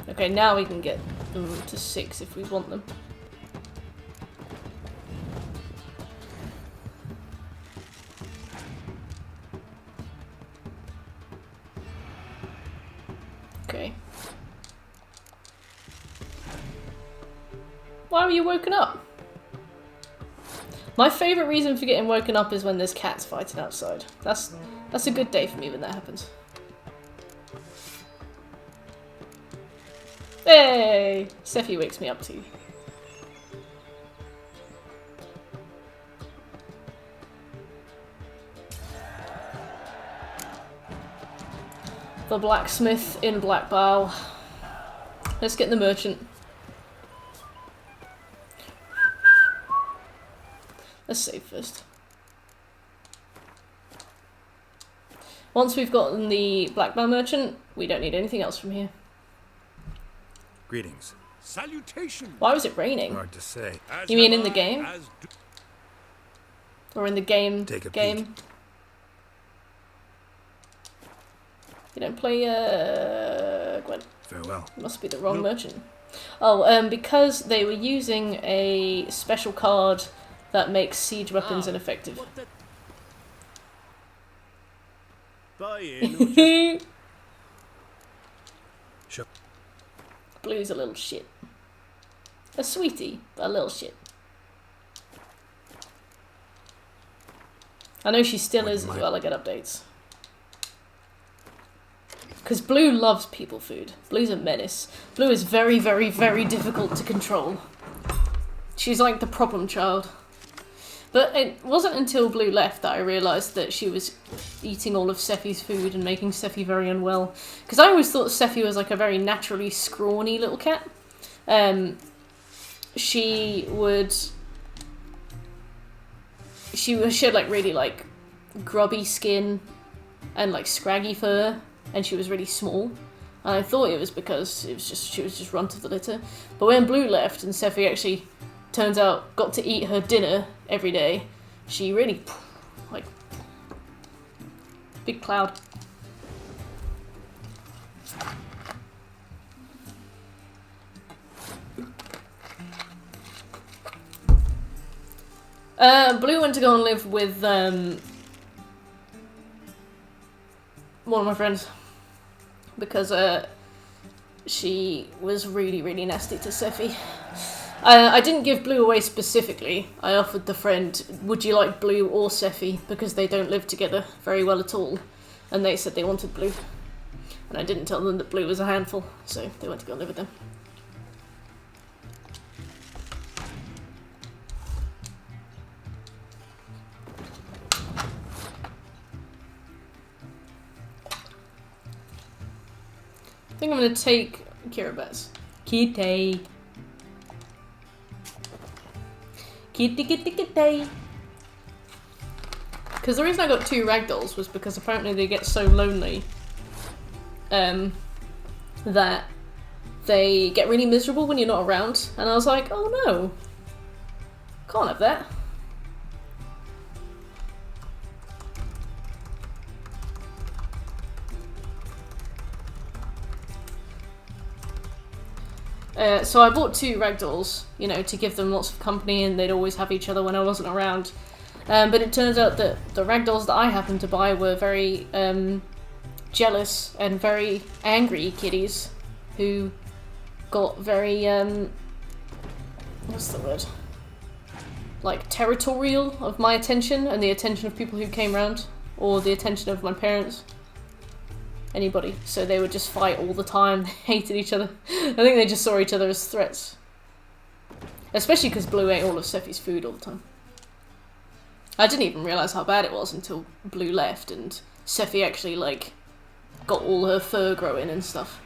Okay, now we can get them to 6 if we want them. Okay. Why were you woken up? My favourite reason for getting woken up is when there's cats fighting outside. That's a good day for me when that happens. Hey! Sephi wakes me up too. The blacksmith in Blackbow. Let's get the merchant. Let's save first. Once we've gotten the Blackbow merchant, we don't need anything else from here. Greetings. Salutation. Why was it raining? Hard to say. You mean in the game? Or in the game? Take a game? peek. You don't play Gwent. Farewell. Must be the wrong merchant. Oh, because they were using a special card that makes siege weapons ineffective. Buy in. Sure. Blue's a little shit. A sweetie, but a little shit. I know she still is as well, I get updates. Because Blue loves people food. Blue's a menace. Blue is very, very, very difficult to control. She's like the problem child. But it wasn't until Blue left that I realised that she was eating all of Sephi's food and making Sephi very unwell. Because I always thought Sephi was like a very naturally scrawny little cat. She had like really like grubby skin and like scraggy fur, and she was really small. And I thought it was because she was just runt of the litter. But when Blue left and Sephi actually turns out got to eat her dinner every day, she really like Big cloud. Blue went to go and live with one of my friends because she was really, really nasty to Sephi. I didn't give Blue away specifically. I offered the friend, would you like Blue or Sephi? Because they don't live together very well at all. And they said they wanted Blue. And I didn't tell them that Blue was a handful, so they went to go and live with them. I think I'm gonna take Kiribati. Kitty. Kitty, kitty, kitty. Because the reason I got 2 ragdolls was because apparently they get so lonely that they get really miserable when you're not around. And I was like, oh no, can't have that. So I bought 2 ragdolls, you know, to give them lots of company and they'd always have each other when I wasn't around. But it turns out that the ragdolls that I happened to buy were very jealous and very angry kitties who got very, what's the word? Like, territorial of my attention and the attention of people who came round, or the attention of my parents. Anybody. So they would just fight all the time. They hated each other. I think they just saw each other as threats. Especially because Blue ate all of Sephi's food all the time. I didn't even realise how bad it was until Blue left and Sephi actually, like, got all her fur growing and stuff.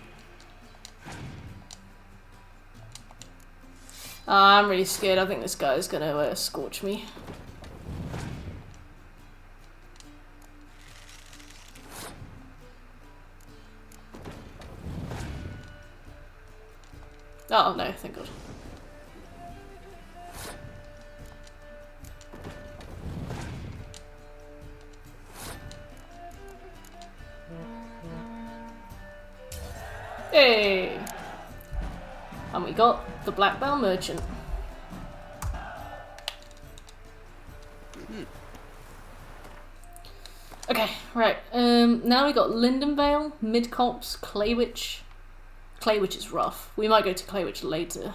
I'm really scared. I think this guy's gonna scorch me. Oh no, thank God. Hey! And we got the Black Bell Merchant. Okay, right. Now we got Lindenvale, Midcopse, Claywitch. Claywitch is rough. We might go to Claywitch later.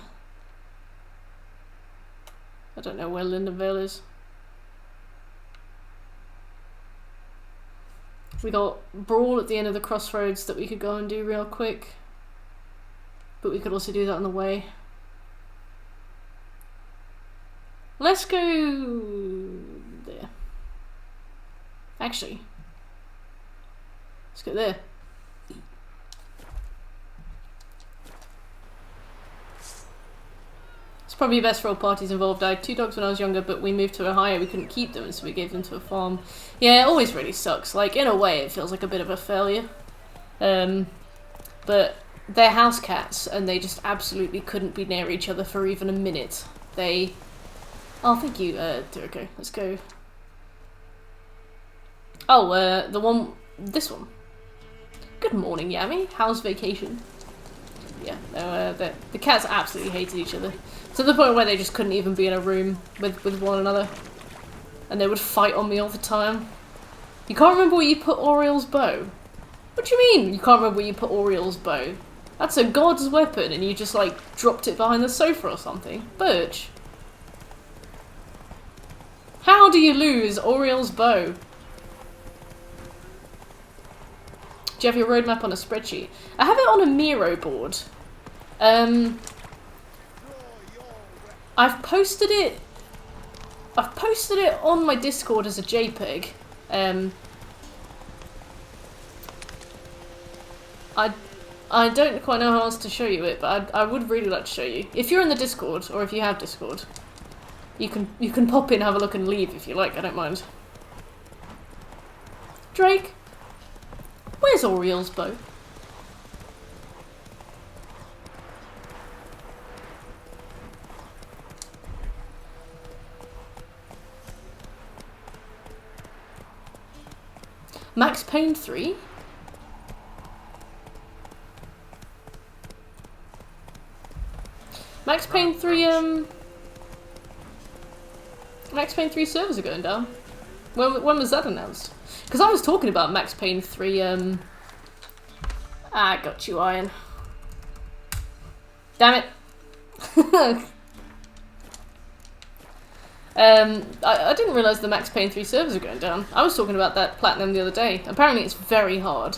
I don't know where Lindenvale is. We got Brawl at the end of the crossroads that we could go and do real quick. But we could also do that on the way. Let's go there. Actually, let's go there. It's probably best for all parties involved. I had 2 dogs when I was younger, but we moved to Ohio. We couldn't keep them, so we gave them to a farm. Yeah, it always really sucks. Like, in a way, it feels like a bit of a failure. But they're house cats, and they just absolutely couldn't be near each other for even a minute. They... Oh, thank you, Turko. Let's go. Oh, the one... This one. Good morning, Yami. How's vacation? Yeah, no, the cats absolutely hated each other. To the point where they just couldn't even be in a room with one another. And they would fight on me all the time. You can't remember where you put Oriel's bow? What do you mean you can't remember where you put Oriel's bow? That's a god's weapon and you just, like, dropped it behind the sofa or something. Birch. How do you lose Oriel's bow? Do you have your roadmap on a spreadsheet? I have it on a Miro board. I've posted it on my Discord as a JPEG. I don't quite know how else to show you it, but I would really like to show you. If you're in the Discord, or if you have Discord, you can pop in, have a look, and leave if you like. I don't mind. Drake, where's Oriel's bow? Max Payne 3? Max Payne 3, Max Payne 3 servers are going down. When was that announced? Because I was talking about Max Payne 3, I got you, Iron. Damn it. I didn't realise the Max Payne 3 servers are going down. I was talking about that platinum the other day. Apparently it's very hard.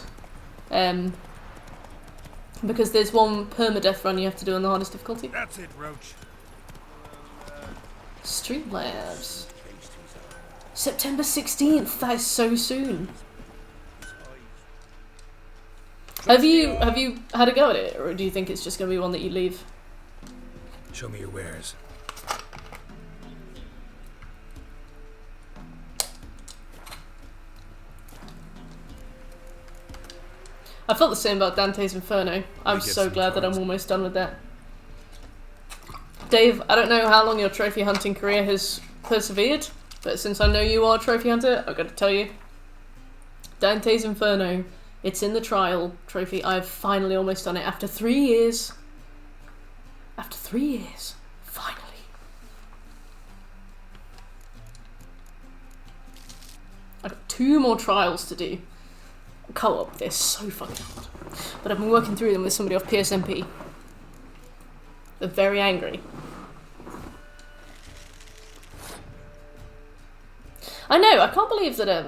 Because there's one permadeath run you have to do on the hardest difficulty. That's it, Roach. Streamlabs. September 16th, that is so soon. Have you had a go at it, or do you think it's just going to be one that you leave? Show me your wares. I felt the same about Dante's Inferno. I'm so glad that I'm almost done with that. Dave, I don't know how long your trophy hunting career has persevered, but since I know you are a trophy hunter, I've got to tell you. Dante's Inferno, it's in the trial trophy. I've finally almost done it after 3 years. After 3 years. Finally. I've got 2 more trials to do. Co-op, they're so fucking hard. But I've been working through them with somebody off PSMP. They're very angry. I know, I can't believe that I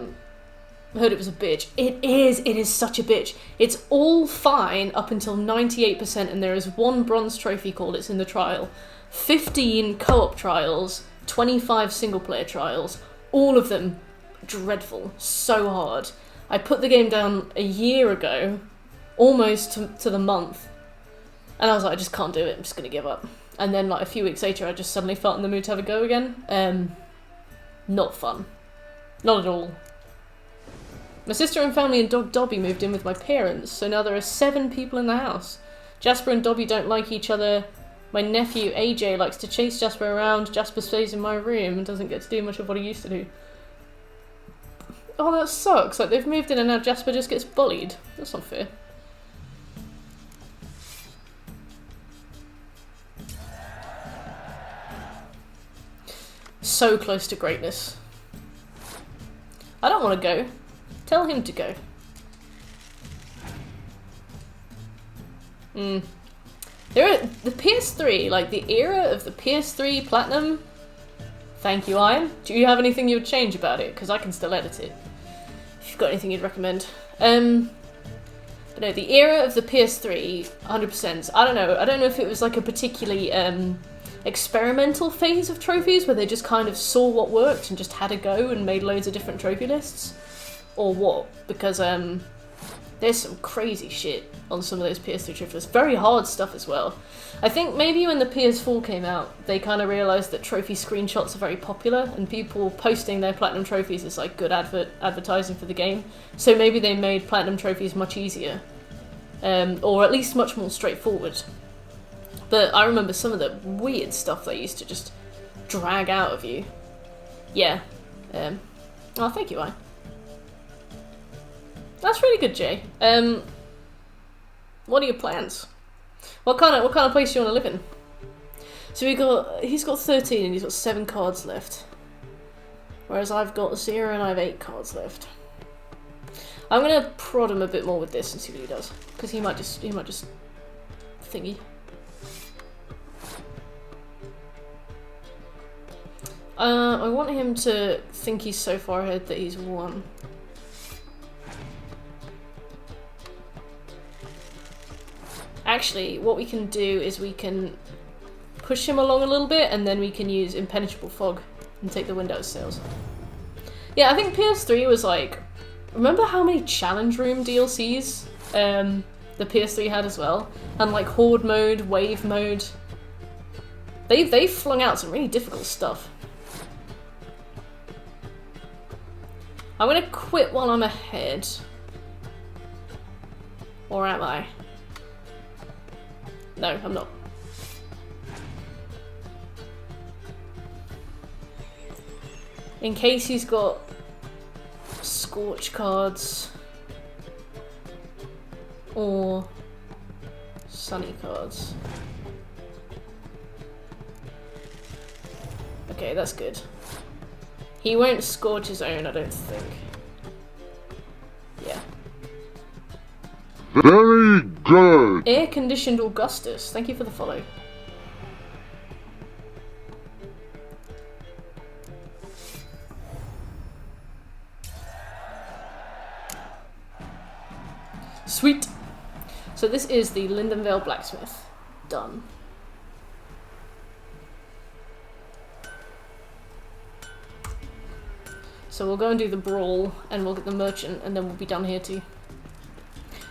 heard it was a bitch. It is such a bitch. It's all fine up until 98%, and there is 1 bronze trophy called It's in the Trial. 15 co-op trials, 25 single player trials, all of them dreadful, so hard. I put the game down a year ago, almost to the month, and I was like, I just can't do it, I'm just going to give up. And then like a few weeks later, I just suddenly felt in the mood to have a go again. Not fun. Not at all. My sister and family and dog Dobby moved in with my parents, so now there are 7 people in the house. Jasper and Dobby don't like each other. My nephew AJ likes to chase Jasper around. Jasper stays in my room and doesn't get to do much of what he used to do. Oh, that sucks. Like, they've moved in and now Jasper just gets bullied. That's not fair. So close to greatness. I don't want to go. Tell him to go. The PS3, like the era of the PS3 Platinum. Thank you, Iron. Do you have anything you would change about it? Because I can still edit it. If you've got anything you'd recommend. But no, the era of the PS3, 100%. I don't know if it was like a particularly experimental phase of trophies where they just kind of saw what worked and just had a go and made loads of different trophy lists. Or what, because there's some crazy shit on some of those PS3 trophy lists. Very hard stuff as well. I think maybe when the PS4 came out, they kind of realised that trophy screenshots are very popular, and people posting their platinum trophies is like good advertising for the game. So maybe they made platinum trophies much easier, or at least much more straightforward. But I remember some of the weird stuff they used to just drag out of you. Yeah. Oh, thank you, Ian. That's really good, Jay. What are your plans? What kind of place do you want to live in? So he's got 13 and he's got 7 cards left. Whereas I've got 0 and I have 8 cards left. I'm gonna prod him a bit more with this and see what he does. Because he might just thingy. I want him to think he's so far ahead that he's won. Actually, what we can do is we can push him along a little bit, and then we can use Impenetrable Fog and take the wind out of sails. Yeah, I think PS3 was like... Remember how many Challenge Room DLCs the PS3 had as well? And like Horde mode, Wave mode. They flung out some really difficult stuff. I'm gonna quit while I'm ahead. Or am I? No, I'm not. In case he's got Scorch cards or Sunny cards. Okay, that's good. He won't Scorch his own, I don't think. Yeah. Very good. Air-conditioned Augustus. Thank you for the follow. Sweet. So this is the Lindenvale Blacksmith. Done. So we'll go and do the brawl, and we'll get the merchant, and then we'll be done here too.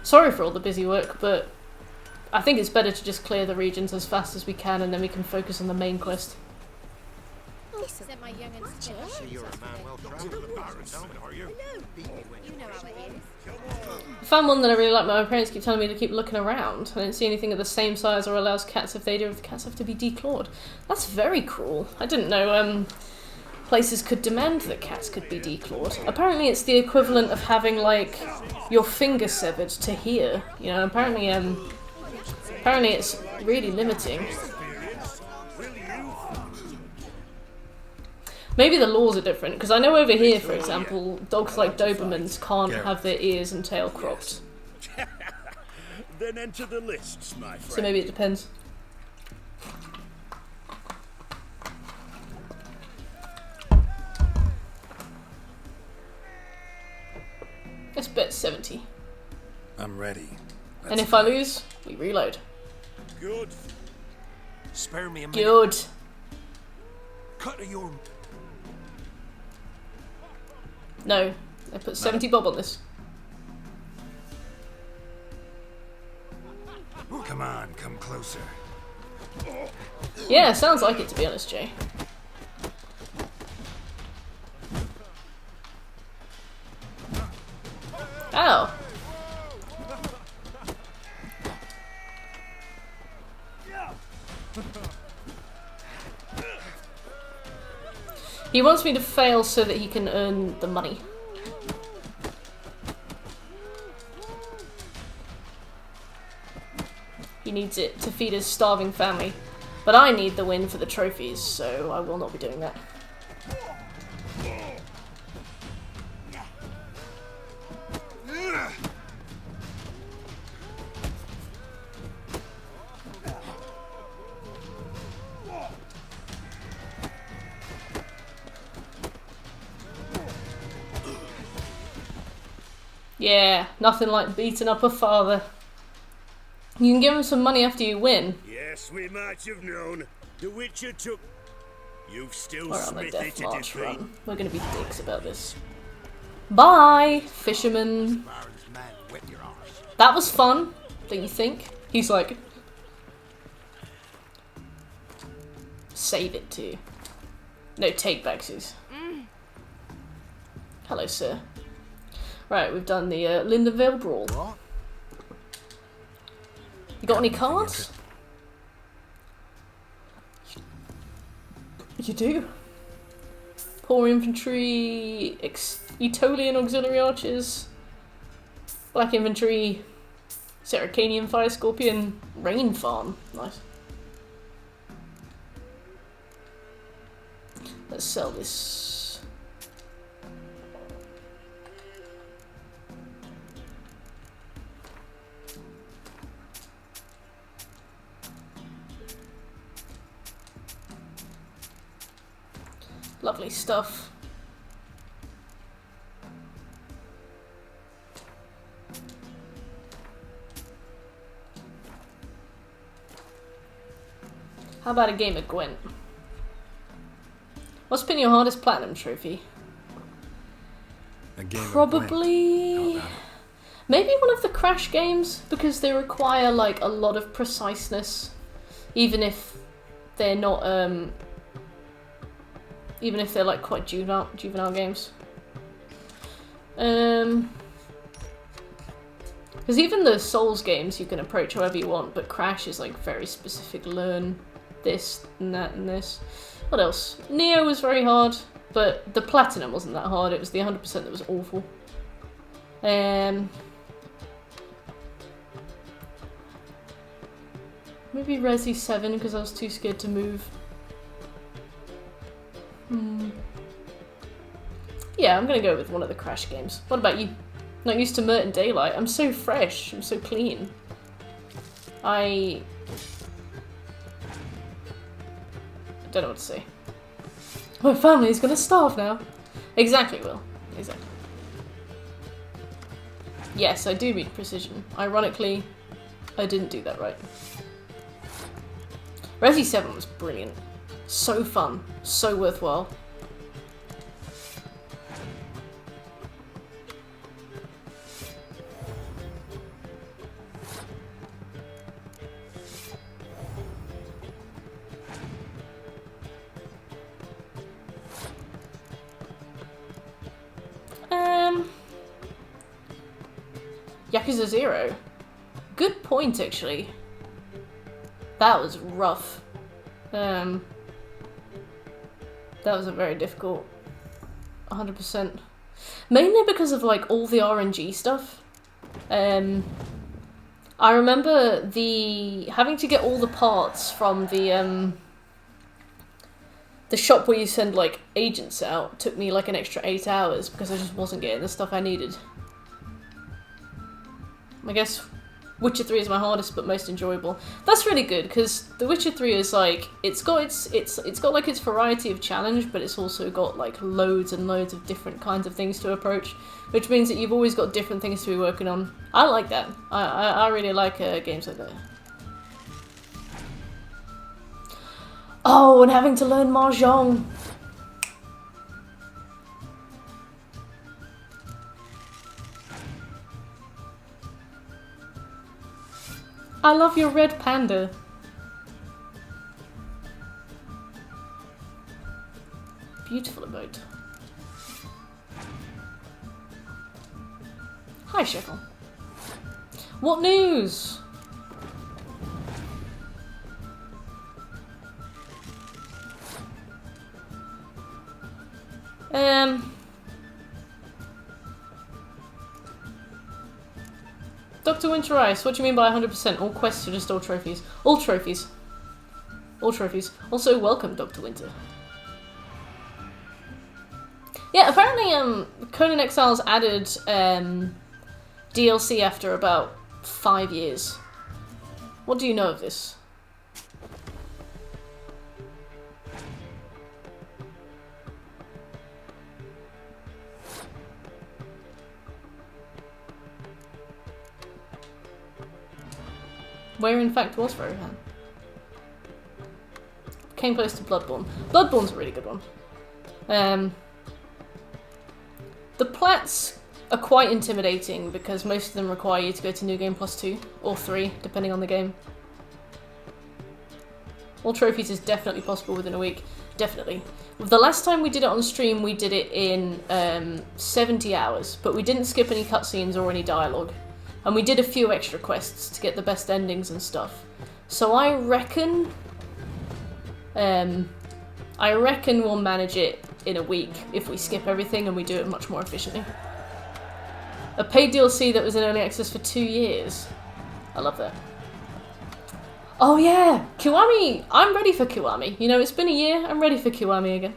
Sorry for all the busy work, but I think it's better to just clear the regions as fast as we can, and then we can focus on the main quest. Sent my young'uns to So you're a man well traveled to the barrens, are you? You know how it is. I found one that I really like, but my parents keep telling me to keep looking around. I don't see anything of the same size or allows cats if they do, if the cats have to be declawed. That's very cruel. I didn't know places could demand that cats could be declawed. Apparently it's the equivalent of having, like, your finger severed to here. You know, apparently it's really limiting. Maybe the laws are different, because I know over here, for example, dogs like Dobermans can't have their ears and tail cropped. Then enter the lists, my friend. So maybe it depends. Let's bet 70. I'm ready. And if I lose, we reload. Good. Spare me a minute. Good. Cut to your... No. I put 70 bob on this. Come on, come closer. Yeah, sounds like it, to be honest, Jay. Ow. He wants me to fail so that he can earn the money. He needs it to feed his starving family. But I need the win for the trophies, so I will not be doing that. Yeah, nothing like beating up a father. You can give him some money after you win. Yes, we might have known. The Witcher took... You've still We're on the smithed death it march to run. We're gonna be dicks about this. Bye, fisherman. That was fun, don't you think? He's like... Save it too. No take backsies. Hello, sir. Right, we've done the Lindenvale Brawl. What? You got any cards? You do. Poor infantry, Aetolian auxiliary archers, black infantry, Seracanian fire scorpion, rain farm. Nice. Let's sell this. Lovely stuff. How about a game of Gwent? What's been your hardest platinum trophy? A game Probably... Maybe one of the Crash games, because they require like a lot of preciseness, even if they're not even if they're like quite juvenile games. Because even the Souls games you can approach however you want, but Crash is like very specific. Learn this and that and this. What else? Neo was very hard, but the Platinum wasn't that hard. It was the 100% that was awful. Maybe Resi 7 because I was too scared to move. Yeah, I'm gonna go with one of the Crash games. What about you? Not used to Mert in Daylight. I'm so fresh. I'm so clean. I don't know what to say. My family's gonna starve now. Exactly, Will. Exactly. Yes, I do mean precision. Ironically, I didn't do that right. Resi 7 was brilliant. So fun. So worthwhile. Yakuza 0. Good point, actually. That was rough. That was a very difficult 100%. Mainly because of like all the RNG stuff. I remember having to get all the parts from the shop where you send like agents out took me like an extra 8 hours because I just wasn't getting the stuff I needed. I guess Witcher 3 is my hardest but most enjoyable. That's really good because The Witcher 3 is like it's got like its variety of challenge, but it's also got like loads and loads of different kinds of things to approach, which means that you've always got different things to be working on. I like that. I really like games like that. Oh, and having to learn Mahjong. I love your red panda. Beautiful emote. Hi, Shekel. What news? Dr. Winter Ice, what do you mean by 100%? All quests are just all trophies. All trophies. All trophies. Also, welcome, Dr. Winter. Yeah, apparently, Conan Exiles added, DLC after about 5 years. What do you know of this? Where in fact was Rohan? Came close to Bloodborne. Bloodborne's a really good one. The plats are quite intimidating because most of them require you to go to New Game Plus 2 or 3, depending on the game. All trophies is definitely possible within a week. Definitely. The last time we did it on stream, we did it in 70 hours, but we didn't skip any cutscenes or any dialogue. And we did a few extra quests to get the best endings and stuff. So I reckon we'll manage it in a week if we skip everything and we do it much more efficiently. A paid DLC that was in early access for 2 years. I love that. Oh yeah, Kiwami. I'm ready for Kiwami. You know, it's been a year. I'm ready for Kiwami again.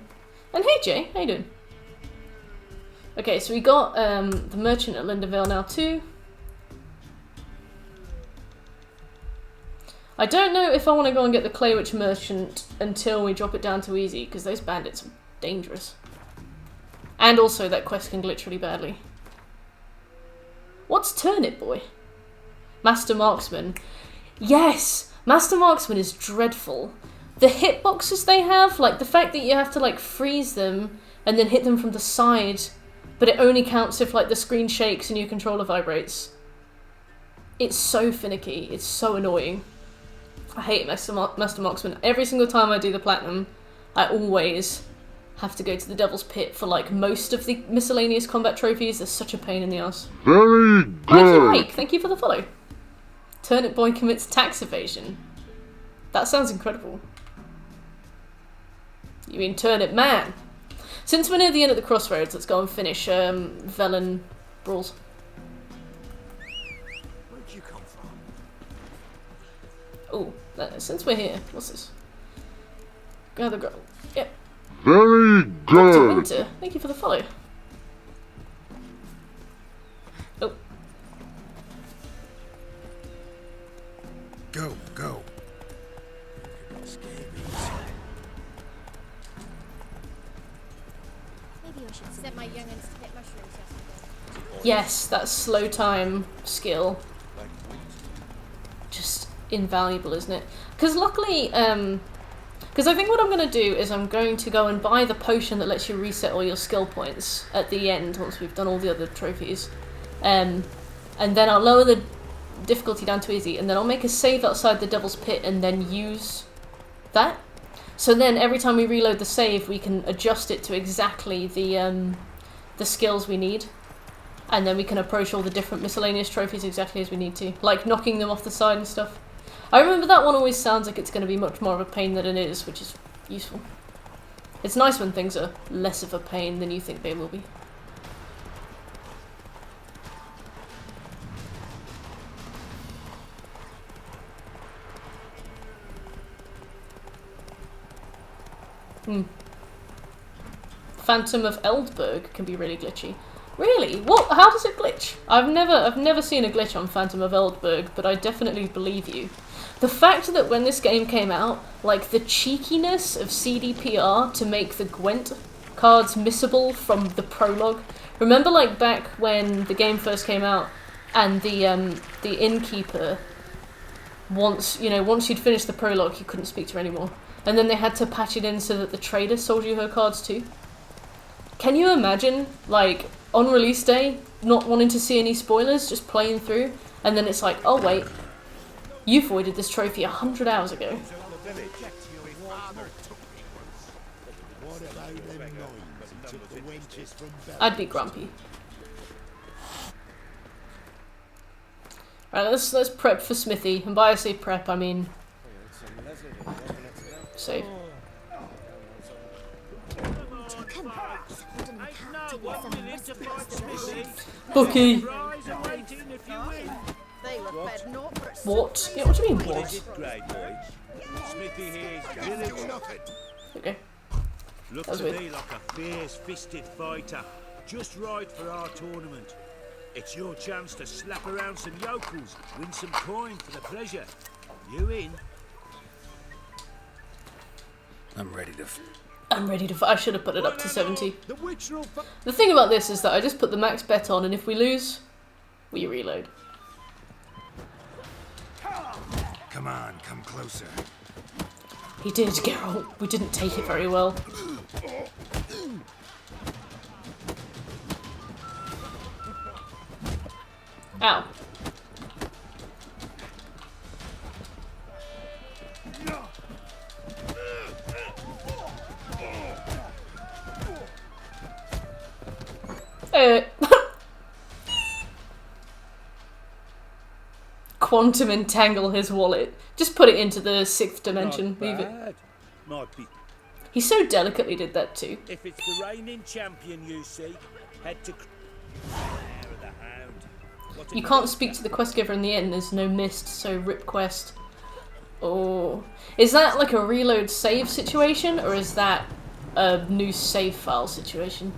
And hey Jay, how you doing? Okay, so we got the Merchant at Lindenvale now too. I don't know if I want to go and get the Clay Witch Merchant until we drop it down to easy, because those bandits are dangerous. And also that quest can glitch really badly. What's Turnip Boy? Master Marksman. Yes! Master Marksman is dreadful. The hitboxes they have, like the fact that you have to like freeze them and then hit them from the side, but it only counts if like the screen shakes and your controller vibrates. It's so finicky. It's so annoying. I hate Master Marksman. Every single time I do the Platinum, I always have to go to the Devil's Pit for like most of the miscellaneous combat trophies. They're such a pain in the ass. Very good. Thank you, Mike. Thank you for the follow. Turnip Boy commits tax evasion. That sounds incredible. You mean Turnip Man? Since we're near the end of the crossroads, let's go and finish Velen Brawls. Oh, since we're here, what's this? Gather girl. Yep. Very Dr. good. Winter, thank you for the follow. Oh. Go, go. Maybe I should set my young'uns to pick mushrooms yesterday. Yes, that slow time skill. Just invaluable, isn't it? Because luckily, because I think what I'm going to do is I'm going to go and buy the potion that lets you reset all your skill points at the end once we've done all the other trophies. And then I'll lower the difficulty down to easy, and then I'll make a save outside the Devil's Pit and then use that. So then every time we reload the save, we can adjust it to exactly the skills we need. And then we can approach all the different miscellaneous trophies exactly as we need to. Like knocking them off the side and stuff. I remember that one always sounds like it's going to be much more of a pain than it is, which is useful. It's nice when things are less of a pain than you think they will be. Phantom of Eldberg can be really glitchy. Really? What? How does it glitch? I've never seen a glitch on Phantom of Eldberg, but I definitely believe you. The fact that when this game came out, like the cheekiness of CDPR to make the Gwent cards missable from the prologue. Remember, like back when the game first came out, and the innkeeper, once you'd finished the prologue, you couldn't speak to her anymore, and then they had to patch it in so that the trader sold you her cards too. Can you imagine, like, on release day, not wanting to see any spoilers, just playing through, and then it's like, oh wait, you voided this trophy 100 hours ago. I'd be grumpy. Right, let's prep for Smithy, and by I say prep, I mean save. Bookie! What? Yeah, what do you mean, what? Okay. Looks to me like a fierce-fisted fighter. Just right for our tournament. It's your chance to slap around some yokels, win some coin for the pleasure. You in? I'm ready to... I should have put it up to 70. The thing about this is that I just put the max bet on, and if we lose, we reload. Come on, come closer. He did, Geralt. We didn't take it very well. Ow. Quantum entangle his wallet. Just put it into the 6th dimension. Leave it. He so delicately did that too. If it's the reigning champion you seek, head to You can't speak to the quest giver in the end. There's no mist, so rip quest. Oh, is that like a reload save situation, or is that a new save file situation?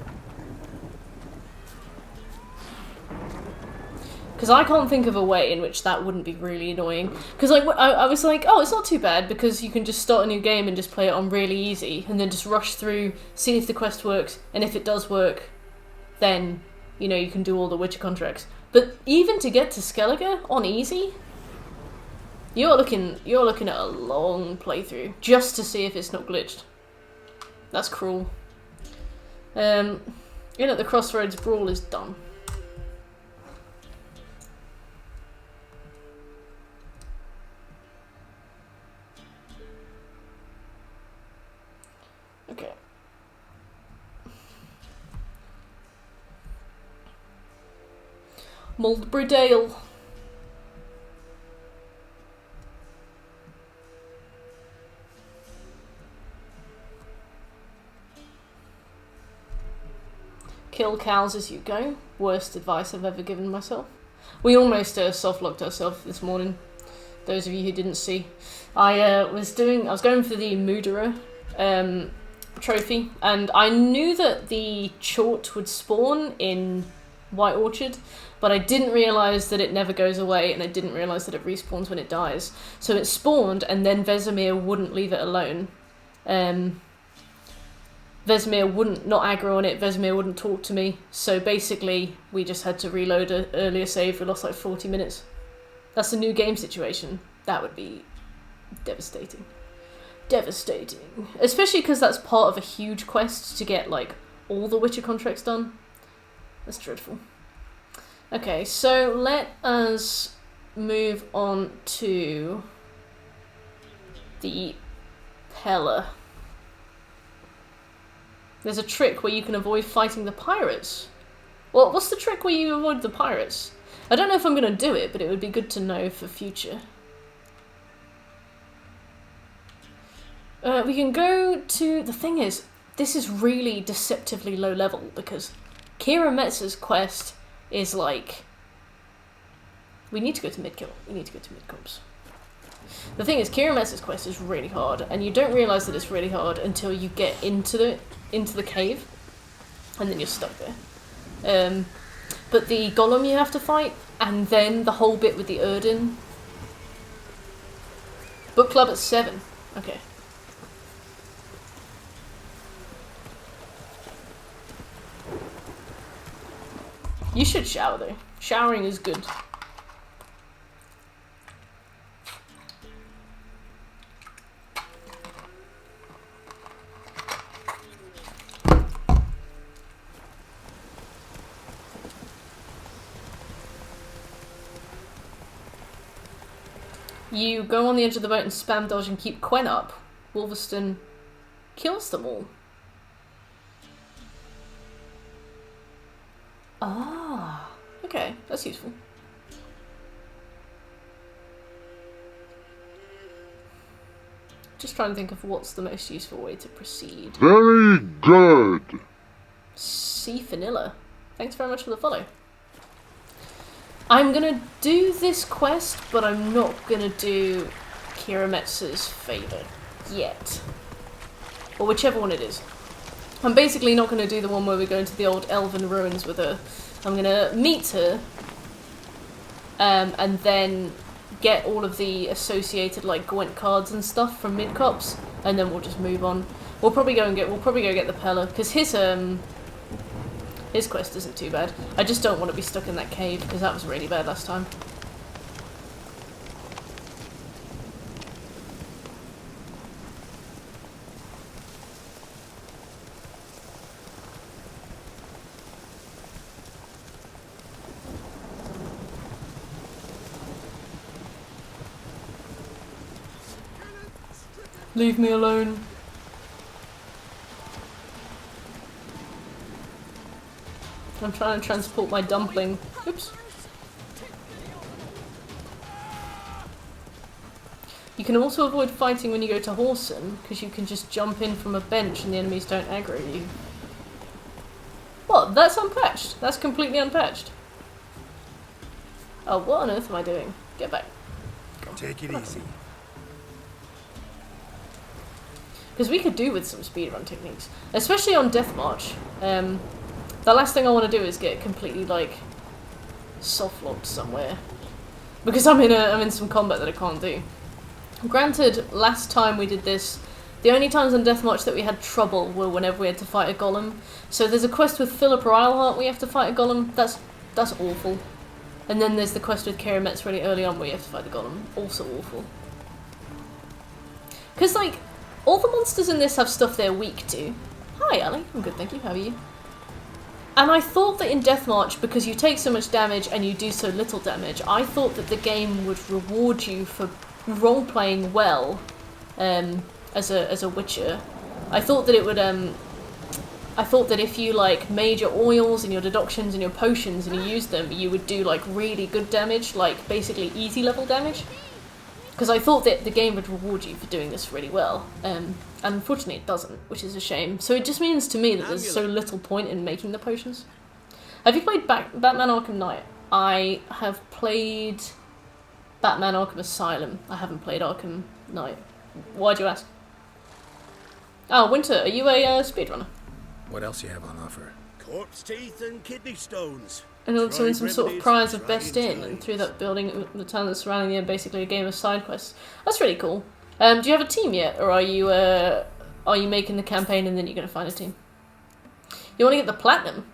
Because I can't think of a way in which that wouldn't be really annoying. Because like, I was like, oh, it's not too bad, because you can just start a new game and just play it on really easy, and then just rush through, see if the quest works, and if it does work, then, you know, you can do all the Witcher contracts. But even to get to Skellige on easy, you're looking at a long playthrough, just to see if it's not glitched. That's cruel. In at the Crossroads Brawl is done. Okay. Muldbury Dale. Kill cows as you go. Worst advice I've ever given myself. We almost soft-locked ourselves this morning. those of you who didn't see. I was going for the Mudera trophy, and I knew that the Chort would spawn in White Orchard, but I didn't realise that it never goes away, and I didn't realise that it respawns when it dies. So it spawned, and then Vesemir wouldn't leave it alone. Vesemir wouldn't not aggro on it, Vesemir wouldn't talk to me, so basically we just had to reload an earlier save. We lost like 40 minutes. That's a new game situation. That would be devastating. Devastating. Especially because that's part of a huge quest to get like all the Witcher contracts done. That's dreadful. Okay, so let us move on to the Pella. There's a trick where you can avoid fighting the pirates. Well, what's the trick where you avoid the pirates? I don't know if I'm going to do it, but it would be good to know for future. We can go to... The thing is, this is really deceptively low level, because Kira Metz's quest is like... We need to go to mid-kill. We need to go to mid-comps. The thing is, Kira Metz's quest is really hard, and you don't realise that it's really hard until you get into the cave, and then you're stuck there. But the Golem you have to fight, and then the whole bit with the Erdin. Book club at 7. Okay. You should shower though. Showering is good. You go on the edge of the boat and spam dodge and keep Quen up. Wolverston kills them all. Ah, okay, that's useful. Just trying to think of what's the most useful way to proceed. Very good. C. Vanilla. Thanks very much for the follow. I'm gonna do this quest, but I'm not gonna do Kira Metz's favour yet. Or whichever one it is. I'm basically not gonna do the one where we go into the old elven ruins with her. I'm gonna meet her, and then get all of the associated like Gwent cards and stuff from Midcops, and then we'll just move on. We'll probably go get the Pella, because his quest isn't too bad. I just don't want to be stuck in that cave, because that was really bad last time. Leave me alone. I'm trying to transport my dumpling. Oops. You can also avoid fighting when you go to Horsen, because you can just jump in from a bench and the enemies don't aggro you. What? That's unpatched. That's completely unpatched. Oh, what on earth am I doing? Get back. Take it easy. Because we could do with some speedrun techniques, especially on Death March. The last thing I want to do is get completely like soft locked somewhere, because I'm in some combat that I can't do. Granted, last time we did this, the only times on Death March that we had trouble were whenever we had to fight a golem. So there's a quest with Philip Rylehart where you have to fight a golem. That's awful. And then there's the quest with Kira Metz really early on where you have to fight the golem. Also awful. Because like, all the monsters in this have stuff they're weak to. Hi, Ali. I'm good, thank you. How are you? And I thought that in Death March, because you take so much damage and you do so little damage, I thought that the game would reward you for role-playing well as a Witcher. I thought that it would, I thought that if you like made your oils and your deductions and your potions and you used them, you would do like really good damage, like basically easy level damage. Because I thought that the game would reward you for doing this really well, and unfortunately it doesn't, which is a shame. So it just means to me that there's so little point in making the potions. Have you played Batman Arkham Knight? I have played Batman Arkham Asylum. I haven't played Arkham Knight. Why'd you ask? Oh, Winter, are you a speedrunner? What else you have on offer? Corpse teeth and kidney stones. And also Try in some sort of remedies prize for of Best trying Inn, and times. through that building, the town that's surrounding you, basically a game of side quests. That's really cool. Do you have a team yet, or are you making the campaign and then you're going to find a team? You want to get the platinum?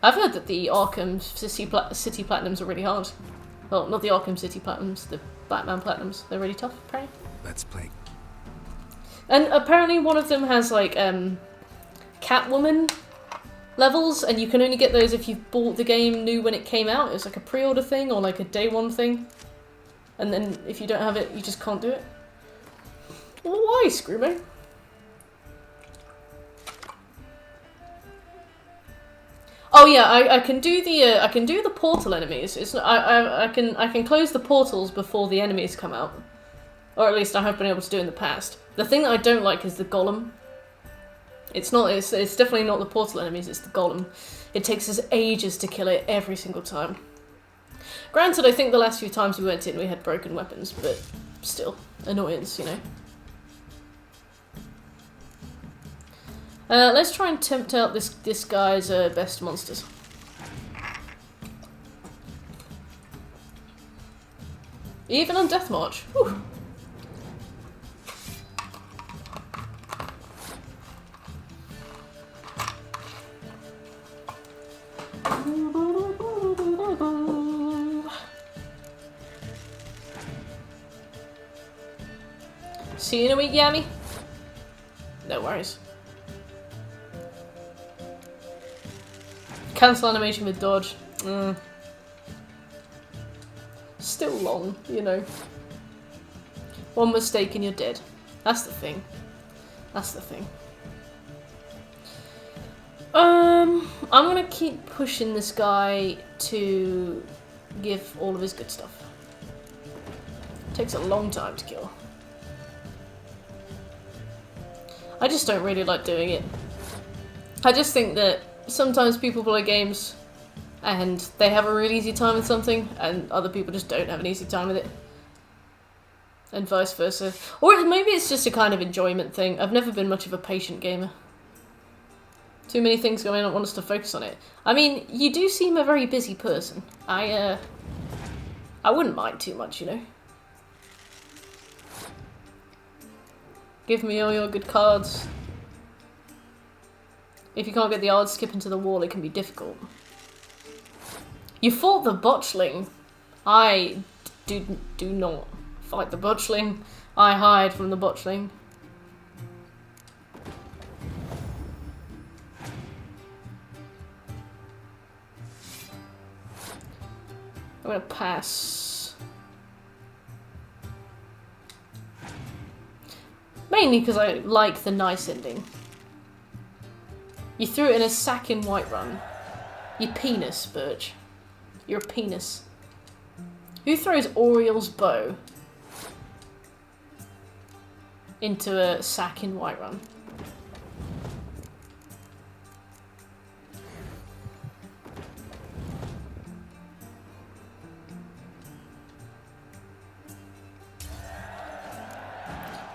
I've heard that the Arkham City Platinums are really hard. Well, not the Arkham City Platinums, the Batman Platinums. They're really tough, apparently. Let's play. And apparently one of them has, like, Catwoman levels, and you can only get those if you bought the game new when it came out. It was like a pre-order thing, or like a day one thing. And then if you don't have it, you just can't do it. Well, why, Screamo? Oh yeah, I can do the portal enemies. It's not, I can close the portals before the enemies come out, or at least I have been able to do in the past. The thing that I don't like is the golem. It's definitely not the portal enemies. It's the golem. It takes us ages to kill it every single time. Granted, I think the last few times we went in we had broken weapons, but still annoyance, you know. Let's try and tempt out this guy's best monsters. Even on Death March. Whew. See you in a week, Yami? No worries. Cancel animation with dodge. Still long, you know. One mistake and you're dead. That's the thing. That's the thing. I'm gonna keep pushing this guy to give all of his good stuff. Takes a long time to kill. I just don't really like doing it. I just think that sometimes people play games and they have a really easy time with something and other people just don't have an easy time with it. And vice versa. Or maybe it's just a kind of enjoyment thing. I've never been much of a patient gamer. Too many things going on, I want us to focus on it. I mean, you do seem a very busy person. I wouldn't mind too much, you know. Give me all your good cards. If you can't get the odds, skip into the wall, it can be difficult. You fought the botchling. I do not fight the botchling. I hide from the botchling. I'm gonna pass. Mainly because I like the nice ending. You threw it in a sack in Whiterun. You penis, Birch. You're a penis. Who throws Oriel's bow into a sack in Whiterun?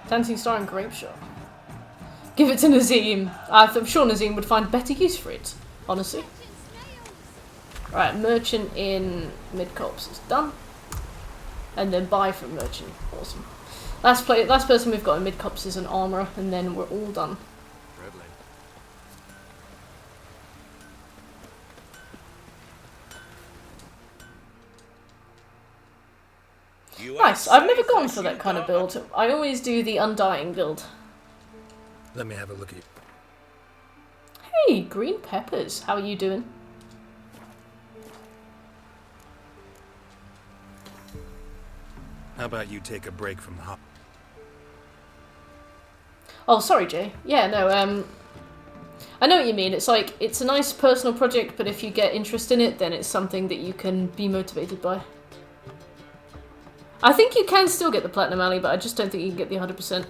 Dancing Star and Grape Shot. Give it to Nazim. I'm sure Nazim would find better use for it, honestly. Right, Merchant in Mid-Cops is done. And then buy from Merchant. Awesome. Last person we've got in Mid-Cops is an Armourer, and then we're all done. Nice, I've never gone for that kind of build. I always do the Undying build. Let me have a look at you. Hey, green peppers, how are you doing? How about you take a break from the hop? Oh, sorry, Jay. Yeah, no, I know what you mean. It's like, it's a nice personal project, but if you get interest in it, then it's something that you can be motivated by. I think you can still get the Platinum Alley, but I just don't think you can get the 100%.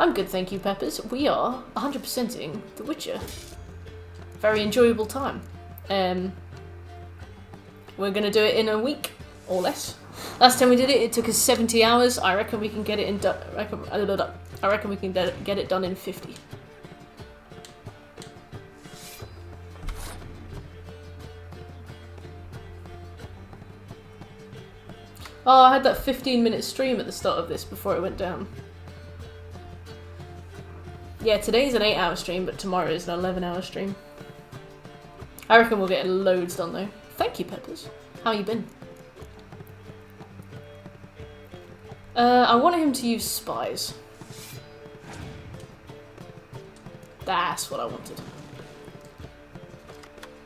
I'm good, thank you, Peppers. We are 100%ing The Witcher. Very enjoyable time. We're gonna do it in a week, or less. Last time we did it, it took us 70 hours. I reckon we can get it in. I reckon we can get it done in 50. Oh, I had that 15-minute stream at the start of this before it went down. Yeah, today's an 8-hour stream, but tomorrow is an 11-hour stream. I reckon we'll get loads done though. Thank you, Peppers. How you been? I wanted him to use spies. That's what I wanted.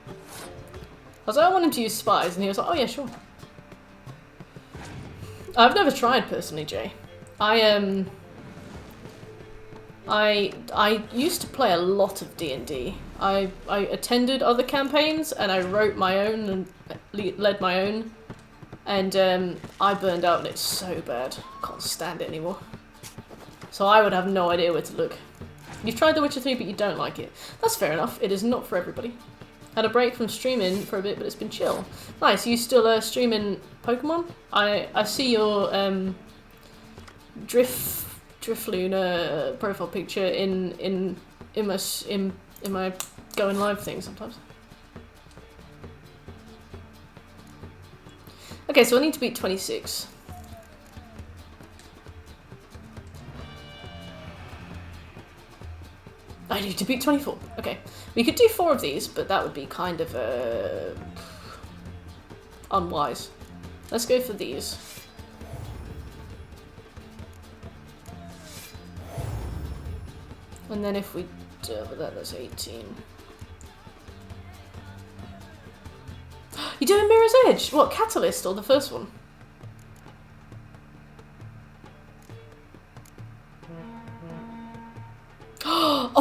I was like, I want him to use spies, and he was like, oh yeah, sure. I've never tried personally, Jay. I used to play a lot of D&D. I attended other campaigns and I wrote my own and led my own, and I burned out and it's so bad. I can't stand it anymore. So I would have no idea where to look. You've tried The Witcher 3 but you don't like it. That's fair enough. It is not for everybody. Had a break from streaming for a bit, but it's been chill. Nice. You still streaming Pokemon? I see your Drifloon profile picture in my going live thing sometimes. Okay, so I need to beat 26. I need to beat 24. Okay. We could do 4 of these, but that would be kind of unwise. Let's go for these. And then if we double that, that's 18. You're doing Mirror's Edge? What, Catalyst or the first one?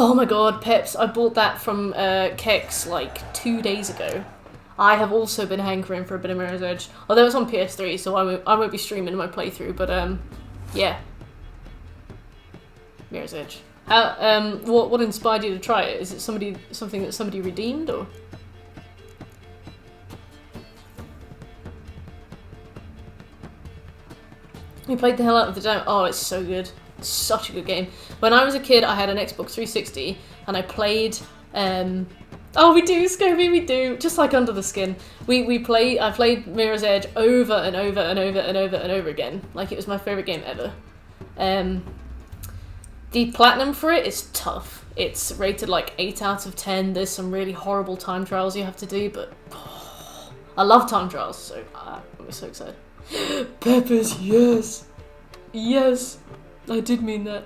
Oh my god, Peps, I bought that from Kex like 2 days ago. I have also been hankering for a bit of Mirror's Edge. Although it's on PS3, so I won't be streaming my playthrough, but yeah. Mirror's Edge. How, what inspired you to try it? Is it something that somebody redeemed, or? We played the hell out of the demo. Oh, it's so good. It's such a good game. When I was a kid, I had an Xbox 360, and I played, oh, we do, Scobie, we do. Just like Under the Skin. I played Mirror's Edge over and over and over and over and over again. Like, it was my favourite game ever. The platinum for it is tough. It's rated like 8 out of 10. There's some really horrible time trials you have to do, but oh, I love time trials, so I'm so excited. Peppers, yes! Yes! I did mean that.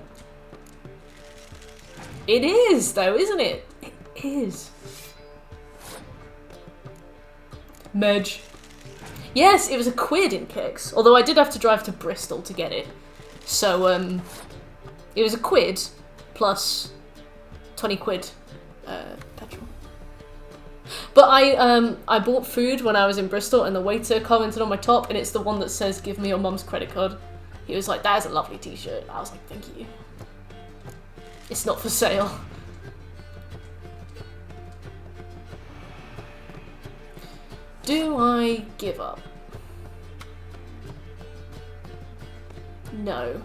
It is, though, isn't it? It is. Medj. Yes, it was £1 in Kex, although I did have to drive to Bristol to get it. So, it was £1 plus 20 quid petrol. But I bought food when I was in Bristol, and the waiter commented on my top, and it's the one that says, "Give me your mum's credit card." He was like, "That is a lovely t-shirt." I was like, "Thank you. It's not for sale." Do I give up? No.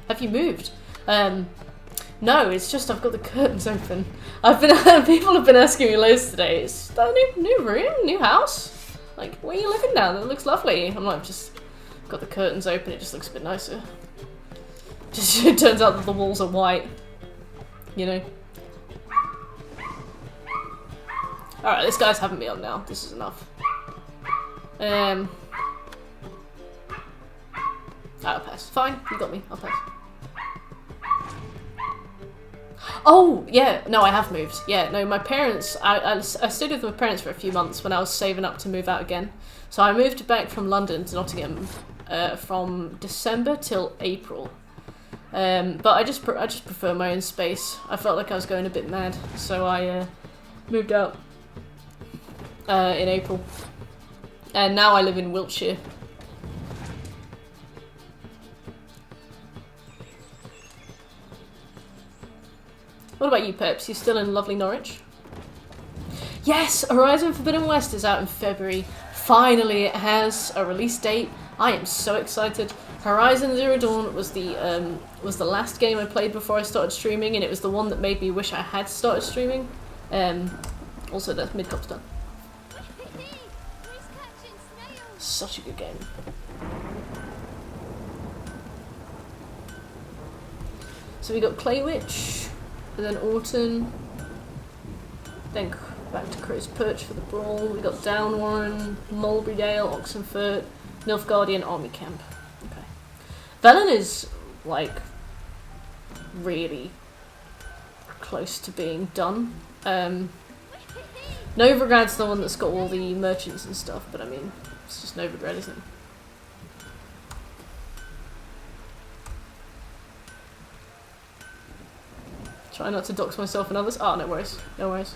Have you moved? No, it's just I've got the curtains open. People have been asking me loads today. Is that a new room, new house? Like, where are you living now? That looks lovely. I'm like, just got the curtains open. It just looks a bit nicer. Just it turns out that the walls are white. You know. All right, this guy's having me on now. This is enough. I'll pass. Fine, you got me. I'll pass. Oh, yeah, no, I have moved. Yeah, no, my parents, I stayed with my parents for a few months when I was saving up to move out again. So I moved back from London to Nottingham from December till April. But I just prefer my own space. I felt like I was going a bit mad, so I moved out in April. And now I live in Wiltshire. What about you, Peps? You still in lovely Norwich? Yes! Horizon Forbidden West is out in February. Finally, it has a release date. I am so excited. Horizon Zero Dawn was the last game I played before I started streaming, and it was the one that made me wish I had started streaming. Also, that's mid-cop's done. Such a good game. So we got Clay Witch, and then Autumn, then back to Crow's Perch for the Brawl. We got Downwarren, Mulberrydale, Oxenfurt, Nilfgaardian Army Camp. Okay. Velen is, like, really close to being done. Novigrad's the one that's got all the merchants and stuff, but I mean, it's just Novigrad, isn't it? Try not to dox myself and others. Oh, no worries. No worries.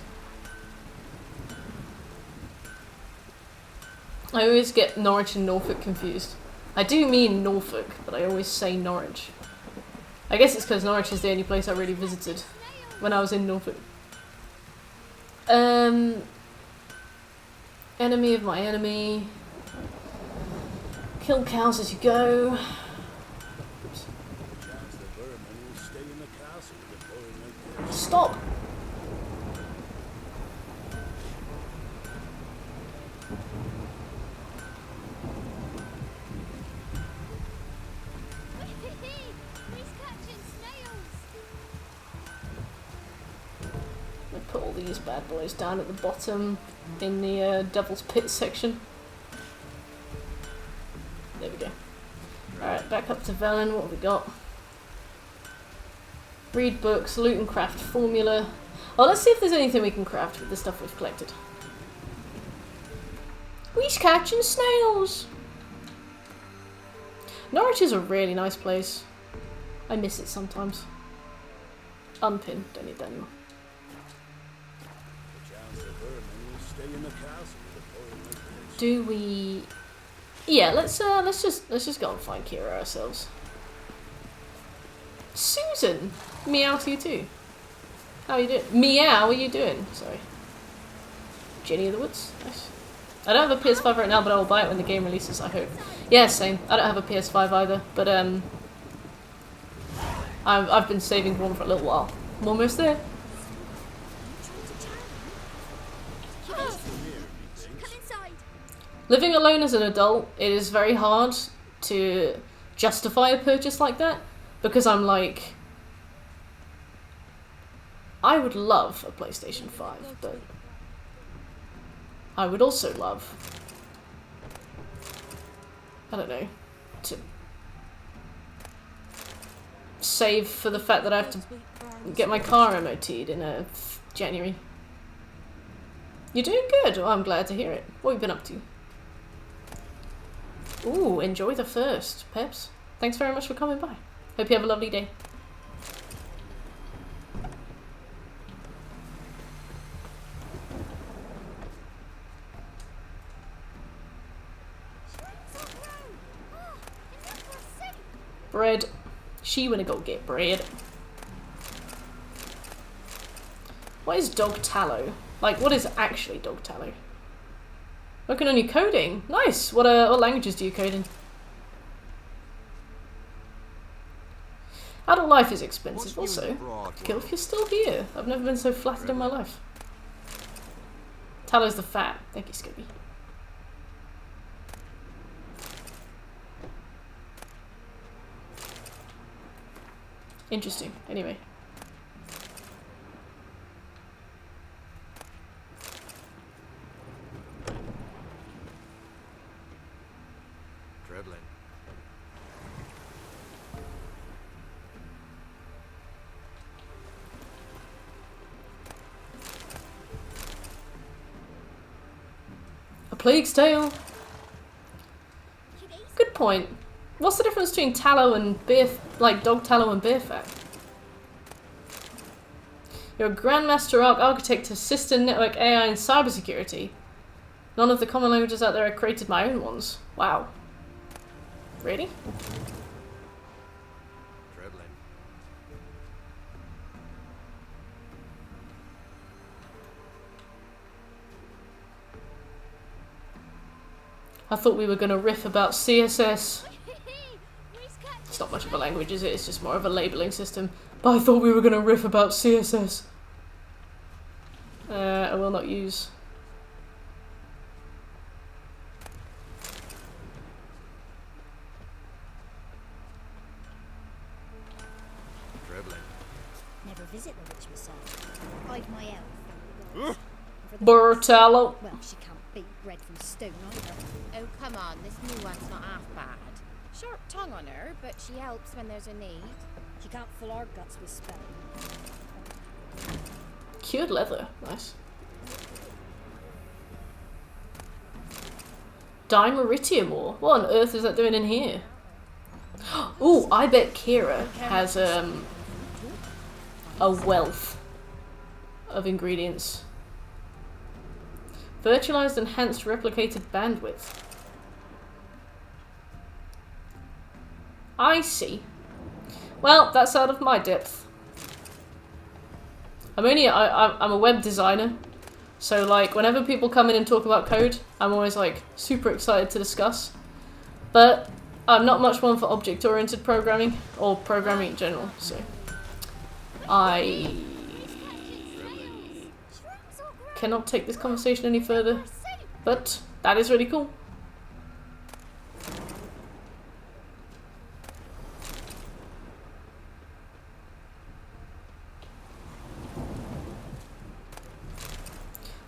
I always get Norwich and Norfolk confused. I do mean Norfolk, but I always say Norwich. I guess it's because Norwich is the only place I really visited when I was in Norfolk. Enemy of my enemy. Kill cows as you go. Oops. Stop! Put all these bad boys down at the bottom in the Devil's Pit section. There we go. Alright, back up to Velen. What have we got? Read books, loot and craft formula. Oh, let's see if there's anything we can craft with the stuff we've collected. We's catching snails! Norwich is a really nice place. I miss it sometimes. Unpin, don't need that anymore. Do we? Yeah, let's just go and find Kira ourselves. Susan, meow to you too. How are you doing? Meow, how are you doing? Sorry. Jenny of the Woods. Nice. I don't have a PS5 right now, but I will buy it when the game releases. I hope. Yeah, same. I don't have a PS5 either, but I've been saving one for a little while. I'm almost there. Living alone as an adult, it is very hard to justify a purchase like that, because I'm like, I would love a PlayStation 5, but I would also love, I don't know, to save for the fact that I have to get my car MOT'd in January. You're doing good. Well, I'm glad to hear it. What have you been up to? Ooh, enjoy the first, Peps. Thanks very much for coming by. Hope you have a lovely day. Bread. She wanna go get bread. What is dog tallow? Like, what is actually dog tallow? Working on your coding. Nice. What languages do you code in? Adult life is expensive also. Kill if you're still here. I've never been so flattered in my life. Tallow's the fat. Thank you, Scooby. Interesting. Anyway. Plague's Tale. Good point. What's the difference between tallow and beer, like dog tallow and beer fat? You're a Grandmaster Architect of System, Network, AI, and Cybersecurity. None of the common languages out there, I created my own ones. Wow. Really? I thought we were going to riff about CSS. It's not much of a language, is it? It's just more of a labeling system. But I thought we were going to riff about CSS. I will not use. Never visit the witch myself. Hide my elf. Bortallo. Well, she can't beat bread from stone either. Oh, come on, this new one's not half bad. Sharp tongue on her, but she helps when there's a need. She can't fill our guts with spelling. Cured leather. Nice. Dimeritium ore. What on earth is that doing in here? Ooh, I bet Kira has a wealth of ingredients. Virtualized enhanced replicated bandwidth. I see. Well, that's out of my depth. I'm a web designer, so like whenever people come in and talk about code, I'm always like super excited to discuss. But I'm not much one for object-oriented programming or programming in general, so I cannot take this conversation any further. But that is really cool.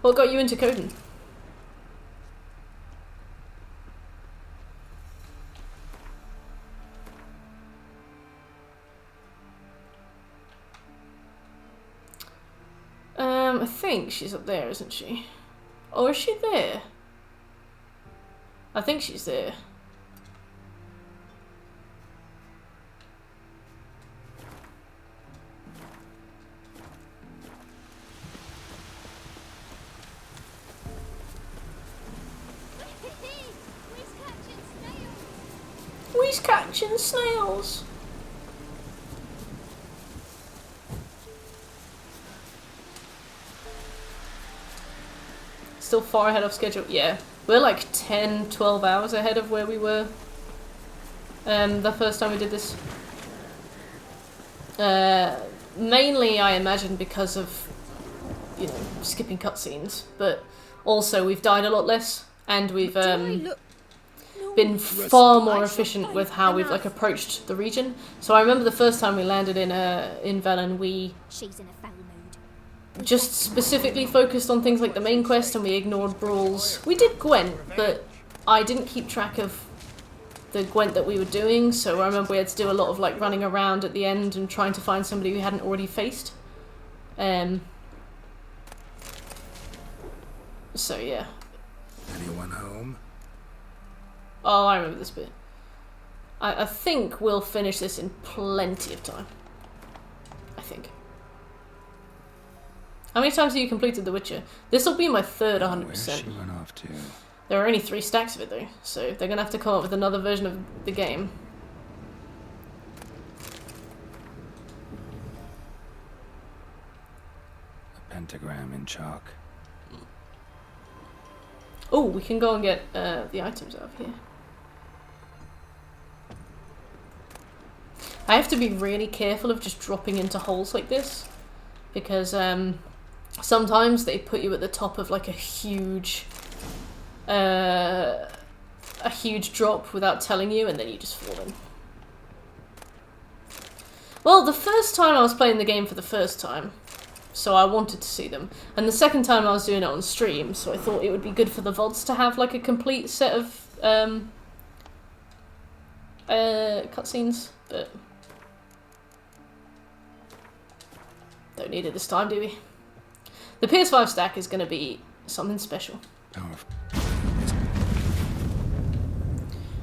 What got you into coding? I think she's up there, isn't she? Or is she there? I think she's there. We's catching snails. Still far ahead of schedule. Yeah, we're like 10, 12 hours ahead of where we were the first time we did this. Mainly, I imagine, because of, you know, skipping cutscenes, but also we've died a lot less, and we've been far more efficient with how we've like approached the region. So I remember the first time we landed in Velen, we just specifically focused on things like the main quest, and we ignored brawls. We did Gwent, but I didn't keep track of the Gwent that we were doing, so I remember we had to do a lot of like running around at the end and trying to find somebody we hadn't already faced. So yeah. Anyone home? Oh, I remember this bit. I think we'll finish this in plenty of time. I think. How many times have you completed The Witcher? This will be my third 100%. Where's she run off to? There are only 3 stacks of it though, so they're gonna have to come up with another version of the game. A pentagram in chalk. Oh, we can go and get the items out of here. I have to be really careful of just dropping into holes like this, because sometimes they put you at the top of like a huge drop without telling you, and then you just fall in. Well, the first time I was playing the game for the first time, so I wanted to see them. And the second time I was doing it on stream, so I thought it would be good for the VODs to have like a complete set of cutscenes, but don't need it this time, do we? The PS5 stack is going to be something special.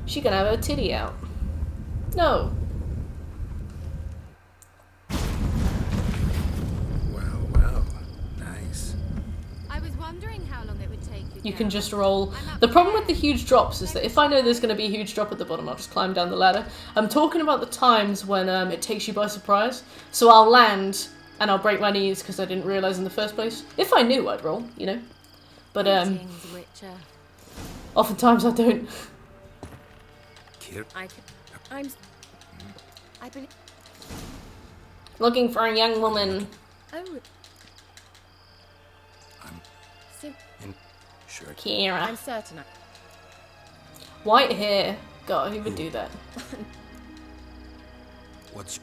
She gonna have her titty out. No. Well, nice. I was wondering how long it would take you. You can just roll. The problem with the huge drops is that if I know there's going to be a huge drop at the bottom, I'll just climb down the ladder. I'm talking about the times when it takes you by surprise. So I'll land and I'll break my knees because I didn't realise in the first place. If I knew, I'd roll, you know. But Oftentimes I don't. I believe. Looking for a young woman. Oh. Sure. Kira. I'm certain. White hair. God, who would do that? What's...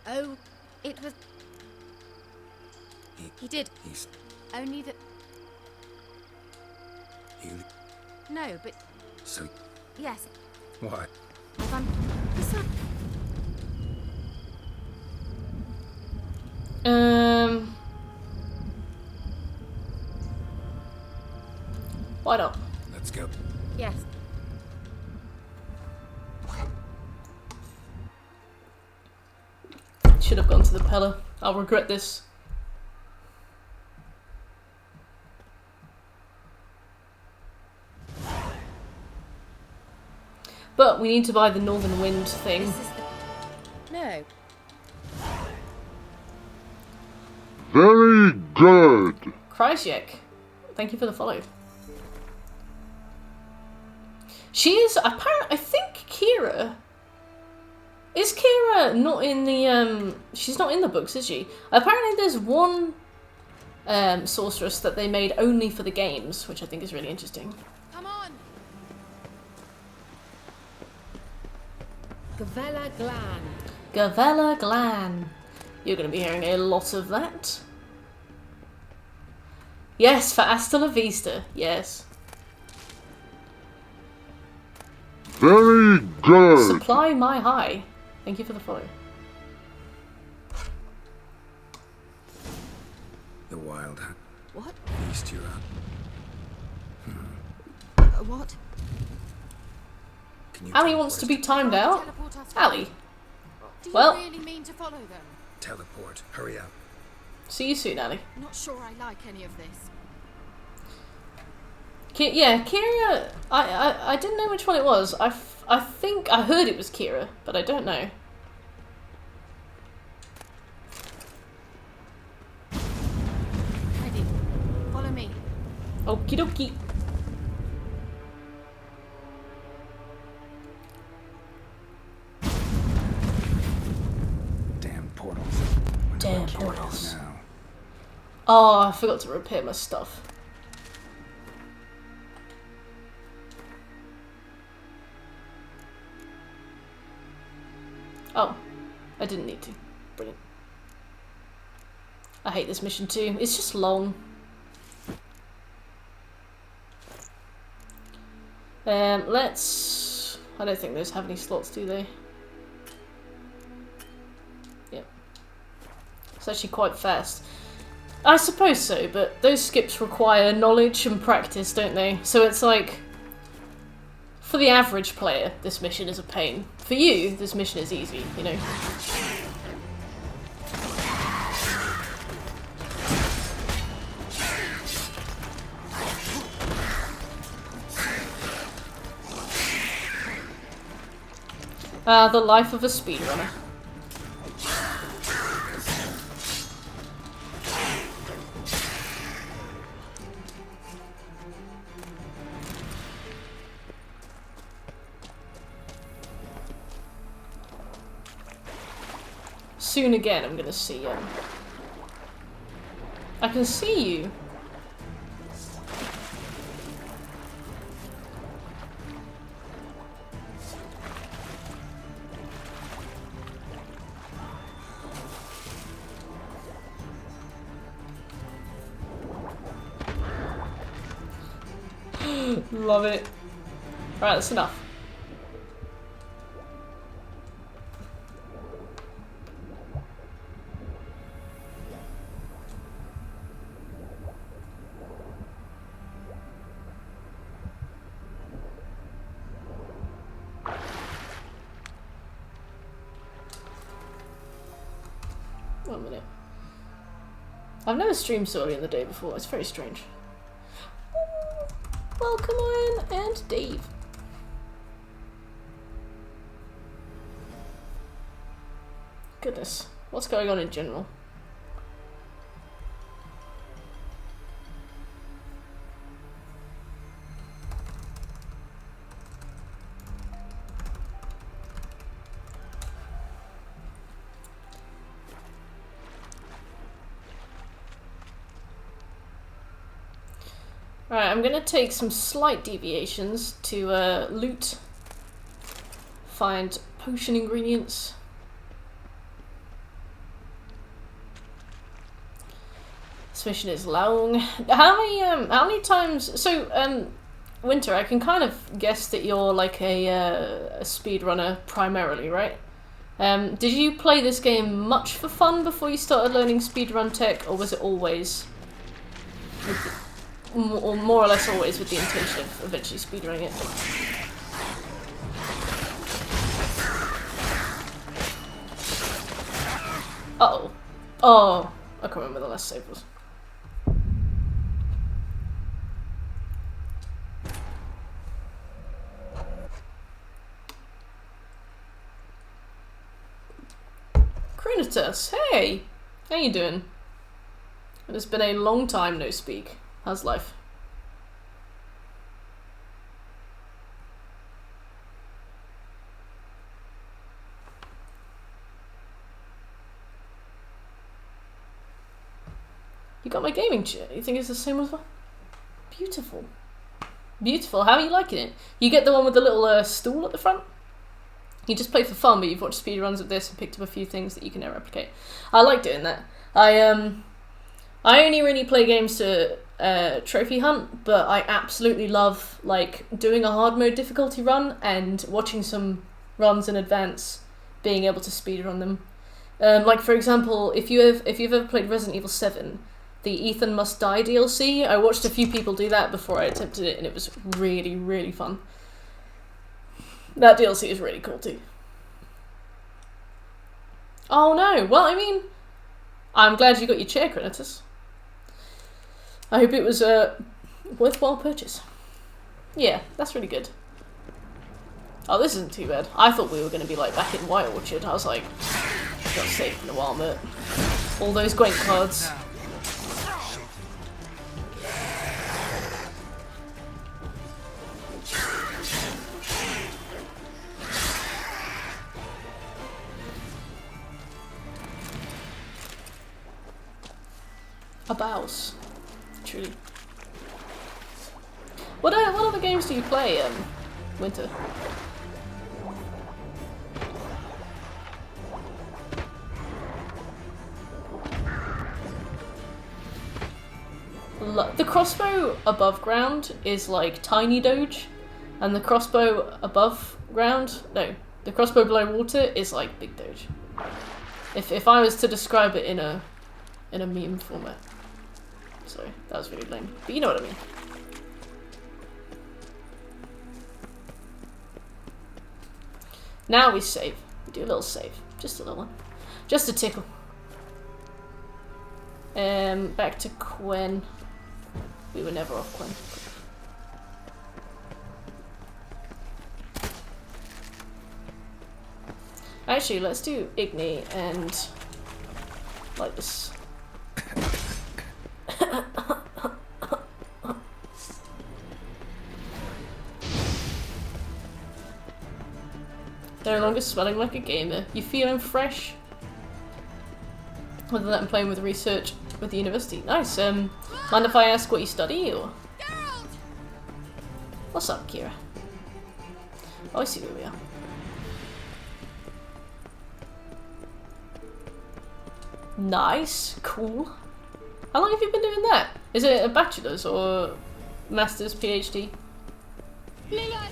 Oh, it was... He did. He's... Only that... You... No, but... So... Yes. What? Why not? Let's go. Yes. Should have gone to the Pella. I'll regret this. But we need to buy the Northern Wind thing. No. Very good. Krysiek, thank you for the follow. She is apparently, I think Kira. Is Kira not in the she's not in the books, is she? Apparently there's one sorceress that they made only for the games, which I think is really interesting. Come on. Gavella Glan. Gavella Glan. You're going to be hearing a lot of that. Yes, for Hasta la Vista. Yes. Very good. Supply my high. Thank you for the follow. The wild hunt. What? Feast you're on. What? Can you Ali wants to be timed out. Ali. Do you Well, really mean to follow them? Teleport. Hurry up. See you soon, Ali. Not sure I like any of this. Yeah, Kira. I didn't know which one it was. I think I heard it was Kira, but I don't know. Ready. Follow me. Okie dokie. Damn portals. Damn portals. Oh, I forgot to repair my stuff. Oh, I didn't need to. Brilliant. I hate this mission too. It's just long. Let's... I don't think those have any slots, do they? Yep. It's actually quite fast. I suppose so, but those skips require knowledge and practice, don't they? So it's like... For the average player, this mission is a pain. For you, this mission is easy, you know? The life of a speedrunner. Soon again, I'm gonna see you. I can see you. Love it. Alright, that's enough. One minute. I've never streamed so early in the day before. It's very strange. Welcome on, and Dave. Goodness, what's going on in general? Alright, I'm gonna take some slight deviations to loot, find potion ingredients. This mission is long. How many times? So, Winter, I can kind of guess that you're like a speedrunner primarily, right? Did you play this game much for fun before you started learning speedrun tech, or was it always, or more or less always with the intention of eventually speedrunning it? Uh-oh. Oh, I can't remember the last save was. Crinitus, hey! How you doing? It has been a long time no speak. How's life? You got my gaming chair. You think it's the same as well? Beautiful. Beautiful. How are you liking it? You get the one with the little stool at the front? You just play for fun, but you've watched speedruns of this and picked up a few things that you can now replicate. I like doing that. I only really play games to trophy hunt, but I absolutely love like doing a hard mode difficulty run and watching some runs in advance, being able to speedrun them. Like for example, if you've ever played Resident Evil 7, the Ethan Must Die DLC, I watched a few people do that before I attempted it, and it was really, really fun. That DLC is really cool too. Oh no, well I mean, I'm glad you got your chair, Crinitus. I hope it was a worthwhile purchase. Yeah, that's really good. Oh, this isn't too bad. I thought we were going to be like back in White Orchard. I was like, got saved in a while, but all those Gwent cards. A bouse. Truly. What other games do you play, Winter? The crossbow above ground is like tiny Doge, and the crossbow above ground, no, the crossbow below water is like big Doge. If I was to describe it in a meme format. Sorry, that was really lame. But you know what I mean. Now we save. We do a little save. Just a little one. Just a tickle. Back to Quen. We were never off Quen. Actually, let's do Igni and like this. No longer smelling like a gamer. You feeling fresh? Other than that, I'm playing with research with the university. Nice. Mind if I ask what you study, or? What's up, Kira? Oh, I see where we are. Nice. Cool. How long have you been doing that? Is it a bachelor's or master's, PhD? Geralt!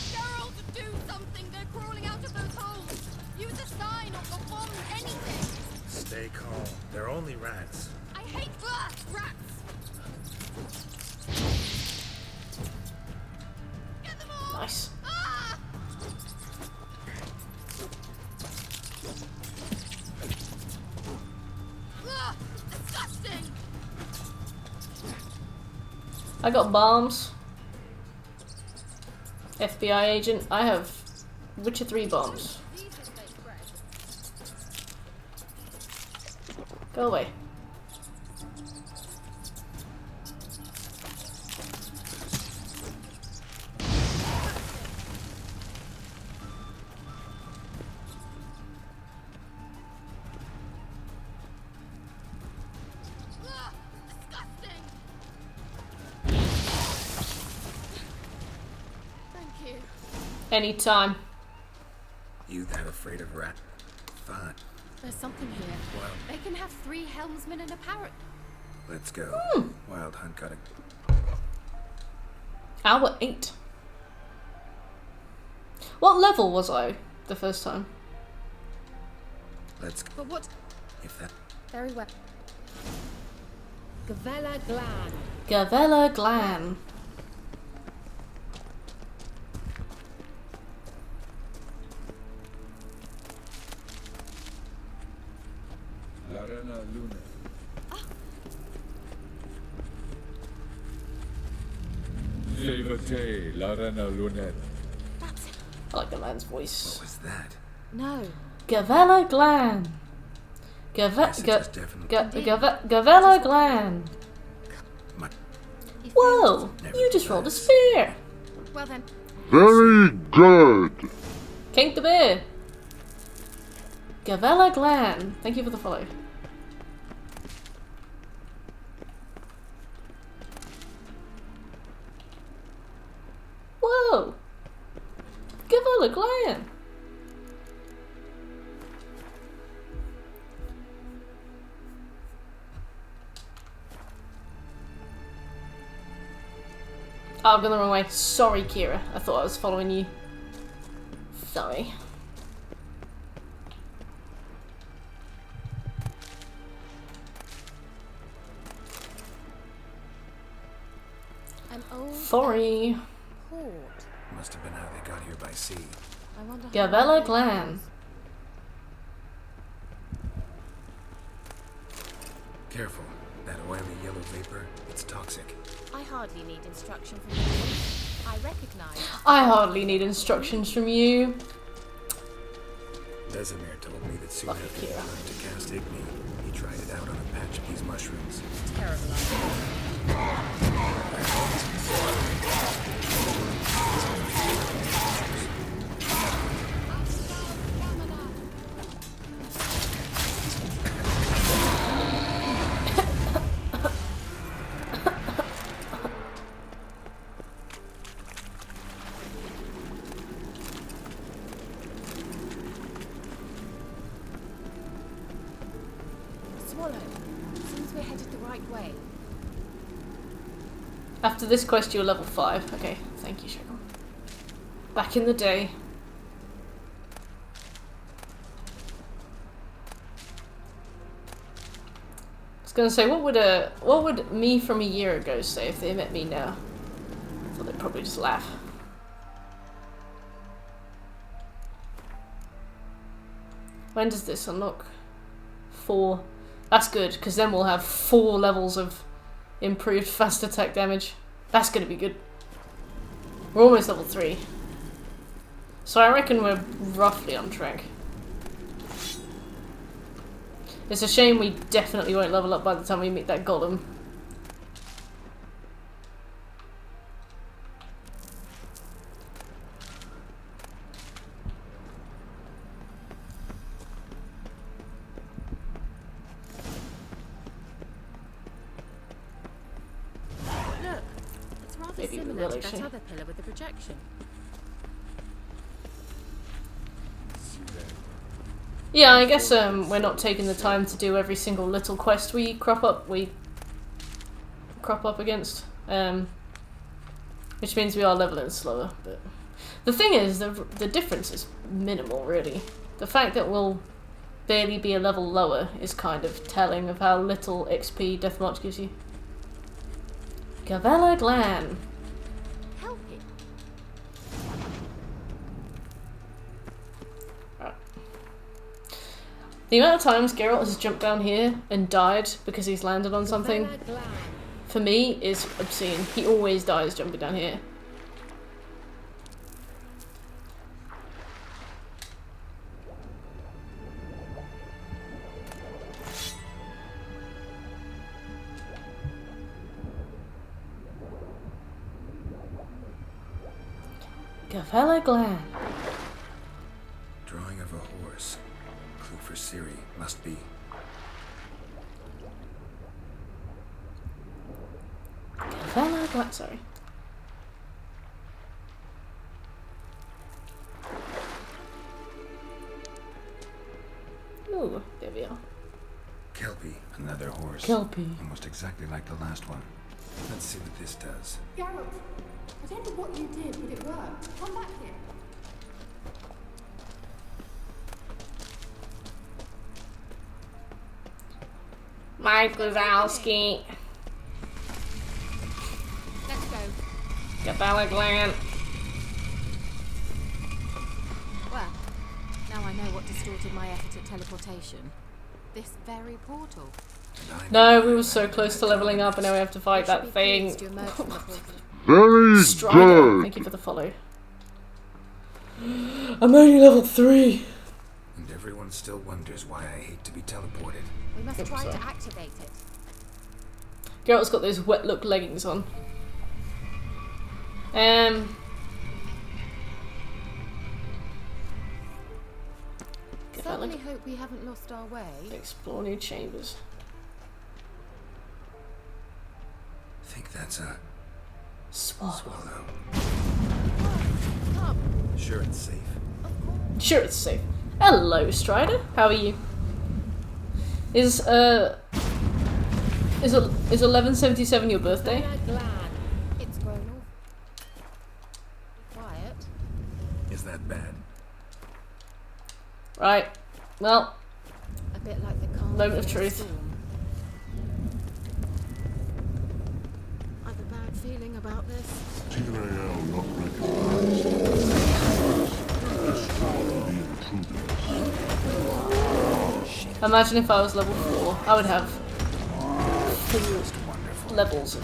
Geralt, do something! They're crawling out of those holes! Use a sign or a bomb, anything! Stay calm. They're only rats. I hate rats! Get them all! Nice. Ah! Ugh, disgusting! I got bombs. FBI agent. I have Witcher 3 bombs. Go away. Anytime. You that afraid of rat? Fine. There's something here. Well, They can have 3 helmsmen and a parrot. let's go. Wild hunt got a... Hour 8. What level was I the first time? Let's go. But what? If that... Very well. Gavella Glan. Gavella Glan. Larena Luna. Levate, Larena Lunet. I like the man's voice. What was that? No. Gavella Glan. Gavella Glan. Whoa! You just rolled a spear. Well then. Very good. Kink the bear. Gavella Glan. Thank you for the follow. Whoa! Gavella Glan. Oh, I've gone the wrong way. Sorry, Kira. I thought I was following you. Sorry. An old Sorry. port. Must have been how they got here by sea. I wonder how Gavella they- Glan. Careful. That oily yellow vapor, it's toxic. I hardly need instruction from you. I recognize. I hardly need instructions from you. Vesemir told me that soon after he learned to cast Igni, he tried it out on a patch of these mushrooms. Terrible. Seems we're headed the right way. After this quest, you're level 5. Okay, thank you, Cheryl. Back in the day. I was gonna say, what would me from a year ago say if they met me now? I thought they'd probably just laugh. When does this unlock? 4. That's good, because then we'll have 4 levels of improved fast attack damage. That's going to be good. We're almost level 3. So I reckon we're roughly on track. It's a shame we definitely won't level up by the time we meet that golem. Look, it's rather Maybe we similar will, to that actually. other pillar with the projection. Yeah, I guess we're not taking the time to do every single little quest we crop up against, which means we are leveling slower. But the thing is, the difference is minimal, really. The fact that we'll barely be a level lower is kind of telling of how little XP Deathmarch gives you. Gavella Glan. Help it. The amount of times Geralt has jumped down here and died because he's landed on something, for me, is obscene. He always dies jumping down here. Gavella Glan. Drawing of a horse. Clue for Ciri must be. Gavella Glan. Sorry. Kelpie. Almost exactly like the last one. Let's see what this does. Geralt, I don't know what you did, but it worked. Come back here. Mike Wazowski. Let's go. Get that land. Well, now I know what distorted my effort at teleportation. This very portal. No, we were so close to leveling up and now we have to fight that thing. Very Strider, good. thank you for the follow. I'm only level 3. And everyone still wonders why I hate to be teleported. We must try to activate it. Geralt's got those wet look leggings on. Certainly hope we haven't lost our way. Explore new chambers. I think that's a swallow. Come. Sure it's safe. Sure it's safe. Hello, Strider. How are you? Is 1177 your birthday? It's grown off. Quiet. Is that bad? Right. Well. A bit like the calm Moment of truth. I've a bad feeling about this. Tyrael not recognized. Imagine if I was level 4. I would have 4 levels of...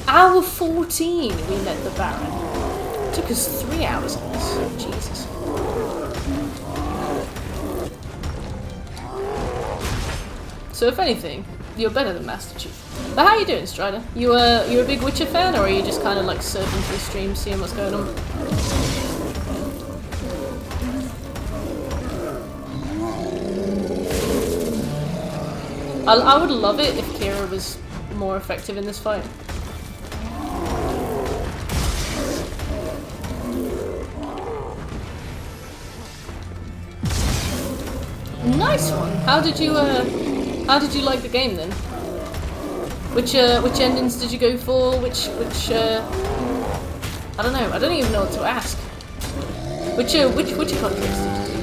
Hour 14 we met the Baron. Took us 3 hours on this. Jesus. So if anything, you're better than Master Chief. But how are you doing, Strider? You a big Witcher fan, or are you just kind of like surfing through streams, seeing what's going on? I would love it if Kira was more effective in this fight. Nice one. How did you like the game then? Which endings did you go for? Which I don't know. I don't even know what to ask. Which contracts did you do?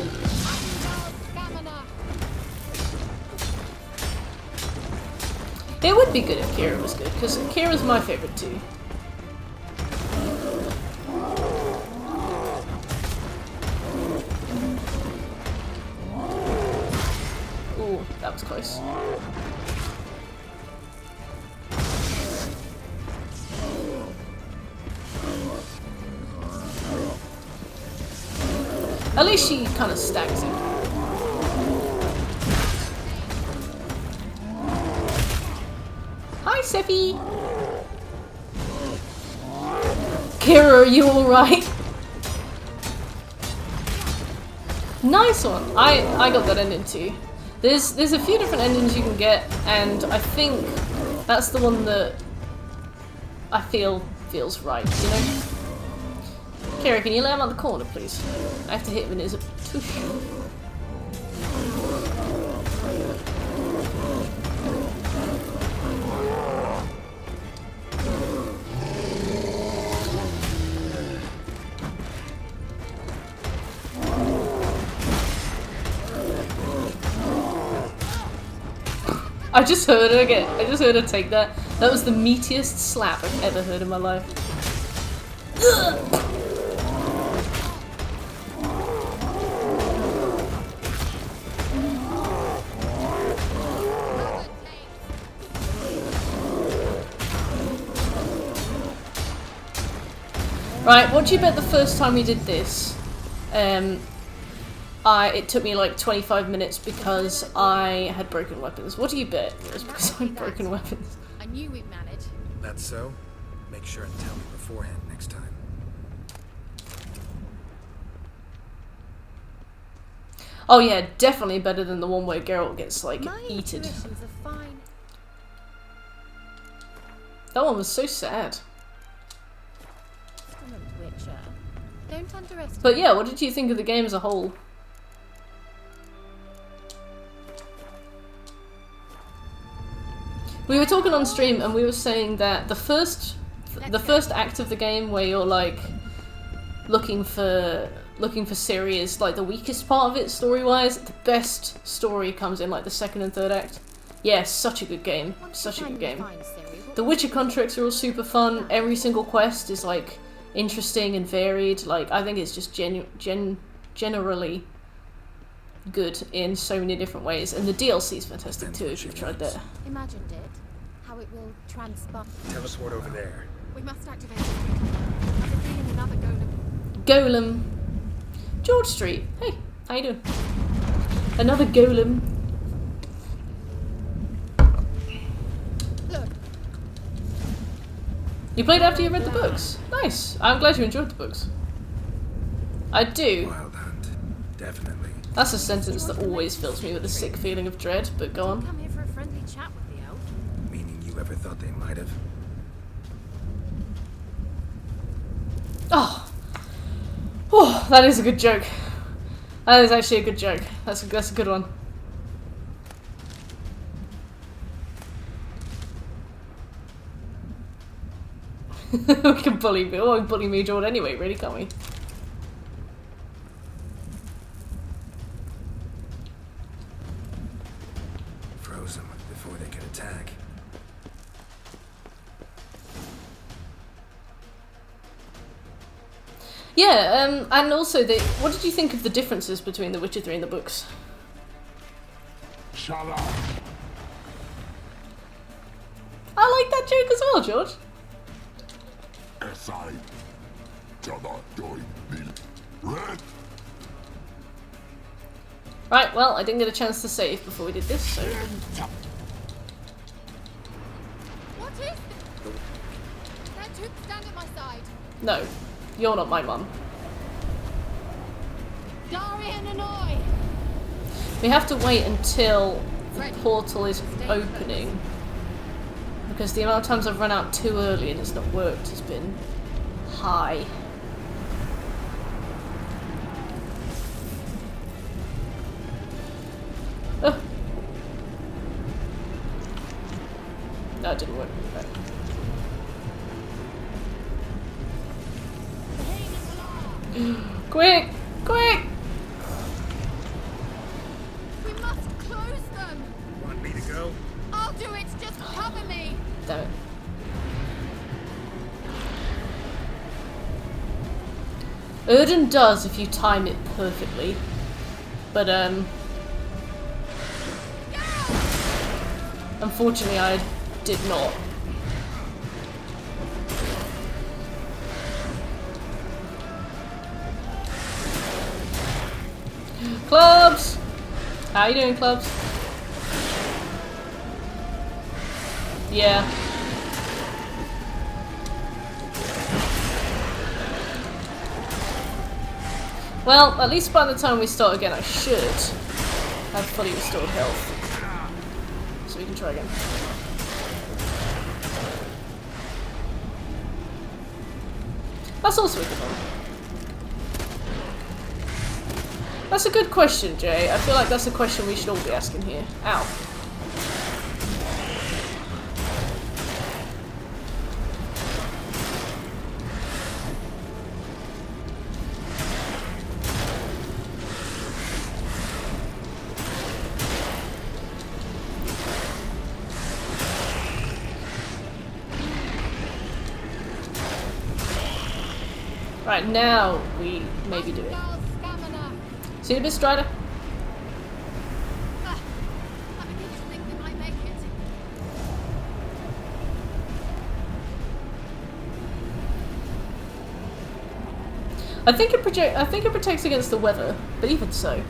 It would be good if Kira was good, because Kira's my favourite too. Ooh, that was close. At least she kind of stacks it. Hi, Seppi! Kira, are you alright? Nice one! I got that ending too. There's a few different endings you can get, and I think that's the one that I feel feels right, you know? Kira, can you lay him on the corner, please? I have to hit him in his tush. I just heard her take that. That was the meatiest slap I've ever heard in my life. Ugh. Right, what do you bet the first time we did this? It took me like 25 minutes because I had broken weapons. What do you bet? It was because I had broken weapons. I knew we'd manage. That's so? Make sure and tell me beforehand next time. Oh yeah, definitely better than the one where Geralt gets like eaten. That one was so sad. Don't underestimate. But yeah, what did you think of the game as a whole? We were talking on stream and we were saying that the first act of the game where you're like looking for Ciri is like the weakest part of it story-wise. The best story comes in like the second and third act. Yeah, such a good game. Such a good game. The Witcher contracts are all super fun. Every single quest is like interesting and varied. Like I think it's just generally good in so many different ways, and the DLC is fantastic too if you've tried that. Imagined it. How it will transpire. Teleport over there. We must activate it. I've been feeling another golem. Golem. George Street. Hey, how you doing? Another golem. Look. You played after you read the books. Nice. I'm glad you enjoyed the books. I do. Wild hunt. Definitely. That's a sentence that always fills me with a sick feeling of dread, but go on. Come here for a friendly chat with the elf. Meaning you ever thought they might have? Oh, that is a good joke. That is actually a good joke. That's a good one. We can bully me. Oh, bully me, George. Anyway, really, can't we? Froze them before they could attack. Yeah, and also, what did you think of the differences between The Witcher 3 and the books? Shut up. I like that joke as well, George. Right, well, I didn't get a chance to save before we did this, so... What is this? There two stand at my side. No, you're not my mum. Darian and I. We have to wait until the portal is opening. Because the amount of times I've run out too early and it's not worked has been high. Oh. No, it didn't work. Right. Quick! Quick! We must close them. Want me to go? I'll do it. Just cover me. Damn it. Urden does if you time it perfectly. But, unfortunately I did not. Clubs! How you doing, Clubs? Yeah. Well, at least by the time we start again I should have fully restored health. So we can try again. That's also a good one. That's a good question, Jay. I feel like that's a question we should all be asking here. Ow. Right, now we maybe do it. See you, Miss Strider. I begin to think we might make it. I think it protects against the weather, but even so.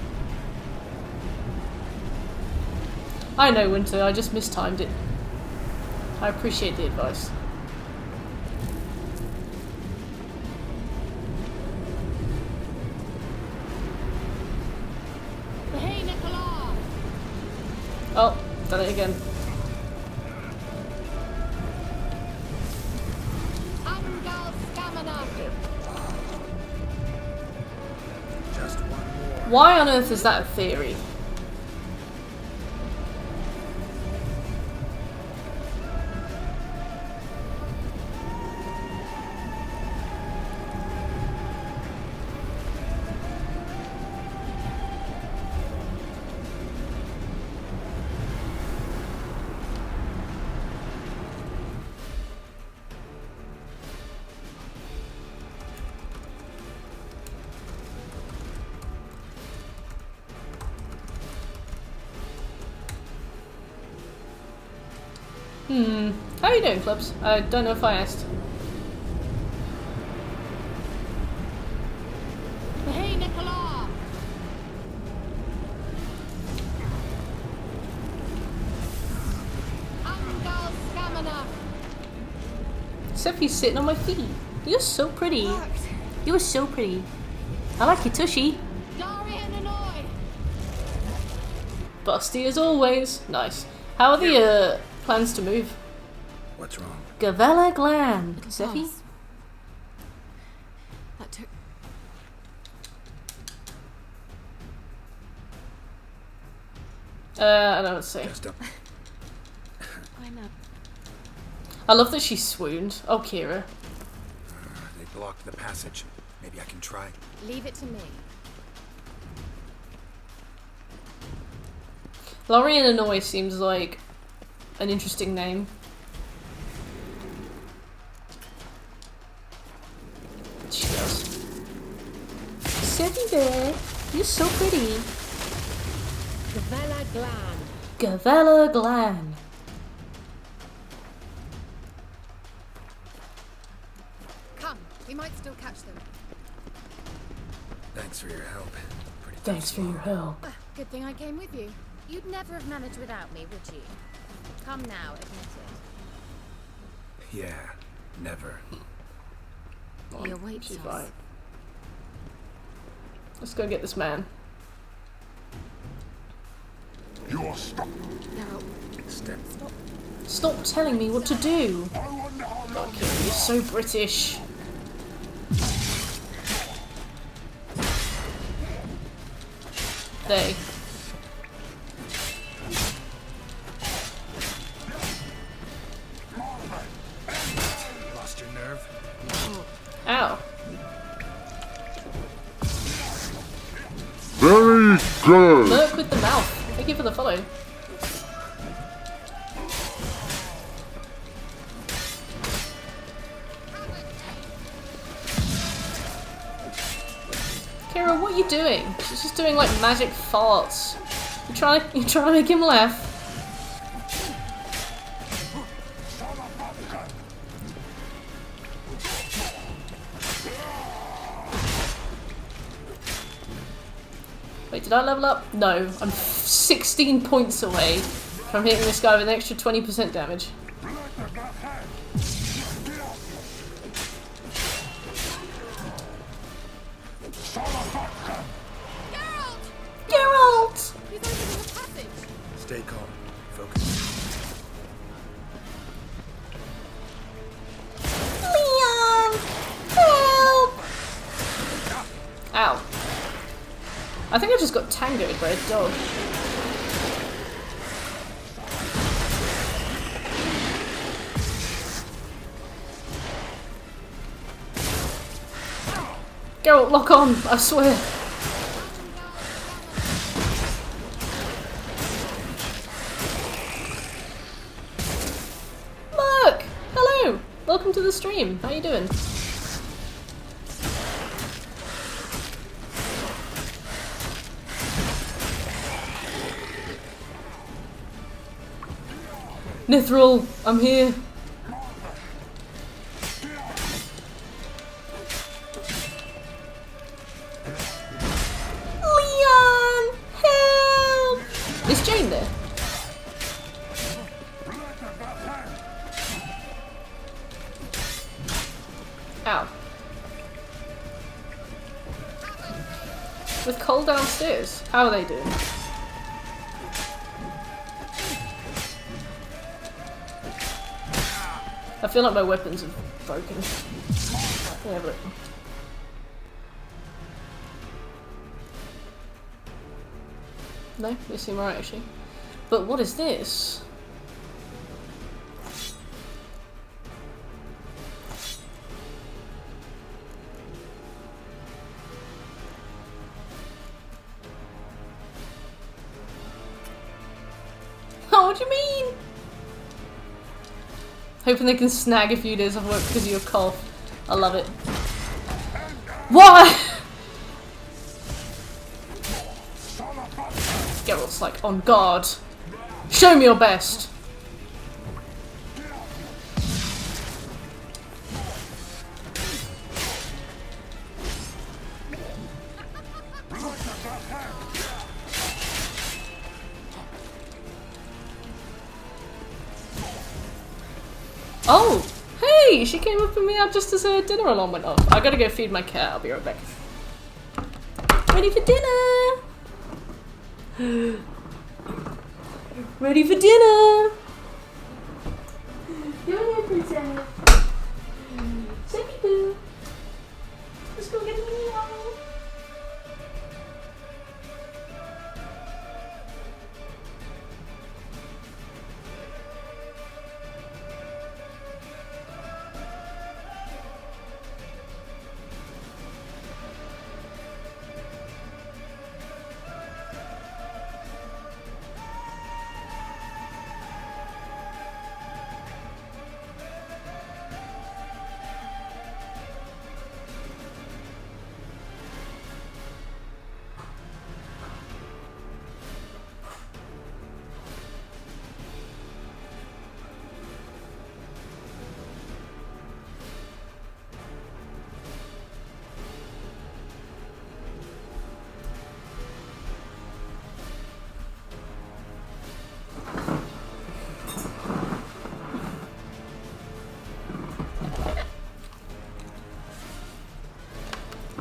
I know, Winter, I just mistimed it. I appreciate the advice. Oh, done it again. Just one more. Why on earth is that a theory? How are you doing, Clubs? I don't know if I asked. Hey, Nicola! Angal Scamina! Sophie's sitting on my feet. You're so pretty. You are so pretty. I like your tushy. Busty as always. Nice. How are the plans to move? What's wrong? Gavella Glam. Seffi? That took... I don't know what to say. I know. I love that she swooned. Oh, Kira. They blocked the passage. Maybe I can try. Leave it to me. Lorien Annoy seems like an interesting name. She does. Seffi there. You're so pretty. Gavella Glan. Gavella Glan. Come, we might still catch them. Thanks for your help. Thanks for your help. Good thing I came with you. You'd never have managed without me, would you? Come now, admit it. Yeah, never. He awaits She's us. right. Let's go get this man. You're stuck. Step. Stop telling me what to do. Okay, you're so British. They. Lost your nerve? Ow. Very good. Lurk with the mouth. Thank you for the follow. Kira, what are you doing? She's just doing like magic farts. You trying to make him laugh? Wait, did I level up? No, I'm 16 points away from hitting this guy with an extra 20% damage. Geralt! He's opening the passage. Stay calm. Focus. Leon! Help! Ow. I think I just got tangoed by a dog. Geralt, lock on, I swear. Look! Hello! Welcome to the stream. How you doing? Nithril, I'm here. Leon! Help! Is Jane there? Ow. With Cole downstairs. How are they doing? I feel like my weapons are broken. Yeah, but... No, they seem right actually. But what is this? Oh, what do you mean? Hoping they can snag a few days of work because of your cough. I love it. What? Geralt's like, on guard. Show me your best. Oh! Hey! She came up and me out just as her dinner alarm went off. I gotta go feed my cat. I'll be right back. Ready for dinner! Ready for dinner! Come here, princess. Second boo. Let's go get a meal.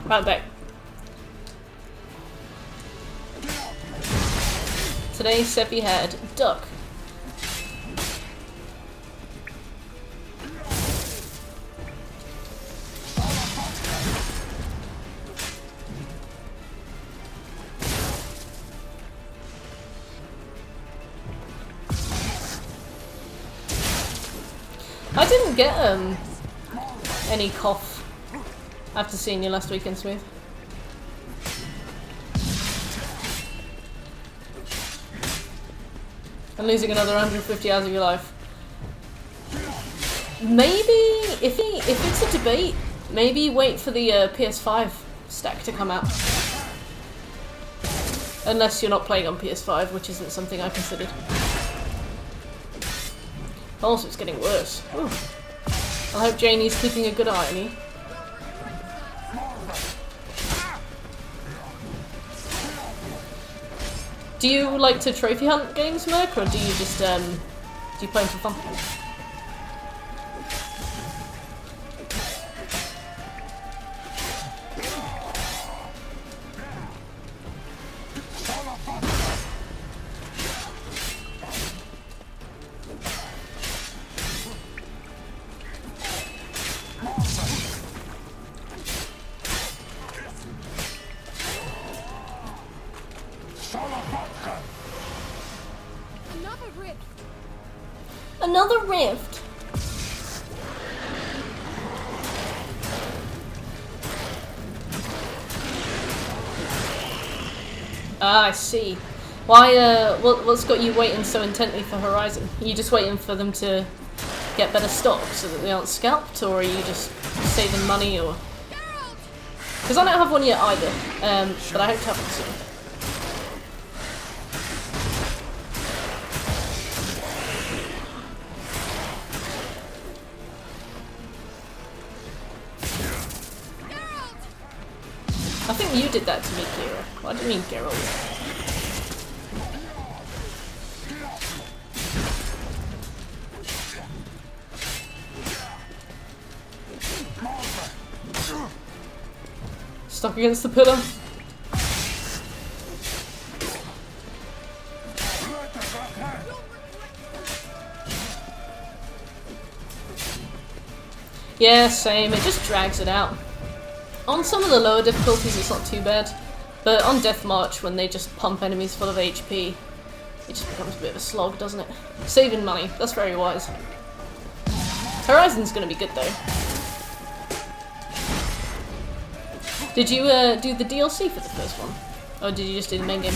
Right back. Today Seppi had duck. I didn't get any cough after seeing you last weekend, Smooth. And losing another 150 hours of your life. Maybe, if it's a debate, maybe wait for the PS5 stack to come out. Unless you're not playing on PS5, which isn't something I considered. Also, it's getting worse. Ooh. I hope Janie's keeping a good eye on you. Do you like to trophy hunt games, Merc, or do you just do you play them for fun? Another rift. Ah, I see. Why? What's got you waiting so intently for Horizon? Are you just waiting for them to get better stock so that they aren't scalped, or are you just saving money, or? Because I don't have one yet either, but I hope to have one soon. I think you did that to me, Kira. Well, I didn't mean Geralt. Stuck against the pillar. Yeah, same. It just drags it out. On some of the lower difficulties it's not too bad, but on Death March when they just pump enemies full of HP, it just becomes a bit of a slog, doesn't it? Saving money, that's very wise. Horizon's gonna be good though. Did you do the DLC for the first one? Or did you just do the main game?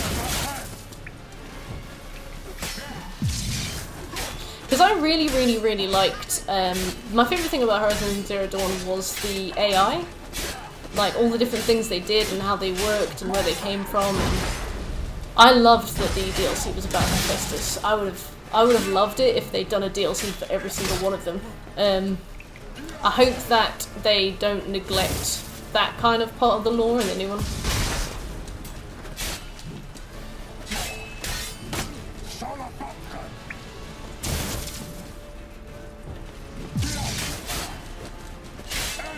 Because I really liked, my favourite thing about Horizon Zero Dawn was the AI. Like all the different things they did and how they worked and where they came from. And I loved that the DLC was about Hephaestus. I would have loved it if they'd done a DLC for every single one of them. I hope that they don't neglect that kind of part of the lore in the new one.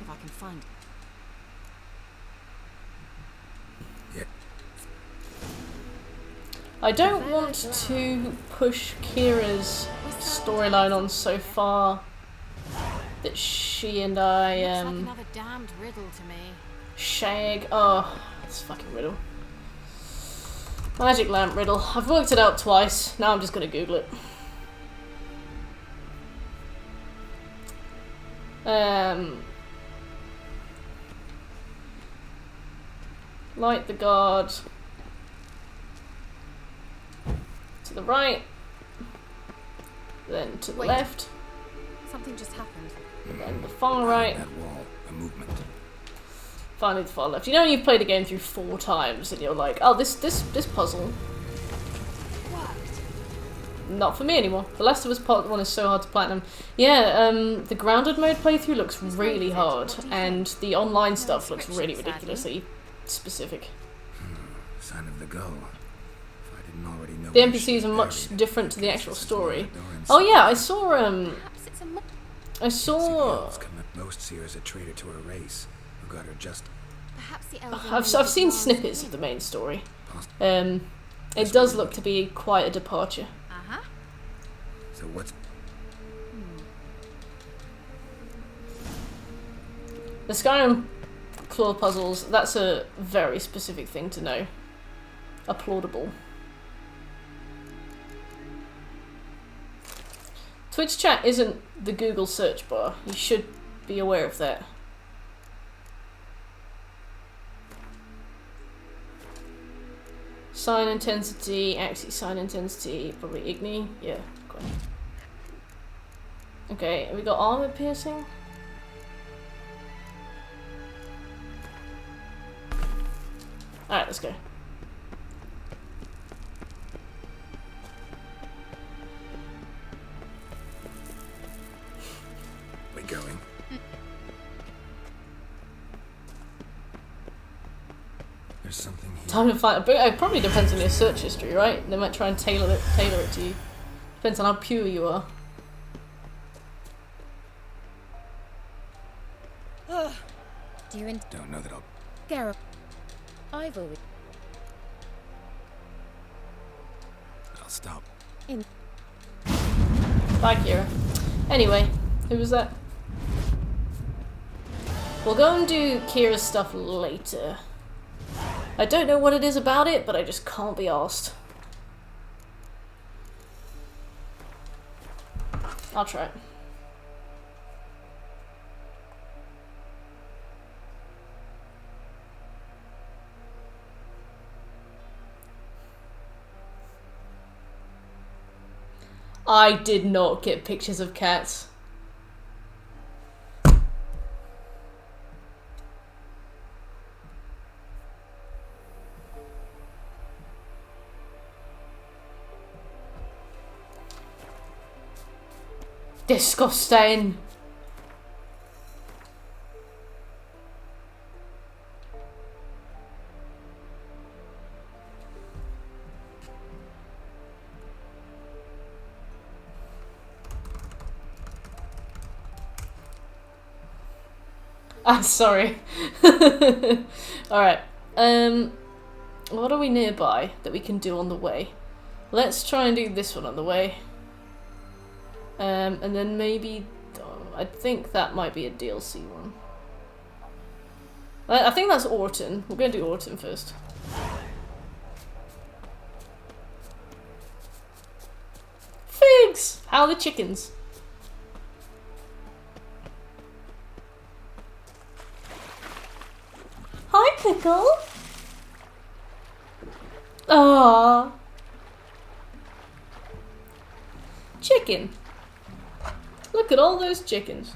If I can find it. I don't want to push Kira's storyline on so far that she and I, Looks like another damned riddle to me. shag. Oh, this fucking riddle. Magic lamp riddle. I've worked it out twice. Now I'm just gonna Google it. Light the guard. To the right. Then to the left. Something just happened. And then the far right. That wall, a movement. Finally the far left. You know when you've played the game through 4 times and you're like, oh, this puzzle. Not for me anymore. The Last of Us Part 1 is so hard to platinum. Yeah, the grounded mode playthrough looks really hard, and the online stuff looks really ridiculously specific. Sign of the gull. If I didn't already know The NPCs are much different to the actual story. Oh yeah, I saw Most see her as a traitor to her race, who got her just. I've seen snippets of the main story. It does look to be quite a departure. So what's The Skyrim claw puzzles, that's a very specific thing to know. Applaudable. Twitch chat isn't the Google search bar. You should be aware of that. Sign intensity, axis sign intensity, probably igni. Yeah, okay. Okay, have we got armor piercing? Alright, let's go. we going? There's something here. Time to find. But it probably depends on your search history, right? They might try and tailor it to you. Depends on how pure you are. Do you don't know that I'll. Gareth, I've always. I'll stop. Bye, Kira. Anyway, who was that? We'll go and do Kira's stuff later. I don't know what it is about it, but I just can't be arsed. I'll try it. I did not get pictures of cats. Disgusting. I'm sorry. Alright. What are we nearby that we can do on the way? Let's try and do this one on the way. And then maybe... I think that might be a DLC one. I think that's Orton. We're going to do Orton first. Figs! How are the chickens? Hi, Pickle! Aww. Chicken. Look at all those chickens.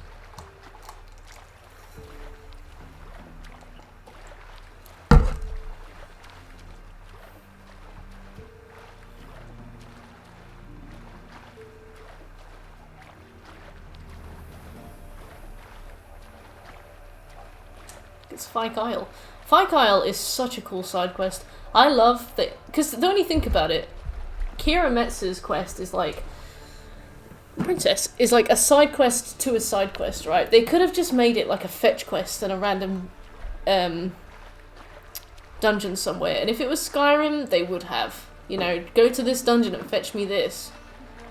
It's Fyke Isle. Fyke Isle is such a cool side quest. I love that, because the only think about it, Kira Metz's quest is like Princess is like a side quest to a side quest, right? They could have just made it like a fetch quest and a random dungeon somewhere. And if it was Skyrim, they would have. You know, go to this dungeon and fetch me this.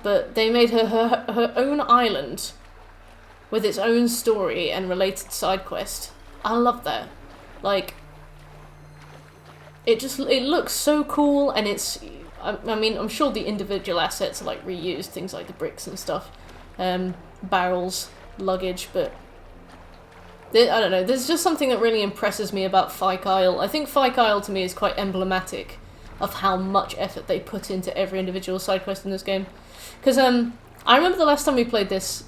But they made her own island with its own story and related side quest. I love that. Like, it looks so cool, and it's, I mean, I'm sure the individual assets are like reused, things like the bricks and stuff, barrels, luggage, but I don't know, there's just something that really impresses me about Fyke Isle. I think Fyke Isle to me is quite emblematic of how much effort they put into every individual side quest in this game. Because I remember the last time we played this,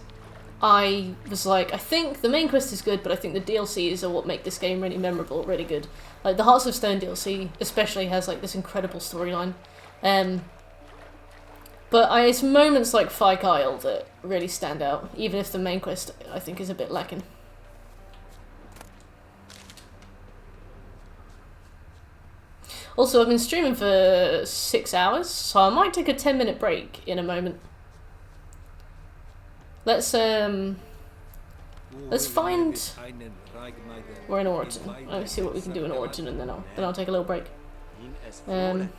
I was like, I think the main quest is good, but I think the DLCs are what make this game really memorable, really good. Like, the Hearts of Stone DLC especially has, like, this incredible storyline. But it's moments like Fyke Isle that really stand out, even if the main quest, I think, is a bit lacking. Also, I've been streaming for 6 hours, so I might take a 10-minute break in a moment. Let's find... We're in Orton. Let me see what we can do in Orton, and then I'll take a little break. Alright.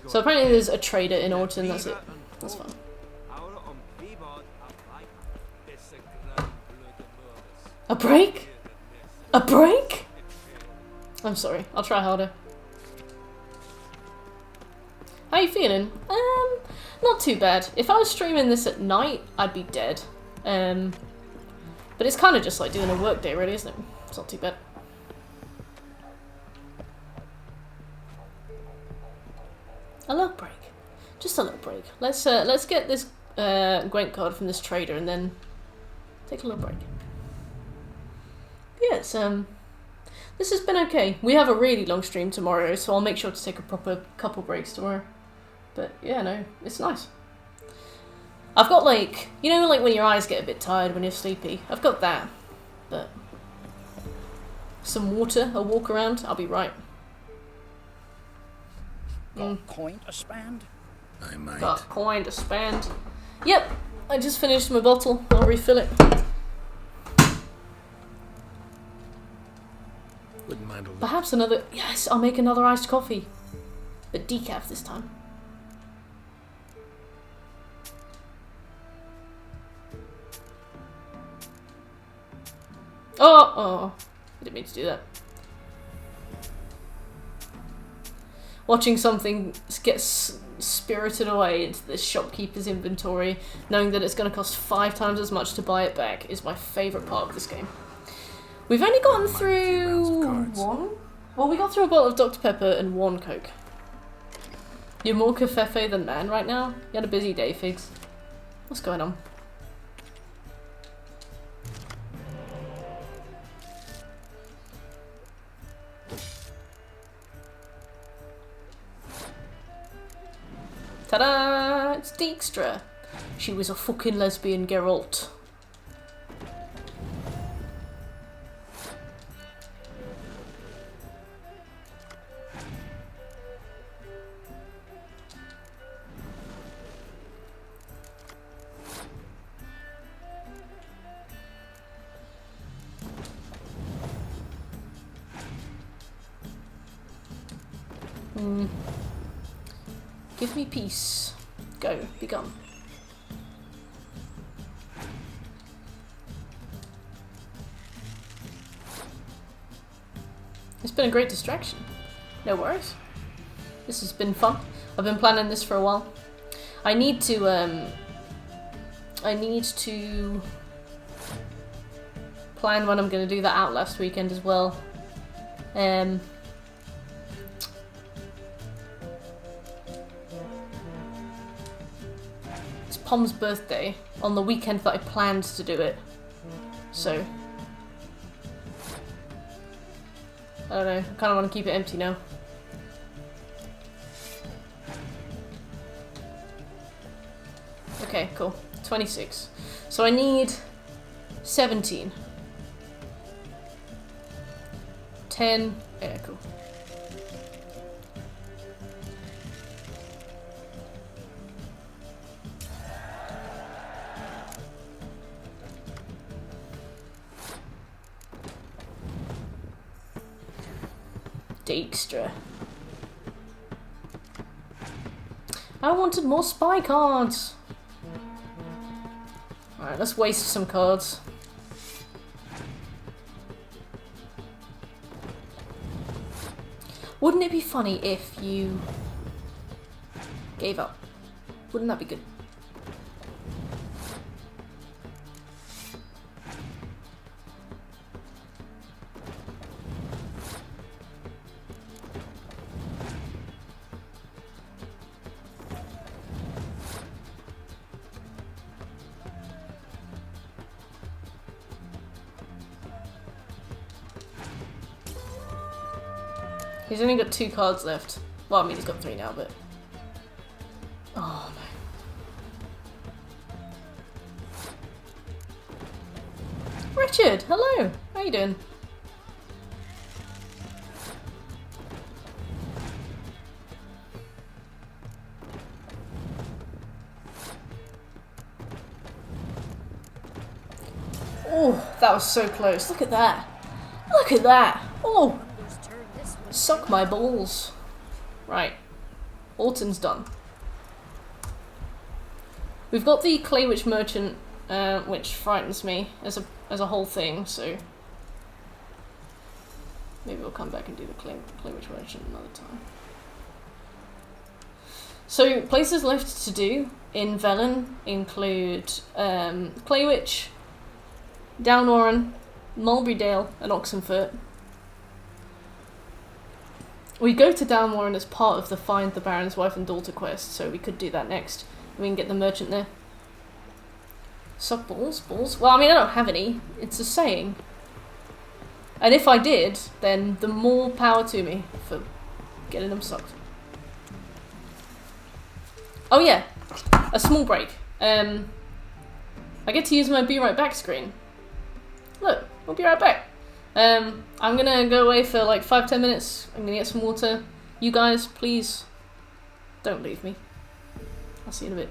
So apparently there's a trader in Orton, that's it. That's fine. A break? A break? I'm sorry, I'll try harder. How you feeling? Not too bad. If I was streaming this at night, I'd be dead. But it's kind of just like doing a work day, really, isn't it? It's not too bad. A little break. Just a little break. Let's get this Gwent card from this trader and then take a little break. Yes, this has been okay. We have a really long stream tomorrow, so I'll make sure to take a proper couple breaks tomorrow. But yeah, no, it's nice. I've got like, you know, like when your eyes get a bit tired when you're sleepy. I've got that, but some water, a walk around, I'll be right. Got coin to spend? I might. Got coin to spend. Yep, I just finished my bottle. I'll refill it. Wouldn't mind a little. Perhaps another. Yes, I'll make another iced coffee, but decaf this time. Oh, I didn't mean to do that. Watching something get spirited away into the shopkeeper's inventory, knowing that it's going to cost 5 times as much to buy it back, is my favourite part of this game. We've only gotten through one? Well, we got through a bottle of Dr. Pepper and 1 Coke. You're more covfefe than man right now? You had a busy day, Figs. What's going on? Ta-da! It's Dijkstra. She was a fucking lesbian, Geralt. Give me peace. Go. Be gone. It's been a great distraction. No worries. This has been fun. I've been planning this for a while. I need to plan when I'm going to do that Outlast weekend as well. It's Pom's birthday on the weekend that I planned to do it. So I don't know, I kind of want to keep it empty now. Okay, cool. 26. So I need 17. 10. Yeah, cool. Dijkstra. I wanted more spy cards. Alright, let's waste some cards. Wouldn't it be funny if you gave up? Wouldn't that be good? He's only got 2 cards left. Well, I mean, he's got 3 now, but... Oh, no. Richard, hello! How you doing? Oh, that was so close. Look at that. Look at that. Oh! Suck my balls. Right. Orton's done. We've got the Clay Witch Merchant, which frightens me as a whole thing, so maybe we'll come back and do the Clay Witch Merchant another time. So places left to do in Velen include Clay Witch, Downwarren, Mulberry Dale, and Oxenfurt. We go to Downwarren as part of the Find the Baron's Wife and Daughter quest, so we could do that next. We can get the merchant there. Suck balls? Balls? Well, I mean, I don't have any. It's a saying. And if I did, then the more power to me for getting them sucked. Oh yeah, a small break. I get to use my Be Right Back screen. Look, we'll be right back. I'm gonna go away for like 5-10 minutes. I'm gonna get some water. You guys, please, don't leave me. I'll see you in a bit.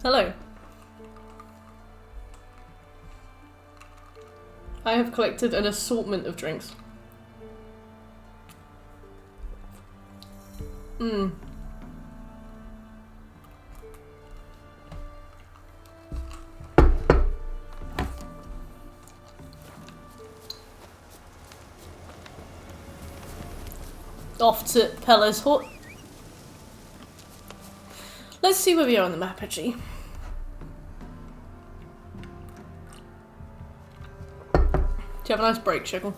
Hello. I have collected an assortment of drinks. Off to Pella's hut. Let's see where we are on the map, actually. Do you have a nice break, Shekel?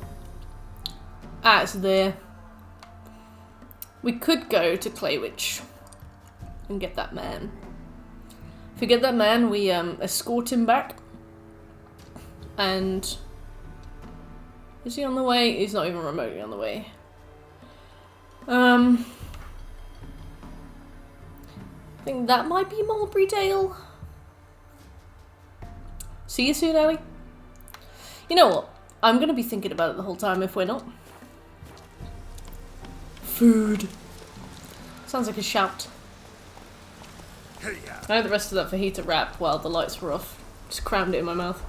Ah, it's there. We could go to Claywitch and get that man. If we get that man, we escort him back. And is he on the way? He's not even remotely on the way. I think that might be Mulberry Dale. See you soon, Ellie. You know what? I'm gonna be thinking about it the whole time if we're not. Food. Sounds like a shout. I had the rest of that fajita wrap while the lights were off. Just crammed it in my mouth.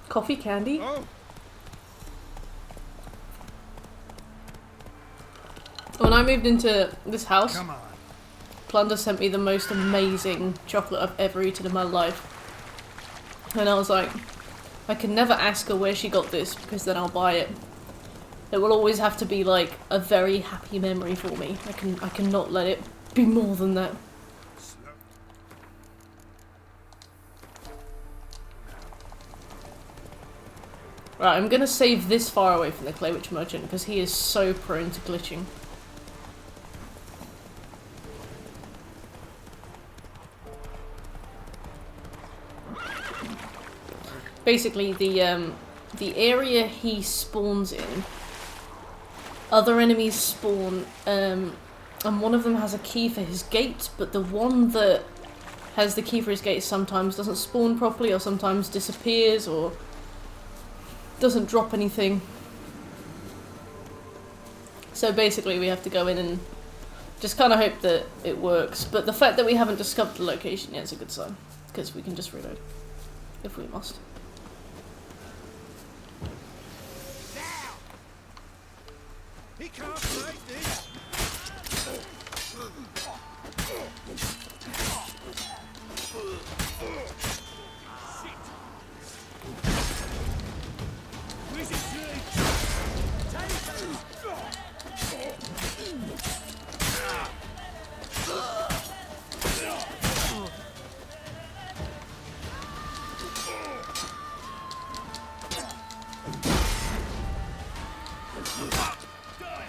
Coffee candy? Oh. When I moved into this house, Plunder sent me the most amazing chocolate I've ever eaten in my life. And I was like, I can never ask her where she got this because then I'll buy it. It will always have to be like a very happy memory for me. I cannot let it be more than that. Right, I'm gonna save this far away from the Claywitch Merchant because he is so prone to glitching. Basically, the area he spawns in, other enemies spawn, and one of them has a key for his gate, but the one that has the key for his gate sometimes doesn't spawn properly, or sometimes disappears, or doesn't drop anything. So basically we have to go in and just kind of hope that it works. But the fact that we haven't discovered the location yet is a good sign, because we can just reload if we must. He can't break this.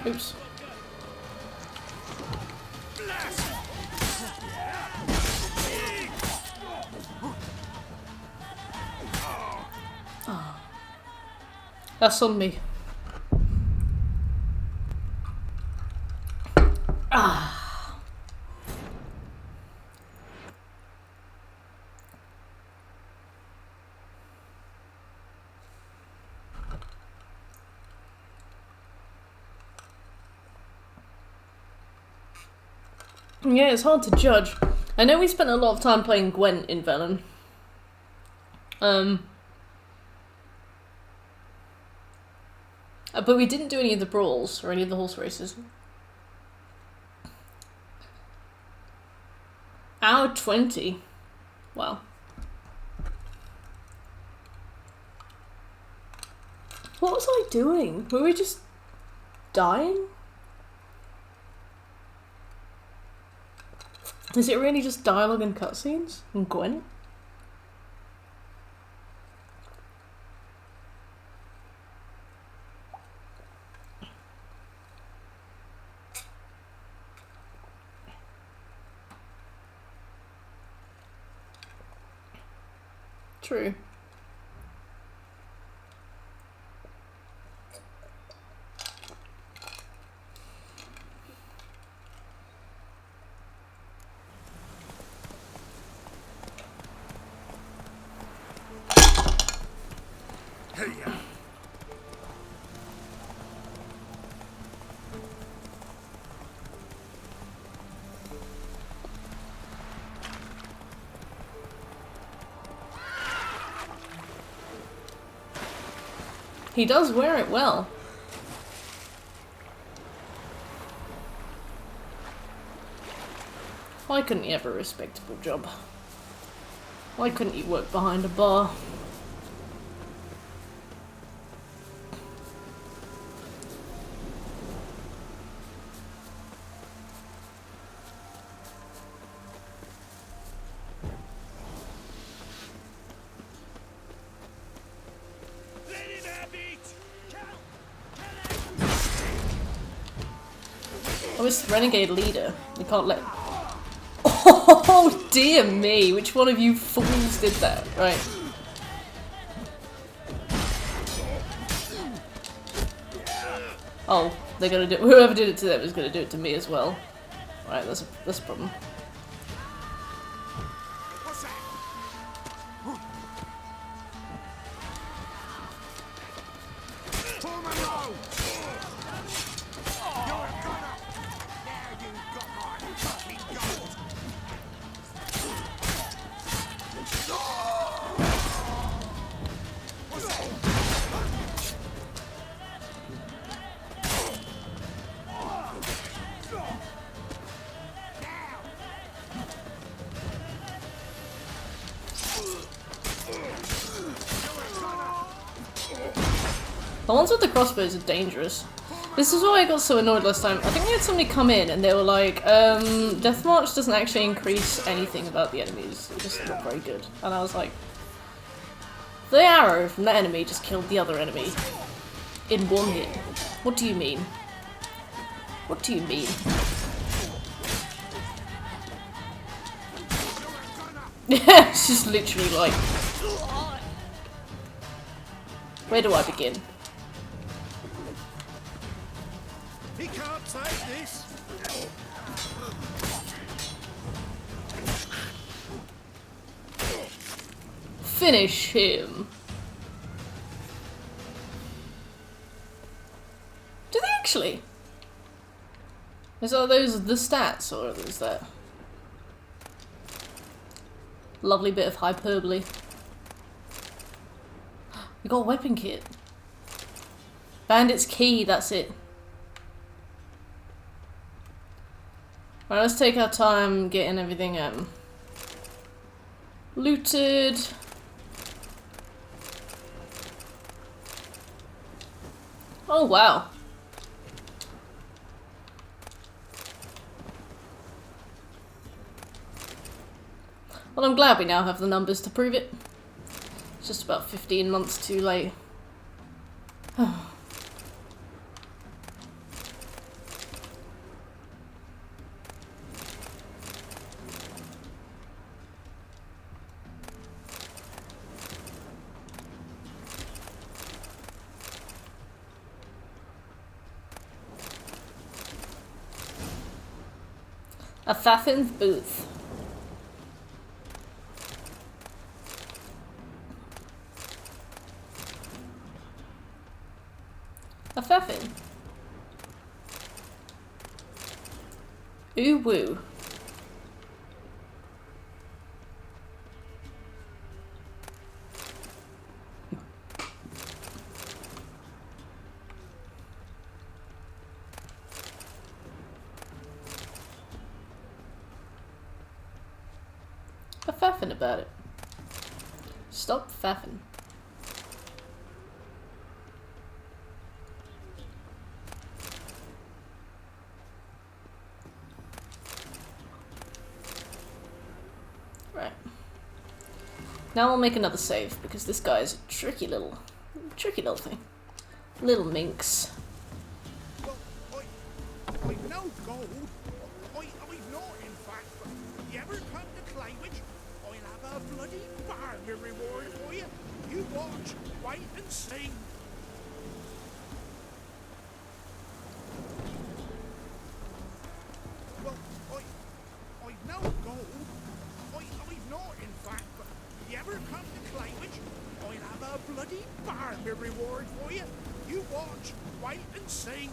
Oops. Oh. That's on me. Ah. Yeah, it's hard to judge. I know we spent a lot of time playing Gwent in Velen. But we didn't do any of the brawls or any of the horse races. Hour 20. Wow. What was I doing? Were we just dying? Is it really just dialogue and cutscenes in Gwent? True. He does wear it well. Why couldn't he have a respectable job? Why couldn't he work behind a bar? Oh, it's the renegade leader. We can't let... Oh dear me, which one of you fools did that? Right. Oh, they're gonna do... Whoever did it to them is gonna do it to me as well. Right, that's a problem. The ones with the crossbows are dangerous. This is why I got so annoyed last time. I think we had somebody come in and they were like, Death March doesn't actually increase anything about the enemies. It's just not very good. And I was like, the arrow from that enemy just killed the other enemy. In one hit. What do you mean? What do you mean? It's just literally like... Where do I begin? He can't take this. Finish him. Do they actually? Are those the stats, or is that lovely bit of hyperbole? We got a weapon kit. Bandit's key, that's it. Alright, let's take our time getting everything looted. Oh wow. Well, I'm glad we now have the numbers to prove it. It's just about 15 months too late. A Faffin's booth. A Faffin. Ooh woo. A faffin about it. Stop faffin. Right. Now we'll make another save because this guy is a tricky little thing. Little minx. I've no gold. I've not, in fact. But if you ever come to Claywich, I'll have a bloody bargain reward for you. You watch, wait and see. Well, I've no gold. I've not, in fact. But if you ever come to Claywich, I'll have a bloody bargain reward for you. You watch, wait and see.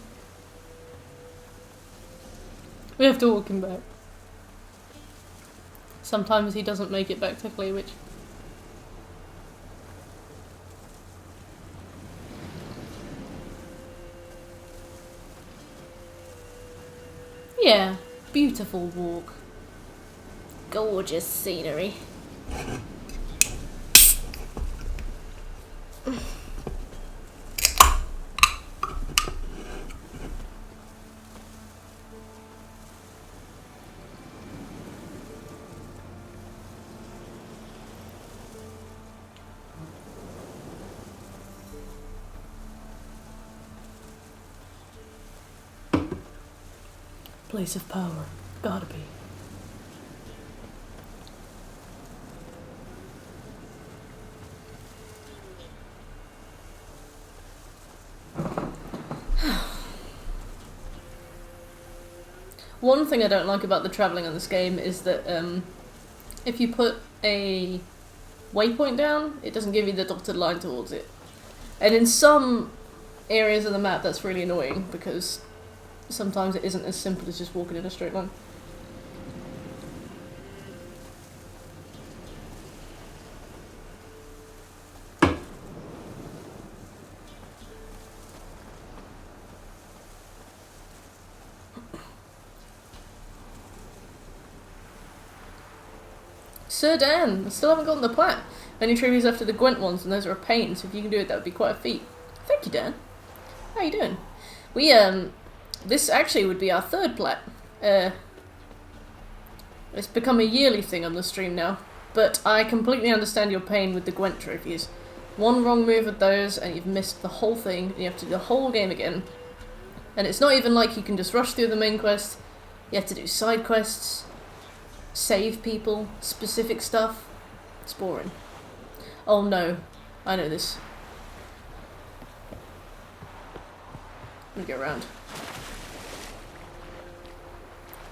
We have to walk him back. Sometimes he doesn't make it back to Claywich. Yeah, beautiful walk. Gorgeous scenery. Place of power. Gotta be. One thing I don't like about the travelling on this game is that if you put a waypoint down, it doesn't give you the dotted line towards it. And in some areas of the map that's really annoying because sometimes it isn't as simple as just walking in a straight line. Sir Dan, I still haven't gotten the plat. Only tributes after the Gwent ones, and those are a pain, so if you can do it, that would be quite a feat. Thank you, Dan. How you doing? We, this actually would be our third plat. It's become a yearly thing on the stream now, but I completely understand your pain with the Gwent trophies. One wrong move with those, and you've missed the whole thing, and you have to do the whole game again. And it's not even like you can just rush through the main quest. You have to do side quests, save people, specific stuff. It's boring. Oh no, I know this. Let me go around.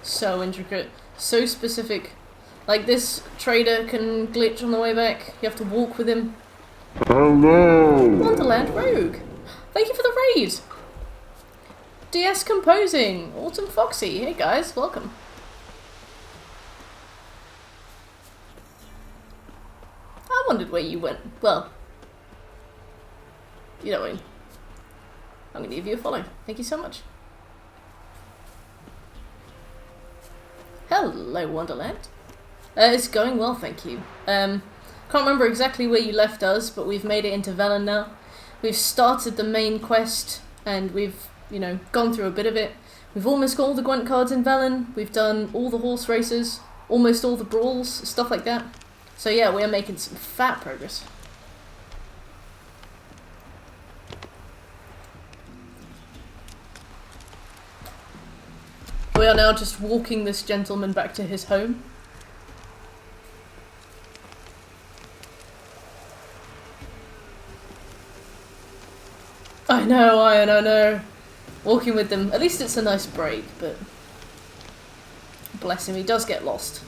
So intricate, so specific. Like this trader can glitch on the way back. You have to walk with him. Hello! Wonderland Rogue! Thank you for the raid! DS Composing! Autumn Foxy! Hey guys, welcome. I wondered where you went. Well, you know what I mean. I'm gonna give you a follow. Thank you so much. Hello, Wonderland. It's going well, thank you. Can't remember exactly where you left us, but we've made it into Velen now. We've started the main quest, and we've, you know, gone through a bit of it. We've almost got all the Gwent cards in Velen. We've done all the horse races, almost all the brawls, stuff like that. So yeah, we are making some fat progress. We are now just walking this gentleman back to his home. I know, Iron, I know. Walking with them, at least it's a nice break, but bless him, he does get lost.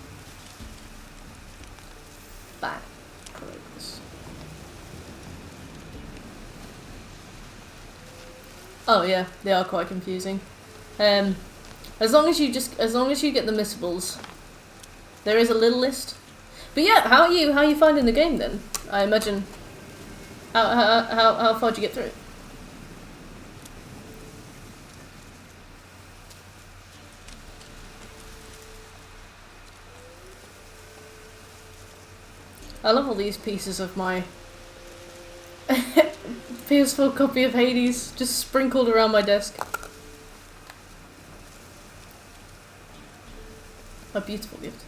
Bad progress. Oh yeah, they are quite confusing. As long as you get the missables, there is a little list. But yeah, how are you finding the game then? I imagine. How far did you get through it? I love all these pieces of my PS4 copy of Hades just sprinkled around my desk. A beautiful gift.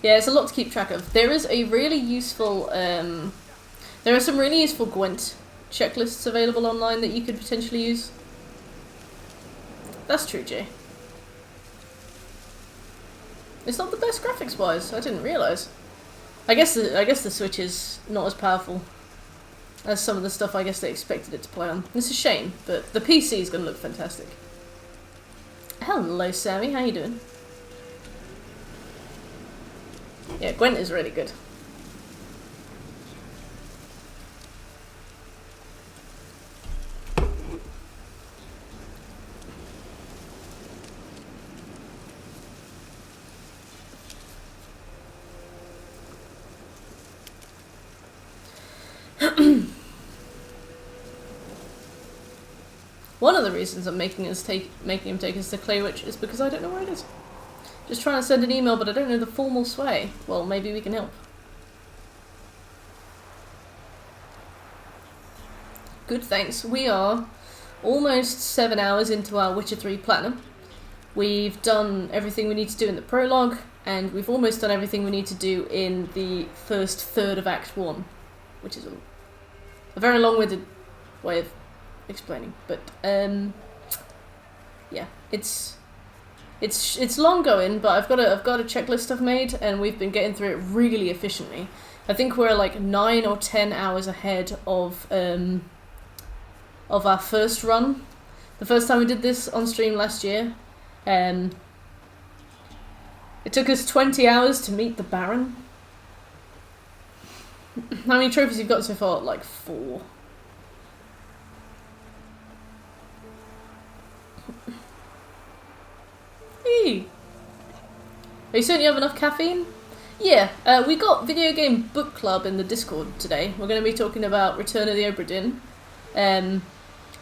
Yeah, it's a lot to keep track of. There is a really useful, there are some really useful Gwent checklists available online that you could potentially use. That's true, Jay. It's not the best graphics-wise. I didn't realise. I guess the Switch is not as powerful as some of the stuff I guess they expected it to play on. It's a shame, but the PC is going to look fantastic. Hello, Sammy. How you doing? Yeah, Gwent is really good. One of the reasons I'm making him take us to Clay Witch is because I don't know where it is. Just trying to send an email, but I don't know the formal way. Well, maybe we can help. Good, thanks. We are almost 7 hours into our Witcher 3 Platinum. We've done everything we need to do in the prologue, and we've almost done everything we need to do in the first third of Act 1, which is a very long-winded way of explaining, but yeah, it's long going, but I've got a checklist I've made, and we've been getting through it really efficiently. I think we're like 9 or 10 hours ahead of our first run. The first time we did this on stream last year, it took us 20 hours to meet the Baron. How many trophies you've got so far? Like 4. Hey. Are you certain you have enough caffeine? Yeah, we got Video Game Book Club in the Discord today. We're going to be talking about Return of the Obra Dinn.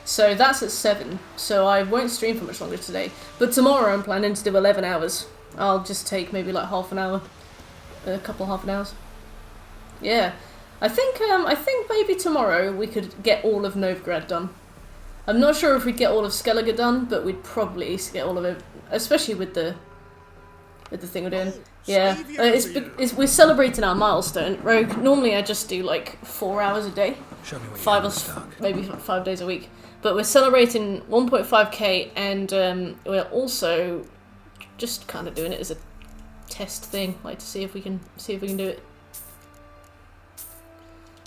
So that's at 7, so I won't stream for much longer today. But tomorrow I'm planning to do 11 hours. I'll just take maybe like half an hour. A couple half an hours. Yeah. I think maybe tomorrow we could get all of Novigrad done. I'm not sure if we'd get all of Skellige done, but we'd probably get all of it, especially with the thing we're doing. Yeah, we're celebrating our milestone. Rogue, normally I just do like 4 hours a day, maybe 5 days a week. But we're celebrating 1.5k, and we're also just kind of doing it as a test thing, like to see if we can do it.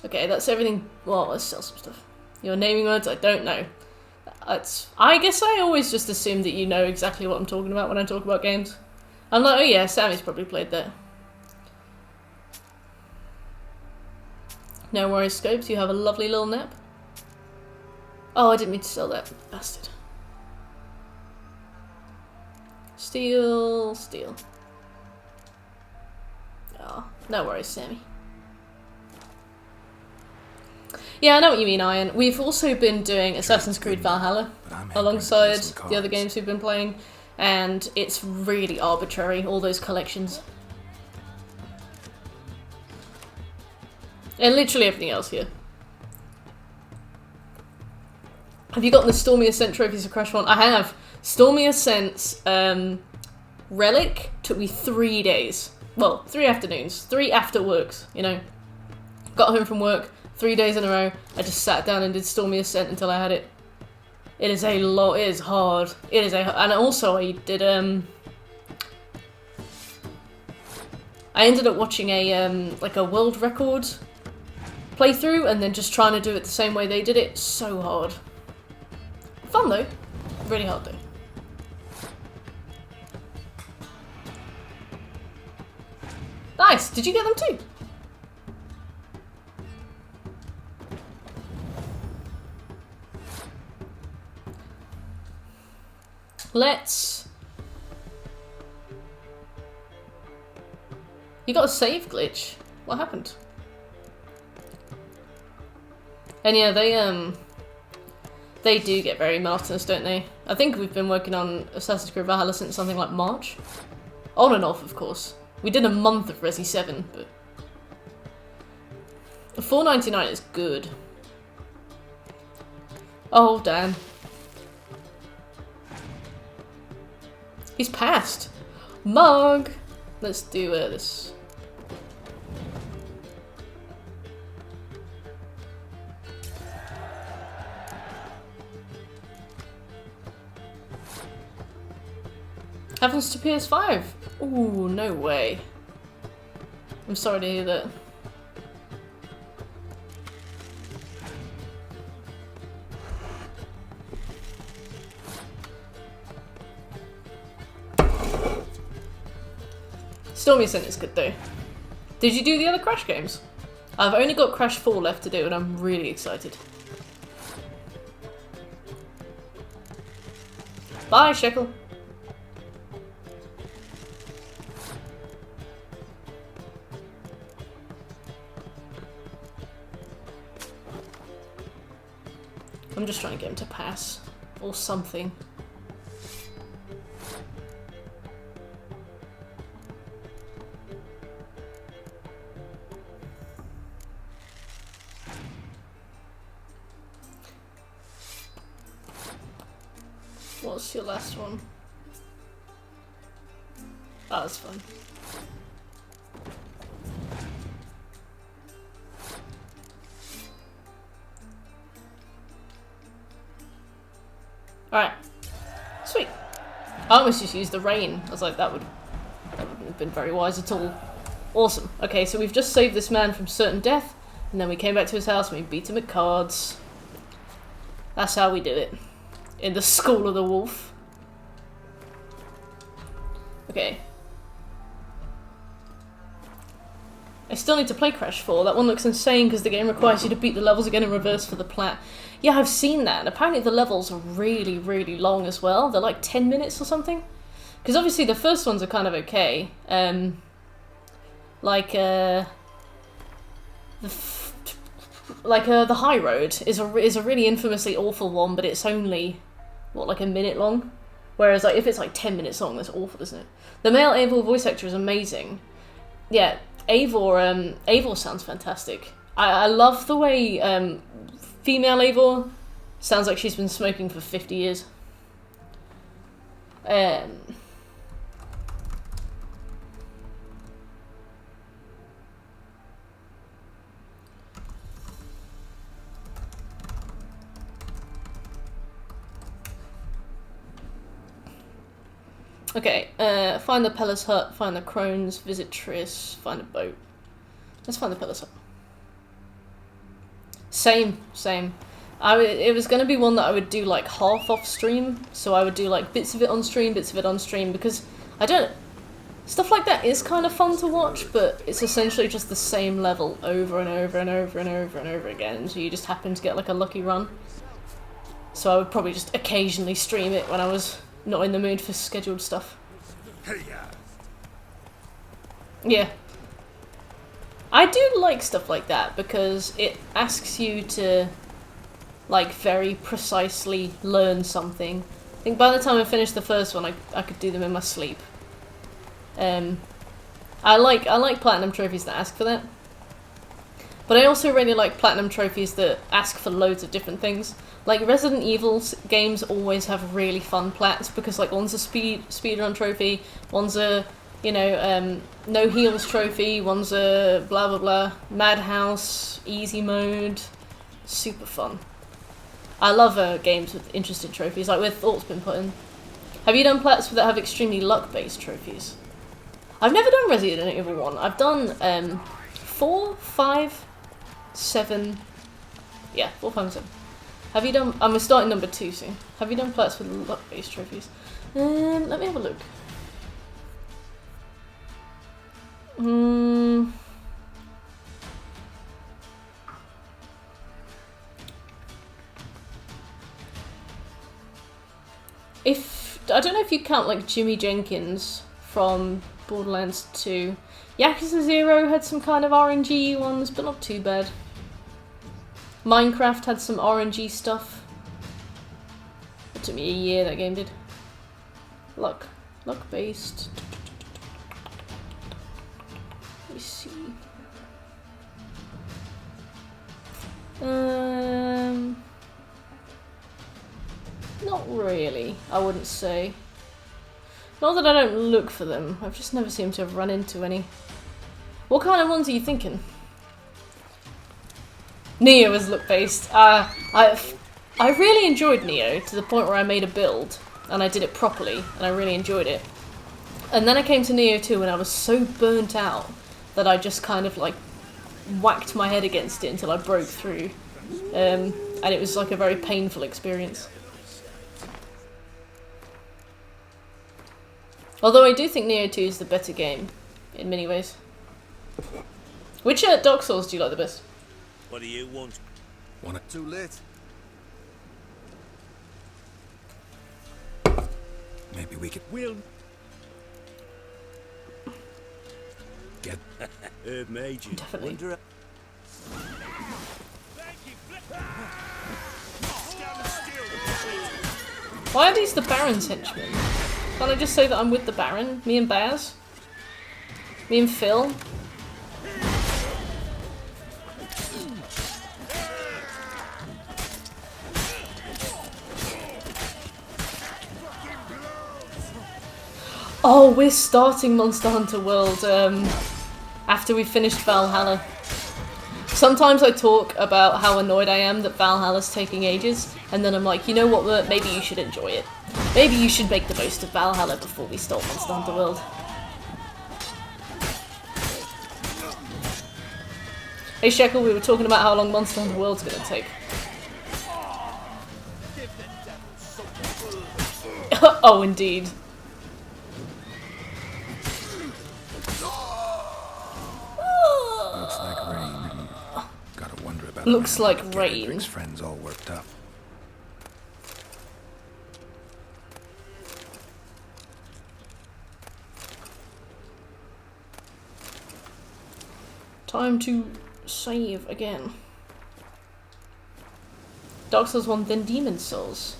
Okay, that's everything. Well, let's sell some stuff. Your naming words, I don't know. I guess I always just assume that you know exactly what I'm talking about when I talk about games. I'm like, oh yeah, Sammy's probably played that. No worries, Scopes, you have a lovely little nap. Oh, I didn't mean to sell that, bastard. Steal. Oh, no worries, Sammy. Yeah, I know what you mean, Iron. We've also been doing Assassin's Creed Valhalla alongside the other games we've been playing, and it's really arbitrary, all those collections. And literally everything else here. Have you gotten the Stormy Ascent trophies for Crash 1? I have. Stormy Ascent's relic took me 3 days. Well, 3 afternoons. 3 after works, you know. Got home from work, 3 days in a row, I just sat down and did Stormy Ascent until I had it. It is a lot, it is hard. It is and also I did, I ended up watching a, like a world record playthrough and then just trying to do it the same way they did it. So hard. Fun though. Really hard though. Nice! Did you get them too? Let's... You got a save glitch. What happened? And yeah, they do get very monotonous, don't they? I think we've been working on Assassin's Creed Valhalla since something like March. On and off, of course. We did a month of Resi 7, but... $4.99 is good. Oh, damn. He's passed. Mug! Let's do this. Happens to PS5. Ooh, no way. I'm sorry to hear that. Stormy Ascent is good though. Did you do the other Crash games? I've only got Crash 4 left to do and I'm really excited. Bye, Shekel. I'm just trying to get him to pass. Or something. What's your last one? Oh, that's fun. Alright. Sweet. I almost just used the rain. I was like, that wouldn't have been very wise at all. Awesome. Okay, so we've just saved this man from certain death, and then we came back to his house and we beat him at cards. That's how we did it. In the School of the Wolf. Okay. I still need to play Crash 4. That one looks insane because the game requires you to beat the levels again in reverse for the plat. Yeah, I've seen that, and apparently the levels are really, really long as well. They're like 10 minutes or something. Because obviously the first ones are kind of okay. The High Road is a really infamously awful one, but it's only, what, like a minute long? Whereas like if it's like 10 minutes long, that's awful, isn't it? The male Eivor voice actor is amazing. Yeah, Eivor sounds fantastic. I love the way female Eivor sounds like she's been smoking for 50 years. Okay, find the Pella's hut, find the crones, visit Triss, find a boat. Let's find the Pella's hut. Same. It was going to be one that I would do like half off stream, so I would do like bits of it on stream, because stuff like that is kind of fun to watch, but it's essentially just the same level over and over and over and over and over again, so you just happen to get like a lucky run. So I would probably just occasionally stream it when I was not in the mood for scheduled stuff. Yeah. I do like stuff like that because it asks you to like very precisely learn something. I think by the time I finished the first one I could do them in my sleep. I like platinum trophies that ask for that. But I also really like platinum trophies that ask for loads of different things. Like Resident Evil games always have really fun plats because like one's a speedrun trophy, one's a, you know, no heals trophy, one's a blah blah blah, Madhouse, easy mode, super fun. I love games with interesting trophies, like where thought's been put in. Have you done plats that have extremely luck-based trophies? I've never done Resident Evil 1. I've done 4, 5, 7. Yeah, 4, 5, and 7. Have you done... I'm starting number 2 soon. Have you done plats with luck-based trophies? Let me have a look. I don't know if you count like Jimmy Jenkins from Borderlands 2. Yakuza 0 had some kind of RNG ones, but not too bad. Minecraft had some RNG stuff. It took me a year, that game did. Luck based. Let me see. Not really, I wouldn't say. Not that I don't look for them, I've just never seemed to have run into any. What kind of ones are you thinking? Neo is look-based. I really enjoyed Neo, to the point where I made a build, and I did it properly, and I really enjoyed it. And then I came to Neo 2 and I was so burnt out that I just kind of like whacked my head against it until I broke through. And it was like a very painful experience. Although I do think Neo 2 is the better game, in many ways. Which Dark Souls do you like the best? What do you want? Want it too late? Maybe we could... We'll... Get... Major. Definitely. Wonder... Why are these the Baron's henchmen? Can't I just say that I'm with the Baron? Me and Baz? Me and Phil? Oh, we're starting Monster Hunter World after we finished Valhalla. Sometimes I talk about how annoyed I am that Valhalla's taking ages, and then I'm like, you know what, maybe you should enjoy it. Maybe you should make the most of Valhalla before we start Monster Hunter World. Hey Shekel, we were talking about how long Monster Hunter World's gonna take. Oh, indeed. Looks like rain. Gotta wonder about Looks like rain. Hendrik's friends all worked up. Time to save again. Dark Souls 1, then Demon Souls.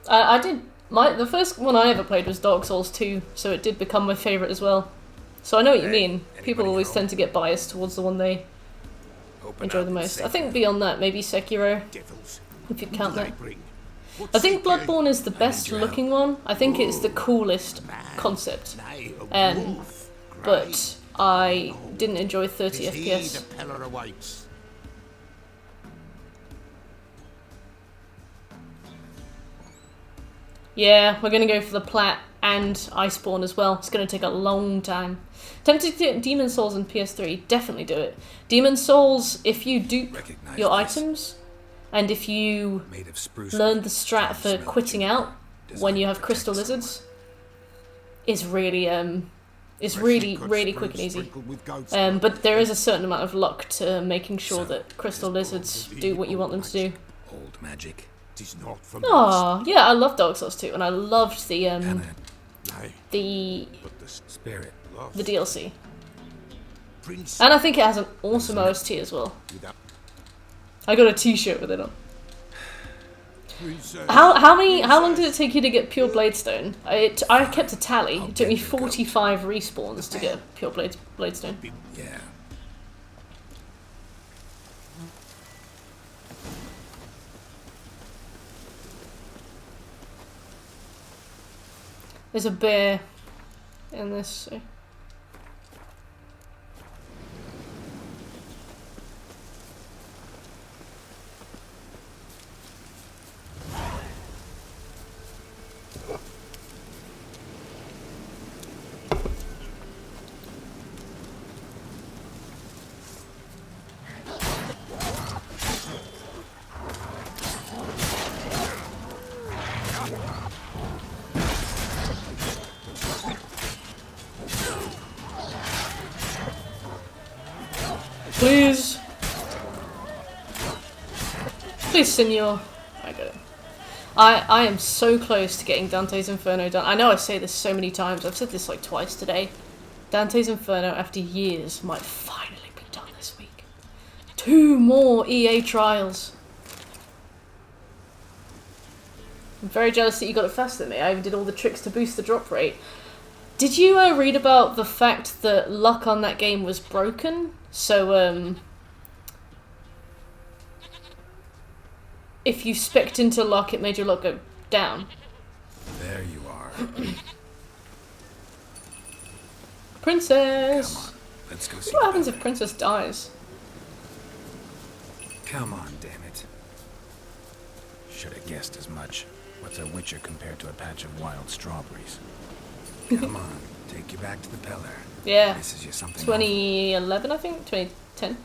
The first one I ever played was Dark Souls 2, so it did become my favourite as well. So I know what you mean. People always tend to get biased towards the one they enjoy the most. I think beyond that, maybe Sekiro, if you count that. I think Bloodborne is the best looking one. I think it's the coolest concept. But I didn't enjoy 30 FPS. Yeah, we're gonna go for the Plat and Iceborne as well. It's gonna take a long time. Tempted to get Demon Souls and PS3, definitely do it. Demon Souls, if you dupe your items, and if you learn the strat for quitting out when you have crystal lizards, is really really quick and easy. But there is a certain amount of luck to making sure that crystal lizards do what you want them to do. Old magic. Oh, yeah, I love Dark Souls 2, and I loved the DLC. And I think it has an awesome OST as well. I got a t-shirt with it on. How long did it take you to get pure Bladestone? I kept a tally. It took me 45 respawns to get pure Bladestone. Yeah. There's a bear in this. So. Please. Please, senor. I got it. I am so close to getting Dante's Inferno done. I know I say this so many times. I've said this like twice today. Dante's Inferno, after years, might finally be done this week. 2 more EA trials. I'm very jealous that you got it faster than me. I even did all the tricks to boost the drop rate. Did you read about the fact that luck on that game was broken? So, if you specced into luck, it made your luck go down. There you are. Princess! Come on, let's go see What happens if Princess dies? Come on, damn it. Should have guessed as much. What's a witcher compared to a patch of wild strawberries? Come on, take you back to the Peller. Yeah. This is just something 2011, I think? 2010.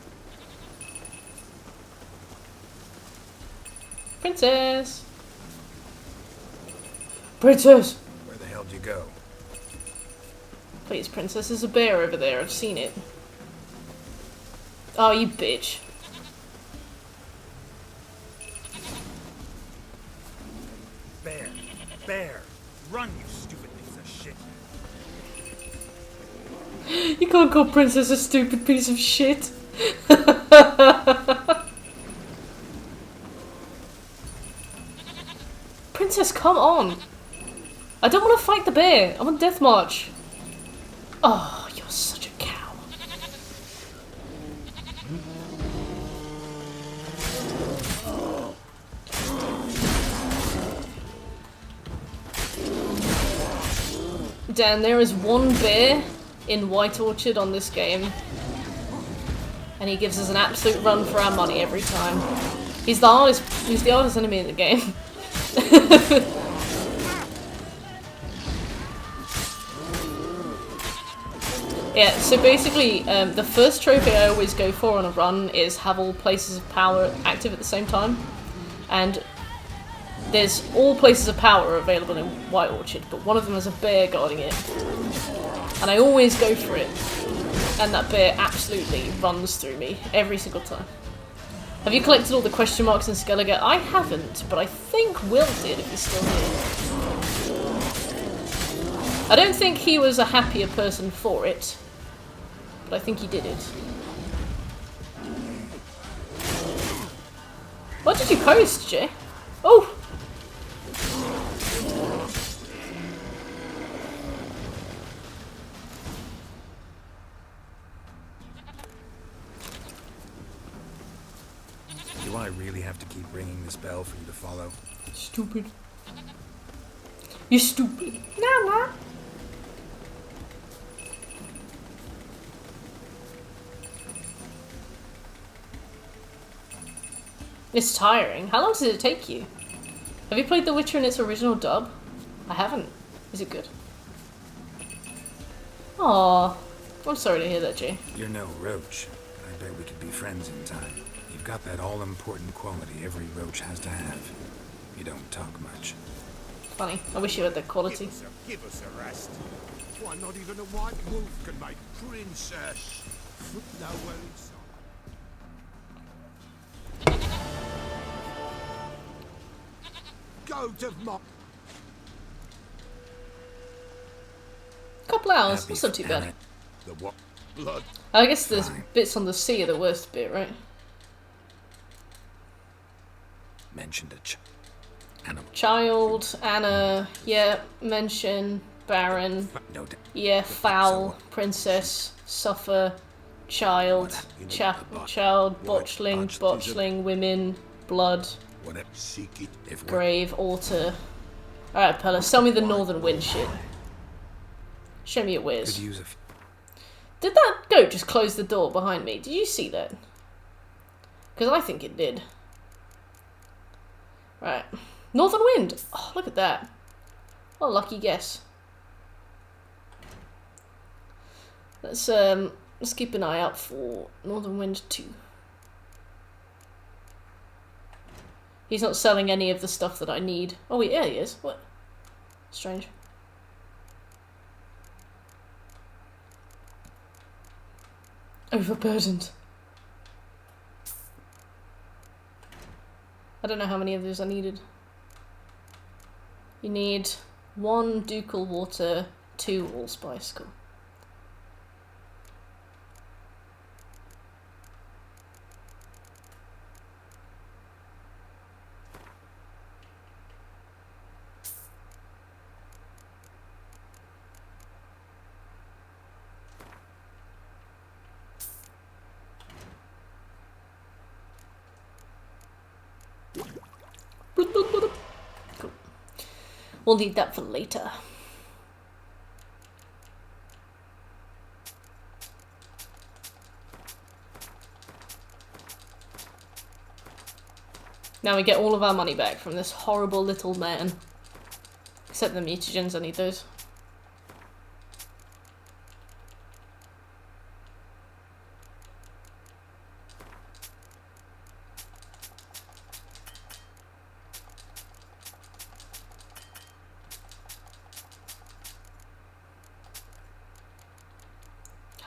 Princess! Princess! Where the hell did you go? Please, Princess, there's a bear over there. I've seen it. Oh, you bitch. Bear! Bear! Run, you stupid piece of shit! You can't call Princess a stupid piece of shit. Princess, come on! I don't want to fight the bear. I'm on death march. Oh, you're such a cow. Dan, there is one bear in White Orchard on this game, and he gives us an absolute run for our money every time. He's the hardest enemy in the game. Yeah, so basically, the first trophy I always go for on a run is have all places of power active at the same time. And there's all places of power available in White Orchard, but one of them has a bear guarding it. And I always go for it. And that bear absolutely runs through me every single time. Have you collected all the question marks in Skellige? I haven't, but I think Will did if he's still here. I don't think he was a happier person for it, but I think he did it. What did you post, Jay? Oh! Do I really have to keep ringing this bell for you to follow? Stupid. You're stupid. Nah. It's tiring. How long does it take you? Have you played The Witcher in its original dub? I haven't. Is it good? Aww. I'm sorry to hear that, Jay. You're no roach, but I bet we could be friends in time. You've got that all-important quality every roach has to have. You don't talk much. Funny. I wish you had that quality. Give us a rest. Why, not even a white wolf can make princess. No worries. Go to my... Couple hours. That's not too bad. The what? Blood. I guess the bits on the sea are the worst bit, right? Mentioned a child, Anna, yeah, mention, Baron, yeah, foul, princess, suffer, child, botchling, women, blood, grave, altar. Alright, Pella, tell me the Northern Wind shit. Show me your wares. Did that goat just close the door behind me? Did you see that? Because I think it did. Right. Northern Wind! Oh, look at that. What a lucky guess. Let's keep an eye out for Northern Wind 2. He's not selling any of the stuff that I need. Oh, yeah, he is. What? Strange. Overburdened. I don't know how many of those I needed. You need 1 ducal water, 2 allspice. Cool. Cool. We'll need that for later. Now we get all of our money back from this horrible little man. Except the mutagens, I need those.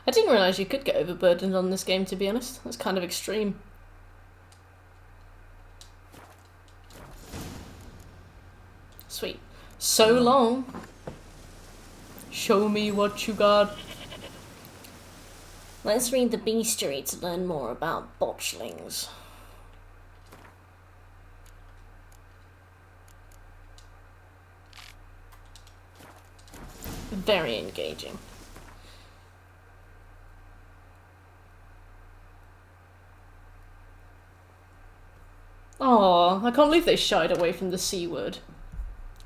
I didn't realise you could get overburdened on this game, to be honest. That's kind of extreme. Sweet. So long. Show me what you got. Let's read the bestiary to learn more about botchlings. Very engaging. Oh, I can't believe they shied away from the C word.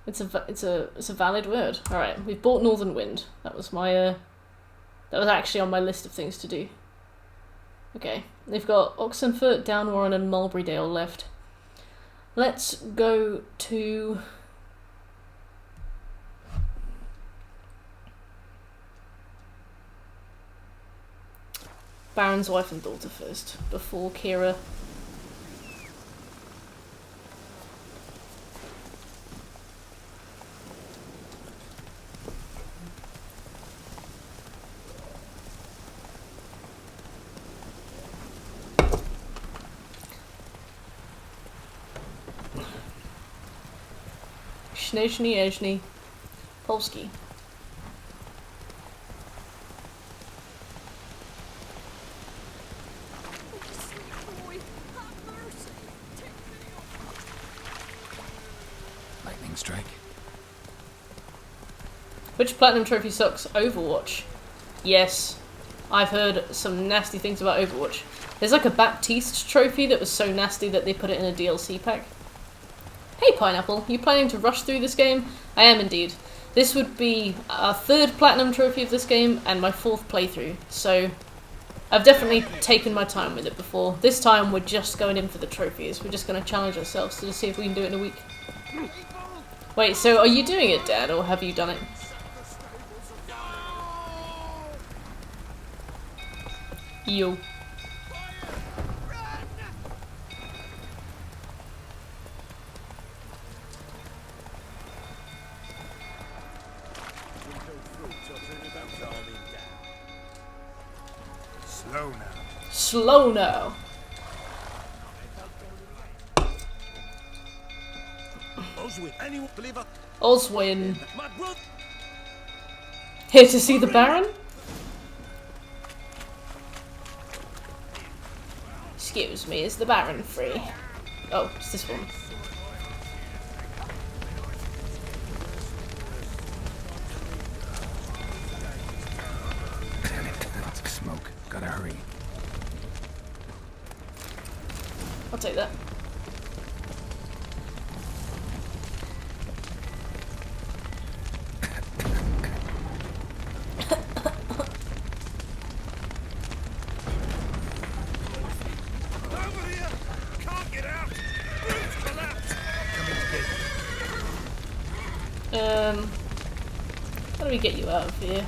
It's a valid word. All right, we've bought Northern Wind. That was my that was actually on my list of things to do. Okay, they've got Oxenford, Downwarren, and Mulberrydale left. Let's go to Baron's wife and daughter first, before Kira. Snezhny, Ezhny, Polski. Lightning strike. Which Platinum Trophy sucks? Overwatch. Yes. I've heard some nasty things about Overwatch. There's like a Baptiste trophy that was so nasty that they put it in a DLC pack. Hey Pineapple, you planning to rush through this game? I am indeed. This would be our 3rd Platinum Trophy of this game and my 4th playthrough, so I've definitely taken my time with it before. This time we're just going in for the trophies. We're just going to challenge ourselves to see if we can do it in a week. Wait, so are you doing it, Dad, or have you done it? Yo. Slow now. Slow now. Oswin. Here to see the Baron? Excuse me, is the Baron free? Oh, it's this one. Lots of smoke. Gotta hurry. I'll take that. How do we get you out of here?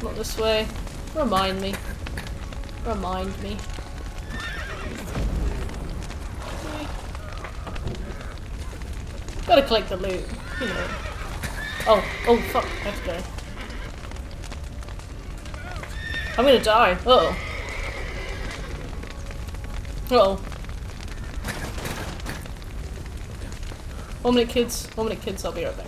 Not this way. Remind me. Remind me. Gotta collect the loot, you know. Oh fuck, I have to go. I'm gonna die. Uh-oh. Uh-oh. 1 minute, kids. 1 minute, kids. I'll be right back.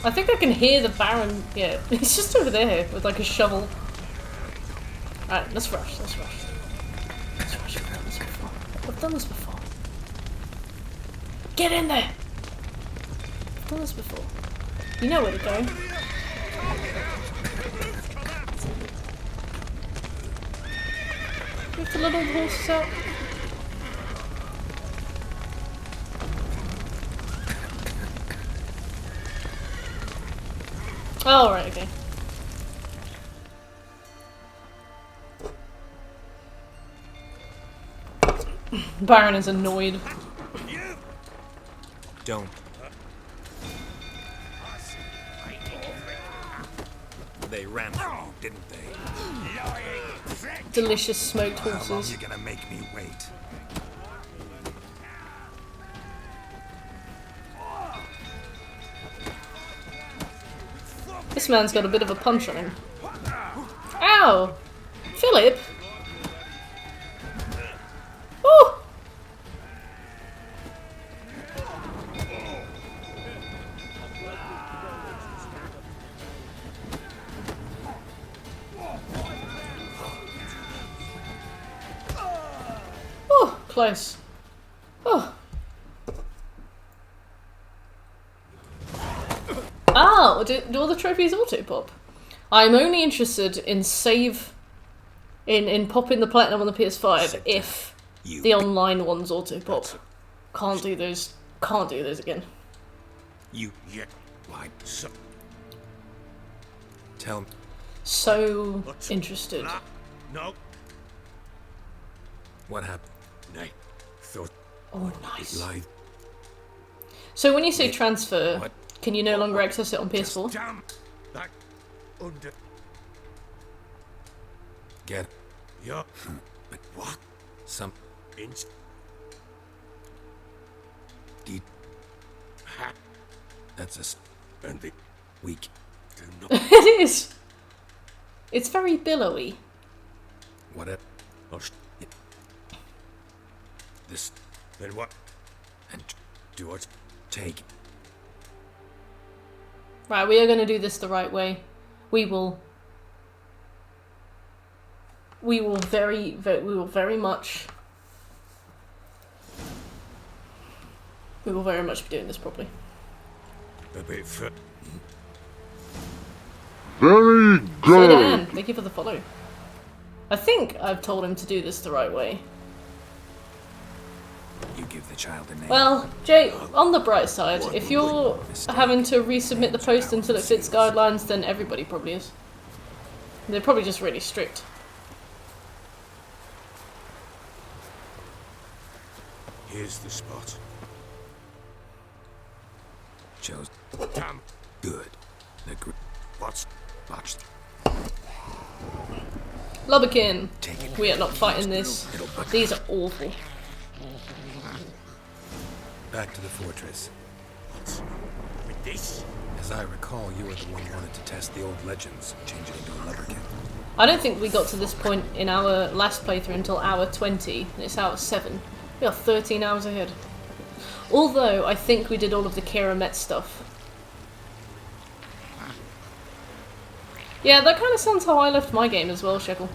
I think I can hear the Baron. Yeah, he's just over there with like a shovel. Alright, let's rush. Let's rush. Let's rush. We've done this before. We've done this before. Get in there! We've done this before. You know where to go. We have to let all the horses out. Oh, right, okay. Baron is annoyed. Don't. They ran from you, didn't they? Delicious smoked How long horses. you gonna make me wait? This man's got a bit of a punch on him. Ow! Philip! Woo! close. Oh. Ah, do all the trophies auto-pop? I'm only interested in in popping the platinum on the PS5 if the online ones auto-pop. Can't do those again. You yet why so tell me. So interested. No. What happened? Nay. Thought oh nice. Live. So when you say transfer, can you no longer access it on PS4? Damn that under get yeah. But what? Some inch deep ha. That's a and the weak. It is. It's very billowy. Whatever. Oh, this. Then what? And do what? Take. Right, we are going to do this the right way. We will very much be doing this properly. Very So good. Dan, thank you for the follow. I think I've told him to do this the right way. You give the child a name. Well, Jay, on the bright side, if you're having to resubmit the post until it fits guidelines, then everybody probably is. They're probably just really strict. Here's the spot. Chose. Damn Good. The what's botched? Lubberkin, we are not fighting this. These are awful. Back to the fortress. What's with this? As I recall, you were the one who wanted to test the old legends, change it into a lubberkin. I don't think we got to this point in our last playthrough until hour 20. It's hour 7. We are 13 hours ahead. Although, I think we did all of the Kira Met stuff. Yeah, that kind of sounds how I left my game as well, Shekel.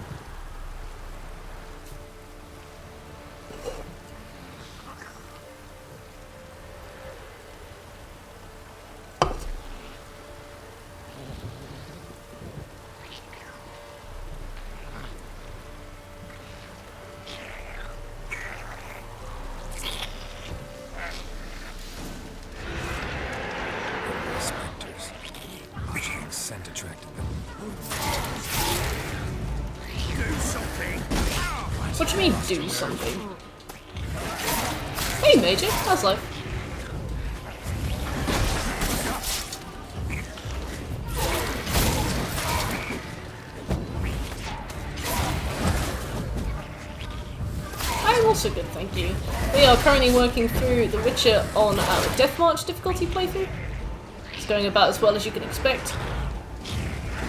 What do you mean, do something? Hey, Major, how's life? I'm also good, thank you. We are currently working through The Witcher on our Death March difficulty playthrough. It's going about as well as you can expect.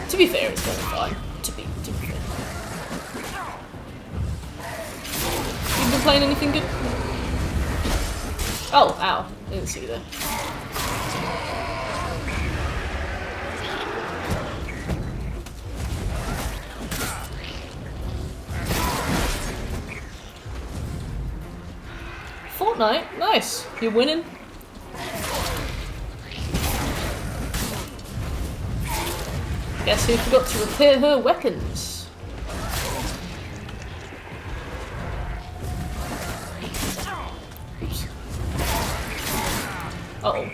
To be fair, it's going fine. To be fair. You been playing anything good? Oh, ow. I didn't see you there. Fortnite? Nice. You're winning. Guess who forgot to repair her weapons? Oops. Uh-oh.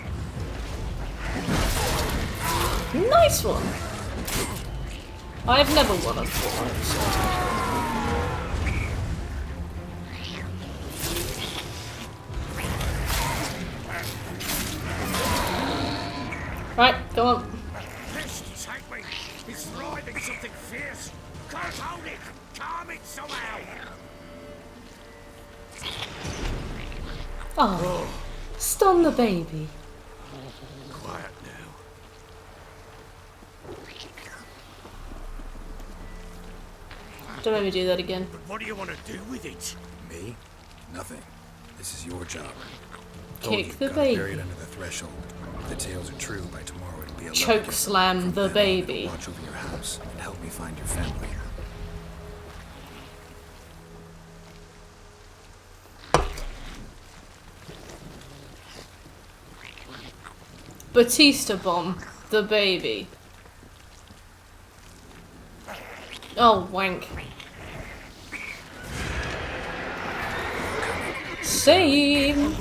Nice one! I've never won on Fortnite, so... Right, go on. It's writhing something fierce. Can't hold it. Calm it somehow. Oh, stun the baby. Quiet now. Don't make me do that again. But what do you want to do with it? Me? Nothing. This is your job. Kick the Bury baby. it under the threshold. If the tales are true, by tomorrow it'll be a Choke lubberkin. slam From the then on, baby. it'll watch over your house and help me find your family. Batista bomb the baby. Oh, wank. Same.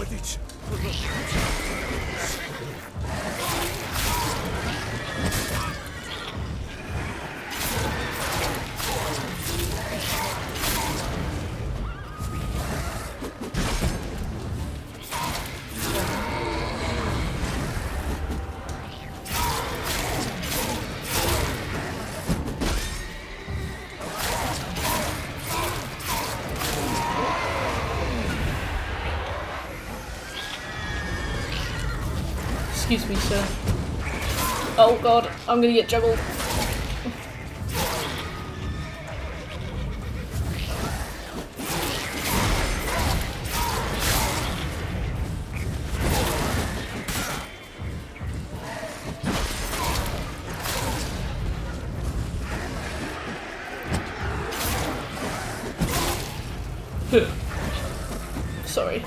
Excuse me, sir. Oh god, I'm gonna get juggled. Sorry.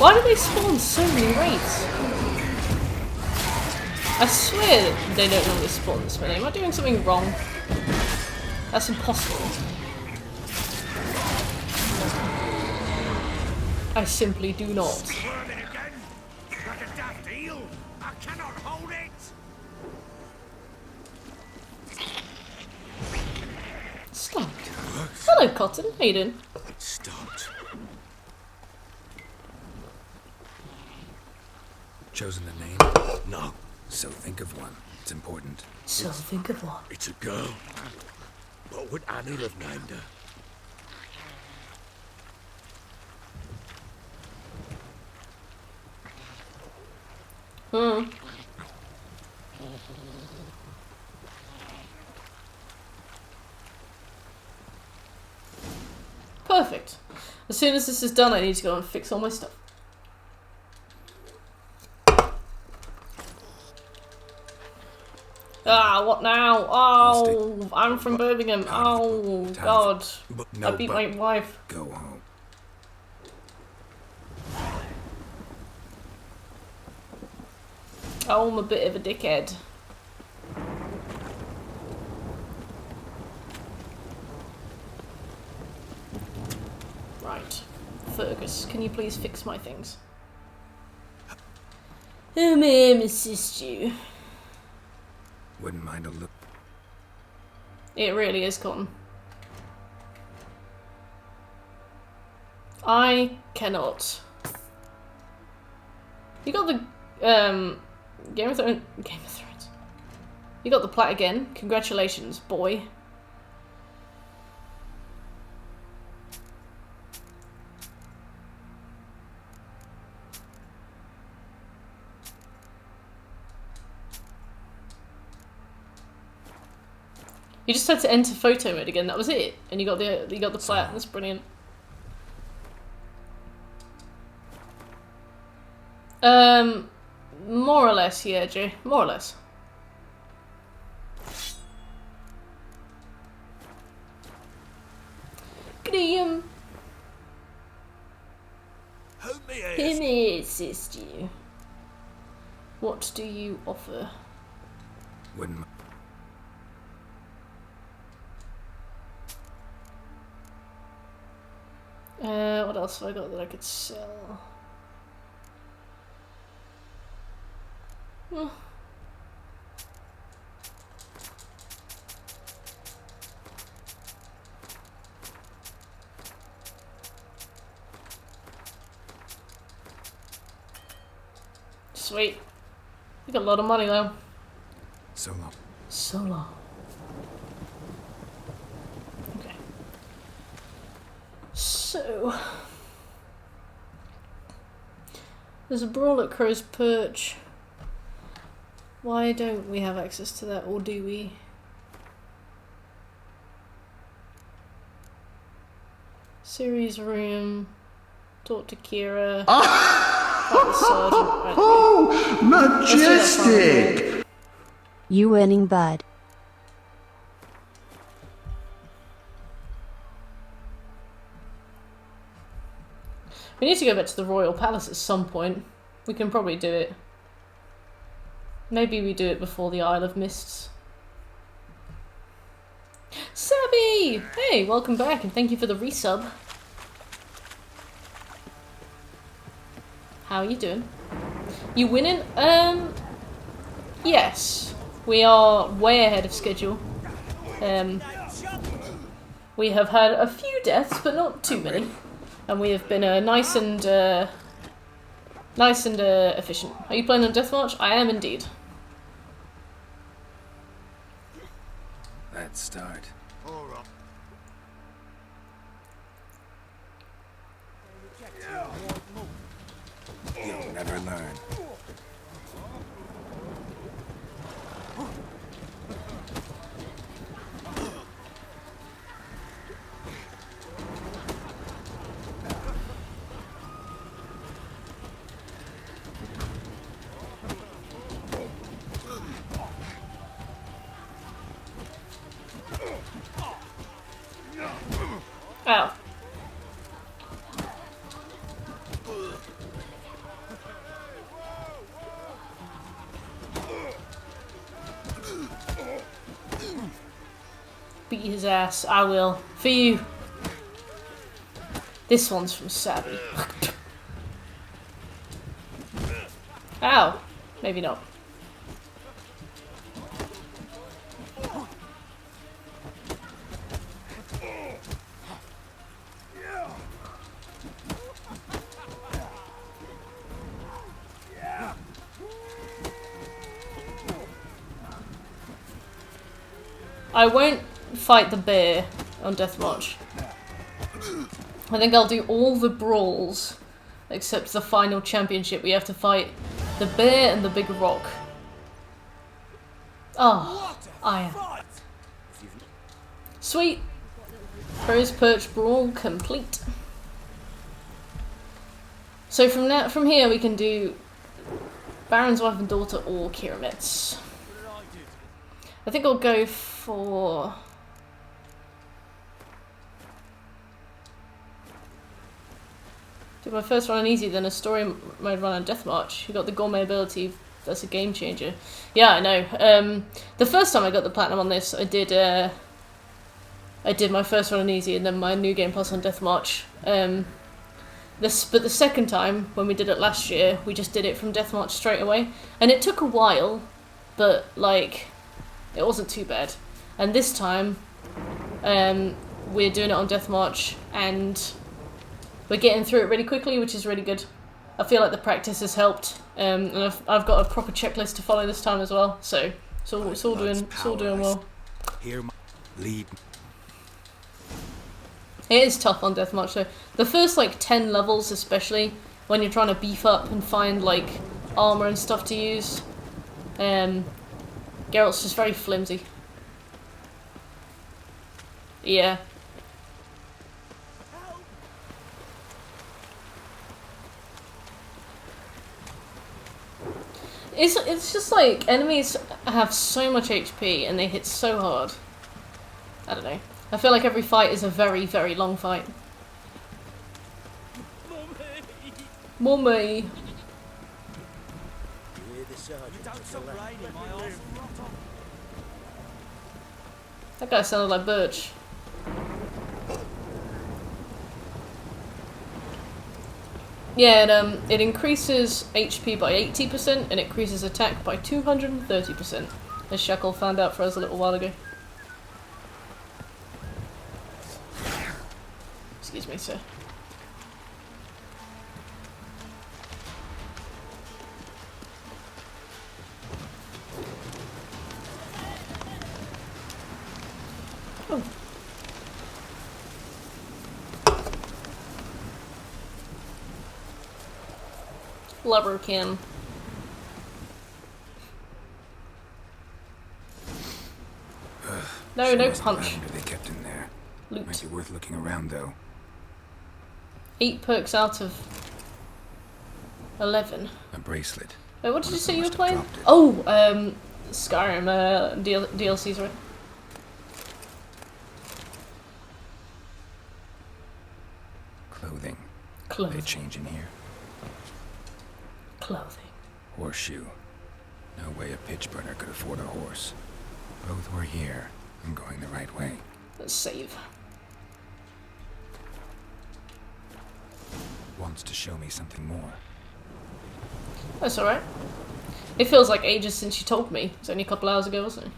Why do they spawn so many raids? I swear they don't normally spawn this many. Am I doing something wrong? That's impossible. I simply do not. Stop. Hello, Cotton. How you doing? It stopped. Chosen a name? No. So think of one. It's important. So think of one. It's a girl. What would Annie have named her? Perfect. As soon as this is done, I need to go and fix all my stuff. Ah, what now? Oh, I'm from Birmingham. Oh, God. I beat my wife. Go home. Oh, I'm a bit of a dickhead. Right. Fergus, can you please fix my things? Oh, may I assist you? Wouldn't mind a look. It really is, Cotton. I cannot. You got the Game of Thrones. You got the plat again. Congratulations, boy. You just had to enter photo mode again. That was it, and you got the plat. That's brilliant. More or less, yeah, Jay. More or less. Graham. Who may assist you? What do you offer? Wouldn't. What else have I got that I could sell? Hmm. Sweet. You got a lot of money though. So long. So long. Okay. So there's a brawl at Crow's Perch. Why don't we have access to that, or do we? Siri's room. Talk to Kira. Oh, majestic! You winning, bud. We need to go back to the Royal Palace at some point. We can probably do it. Maybe we do it before the Isle of Mists. Sabby! Hey, welcome back and thank you for the resub. How are you doing? You winning? Yes. We are way ahead of schedule. We have had a few deaths, but not too many. And we have been nice and efficient. Are you playing on Deathmarch? I am indeed. Let's start. You'll never learn. Ow. Beat his ass. I will. For you. This one's from Savvy. Ow. Maybe not. I won't fight the bear on Deathmarch. I think I'll do all the brawls except the final championship. We have to fight the bear and the big rock. Oh, I am. Sweet. Crow's Perch brawl complete. So from here we can do Baron's wife and daughter or Kiramitz. I think I'll go for... do my first run on easy, then a story mode run on Deathmarch. You got the gourmet ability, that's a game changer. Yeah, I know. The first time I got the platinum on this, I did my first run on easy and then my new game plus on Deathmarch. But the second time, when we did it last year, we just did it from Deathmarch straight away. And it took a while, but like... it wasn't too bad. And this time, we're doing it on Deathmarch, and we're getting through it really quickly, which is really good. I feel like the practice has helped, and I've got a proper checklist to follow this time as well. So it's all doing well. Here, lead. It is tough on Deathmarch though. The first like 10 levels, especially when you're trying to beef up and find like armor and stuff to use. Geralt's just very flimsy. Yeah. It's just like enemies have so much HP and they hit so hard. I don't know. I feel like every fight is a very, very long fight. Mummy. That guy sounded like Birch. Yeah, it increases HP by 80% and it increases attack by 230%, as Shackle found out for us a little while ago. Excuse me, sir. Oh. Lubberkin. No punch. They kept in there. Loot. Might be worth looking around though. 8 perks out of 11. A bracelet. Wait, what did you say you were playing? Oh, Skyrim DLCs, right? Clothing. Clothing. They change in here. Clothing. Horseshoe. No way a pitch burner could afford a horse. Both were here. I'm going the right way. Let's save. Wants to show me something more. That's alright. It feels like ages since you told me. It's only a couple hours ago, wasn't it?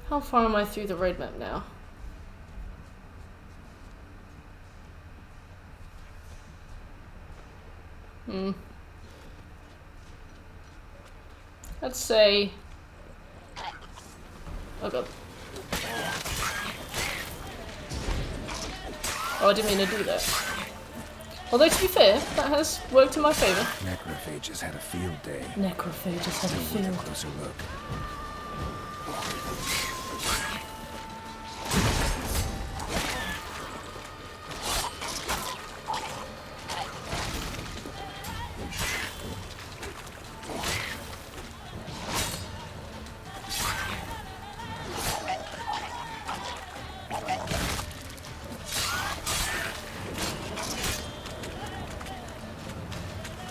How far am I through the roadmap now? Let's say... Oh god. Oh, I didn't mean to do that. Although, to be fair, that has worked in my favour. Necrophages had a field day. Necrophages had a field. A closer look.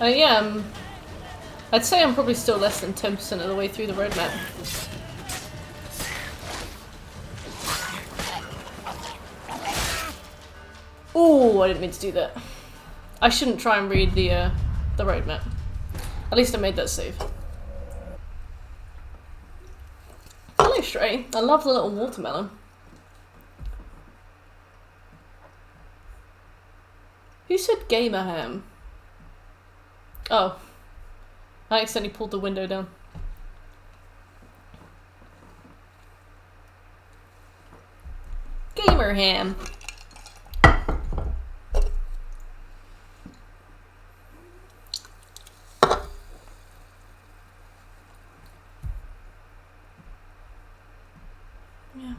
Yeah, I'd say I'm probably still less than 10% of the way through the roadmap. Ooh, I didn't mean to do that. I shouldn't try and read the roadmap. At least I made that save. Hello, Stray. I love the little watermelon. Who said gamer ham? Oh. I accidentally pulled the window down. Gamer ham. Yeah.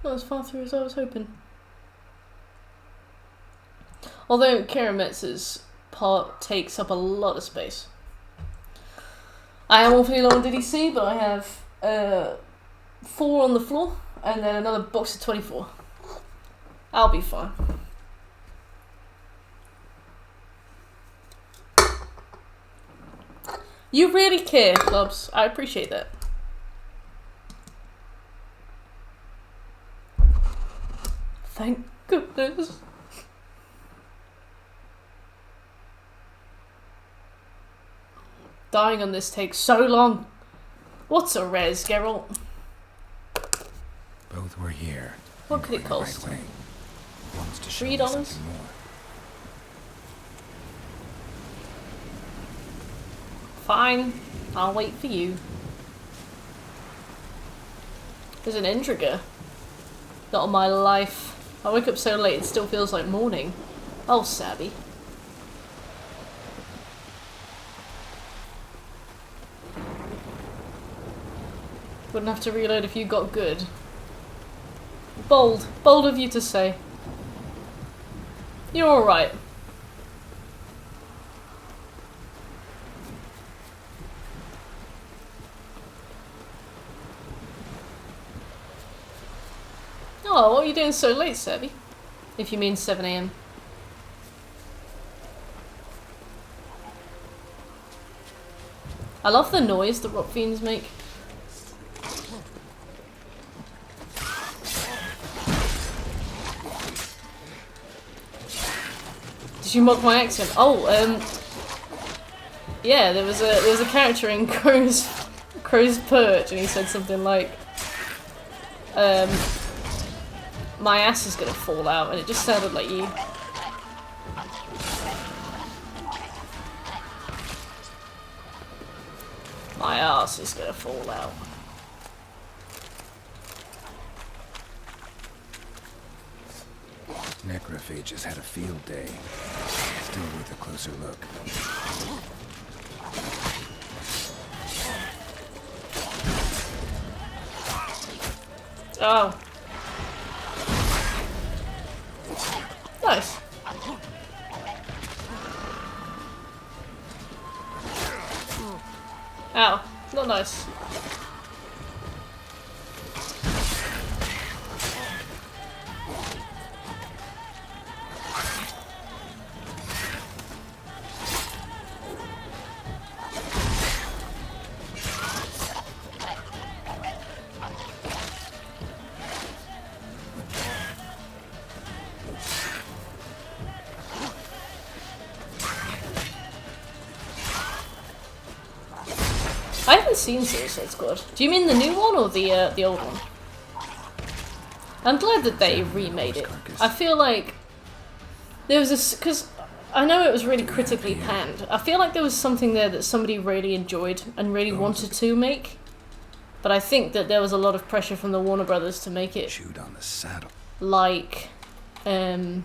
Not as far through as I was hoping. Although Karametz's part takes up a lot of space. I am awfully low on DDC, but I have 4 on the floor and then another box of 24. I'll be fine. You really care, Clubs. I appreciate that. Thank goodness. Dying on this takes so long. What's a res, Geralt? Both were here. What could it cost? Right $3? Fine. I'll wait for you. There's an end trigger. Not on my life. I wake up so late it still feels like morning. Oh, Sabby. Wouldn't have to reload if you got good. Bold. Bold of you to say. You're alright. Oh, what are you doing so late, Sebby? If you mean 7 AM. I love the noise the rock fiends make. Did you mock my accent? Oh, yeah, there was a character in Crow's Perch, and he said something like, my ass is gonna fall out, and it just sounded like you. My ass is gonna fall out. Necrophages had a field day. Still worth a closer look. Oh. Nice. Ow. Not nice. I haven't seen Suicide Squad. Do you mean the new one or the old one? I'm glad that they remade it. I feel like there was a... because I know it was really critically panned. I feel like there was something there that somebody really enjoyed and really wanted to make. But I think that there was a lot of pressure from the Warner Brothers to make it... Chewed on the saddle. Like... Giant.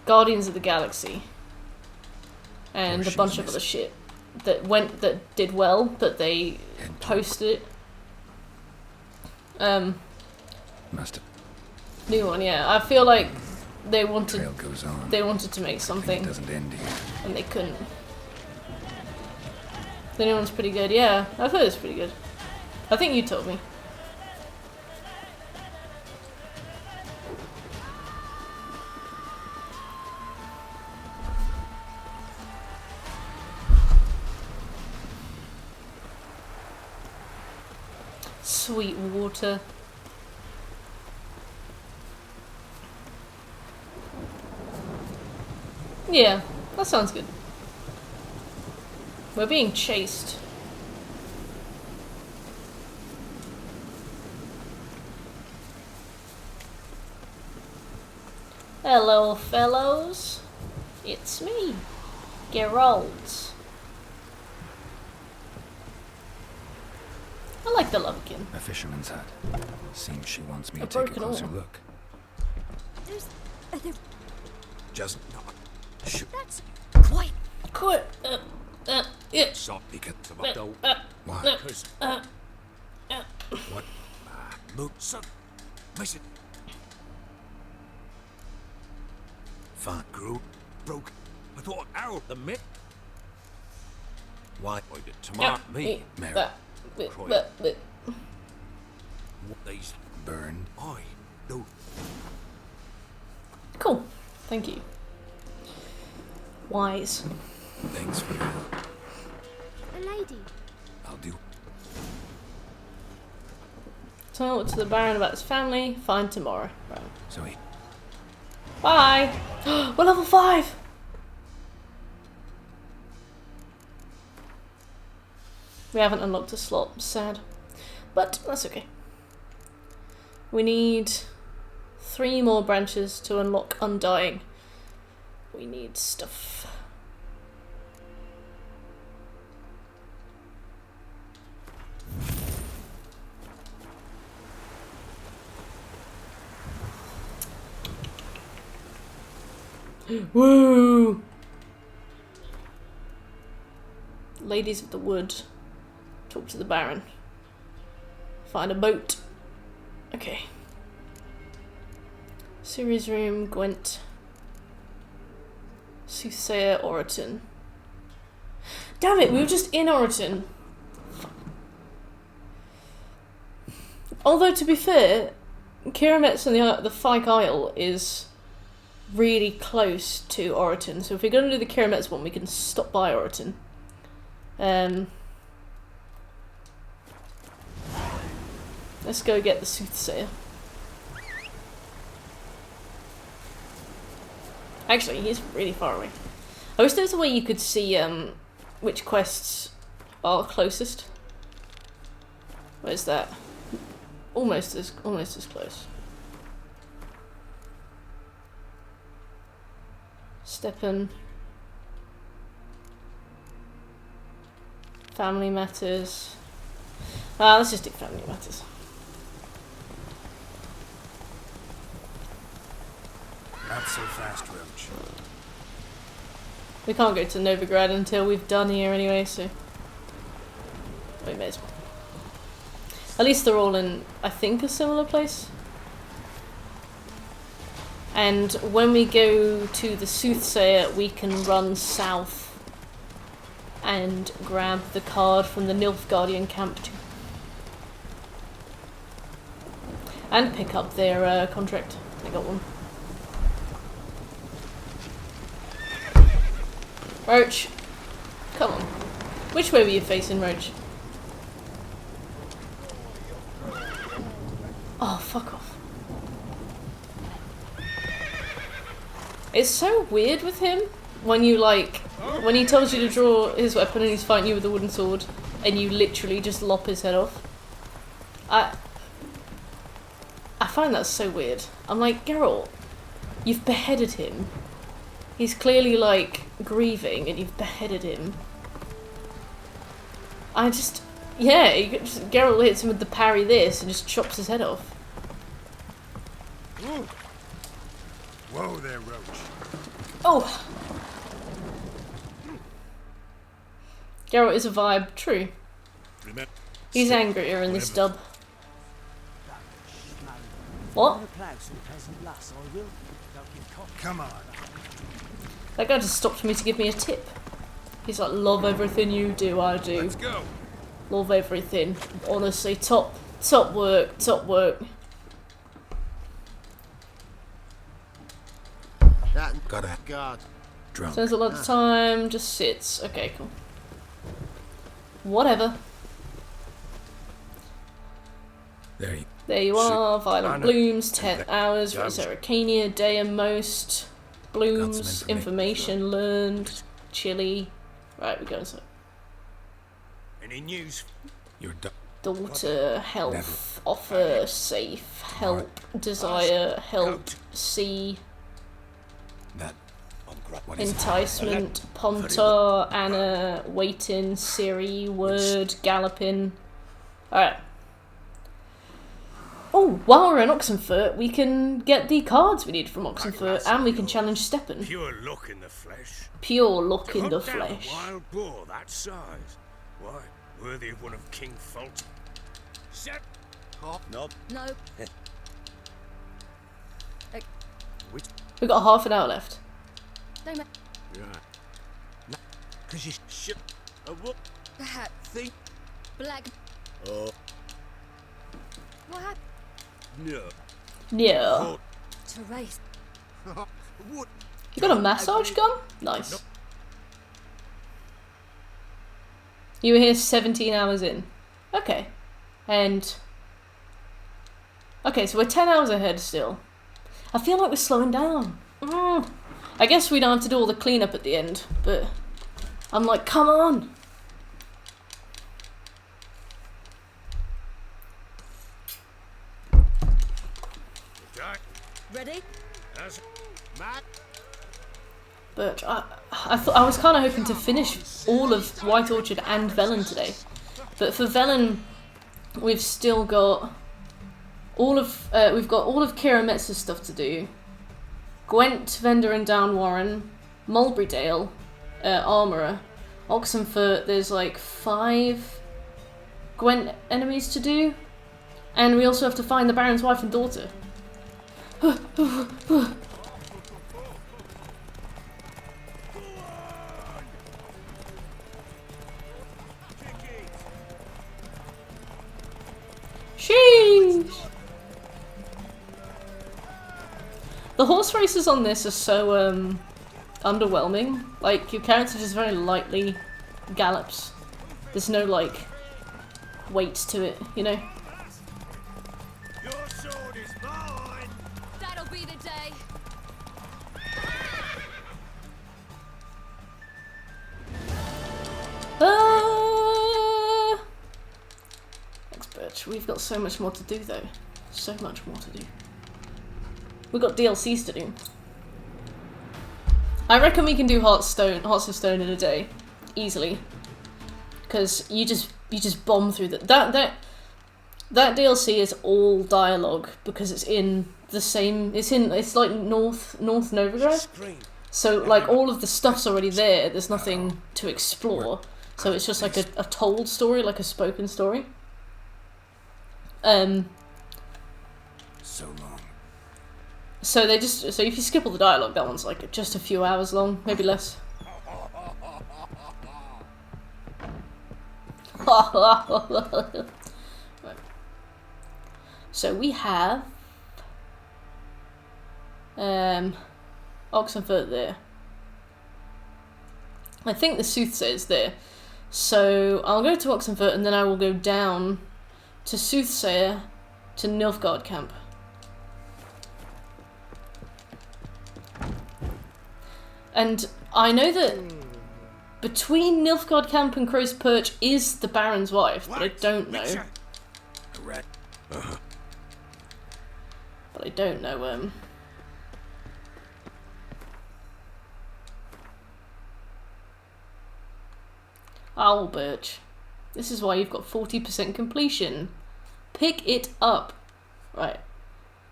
Guardians of the Galaxy. And a bunch of other shit. That did well, that they posted. Must have. New one, yeah. I feel like they wanted. Trail goes on. They wanted to make something. It doesn't end here. And they couldn't. The new one's pretty good, yeah. I've heard it's pretty good. I think you told me. Sweet water. Yeah, that sounds good. We're being chased. Hello, fellows. It's me, Geralt. I like the Lovekin. A fisherman's hut. Seems she wants me A to take a broken closer arm. look. Just not. Shoot. That's quite. Quit. Yeah. Stop because of a dope. Why? Because. What? Move, son. Miss it. Fine, crew. Broke. I thought Arrow the myth. Why did it tomorrow? Me, Mary. What these burned? I do. Cool. Thank you. Wise. Thanks for your help. A lady. I'll do. Tell to the Baron about his family. Find tomorrow. Right. So he. Bye. We're level 5. We haven't unlocked a slot. Sad. But that's okay. We need 3 more branches to unlock Undying. We need stuff. Woo! Ladies of the Wood. Talk to the Baron. Find a boat. Okay. Series room, Gwent. Soothsayer, Oriton. Damn it, we were just in Oriton. Although, to be fair, Kirametz and the Fyke Isle is really close to Oriton, so if we're going to do the Kirametz one, we can stop by Oriton. Let's go get the Soothsayer. Actually, he's really far away. I wish there was a way you could see which quests are closest. Where's that? Almost as close. Steppen. Family matters. Let's just do family matters. Not so fast, Roach. We can't go to Novigrad until we've done here anyway, so we may as well. At least they're all in, I think, a similar place. And when we go to the Soothsayer, we can run south and grab the card from the Nilfgaardian camp too. And pick up their contract. I got one. Roach, come on. Which way were you facing, Roach? Oh, fuck off. It's so weird with him when you when he tells you to draw his weapon and he's fighting you with a wooden sword and you literally just lop his head off. I find that so weird. I'm like, Geralt, you've beheaded him. He's clearly grieving and you've beheaded him. Yeah, Geralt hits him with the parry this and just chops his head off. Ooh. Whoa there, Roach. Oh! Geralt is a vibe, true. He's angrier in this dub. What? Come on. That guy just stopped me to give me a tip. He's like, love everything you do, I do. Let's go. Love everything. Honestly, top work, top work. Got a guard. Drunk. Spends a lot of time, just sits. Okay, cool. Whatever. There you are. Violent Blooms, 10 hours. Arcania, day and most. Blooms, information learned. Chilly. Right, we're going to. Any news? Your daughter, health, offer, safe, help, desire, help, see. Enticement, Pontar, Anna, waiting, Siri, word, galloping. Alright. Oh, while we're in Oxenfurt, we can get the cards we need from Oxenfurt, and we can challenge Steppen. Pure luck in the flesh. Pure luck in the To hunt down flesh. a wild boar that size. Why, worthy of one of King Fulton. Set. Hop. No. We've got half an hour left. Don't ma- Yeah. Cause you ship a whoop. Perhaps. Think. Black. Oh. What happened? No. Yeah. To race. What? You got a massage gun? Nice. You were here 17 hours in. Okay. And... okay, so we're 10 hours ahead still. I feel like we're slowing down. I guess we don't have to do all the cleanup at the end, but... I'm like, come on! Ready? But I thought I was kind of hoping to finish all of White Orchard and Velen today. But for Velen, we've still got all of Kira Metz's stuff to do. Gwent, Vendor and Down Warren, Mulberrydale, Armourer, Oxenfurt. There's like 5 Gwent enemies to do, and we also have to find the Baron's wife and daughter. Sheesh! The horse races on this are so underwhelming. Like, your character just very lightly gallops. There's no like weight to it, you know? Your sword is mine. That'll be the day. Thanks, bitch. We've got so much more to do, though. So much more to do. We've got DLCs to do. I reckon we can do Hearts of Stone in a day, easily. Because you just bomb through that DLC is all dialogue because it's in the same. It's like North Novigrad. So like all of the stuff's already there. There's nothing to explore. So it's just like a told story, like a spoken story. So long. So if you skip all the dialogue, that one's like just a few hours long, maybe less. Right. So we have Oxenfurt there. I think the Soothsayer's there. So I'll go to Oxenfurt and then I will go down to Soothsayer to Nilfgaard camp. And I know that between Nilfgaard camp and Crow's Perch is the Baron's wife, but I don't know. But I don't know, Owl Birch. This is why you've got 40% completion. Pick it up. Right.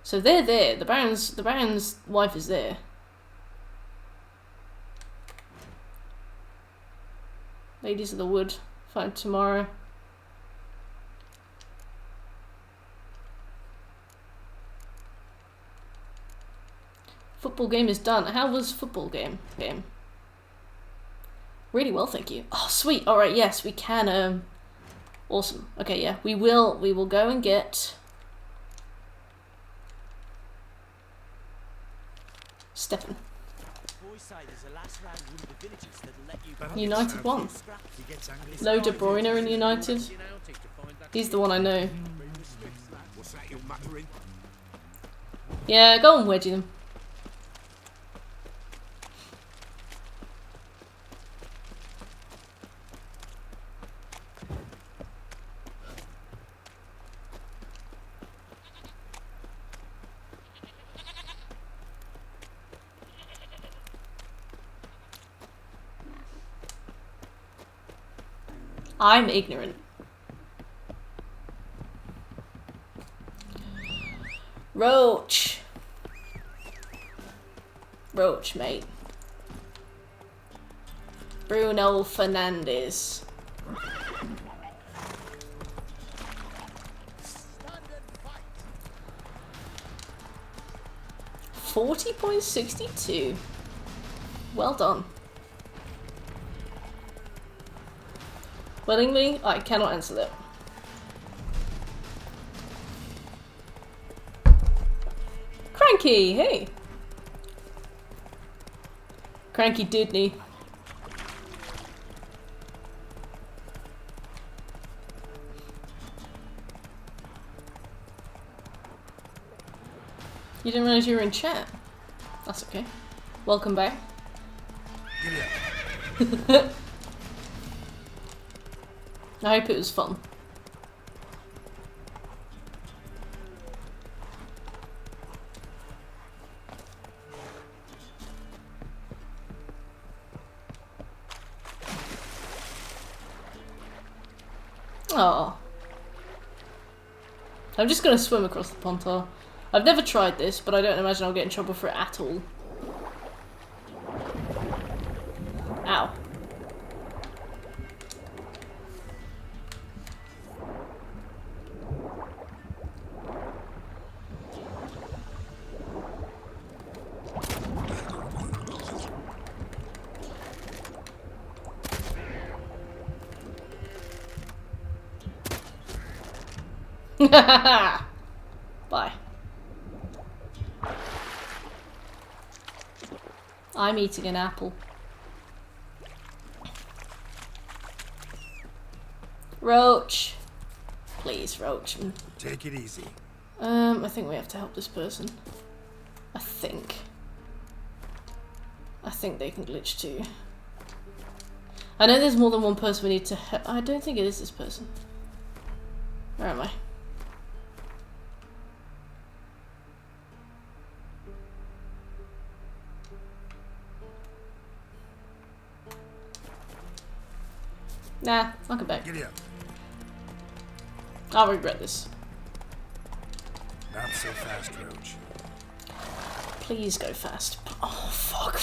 So they're there. The Baron's wife is there. Ladies of the Wood. Find tomorrow. Football game is done. How was football game? Really well, thank you. Oh, sweet. All right, yes, we can. Awesome. Okay, yeah, we will go and get Stefan. United won. No De Bruyne in United. He's the one I know. Yeah, go and wedgie them. I'm ignorant. Roach. Roach, mate. Bruno Fernandes. $40.62. Well done. Willingly, I cannot answer that. Cranky, hey! Cranky Didney. You didn't realize you were in chat. That's okay. Welcome back. I hope it was fun. Oh, I'm just gonna swim across the Pontar. I've never tried this, but I don't imagine I'll get in trouble for it at all. Ow. Bye. I'm eating an apple. Roach. Please, Roach. Take it easy. I think we have to help this person. I think they can glitch too. I know there's more than one person we need to help. I don't think it is this person. Where am I? Nah, I'll come back. Giddy up. I'll regret this. Not so fast, Roach. Please go fast. Oh, fuck.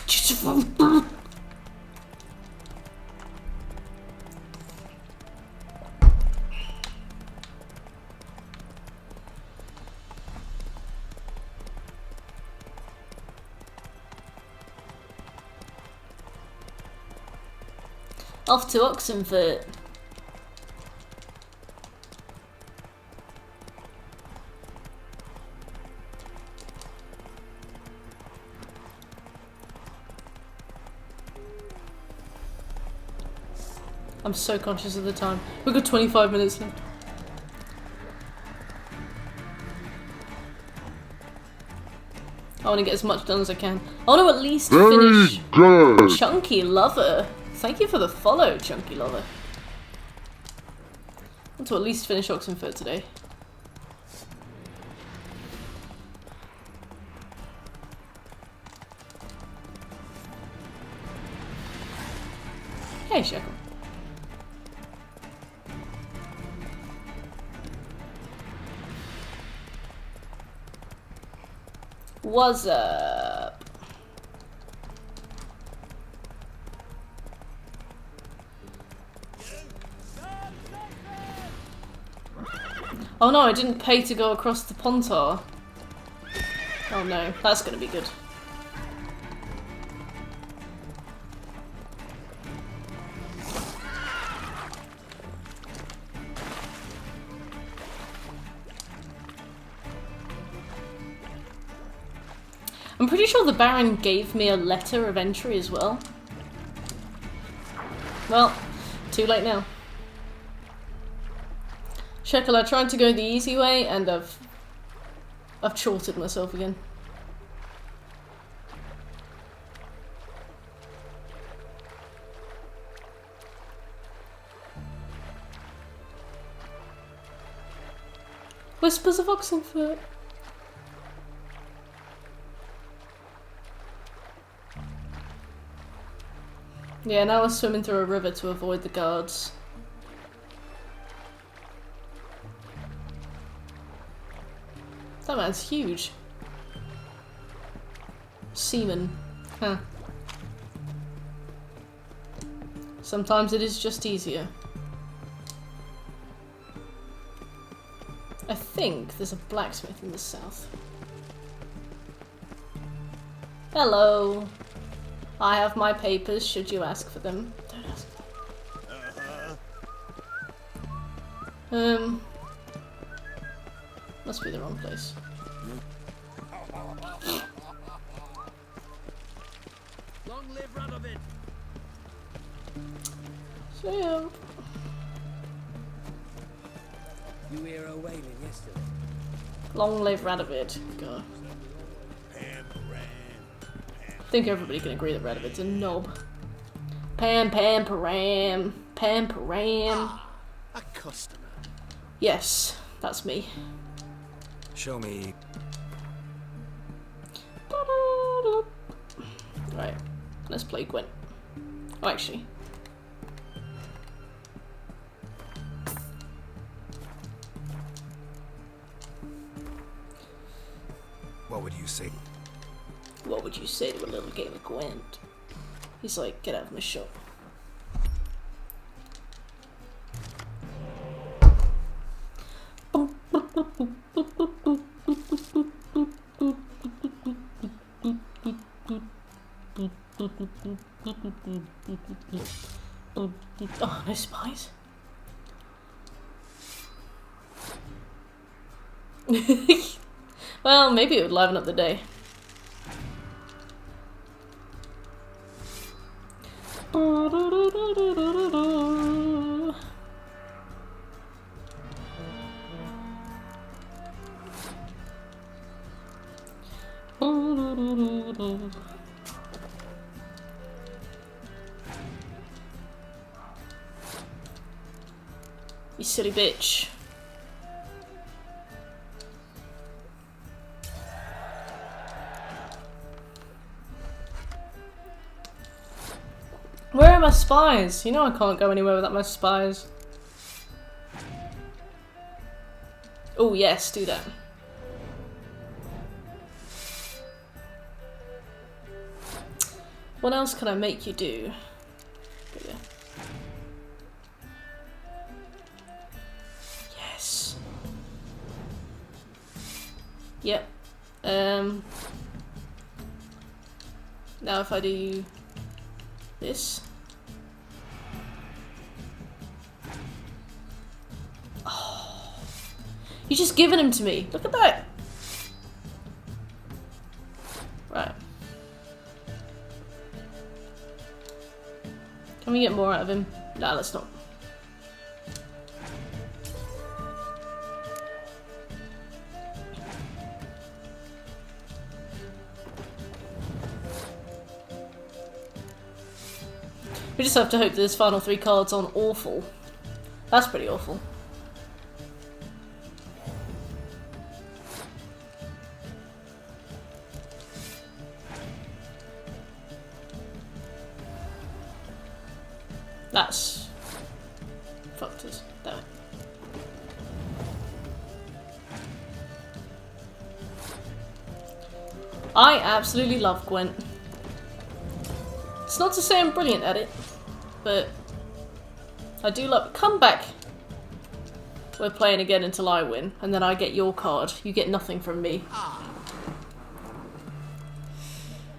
Off to Oxenfurt. I'm so conscious of the time. We've got 25 minutes left. I want to get as much done as I can. I want to at least finish Chunky Lover. Thank you for the follow, Chunky Lover. I want to at least finish Oxenfurt today. Hey, Shekel. What's up? Oh no, I didn't pay to go across the Pontar. Oh no, that's gonna be good. I'm pretty sure the Baron gave me a letter of entry as well. Well, too late now. Shekel, I tried to go the easy way and I've chorted myself again. Whispers of Oxenfurt. Yeah, now we're swimming through a river to avoid the guards. That man's huge. Seaman. Huh. Sometimes it is just easier. I think there's a blacksmith in the south. Hello. I have my papers, should you ask for them. Don't ask for them. Must be the wrong place. Long live Radovid. So, You hear her wailing yesterday? long live Radovid. God. I think everybody can agree that Radovid's a knob. Pam pam param. Pam param. A customer. Yes, that's me. Show me. Right, let's play Gwent. Oh, actually. What would you say? What would you say to a little game of Gwent? He's like, get out of my shop. Oh, no spies? Well, maybe it would liven up the day. You silly bitch. Where are my spies? You know I can't go anywhere without my spies. Oh yes, do that. What else can I make you do? Yes. Yep. Now if I do this. Oh. You're just giving him to me. Look at that. Right. Can we get more out of him? Nah, let's not. We just have to hope that his final 3 cards aren't awful. That's pretty awful. That's fucked us. Damn it. I absolutely love Gwent. It's not to say I'm brilliant at it, but I do love. Come back. We're playing again until I win, and then I get your card. You get nothing from me.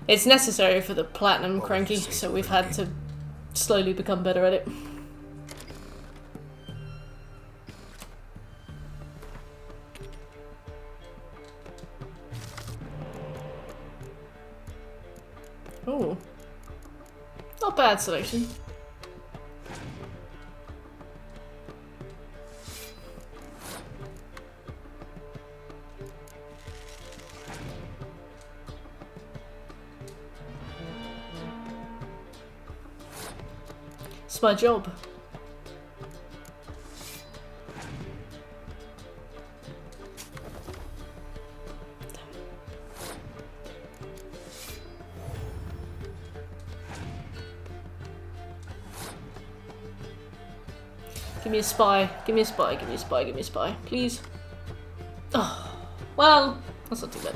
It's necessary for the platinum cranky, so we've had to slowly become better at it. Ooh. Not bad selection. It's my job. Give me a spy, give me a spy, give me a spy, give me a spy, please. Oh, well, that's not too bad.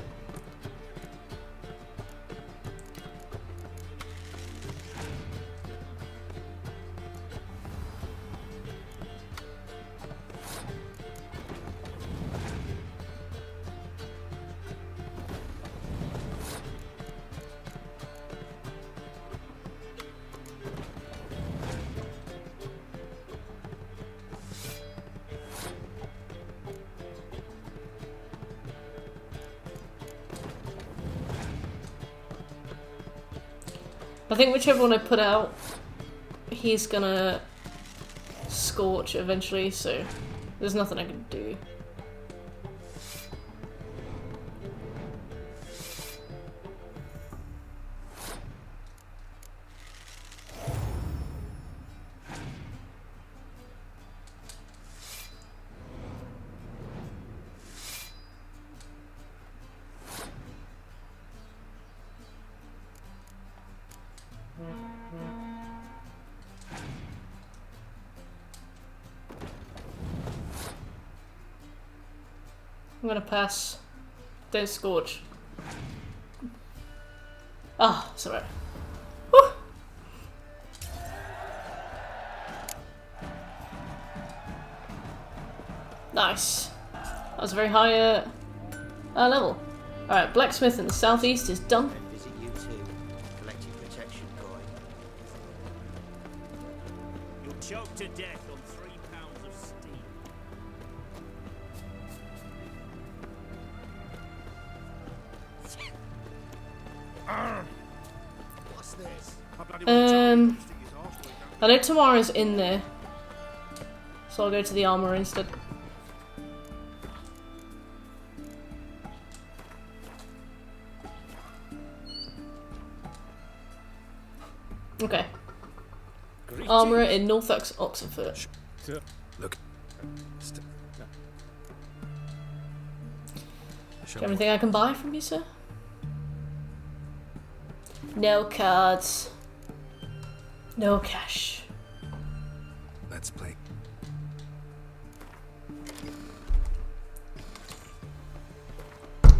I think whichever one I put out, he's gonna scorch eventually, so there's nothing I can do. I'm gonna pass. Don't scorch. Ah, oh, it's alright. Woo! Nice. That was a very high level. Alright, blacksmith in the southeast is done. Visit you too. Collect your protection coin. You'll choke to death on 3 pounds of steam. What's this? I know Tamara's in there, so I'll go to the armor instead. Okay. Armourer in North Oxenfurt. Look. Do you have anything I can buy from you, sir? No cards. No cash. Let's play.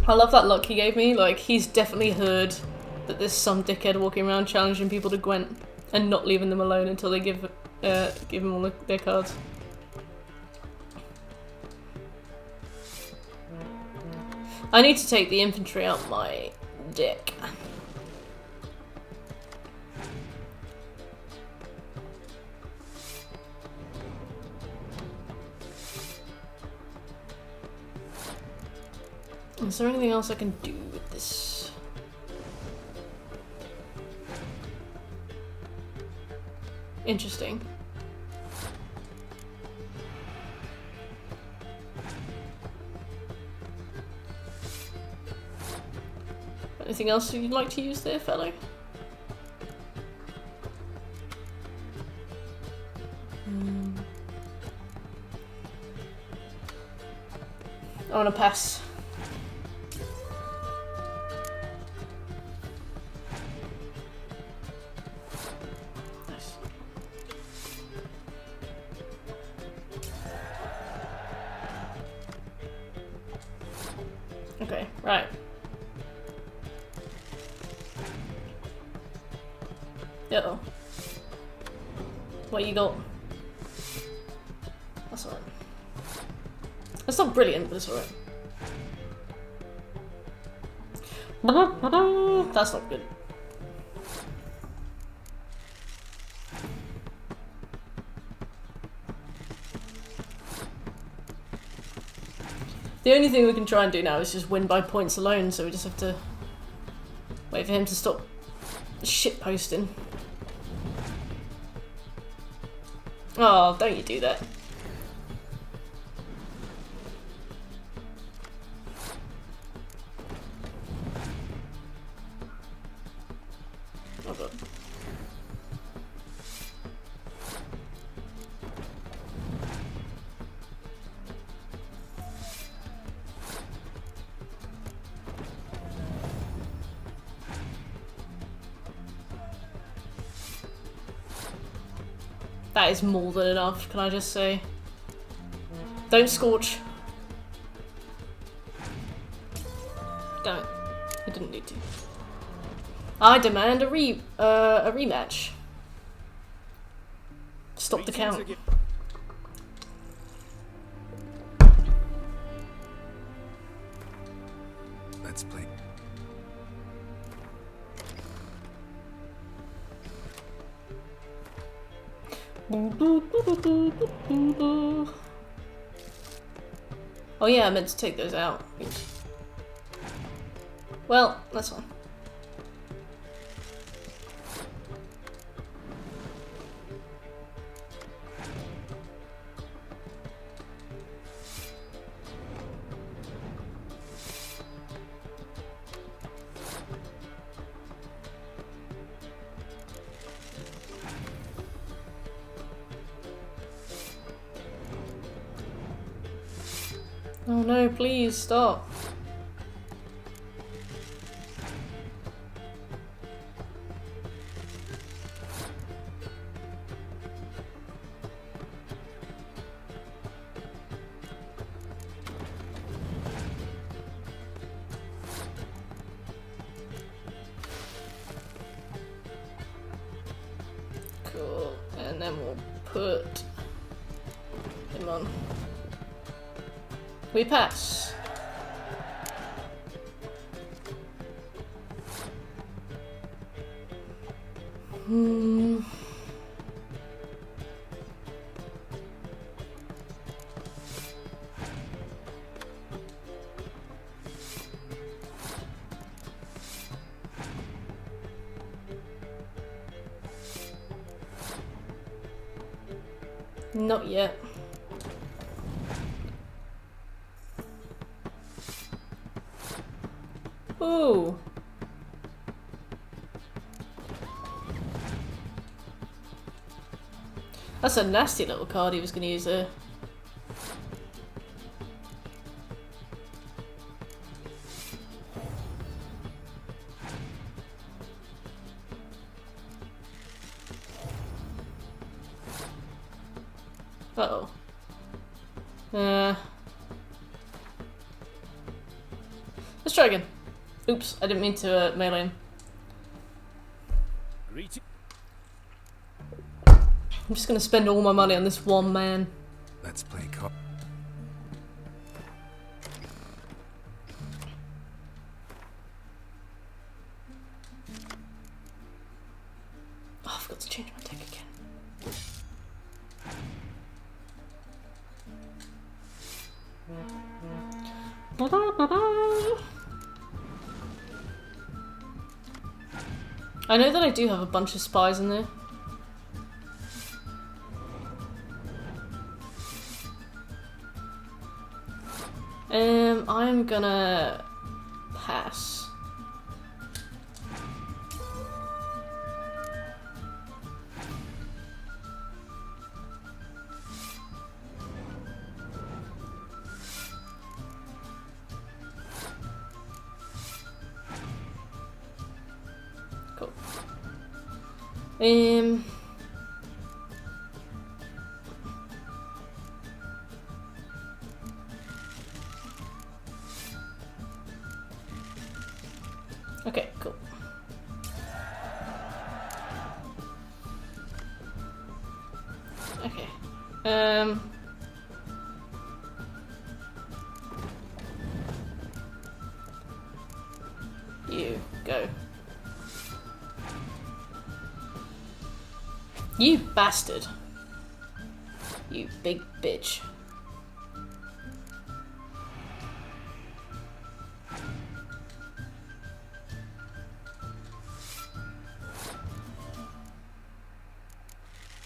I love that look he gave me. Like, he's definitely heard that there's some dickhead walking around challenging people to Gwent and not leaving them alone until they give them all their cards. I need to take the infantry out my deck. Is there anything else I can do with this? Interesting. Anything else you'd like to use there, fellow? I want to pass. Nice. Okay, right. Uh-oh. What you got? That's alright. That's not brilliant, but it's alright. That's not good. The only thing we can try and do now is just win by points alone, so we just have to wait for him to stop shitposting. Oh, don't you do that. Oh god. That is more than enough, can I just say? Don't scorch. Damn it. I didn't need to. I demand a rematch. Stop the count. Let's play. Oh yeah, I meant to take those out. Well, that's fine. Oh no, please stop. Cool, and then we'll put him on. We pass. Not yet. Ooh. That's a nasty little card he was going to use there. Uh-oh. Let's try again. Oops, I didn't mean to melee him. I'm just gonna spend all my money on this one man. Let's play card. Oh, I forgot to change my deck again. I know that I do have a bunch of spies in there. I'm gonna pass. Cool. Okay, cool. Okay. You go. You bastard. You big bitch.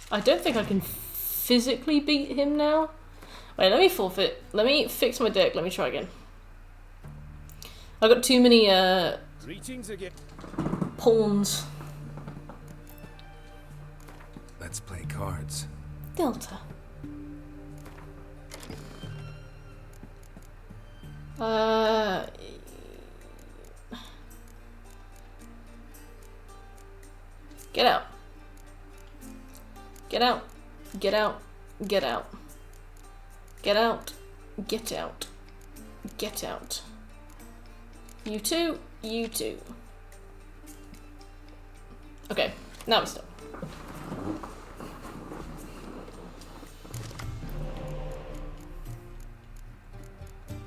I don't think I can physically beat him now. Wait, let me forfeit. Let me fix my deck. Let me try again. I got too many Greetings again. pawns. Let's play cards. Delta. Get out. Get out. Get out. Get out. Get out. Get out. Get out. You too. You too. Okay, now we stop.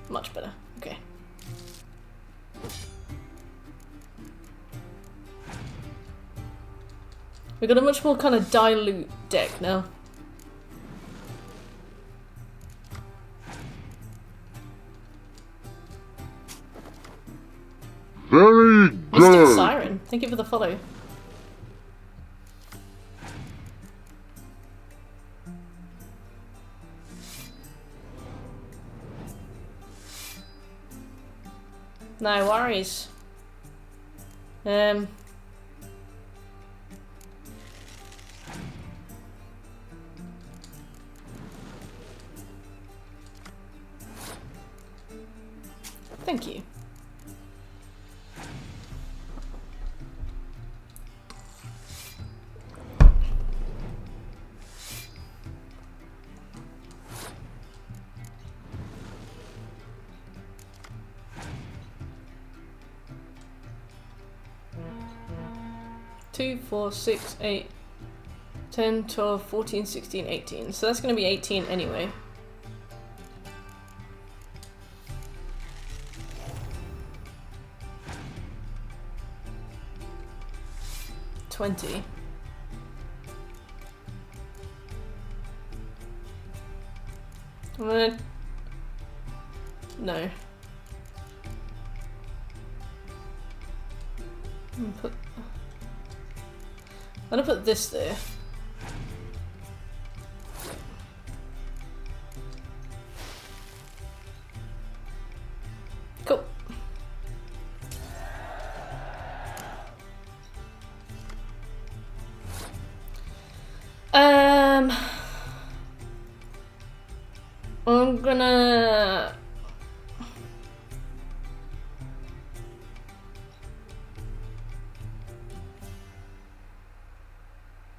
Much better. Okay. We got a much more kind of dilute deck now. Very Mr. good. Siren, thank you for the follow. No worries. Thank you. Two, 4, 6, 8, 10, 12, 14, 16, 18. So that's going to be 18 anyway. $20. No. I'm gonna put this there. Cool. I'm gonna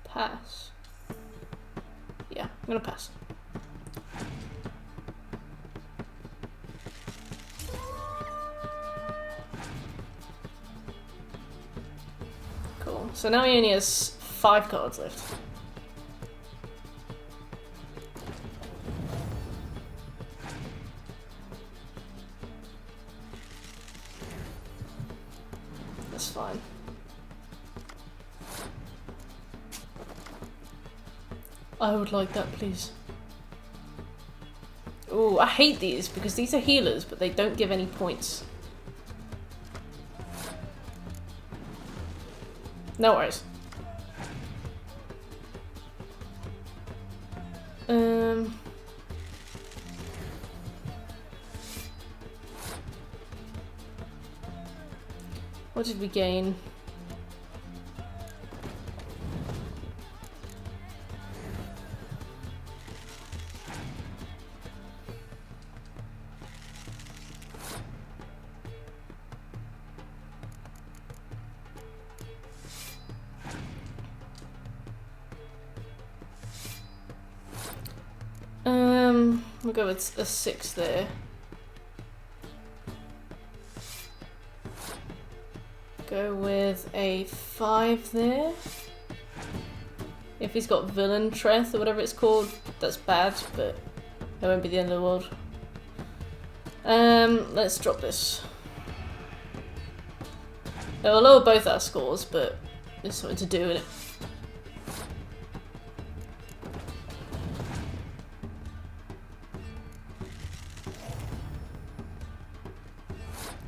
pass. Yeah, I'm gonna pass. Cool. So now he only has 5 cards left. That's fine. I would like that, please. Oh, I hate these because these are healers, but they don't give any points. No worries. What did we gain? We'll go with a 6 there. Go with a 5 there. If he's got villain treth or whatever it's called, that's bad, but that won't be the end of the world. Let's drop this. It'll lower both our scores, but there's something to do in it.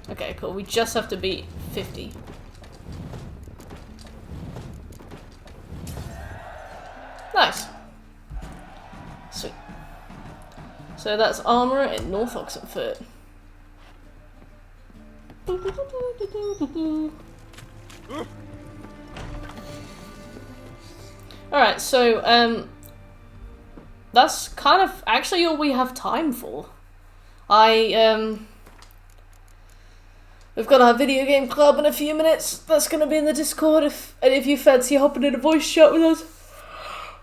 Okay, cool. We just have to beat 50. Nice. Sweet. So that's armourer in North Oxenfurt. Alright, so that's kind of actually all we have time for. We've got our video game club in a few minutes. That's gonna be in the Discord if you fancy hopping in a voice chat with us.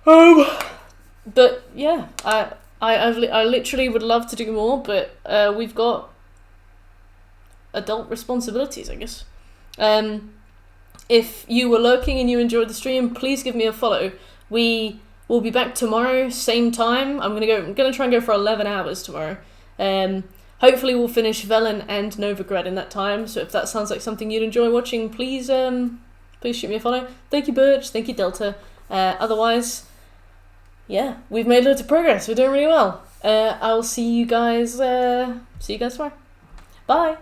But yeah, I literally would love to do more, but we've got adult responsibilities, I guess. If you were lurking and you enjoyed the stream, please give me a follow. We will be back tomorrow, same time. I'm gonna try and go for 11 hours tomorrow. Hopefully we'll finish Velen and Novigrad in that time, so if that sounds like something you'd enjoy watching, please shoot me a follow. Thank you, Birch. Thank you, Delta. Otherwise, yeah, we've made loads of progress. We're doing really well. I'll see you guys tomorrow. Bye!